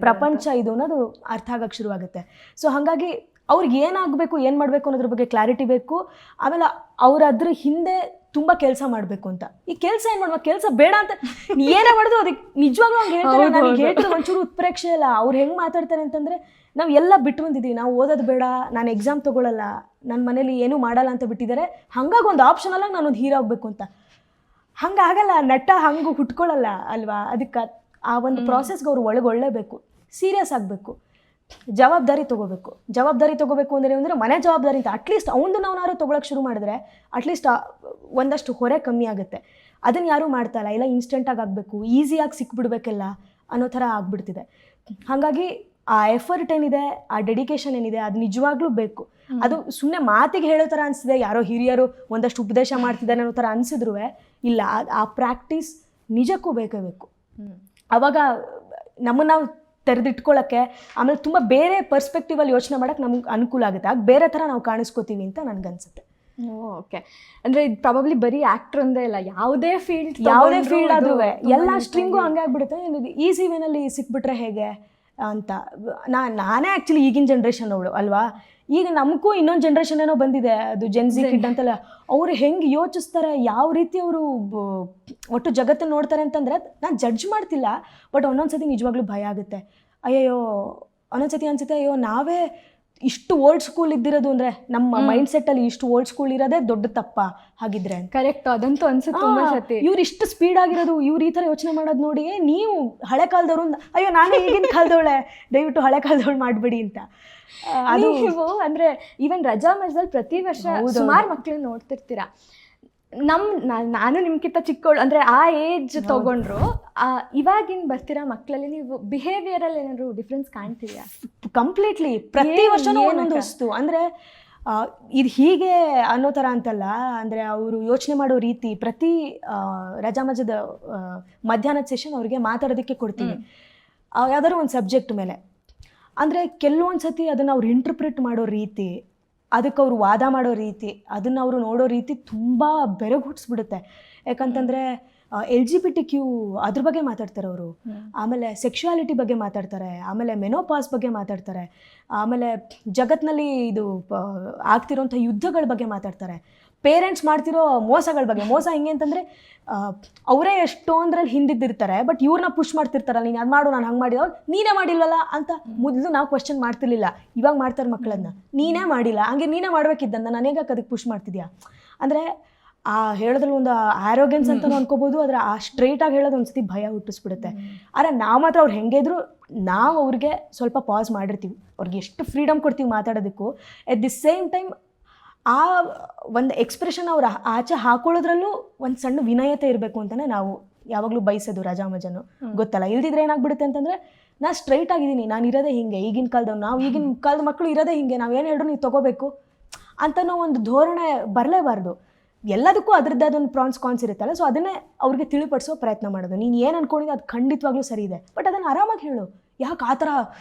Speaker 2: ಪ್ರಪಂಚ ಇದು ಅನ್ನೋದು ಅರ್ಥ ಆಗಕ್ಕೆ ಶುರುವಾಗುತ್ತೆ. ಸೊ ಹಾಗಾಗಿ ಅವ್ರಿಗೆ ಏನಾಗಬೇಕು, ಏನು ಮಾಡಬೇಕು ಅನ್ನೋದ್ರ ಬಗ್ಗೆ ಕ್ಲಾರಿಟಿ ಬೇಕು. ಆಮೇಲೆ ಅವ್ರು ಅದ್ರ ಹಿಂದೆ ತುಂಬ ಕೆಲಸ ಮಾಡಬೇಕು ಅಂತ. ಈ ಕೆಲಸ ಏನು ಮಾಡ್ಬೇಕು, ಕೆಲಸ ಬೇಡ ಅಂತ ಏನೇ ಮಾಡಿದ್ರು ಅದಕ್ಕೆ ನಿಜವಾಗ್ಲೂ ಹಂಗೆ ಹೇಳ್ತಾರೆ. ನನಗೆ ಹೇಳ್ತಾರೆ ಒಂಚೂರು ಉತ್ಪ್ರೇಕ್ಷೆ ಇಲ್ಲ. ಅವ್ರು ಹೆಂಗೆ ಮಾತಾಡ್ತಾರೆ ಅಂತಂದರೆ, ನಾವು ಎಲ್ಲ ಬಿಟ್ಟು ಬಂದಿದ್ದೀವಿ, ನಾವು ಓದೋದು ಬೇಡ, ನಾನು ಎಕ್ಸಾಮ್ ತೊಗೊಳ್ಳಲ್ಲ, ನನ್ನ ಮನೇಲಿ ಏನೂ ಮಾಡಲ್ಲ ಅಂತ ಬಿಟ್ಟಿದ್ದಾರೆ. ಹಾಗಾಗಿ ಒಂದು ಆಪ್ಷನಲ್ಲ ನಾನೊಂದು ಹೀರೋ ಆಗಬೇಕು ಅಂತ. ಹಂಗೆ ಆಗಲ್ಲ, ನಟ ಹಂಗೆ ಹುಟ್ಕೊಳ್ಳಲ್ಲ ಅಲ್ವಾ. ಅದಕ್ಕೆ ಆ ಒಂದು ಪ್ರಾಸೆಸ್ಗೆ ಅವ್ರು ಒಳಗೊಳ್ಳೇಬೇಕು, ಸೀರಿಯಸ್ ಆಗಬೇಕು, ಜವಾಬ್ದಾರಿ ತೊಗೋಬೇಕು ಅಂದರೆ ಮನೆ ಜವಾಬ್ದಾರಿ ಅಂತ. ಅಟ್ಲೀಸ್ಟ್ ಅವನದು ನಾವ್ನಾರು ತೊಗೊಳಕ್ಕೆ ಶುರು ಮಾಡಿದ್ರೆ ಅಟ್ಲೀಸ್ಟ್ ಒಂದಷ್ಟು ಹೊರೆ ಕಮ್ಮಿ ಆಗುತ್ತೆ. ಅದನ್ನು ಯಾರೂ ಮಾಡ್ತಾಯಿಲ್ಲ. ಇಲ್ಲ ಇನ್ಸ್ಟೆಂಟಾಗಿ ಆಗಬೇಕು, ಈಸಿಯಾಗಿ ಸಿಕ್ಬಿಡ್ಬೇಕೆಲ್ಲ ಅನ್ನೋ ಥರ ಆಗ್ಬಿಡ್ತಿದೆ. ಹಾಗಾಗಿ ಆ ಎಫರ್ಟ್ ಏನಿದೆ, ಆ ಡೆಡಿಕೇಶನ್ ಏನಿದೆ, ಅದು ನಿಜವಾಗ್ಲೂ ಬೇಕು. ಅದು ಸುಮ್ಮನೆ ಮಾತಿಗೆ ಹೇಳೋ ಥರ ಅನಿಸಿದೆ, ಯಾರೋ ಹಿರಿಯರು ಒಂದಷ್ಟು ಉಪದೇಶ ಮಾಡ್ತಿದ್ದಾರೆ ಅನ್ನೋ ಥರ ಅನಿಸಿದ್ರು ಇಲ್ಲ, ಆ ಪ್ರಾಕ್ಟೀಸ್ ನಿಜಕ್ಕೂ ಬೇಕೇ ಬೇಕು. ಆವಾಗ ನಮ್ಮನ್ನು ನಾವು ತೆರೆದಿಟ್ಕೊಳ್ಳೋಕ್ಕೆ, ಆಮೇಲೆ ತುಂಬ ಬೇರೆ ಪರ್ಸ್ಪೆಕ್ಟಿವಲ್ಲಿ ಯೋಚನೆ ಮಾಡೋಕ್ಕೆ ನಮ್ಗೆ ಅನುಕೂಲ ಆಗುತ್ತೆ. ಆಗ ಬೇರೆ ಥರ ನಾವು ಕಾಣಿಸ್ಕೋತೀವಿ ಅಂತ ನನಗನ್ಸುತ್ತೆ.
Speaker 1: ಓಕೆ, ಅಂದರೆ ಇದು ಪ್ರಾಬಬ್ಲಿ ಬರೀ ಆ್ಯಕ್ಟ್ರ್ ಒಂದೇ ಇಲ್ಲ, ಯಾವುದೇ ಫೀಲ್ಡ್
Speaker 2: ಆದ್ರೂ ಎಲ್ಲ ಸ್ಟ್ರಿಂಗು ಹಂಗೆ ಆಗ್ಬಿಡುತ್ತೆ. ಈಸಿ ವೇನಲ್ಲಿ ಸಿಕ್ಬಿಟ್ರೆ ಹೇಗೆ ಅಂತ. ನಾನೇ ಆ್ಯಕ್ಚುಲಿ ಈಗಿನ ಜನ್ರೇಷನ್ ಅವಳು ಅಲ್ವಾ. ಈಗ ನಮಗೂ ಇನ್ನೊಂದು ಜನ್ರೇಷನ್ ಏನೋ ಬಂದಿದೆ, ಅದು ಜೆನ್ಸಿ ಕಿಡ್ ಅಂತಲ್ಲ. ಅವರು ಹೆಂಗೆ ಯೋಚಿಸ್ತಾರೆ, ಯಾವ ರೀತಿ ಅವರು ಒಟ್ಟು ಜಗತ್ತನ್ನು ನೋಡ್ತಾರೆ ಅಂತಂದರೆ ನಾನು ಜಡ್ಜ್ ಮಾಡ್ತಿಲ್ಲ, ಬಟ್ ಒಂದೊಂದು ಸತಿ ನಿಜವಾಗ್ಲೂ ಭಯ ಆಗುತ್ತೆ. ಅಯ್ಯೋ ಒಂದೊಂದು ಸತಿ ಅನಿಸುತ್ತೆ, ಅಯ್ಯೋ ನಾವೇ ಇಷ್ಟು ಓಲ್ಡ್ ಸ್ಕೂಲ್ ಇದ್ದಿರೋದು ಅಂದರೆ ನಮ್ಮ ಮೈಂಡ್ ಸೆಟ್ಟಲ್ಲಿ ಇಷ್ಟು ಓಲ್ಡ್ ಸ್ಕೂಲ್ ಇರೋದೇ ದೊಡ್ಡ ತಪ್ಪ ಹಾಗಿದ್ರೆ.
Speaker 1: ಕರೆಕ್ಟ್, ಅದಂತೂ ಅನ್ಸುತ್ತೆ ತುಂಬ ಸತಿ.
Speaker 2: ಇವ್ರು ಇಷ್ಟು ಸ್ಪೀಡ್ ಆಗಿರೋದು, ಇವ್ರು ಈ ಥರ ಯೋಚನೆ ಮಾಡೋದು ನೋಡಿ ನೀವು ಹಳೆ ಕಾಲದವರು, ಅಯ್ಯೋ ನಾನು ಈಗಿನ ಕಾಲದವಳೆ, ದಯವಿಟ್ಟು ಹಳೆ ಕಾಲದವಳು ಮಾಡಬೇಡಿ ಅಂತ.
Speaker 1: ಅದು ಅಂದರೆ ಈವನ್ ರಜಾ ಮಜದಲ್ಲಿ ಪ್ರತಿ ವರ್ಷ ಸುಮಾರು ಮಕ್ಕಳನ್ನ ನೋಡ್ತಿರ್ತೀರಾ. ನಾನು ನಿಮ್ಗಿಂತ ಚಿಕ್ಕವಳು ಅಂದರೆ ಆ ಏಜ್ ತೊಗೊಂಡ್ರು ಇವಾಗಿನ ಬರ್ತಿರೋ ಮಕ್ಕಳಲ್ಲಿ ನೀವು ಬಿಹೇವಿಯರಲ್ಲಿ ಏನಾದ್ರು ಡಿಫ್ರೆನ್ಸ್ ಕಾಣ್ತಿದೆಯಾ?
Speaker 2: ಕಂಪ್ಲೀಟ್ಲಿ ಪ್ರತಿ ವರ್ಷನೂ ಒಂದೊಂದು ವಸ್ತು. ಅಂದರೆ ಇದು ಹೀಗೆ ಅನ್ನೋ ಥರ ಅಂತಲ್ಲ, ಅಂದರೆ ಅವರು ಯೋಚನೆ ಮಾಡೋ ರೀತಿ. ಪ್ರತಿ ರಜಾ ಮಜದ ಮಧ್ಯಾಹ್ನದ ಸೆಷನ್ ಅವ್ರಿಗೆ ಮಾತಾಡೋದಕ್ಕೆ ಕೊಡ್ತೀವಿ ಯಾವ್ದಾದ್ರು ಒಂದು ಸಬ್ಜೆಕ್ಟ್ ಮೇಲೆ. ಅಂದರೆ ಕೆಲವೊಂದು ಸತಿ ಅದನ್ನು ಅವ್ರು ಇಂಟರ್ಪ್ರಿಟ್ ಮಾಡೋ ರೀತಿ, ಅದಕ್ಕೆ ಅವರು ವಾದ ಮಾಡೋ ರೀತಿ, ಅದನ್ನು ಅವರು ನೋಡೋ ರೀತಿ ತುಂಬ ಬೆರಗು ಹುಟ್ಟಿಸ್ಬಿಡುತ್ತೆ. ಯಾಕಂತಂದರೆ LGBTQ ಅದ್ರ ಬಗ್ಗೆ ಮಾತಾಡ್ತಾರೆ ಅವರು. ಆಮೇಲೆ ಸೆಕ್ಷುಯಾಲಿಟಿ ಬಗ್ಗೆ ಮಾತಾಡ್ತಾರೆ, ಆಮೇಲೆ ಮೆನೋಪಾಸ್ ಬಗ್ಗೆ ಮಾತಾಡ್ತಾರೆ, ಆಮೇಲೆ ಜಗತ್ತಿನಲ್ಲಿ ಇದು ಆಗ್ತಿರೋಂಥ ಯುದ್ಧಗಳ ಬಗ್ಗೆ ಮಾತಾಡ್ತಾರೆ, ಪೇರೆಂಟ್ಸ್ ಮಾಡ್ತಿರೋ ಮೋಸಗಳ ಬಗ್ಗೆ. ಮೋಸ ಹೆಂಗೆ ಅಂತಂದರೆ ಅವರೇ ಎಷ್ಟೊಂದ್ರಲ್ಲಿ ಹಿಂದಿದ್ದಿರ್ತಾರೆ, ಬಟ್ ಇವ್ರನ್ನ ಪುಷ್ ಮಾಡ್ತಿರ್ತಾರಲ್ಲ, ನೀನು ಅದು ಮಾಡು, ನಾನು ಹಂಗೆ ಮಾಡಿದೋ, ನೀನೇ ಮಾಡಿಲ್ವಲ್ಲ ಅಂತ. ಮೊದಲು ನಾವು ಕ್ವಶನ್ ಮಾಡ್ತಿರ್ಲಿಲ್ಲ, ಇವಾಗ ಮಾಡ್ತಾರೆ ಮಕ್ಕಳನ್ನ. ನೀನೇ ಮಾಡಿಲ್ಲ, ಹಂಗೆ ನೀನೇ ಮಾಡ್ಬೇಕಿದ್ದಂತ ನನಗೆ ಅದಕ್ಕೆ ಪುಷ್ ಮಾಡ್ತಿದ್ಯಾ ಅಂದರೆ ಆ ಹೇಳೋದ್ರಲ್ಲಿ ಒಂದು ಆರೋಗ್ಯನ್ಸ್ ಅಂತಲೂ ಅನ್ಕೋಬೋದು, ಆದರೆ ಆ ಸ್ಟ್ರೈಟಾಗಿ ಹೇಳೋದು ಒಂದ್ಸತಿ ಭಯ ಹುಟ್ಟಿಸ್ಬಿಡುತ್ತೆ. ಆದರೆ ನಾವು ಮಾತ್ರ ಅವ್ರು ಹೆಂಗೆ ಇದ್ರು ನಾವು ಅವ್ರಿಗೆ ಸ್ವಲ್ಪ ಪಾಸ್ ಮಾಡಿರ್ತೀವಿ, ಅವ್ರಿಗೆ ಎಷ್ಟು ಫ್ರೀಡಮ್ ಕೊಡ್ತೀವಿ ಮಾತಾಡೋದಕ್ಕೂ. ಎಟ್ ದಿ ಸೇಮ್ ಟೈಮ್ ಆ ಒಂದು ಎಕ್ಸ್ಪ್ರೆಷನ್ ಅವ್ರು ಆಚೆ ಹಾಕೊಳ್ಳೋದ್ರಲ್ಲೂ ಒಂದು ಸಣ್ಣ ವಿನಯತೆ ಇರಬೇಕು ಅಂತಲೇ ನಾವು ಯಾವಾಗಲೂ ಬಯಸೋದು ರಾಜಾಮಜನು. ಗೊತ್ತಲ್ಲ, ಇಲ್ದಿದ್ರೆ ಏನಾಗ್ಬಿಡುತ್ತೆ ಅಂತಂದರೆ ನಾನು ಸ್ಟ್ರೈಟ್ ಆಗಿದ್ದೀನಿ, ನಾನು ಇರೋದೇ ಹಿಂಗೆ, ಈಗಿನ ಕಾಲದವ್ರು ನಾವು, ಈಗಿನ ಕಾಲದ ಮಕ್ಕಳು ಇರೋದೇ ಹಿಂಗೆ, ನಾವೇನು ಹೇಳಿದ್ರು ನೀವು ತೊಗೋಬೇಕು ಅಂತನೋ ಒಂದು ಧೋರಣೆ ಬರಲೇಬಾರ್ದು. ಎಲ್ಲದಕ್ಕೂ ಅದರದ್ದೇ ಅದೊಂದು ಪ್ರಾನ್ಸ್ ಕಾನ್ಸ್ ಇರುತ್ತಲ್ಲ, ಸೊ ಅದನ್ನೇ ಅವ್ರಿಗೆ ತಿಳಿಪಡಿಸೋ ಪ್ರಯತ್ನ ಮಾಡೋದು. ನೀನು ಏನು ಅಂದ್ಕೊಂಡಿದ್ದೆ ಅದು ಖಂಡಿತವಾಗ್ಲೂ ಸರಿ ಇದೆ, ಬಟ್ ಅದನ್ನು ಆರಾಮಾಗಿ ಹೇಳು. ಯಾಕೆ ಆ ಥರ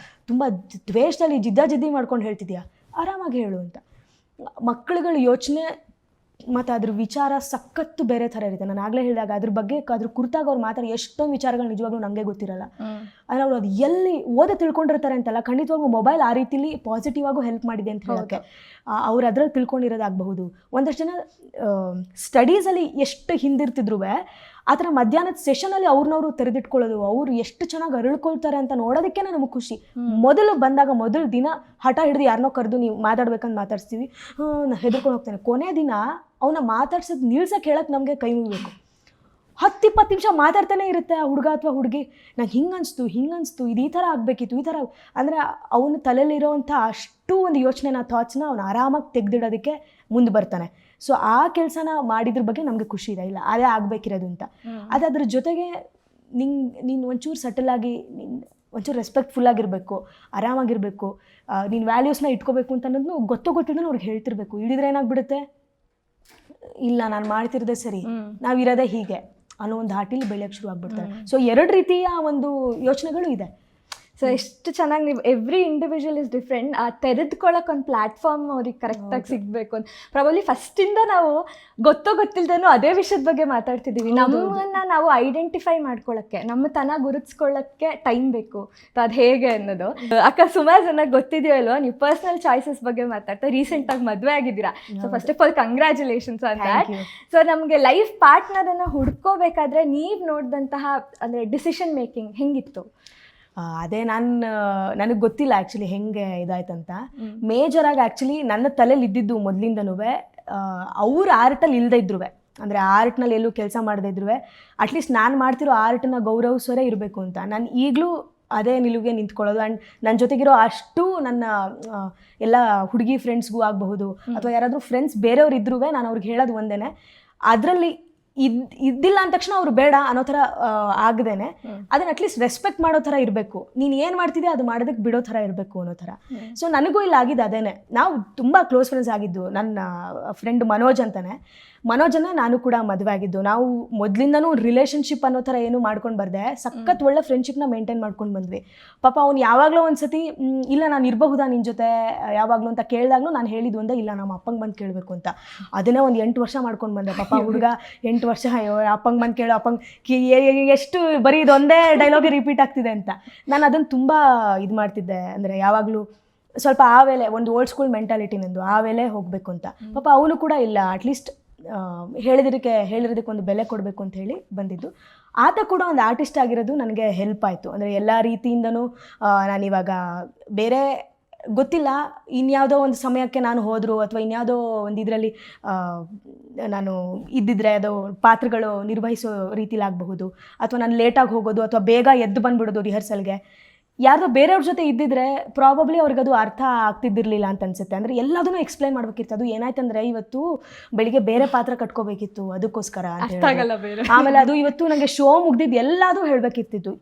Speaker 2: ತುಂಬ ದ್ವೇಷದಲ್ಲಿ ಜಿದ್ದಾಜಿದ್ದಿ ಮಾಡ್ಕೊಂಡು ಹೇಳ್ತಿದ್ಯಾ, ಆರಾಮಾಗಿ ಹೇಳು ಅಂತ. ಮಕ್ಕಳುಗಳ ಯೋಚನೆ ಮತ್ತು ಅದ್ರ ವಿಚಾರ ಸಖತ್ತು ಬೇರೆ ಥರ ಇರುತ್ತೆ. ನಾನು ಆಗಲೇ ಹೇಳಿದಾಗ ಅದ್ರ ಬಗ್ಗೆ ಅದ್ರ ಕುರಿತಾಗ ಅವ್ರು ಮಾತಾಡಿ ಎಷ್ಟೊಂದು ವಿಚಾರಗಳು ನಿಜವಾಗ್ಲೂ ನನಗೆ ಗೊತ್ತಿರಲ್ಲ. ಅಂದರೆ ಅವ್ರು ಅದು ಎಲ್ಲಿ ತಿಳ್ಕೊಂಡಿರ್ತಾರೆ ಅಂತಲ್ಲ, ಖಂಡಿತವಾಗೂ ಮೊಬೈಲ್ ಆ ರೀತಿಲಿ ಪಾಸಿಟಿವ್ ಆಗು ಹೆಲ್ಪ್ ಮಾಡಿದೆ ಅಂತ ಹೇಳೋಕ್ಕೆ. ಅವ್ರು ಅದ್ರಲ್ಲಿ ತಿಳ್ಕೊಂಡಿರೋದಾಗಬಹುದು. ಒಂದಷ್ಟು ಜನ ಸ್ಟಡೀಸಲ್ಲಿ ಎಷ್ಟು ಹಿಂದಿರ್ತಿದ್ರು ಆ ಥರ ಮಧ್ಯಾಹ್ನದ ಸೆಷನಲ್ಲಿ ಅವ್ರನ್ನವರು ತೆರೆದಿಟ್ಕೊಳ್ಳೋದು, ಅವ್ರು ಎಷ್ಟು ಚೆನ್ನಾಗಿ ಅರಳ್ಕೊಳ್ತಾರೆ ಅಂತ ನೋಡೋದಕ್ಕೆ ನಮಗೆ ಖುಷಿ. ಮೊದಲು ಬಂದಾಗ ಮೊದಲು ದಿನ ಹಠ ಹಿಡಿದು ಯಾರನ್ನೋ ಕರೆದು ನೀವು ಮಾತಾಡ್ಬೇಕಂತ ಮಾತಾಡ್ಸ್ತೀವಿ, ನಾನು ಹೆದರ್ಕೊಂಡು ಹೋಗ್ತೇನೆ. ಕೊನೆ ದಿನ ಅವನ್ನ ಮಾತಾಡ್ಸೋದು ನಿಲ್ಸಕ್ಕೆ ಹೇಳಕ್ಕೆ ನಮಗೆ ಕೈ ಮುಗಿಬೇಕು. 10-20 ನಿಮಿಷ ಮಾತಾಡ್ತಾನೆ ಇರುತ್ತೆ ಆ ಹುಡುಗ ಅಥವಾ ಹುಡುಗಿ, ನಂಗೆ ಹಿಂಗನ್ಸ್ತು, ಇದು ಈ ಥರ ಆಗಬೇಕಿತ್ತು, ಈ ಥರ ಅಂದರೆ ಅವನ ತಲೆಯಲ್ಲಿರೋವಂಥ ಅಷ್ಟು ಒಂದು ಯೋಚನೆನ ಥಾಟ್ಸ್ನ ಅವ್ನು ಆರಾಮಾಗಿ ತೆಗೆದಿಡೋದಕ್ಕೆ ಮುಂದೆ ಬರ್ತಾನೆ. ಸೊ ಆ ಕೆಲಸನ ಮಾಡಿದ್ರ ಬಗ್ಗೆ ನಮಗೆ ಖುಷಿ ಇದೆ, ಇಲ್ಲ ಅದೇ ಆಗಬೇಕಿರೋದು ಅಂತ. ಅದು ಅದ್ರ ಜೊತೆಗೆ ನೀನು ಒಂಚೂರು ಸಟಲಾಗಿ, ಒಂಚೂರು ರೆಸ್ಪೆಕ್ಟ್ಫುಲ್ಲಾಗಿರಬೇಕು, ಆರಾಮಾಗಿರಬೇಕು, ನೀನು ವ್ಯಾಲ್ಯೂಸ್ನ ಇಟ್ಕೋಬೇಕು ಅಂತ ಅನ್ನೋದನ್ನು ಗೊತ್ತಿದ್ದನು ಅವ್ರಿಗೆ ಹೇಳ್ತಿರ್ಬೇಕು. ಇಳಿದ್ರೆ ಏನಾಗ್ಬಿಡುತ್ತೆ, ಇಲ್ಲ ನಾನು ಮಾಡ್ತಿರೋದೇ ಸರಿ, ನಾವಿರೋದೇ ಹೀಗೆ ಅನ್ನೋ ಒಂದು ಹಾಟಿಲಿ ಬೆಳೆಯೋಕ್ಕೆ ಶುರು ಆಗ್ಬಿಡ್ತಾರೆ. ಸೊ 2 ರೀತಿಯ ಒಂದು ಯೋಚನೆಗಳು ಇದೆ.
Speaker 1: ಸೊ ಎಷ್ಟು ಚೆನ್ನಾಗಿ ನೀವು ಎವ್ರಿ ಇಂಡಿವಿಜುವಲ್ ಇಸ್ ಡಿಫ್ರೆಂಟ್. ಆ ತೆರೆದುಕೊಳ್ಳೋಕೆ ಒಂದು ಪ್ಲ್ಯಾಟ್ಫಾರ್ಮ್ ಅವ್ರಿಗೆ ಕರೆಕ್ಟಾಗಿ ಸಿಗಬೇಕು ಅಂತ ಪ್ರಾಬಬ್ಲಿ ಫಸ್ಟಿಂದ ನಾವು ಗೊತ್ತಿಲ್ದೇನೋ ಅದೇ ವಿಷಯದ ಬಗ್ಗೆ ಮಾತಾಡ್ತಿದ್ದೀವಿ. ನಮ್ಮನ್ನು ನಾವು ಐಡೆಂಟಿಫೈ ಮಾಡ್ಕೊಳ್ಳೋಕ್ಕೆ, ನಮ್ಮ ತನ ಗುರುತಿಸ್ಕೊಳ್ಳೋಕ್ಕೆ ಟೈಮ್ ಬೇಕು. ಅದು ಹೇಗೆ ಅನ್ನೋದು ಅಕ್ಕ ಸುಮಾರು ಜನಕ್ಕೆ ಗೊತ್ತಿದೆಯೋ ಅಲ್ವಾ, ನೀವು ಪರ್ಸ್ನಲ್ ಚಾಯ್ಸಸ್ ಬಗ್ಗೆ ಮಾತಾಡ್ತಾ ರೀಸೆಂಟಾಗಿ ಮದುವೆ ಆಗಿದ್ದೀರಾ. So first of all congratulations on that. So ನಮಗೆ ಲೈಫ್ ಪಾರ್ಟ್ನರನ್ನು ಹುಡ್ಕೋಬೇಕಾದ್ರೆ ನೀವು ನೋಡಿದಂತಹ ಅಂದರೆ ಡಿಸಿಷನ್ ಮೇಕಿಂಗ್ ಹೆಂಗಿತ್ತು?
Speaker 2: ಅದೇ ನನಗೆ ಗೊತ್ತಿಲ್ಲ ಆ್ಯಕ್ಚುಲಿ ಹೆಂಗೆ ಇದಾಯ್ತಂತ. ಮೇಜರಾಗಿ ಆ್ಯಕ್ಚುಲಿ ನನ್ನ ತಲೆಯಲ್ಲಿ ಇದ್ದಿದ್ದು ಮೊದಲಿಂದನೂ ಅವ್ರ ಆರ್ಟಲ್ಲಿ ಇಲ್ಲದೇ ಇದ್ರು, ಅಂದರೆ ಆರ್ಟ್ನಲ್ಲಿ ಎಲ್ಲೂ ಕೆಲಸ ಮಾಡದೇ ಇದ್ರು ಅಟ್ಲೀಸ್ಟ್ ನಾನು ಮಾಡ್ತಿರೋ ಆರ್ಟನ್ನ ಗೌರವಿಸೋರೇ ಇರಬೇಕು ಅಂತ. ನಾನು ಈಗಲೂ ಅದೇ ನಿಲುವಿಗೆ ನಿಂತ್ಕೊಳ್ಳೋದು. ಆ್ಯಂಡ್ ನನ್ನ ಜೊತೆಗಿರೋ ಅಷ್ಟು ನನ್ನ ಎಲ್ಲ ಹುಡುಗಿ ಫ್ರೆಂಡ್ಸ್ಗೂ ಆಗಬಹುದು ಅಥವಾ ಯಾರಾದರೂ ಫ್ರೆಂಡ್ಸ್ ಬೇರೆಯವ್ರು ಇದ್ರೂ ನಾನು ಅವ್ರಿಗೆ ಹೇಳೋದು ಒಂದೇ, ಅದರಲ್ಲಿ ಇದ್ದಿಲ್ಲ ಅಂದ ತಕ್ಷಣ ಅವ್ರು ಬೇಡ ಅನ್ನೋ ಥರ ಆಗದೇನೆ ಅದನ್ನ ಅಟ್ಲೀಸ್ಟ್ ರೆಸ್ಪೆಕ್ಟ್ ಮಾಡೋ ಥರ ಇರಬೇಕು. ನೀನು ಏನು ಮಾಡ್ತಿದ್ದೆ ಅದು ಮಾಡೋದಕ್ಕೆ ಬಿಡೋ ಥರ ಇರಬೇಕು ಅನ್ನೋ ಥರ. ಸೊ ನನಗೂ ಇಲ್ಲ ಆಗಿದ್ದು ಅದೇನೆ. ನಾವು ತುಂಬ ಕ್ಲೋಸ್ ಫ್ರೆಂಡ್ಸ್ ಆಗಿದ್ದು. ನನ್ನ ಫ್ರೆಂಡ್ ಮನೋಜನ್ನ ನಾನು ಕೂಡ ಮದುವೆ ಆಗಿದ್ದು. ನಾವು ಮೊದಲಿಂದನೂ ರಿಲೇಷನ್ಶಿಪ್ ಅನ್ನೋ ಥರ ಏನು ಮಾಡ್ಕೊಂಡು ಬರ್ದೆ, ಸಖತ್ ಒಳ್ಳೆ ಫ್ರೆಂಡ್ಶಿಪ್ನ ಮೇಂಟೈನ್ ಮಾಡ್ಕೊಂಡು ಬಂದ್ವಿ. ಪಾಪ ಅವ್ನು ಯಾವಾಗಲೂ ಒಂದ್ಸತಿ ಇಲ್ಲ ನಾನು ಇರಬಹುದಾ ನಿನ್ನ ಜೊತೆ ಯಾವಾಗಲೂ ಅಂತ ಕೇಳಿದಾಗಲೂ ನಾನು ಹೇಳಿದ್ದು ಒಂದೇ, ಇಲ್ಲ ನಮ್ಮ ಅಪ್ಪಂಗೆ ಬಂದು ಕೇಳಬೇಕು ಅಂತ. ಅದನ್ನೇ ಒಂದು 8 ವರ್ಷ ಮಾಡ್ಕೊಂಡು ಬಂದೆ. ಪಾಪ ಹುಡುಗ 8 ವರ್ಷ ಅಪ್ಪಂಗೆ ಬಂದು ಕೇಳು, ಎಷ್ಟು ಬರೀ ಇದೊಂದೇ ಡೈಲಾಗೆ ರಿಪೀಟ್ ಆಗ್ತಿದೆ ಅಂತ. ನಾನು ಅದನ್ನು ತುಂಬ ಇದು ಮಾಡ್ತಿದ್ದೆ. ಅಂದರೆ ಯಾವಾಗಲೂ ಸ್ವಲ್ಪ ಆ ವೇಳೆ ಒಂದು ಓಲ್ಡ್ ಸ್ಕೂಲ್ ಮೆಂಟಾಲಿಟಿ ನಂದು, ಆ ವೇಳೆ ಹೋಗಬೇಕು ಅಂತ. ಪಾಪ ಅವನು ಕೂಡ ಇಲ್ಲ, ಅಟ್ಲೀಸ್ಟ್ ಹೇಳಿರೋದಕ್ಕೆ ಒಂದು ಬೆಲೆ ಕೊಡಬೇಕು ಅಂತ ಹೇಳಿ ಬಂದಿದ್ದು. ಆತ ಕೂಡ ಒಂದು ಆರ್ಟಿಸ್ಟ್ ಆಗಿರೋದು ನನಗೆ ಹೆಲ್ಪ್ ಆಯಿತು. ಅಂದರೆ ಎಲ್ಲ ರೀತಿಯಿಂದನೂ ನಾನಿವಾಗ ಬೇರೆ ಗೊತ್ತಿಲ್ಲ, ಇನ್ಯಾವುದೋ ಒಂದು ಸಮಯಕ್ಕೆ ನಾನು ಹೋದರೂ ಅಥವಾ ಇನ್ಯಾವುದೋ ಒಂದು ಇದರಲ್ಲಿ ನಾನು ಇದ್ದಿದ್ರೆ ಅದು ಪಾತ್ರಗಳು ನಿರ್ವಹಿಸೋ ರೀತಿಲಾಗಬಹುದು, ಅಥವಾ ನಾನು ಲೇಟಾಗಿ ಹೋಗೋದು ಅಥವಾ ಬೇಗ ಎದ್ದು ಬಂದುಬಿಡೋದು ರಿಹರ್ಸಲ್ಗೆ. ಯಾರ್ದೋ ಬೇರೆಯವ್ರ ಜೊತೆ ಇದ್ದಿದ್ರೆ ಪ್ರಾಬಬ್ಲಿ ಅವ್ರಿಗದು ಅರ್ಥ ಆಗ್ತಿದ್ದಿರಲಿಲ್ಲ ಅಂತ ಅನ್ಸುತ್ತೆ. ಅಂದರೆ ಎಲ್ಲದನ್ನೂ ಎಕ್ಸ್ಪ್ಲೈನ್ ಮಾಡಬೇಕಿತ್ತು. ಅದು ಏನಾಯ್ತಂದರೆ ಇವತ್ತು ಬೆಳಿಗ್ಗೆ ಬೇರೆ ಪಾತ್ರ ಕಟ್ಕೋಬೇಕಿತ್ತು, ಅದಕ್ಕೋಸ್ಕರ ಆಮೇಲೆ ಅದು ಇವತ್ತು ನನಗೆ ಶೋ ಮುಗ್ದಿದ್ದು ಎಲ್ಲದೂ ಹೇಳಬೇಕಿತ್ತು.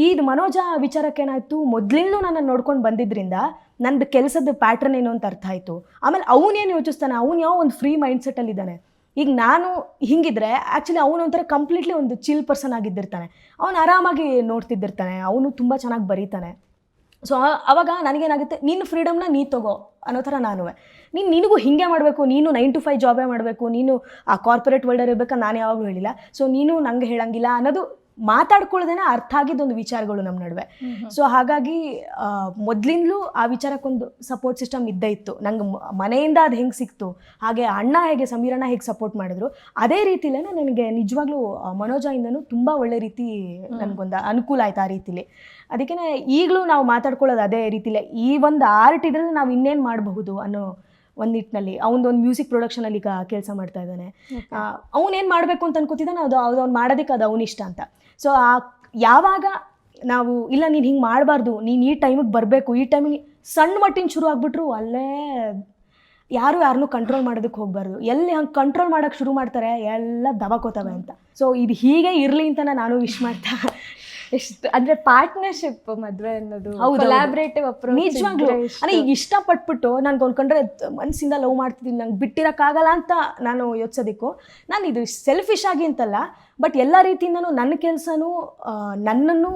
Speaker 2: ಇದು ಮನೋಜ ವಿಚಾರಕ್ಕೆ ಏನಾಯಿತು, ಮೊದಲಿಂದೂ ನನ್ನನ್ನು ನೋಡ್ಕೊಂಡು ಬಂದಿದ್ದರಿಂದ ನಂದು ಕೆಲಸದ ಪ್ಯಾಟ್ರನ್ ಏನು ಅಂತ ಅರ್ಥ ಆಯಿತು. ಆಮೇಲೆ ಅವನೇನು ಯೋಚಿಸ್ತಾನೆ, ಅವನು ಯಾವ ಒಂದು ಫ್ರೀ ಮೈಂಡ್ಸೆಟ್ಟಲ್ಲಿದ್ದಾನೆ. ಈಗ ನಾನು ಹಿಂಗಿದ್ರೆ ಆ್ಯಕ್ಚುಲಿ ಅವನು ಒಂಥರ ಕಂಪ್ಲೀಟ್ಲಿ ಒಂದು ಚಿಲ್ ಪರ್ಸನ್ ಆಗಿದ್ದಿರ್ತಾನೆ. ಅವನು ಆರಾಮಾಗಿ ನೋಡ್ತಿದ್ದಿರ್ತಾನೆ, ಅವನು ತುಂಬ ಚೆನ್ನಾಗಿ ಬರೀತಾನೆ. ಸೊ ಅವಾಗ ನನಗೇನಾಗುತ್ತೆ, ನಿನ್ನ ಫ್ರೀಡಮ್ನ ನೀ ತಗೋ ಅನ್ನೋ ಥರ ನಾನು ನಿನಗೂ ಹಿಂಗೆ ಮಾಡಬೇಕು, ನೀನು 9 to 5 ಜಾಬೇ ಮಾಡಬೇಕು, ನೀನು ಆ ಕಾರ್ಪೊರೇಟ್ ವರ್ಲ್ಡಲ್ಲಿ ಇರ್ಬೇಕಂತ ನಾನು ಯಾವಾಗಲೂ ಹೇಳಿಲ್ಲ. ಸೊ ನೀನು ನಂಗೆ ಹೇಳಂಗಿಲ್ಲ ಅನ್ನೋದು ಮಾತಾಡ್ಕೊಳ್ಳೋದೇನೆ ಅರ್ಥ ಆಗಿದ್ದೊಂದು ವಿಚಾರಗಳು ನಮ್ಮ ನಡುವೆ. ಸೊ ಹಾಗಾಗಿ ಮೊದಲಿಂದಲೂ ಆ ವಿಚಾರಕ್ಕೊಂದು ಸಪೋರ್ಟ್ ಸಿಸ್ಟಮ್ ಇದ್ದೇ ಇತ್ತು. ನಂಗೆ ಮನೆಯಿಂದ ಅದು ಹೆಂಗೆ ಸಿಕ್ತು, ಹಾಗೆ ಅಣ್ಣ ಹೇಗೆ ಸಮೀರಣ್ಣ ಹೇಗೆ ಸಪೋರ್ಟ್ ಮಾಡಿದ್ರು, ಅದೇ ರೀತಿಲೇ ನನಗೆ ನಿಜವಾಗ್ಲೂ ಮನೋಜಯಿಂದನೂ ತುಂಬ ಒಳ್ಳೆ ರೀತಿ ನನಗೊಂದು ಅನುಕೂಲ ಆಯ್ತು ಆ ರೀತಿಲಿ. ಅದಕ್ಕೆ ಈಗಲೂ ನಾವು ಮಾತಾಡ್ಕೊಳ್ಳೋದು ಅದೇ ರೀತಿಲೇ. ಈ ಒಂದು ಆರ್ಟ್ ಇದ್ರಲ್ಲಿ ನಾವು ಇನ್ನೇನು ಮಾಡಬಹುದು ಅನ್ನೋ ಒಂದು ನಿಟ್ಟಿನಲ್ಲಿ. ಅವನದೊಂದು ಮ್ಯೂಸಿಕ್ ಪ್ರೊಡಕ್ಷನಲ್ಲಿ ಈಗ ಕೆಲಸ ಮಾಡ್ತಾ ಇದ್ದಾನೆ. ಅವನೇನು ಮಾಡಬೇಕು ಅಂತ ಅನ್ಕೋತಿದ್ದಾನೆ, ಅವ್ನು ಮಾಡೋದಕ್ಕೆ ಅದು ಅವನಿಷ್ಟ ಅಂತ. ಸೊ ಯಾವಾಗ ನಾವು ಇಲ್ಲ ನೀನು ಹಿಂಗೆ ಮಾಡಬಾರ್ದು, ನೀನು ಈ ಟೈಮಿಗೆ ಬರಬೇಕು, ಈ ಟೈಮಿಗೆ ಸಣ್ಣ ಮಟ್ಟಿನ ಶುರು ಆಗಿಬಿಟ್ರು ಅಲ್ಲೇ ಯಾರನ್ನೂ ಕಂಟ್ರೋಲ್ ಮಾಡೋದಕ್ಕೆ ಹೋಗಬಾರ್ದು. ಎಲ್ಲಿ ಹಂಗೆ ಕಂಟ್ರೋಲ್ ಮಾಡೋಕ್ಕೆ ಶುರು ಮಾಡ್ತಾರೆ ಎಲ್ಲ ದಬಕೋತವೆ ಅಂತ. ಸೊ ಇದು ಹೀಗೆ ಇರಲಿ ಅಂತ ನಾನು ವಿಶ್ ಮಾಡ್ತಾ.
Speaker 1: ಎಷ್ಟು ಅಂದರೆ ಪಾರ್ಟ್ನರ್ಶಿಪ್ ಮದುವೆ ಅನ್ನೋದು, ಕೊಲಾಬ್ರೇಟಿವ್ ಅಪ್ರೋಚ್
Speaker 2: ನಿಜವಾಗ್ಲೂ. ಅಂದರೆ ಈಗ ಇಷ್ಟಪಟ್ಬಿಟ್ಟು ನನಗೆ ಅಂದ್ಕೊಂಡ್ರೆ ಮನಸ್ಸಿಂದ ಲವ್ ಮಾಡ್ತಿದ್ದೀನಿ, ನಂಗೆ ಬಿಟ್ಟಿರೋಕ್ಕಾಗಲ್ಲ ಅಂತ ನಾನು ಯೋಚಿಸೋದಕ್ಕೂ, ನಾನು ಇದು ಸೆಲ್ಫಿಶ್ ಆಗಿ ಅಂತಲ್ಲ, ಬಟ್ ಎಲ್ಲ ರೀತಿಯಿಂದನೂ ನನ್ನ ಕೆಲಸನೂ ನನ್ನನ್ನು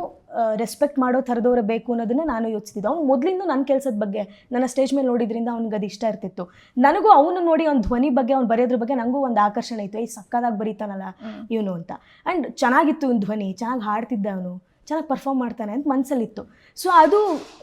Speaker 2: ರೆಸ್ಪೆಕ್ಟ್ ಮಾಡೋ ಥರದವ್ರೆ ಬೇಕು ಅನ್ನೋದನ್ನೇ ನಾನು ಯೋಚಿಸ್ತಿದ್ದೆ. ಅವ್ನು ಮೊದಲಿಂದ ನನ್ನ ಕೆಲಸದ ಬಗ್ಗೆ ನನ್ನ ಸ್ಟೇಜ್ ಮೇಲೆ ನೋಡಿದ್ರಿಂದ ಅವ್ನಿಗೆ ಅದು ಇಷ್ಟ ಇರ್ತಿತ್ತು. ನನಗೂ ಅವನು ನೋಡಿ ಅವ್ನ ಧ್ವನಿ ಬಗ್ಗೆ, ಅವ್ನು ಬರೆಯೋದ್ರ ಬಗ್ಗೆ ನನಗೂ ಒಂದು ಆಕರ್ಷಣೆ ಇತ್ತು. ಈ ಸಕ್ಕದಾಗಿ ಬರೀತಾನಲ್ಲ ಇವನು ಅಂತ. ಆ್ಯಂಡ್ ಚೆನ್ನಾಗಿತ್ತು ಇವ್ನ ಧ್ವನಿ, ಚೆನ್ನಾಗಿ ಹಾಡ್ತಿದ್ದ, ಅವನು ಚೆನ್ನಾಗಿ ಪರ್ಫಾರ್ಮ್ ಮಾಡ್ತಾನೆ ಅಂತ ಮನಸ್ಸಲ್ಲಿತ್ತು. ಸೊ ಅದು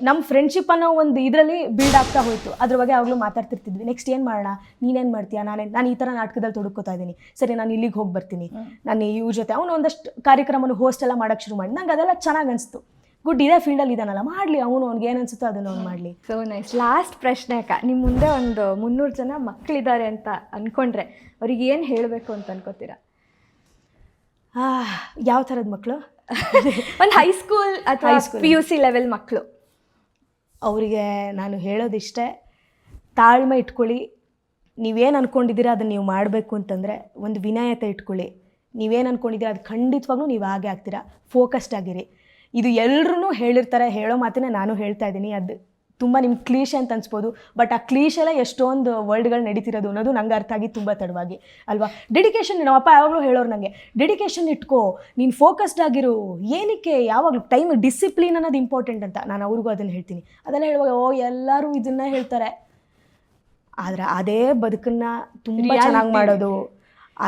Speaker 2: ನಮ್ಮ ಫ್ರೆಂಡ್ಶಿಪ್ ಅನ್ನೋ ಒಂದು ಇದರಲ್ಲಿ ಬಿಲ್ಡ್ ಆಗ್ತಾ ಹೋಯಿತು. ಅದ್ರ ಬಗ್ಗೆ ಯಾವಾಗಲೂ ಮಾತಾಡ್ತಿರ್ತಿದ್ವಿ. ನೆಕ್ಸ್ಟ್ ಏನು ಮಾಡೋಣ, ನೀನೇನು ಮಾಡ್ತೀಯಾ, ನಾನು ಈ ಥರ ನಾಟಕದಲ್ಲಿ ತೊಡಕೋತಾ ಇದ್ದೀನಿ, ಸರಿ ನಾನು ಇಲ್ಲಿಗೆ ಹೋಗಿ ಬರ್ತೀನಿ, ನಾನು ಇವ್ರ ಜೊತೆ ಅವನು ಒಂದಷ್ಟು ಕಾರ್ಯಕ್ರಮನ ಹೋಸ್ಟ್ ಎಲ್ಲ ಮಾಡೋಕ್ಕೆ ಶುರು ಮಾಡಿ. ನಂಗೆ ಅದೆಲ್ಲ ಚೆನ್ನಾಗಿ ಅನಿಸ್ತು. ಗುಡ್, ಇದೇ ಫೀಲ್ಡಲ್ಲಿ ಇದ್ದಾನಲ್ಲ, ಮಾಡಲಿ, ಅವ್ನಿಗೆ ಏನು ಅನಿಸುತ್ತೋ ಅದನ್ನು ಅವ್ನು ಮಾಡಲಿ.
Speaker 1: So nice. ಲಾಸ್ಟ್ ಪ್ರಶ್ನೆ ಅಕ್ಕ, ನಿಮ್ಮ ಮುಂದೆ ಒಂದು 300 ಜನ ಮಕ್ಕಳಿದ್ದಾರೆ ಅಂತ ಅಂದ್ಕೊಂಡ್ರೆ ಅವ್ರಿಗೆ ಏನು ಹೇಳಬೇಕು ಅಂತ ಅನ್ಕೋತೀರಾ?
Speaker 2: ಯಾವ ಥರದ ಮಕ್ಕಳು?
Speaker 1: ಒಂದು ಹೈಸ್ಕೂಲ್ ಅಥವಾ PUC ಲೆವೆಲ್ ಮಕ್ಕಳು.
Speaker 2: ಅವರಿಗೆ ನಾನು ಹೇಳೋದಿಷ್ಟೇ, ತಾಳ್ಮೆ ಇಟ್ಕೊಳ್ಳಿ. ನೀವೇನು ಅಂದ್ಕೊಂಡಿದ್ದೀರಾ ಅದನ್ನು ನೀವು ಮಾಡಬೇಕು ಅಂತಂದರೆ ಒಂದು ವಿನಯತೆ ಇಟ್ಕೊಳ್ಳಿ. ನೀವೇನು ಅಂದ್ಕೊಂಡಿದ್ದೀರಾ ಅದು ಖಂಡಿತವಾಗ್ಲೂ ನೀವು ಹಾಗೆ ಆಗ್ತೀರಾ. ಫೋಕಸ್ಡ್ ಆಗಿರಿ. ಇದು ಎಲ್ಲರೂ ಹೇಳಿರ್ತಾರೆ, ಹೇಳೋ ಮಾತನ್ನೇ ನಾನು ಹೇಳ್ತಾ ಇದ್ದೀನಿ. ಅದು ತುಂಬ ನಿಮ್ಗೆ ಕ್ಲೀಶೆ ಅಂತ ಅನ್ಸ್ಬೋದು, ಬಟ್ ಆ ಕ್ಲೀಶೆಲ್ಲ ಎಷ್ಟೊಂದು ವರ್ಡ್ಗಳು ನಡೀತಿರೋದು ಅನ್ನೋದು ನಂಗೆ ಅರ್ಥ ಆಗಿ ತುಂಬ ತಡವಾಗಿ ಅಲ್ವಾ. ಡೆಡಿಕೇಶನ್, ನಮ್ಮಪ್ಪ ಯಾವಾಗಲೂ ಹೇಳೋರು ನನಗೆ, ಡೆಡಿಕೇಶನ್ ಇಟ್ಕೋ, ನೀನು ಫೋಕಸ್ಡ್ ಆಗಿರು, ಏನಕ್ಕೆ ಯಾವಾಗಲೂ ಟೈಮ್ ಡಿಸಿಪ್ಲಿನ್ ಅನ್ನೋದು ಇಂಪಾರ್ಟೆಂಟ್ ಅಂತ ನಾನು ಅವ್ರಿಗೂ ಅದನ್ನು ಹೇಳ್ತೀನಿ. ಅದೆಲ್ಲ ಹೇಳುವಾಗ ಎಲ್ಲರೂ ಇದನ್ನು ಹೇಳ್ತಾರೆ, ಆದರೆ ಅದೇ ಬದುಕನ್ನು ತುಂಬ ಚೆನ್ನಾಗಿ ಮಾಡೋದು,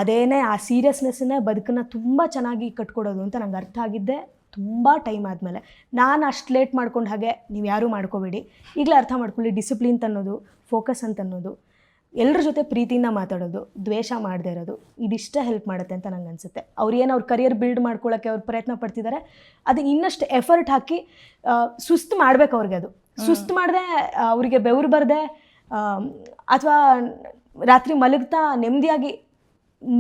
Speaker 2: ಅದೇನೇ ಆ ಸೀರಿಯಸ್ನೆಸ್ಸನ್ನೇ ಬದುಕನ್ನು ತುಂಬ ಚೆನ್ನಾಗಿ ಕಟ್ಕೊಡೋದು ಅಂತ ನಂಗೆ ಅರ್ಥ ಆಗಿದ್ದೆ ತುಂಬ ಟೈಮ್ ಆದಮೇಲೆ. ನಾನು ಅಷ್ಟು ಲೇಟ್ ಮಾಡ್ಕೊಂಡು ಹಾಗೆ ನೀವು ಯಾರೂ ಮಾಡ್ಕೋಬೇಡಿ. ಈಗಲೇ ಅರ್ಥ ಮಾಡ್ಕೊಳ್ಳಿ, ಡಿಸಿಪ್ಲಿನ್ ಅನ್ನೋದು, ಫೋಕಸ್ ಅಂತ ಅನ್ನೋದು, ಎಲ್ಲರ ಜೊತೆ ಪ್ರೀತಿಯಿಂದ ಮಾತಾಡೋದು, ದ್ವೇಷ ಮಾಡದೇ ಇರೋದು, ಇದಿಷ್ಟೇ ಹೆಲ್ಪ್ ಮಾಡುತ್ತೆ ಅಂತ ನಂಗೆ ಅನಿಸುತ್ತೆ. ಅವ್ರು ಕರಿಯರ್ ಬಿಲ್ಡ್ ಮಾಡ್ಕೊಳ್ಳೋಕ್ಕೆ ಅವ್ರು ಪ್ರಯತ್ನ ಪಡ್ತಿದ್ದಾರೆ, ಅದು ಇನ್ನಷ್ಟು ಎಫರ್ಟ್ ಹಾಕಿ ಸುಸ್ತು ಮಾಡಬೇಕು ಅವ್ರಿಗೆ. ಅದು ಸುಸ್ತು ಮಾಡದೆ, ಅವರಿಗೆ ಬೆವರು ಬರದೆ, ಅಥವಾ ರಾತ್ರಿ ಮಲಗ್ತಾ ನೆಮ್ಮದಿಯಾಗಿ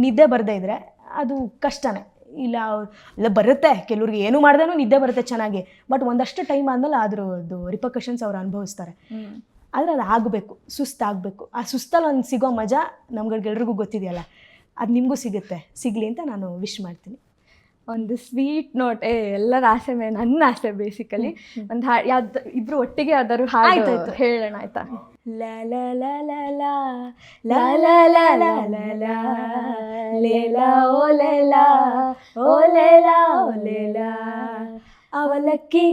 Speaker 2: ನಿದ್ದೆ ಬರದೇ ಇದ್ದರೆ ಅದು ಕಷ್ಟನೇ. ಇಲ್ಲ ಬರುತ್ತೆ, ಕೆಲವ್ರಿಗೆ ಏನು ಮಾಡ್ದೇನೂ ನಿದ್ದೆ ಬರುತ್ತೆ ಚೆನ್ನಾಗಿ, ಬಟ್ ಒಂದಷ್ಟು ಟೈಮ್ ಆದಮೇಲೆ ಅದ್ರದ್ದು ರಿಪರ್ಕಷನ್ಸ್ ಅವ್ರು ಅನುಭವಿಸ್ತಾರೆ. ಆದರೆ ಅದು ಆಗಬೇಕು, ಸುಸ್ತಾಗಬೇಕು. ಆ ಸುಸ್ತಲ್ಲಿ ಒಂದು ಸಿಗೋ ಮಜಾ ನಮ್ಗಳಿಗೆಲ್ರಿಗೂ ಗೊತ್ತಿದೆಯಲ್ಲ, ಅದು ನಿಮಗೂ ಸಿಗಲಿ ಅಂತ ನಾನು ವಿಶ್ ಮಾಡ್ತೀನಿ.
Speaker 1: ಒಂದು ಸ್ವೀಟ್ ನೋಟ್, ಎಲ್ಲರ ಆಸೆ ಮೇಲೆ ನನ್ನ ಆಸೆ ಬೇಸಿಕಲಿ. ಒಂದು ಯಾವ್ದು ಇಬ್ರು ಒಟ್ಟಿಗೆ ಯಾವ್ದಾದ್ರು ಹಾಡು ಹೇಳೋಣ ಆಯ್ತಾ?
Speaker 2: ಲಾ ಲಾ ಲಾ ಲಾ ಲಾ ಲಾ ಲಾ ಲಾ ಲಾ ಲಾ ಲಾ ಲೇಲಾ ಓ ಲೇಲಾ ಓ ಲೇಲಾ ಓ ಲೇಲಾ ಅವಲಕ್ಕಿ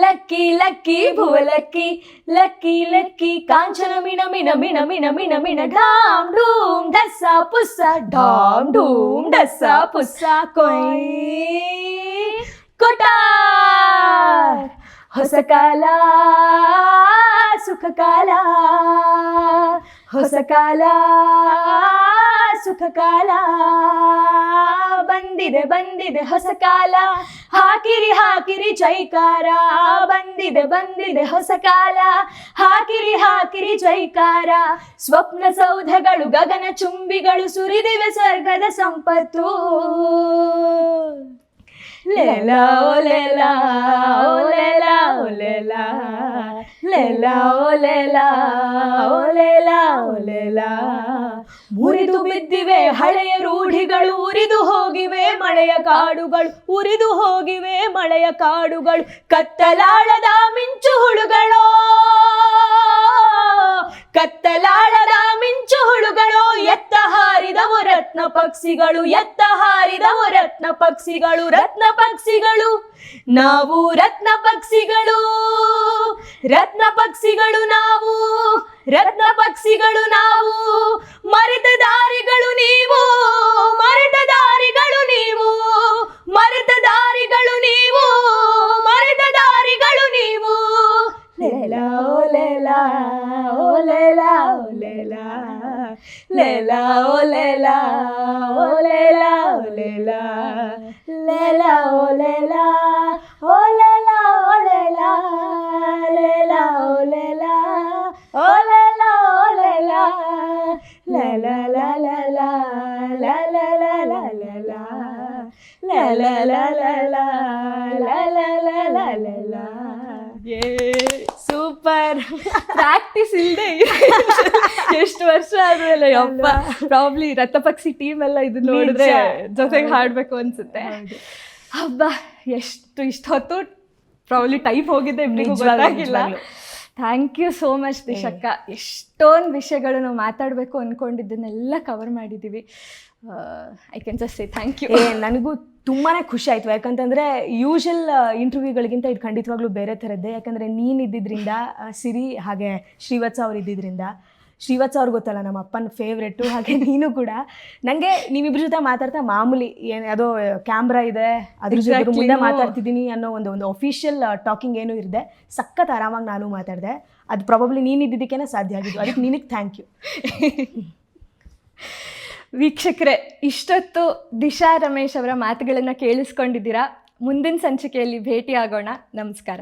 Speaker 2: ಲಕ್ಕಿ ಲಕ್ಕಿ ಭುವಲಕ್ಕಿ ಲಕ್ಕಿ ಲಕ್ಕಿ ಕಾಂಚನ ಮಿಣ ಮಿಣ ಮಿಣ ಮಿಣ ಮಿಣ ಮಿಣ ಢಾಮ್ ಢೂಮ್ ಢಸ್ಸ ಪುಸ್ಸ ಢಾಮ್ ಢೂಮ್ ಢಸ್ಸ ಪುಸ್ಸ ಕೊಯ್ ಕೊಟಾರ್ ಹೊಸ ಕಾಲ ಸುಖ ಕಾಲ, ಹೊಸ ಕಾಲ ಸುಖ ಕಾಲ, ಬಂದಿದೆ ಬಂದಿದೆ ಹೊಸ ಕಾಲ, ಹಾಕಿರಿ ಹಾಕಿರಿ ಜೈಕಾರ, ಬಂದಿದೆ ಬಂದಿದೆ ಹೊಸ ಕಾಲ, ಹಾಕಿರಿ ಹಾಕಿರಿ ಜೈಕಾರ, ಸ್ವಪ್ನ ಸೌಧಗಳು ಗಗನ ಚುಂಬಿಗಳು ಸುರಿದಿವೆ ಸ್ವರ್ಗದ ಸಂಪತ್ತು. ಲೇಲಾ ಓ ಲೇಲಾ ಓ ಲೇಲಾ ಓ ಲೇಲಾ ಲೇಲಾ ಓ ಲೇಲಾ ಓ ಲೇಲಾ ಓ ಲೇಲಾ ಮುರಿದು ಬಿದ್ದಿವೆ ಹಳೆಯ ರೂಢಿಗಳು, ಉರಿದು ಹೋಗಿವೆ ಮಳೆಯ ಕಾಡುಗಳು, ಉರಿದು ಹೋಗಿವೆ ಮಳೆಯ ಕಾಡುಗಳು, ಕತ್ತಲಾಳದ ಮಿಂಚು ಹುಳುಗಳು, ಕತ್ತಲಾಳದ ಮಿಂಚು ಹುಳುಗಳು, ಎತ್ತ ಹಾರಿದವು ರತ್ನ ಪಕ್ಷಿಗಳು, ಎತ್ತ ಹಾರಿದವು ರತ್ನ ಪಕ್ಷಿಗಳು, ರತ್ನ ಪಕ್ಷಿಗಳು ನಾವು, ರತ್ನ ಪಕ್ಷಿಗಳು, ರತ್ನ ಪಕ್ಷಿಗಳು ನಾವು, ರತ್ನ ಪಕ್ಷಿಗಳು ನಾವು, ಮರೆತ ದಾರಿಗಳು ನೀವು, ಮರೆತ ದಾರಿಗಳು ನೀವು, ಮರೆತ ದಾರಿಗಳು ನೀವು, ಮರೆತ ದಾರಿಗಳು ನೀವು. ಲೇಲಾ ಓ ಲೇಲಾ ಓ ಲೇಲಾ ಓ ಲೇಲಾ, ಲೇಲಾ ಓ ಲೇಲಾ ಓ ಲೇಲಾ ಓ ಲೇಲಾ, ಲೇಲಾ ಓ ಲೇಲಾ ಓ ಲೇಲಾ ಓ ಲೇಲಾ, ಲೇಲಾ ಓ ಲೇಲಾ ಓ ಲೇಲಾ ಓ ಲೇಲಾ, ಲೇಲಾ ಲಾ ಲಾ ಲಾ ಲಾ ಲಾ ಲಾ ಲಾ ಲಾ, ಲೇಲಾ ಲಾ ಲಾ ಲಾ ಲಾ ಲಾ ಲಾ ಲಾ ಲಾ. ಸೂಪರ್.
Speaker 1: ಪ್ರಾಕ್ಟೀಸ್ ಇಲ್ಲದೆ ಎಷ್ಟು ವರ್ಷ ಆದ್ಮೇಲೆ ಯಪ್ಪ ಪ್ರಾಬ್ಲಿ ರಥಪಕ್ಷಿ ಟೀಮ್ ಎಲ್ಲ ಇದನ್ನ ನೋಡಿದ್ರೆ ಜೊತೆಗೆ ಹಾಡಬೇಕು ಅನ್ಸುತ್ತೆ. ಹಬ್ಬ ಇಷ್ಟೊತ್ತು ಪ್ರಾಬ್ಲಿ ಟೈಮ್ ಹೋಗಿದೆ ಇಬ್ಬರಿಗೂ ಗೊತ್ತಾಗಿಲ್ಲ. ಥ್ಯಾಂಕ್ ಯು ಸೋ ಮಚ್ ದಿಶಕ್ಕ. ಎಷ್ಟೊಂದು ವಿಷಯಗಳು ನಾವು ಮಾತಾಡಬೇಕು ಅಂದ್ಕೊಂಡಿದ್ದನ್ನೆಲ್ಲ ಕವರ್ ಮಾಡಿದ್ದೀವಿ. I can just say thank you.
Speaker 2: ನನಗೂ ತುಂಬಾ ಖುಷಿ ಆಯಿತು, ಯಾಕಂತಂದರೆ ಯೂಶಲ್ ಇಂಟರ್ವ್ಯೂಗಳಿಗಿಂತ ಇದು ಖಂಡಿತವಾಗ್ಲೂ ಬೇರೆ ಥರದ್ದೇ. ಯಾಕಂದರೆ ನೀನು ಇದ್ದಿದ್ದರಿಂದ, ಸಿರಿ ಹಾಗೆ ಶ್ರೀವತ್ಸ ಅವ್ರು ಇದ್ದಿದ್ದರಿಂದ, ಶ್ರೀವತ್ಸ ಅವ್ರು ಗೊತ್ತಲ್ಲ ನಮ್ಮ ಅಪ್ಪನ ಫೇವ್ರೆಟು, ಹಾಗೆ ನೀನು ಕೂಡ. ನನಗೆ ನೀವಿಬ್ಬರ ಜೊತೆ ಮಾತಾಡ್ತಾ ಮಾಮೂಲಿ ಏನು ಯಾವುದೋ ಕ್ಯಾಮ್ರಾ ಇದೆ ಅದ್ರ ಜೊತೆ ಮುಂದೆ ಮಾತಾಡ್ತಿದ್ದೀನಿ ಅನ್ನೋ ಒಂದು ಅಫಿಷಿಯಲ್ ಟಾಕಿಂಗ್ ಏನೂ ಇರದೆ ಸಖತ್ ಆರಾಮಾಗಿ ನಾನು ಮಾತಾಡಿದೆ. ಅದು ಪ್ರಾಬಬ್ಲಿ ನೀನು ಇದ್ದಿದ್ದಕ್ಕೇ ಸಾಧ್ಯ ಆಗಿದ್ದು, ಅದಕ್ಕೆ ನಿನಗೆ ಥ್ಯಾಂಕ್ ಯು.
Speaker 1: ವೀಕ್ಷಕರೇ, ಇಷ್ಟೊತ್ತು ದಿಶಾ ರಮೇಶ್ ಅವರ ಮಾತುಗಳನ್ನು ಕೇಳಿಸ್ಕೊಂಡಿದ್ದೀರಾ. ಮುಂದಿನ ಸಂಚಿಕೆಯಲ್ಲಿ ಭೇಟಿಯಾಗೋಣ. ನಮಸ್ಕಾರ.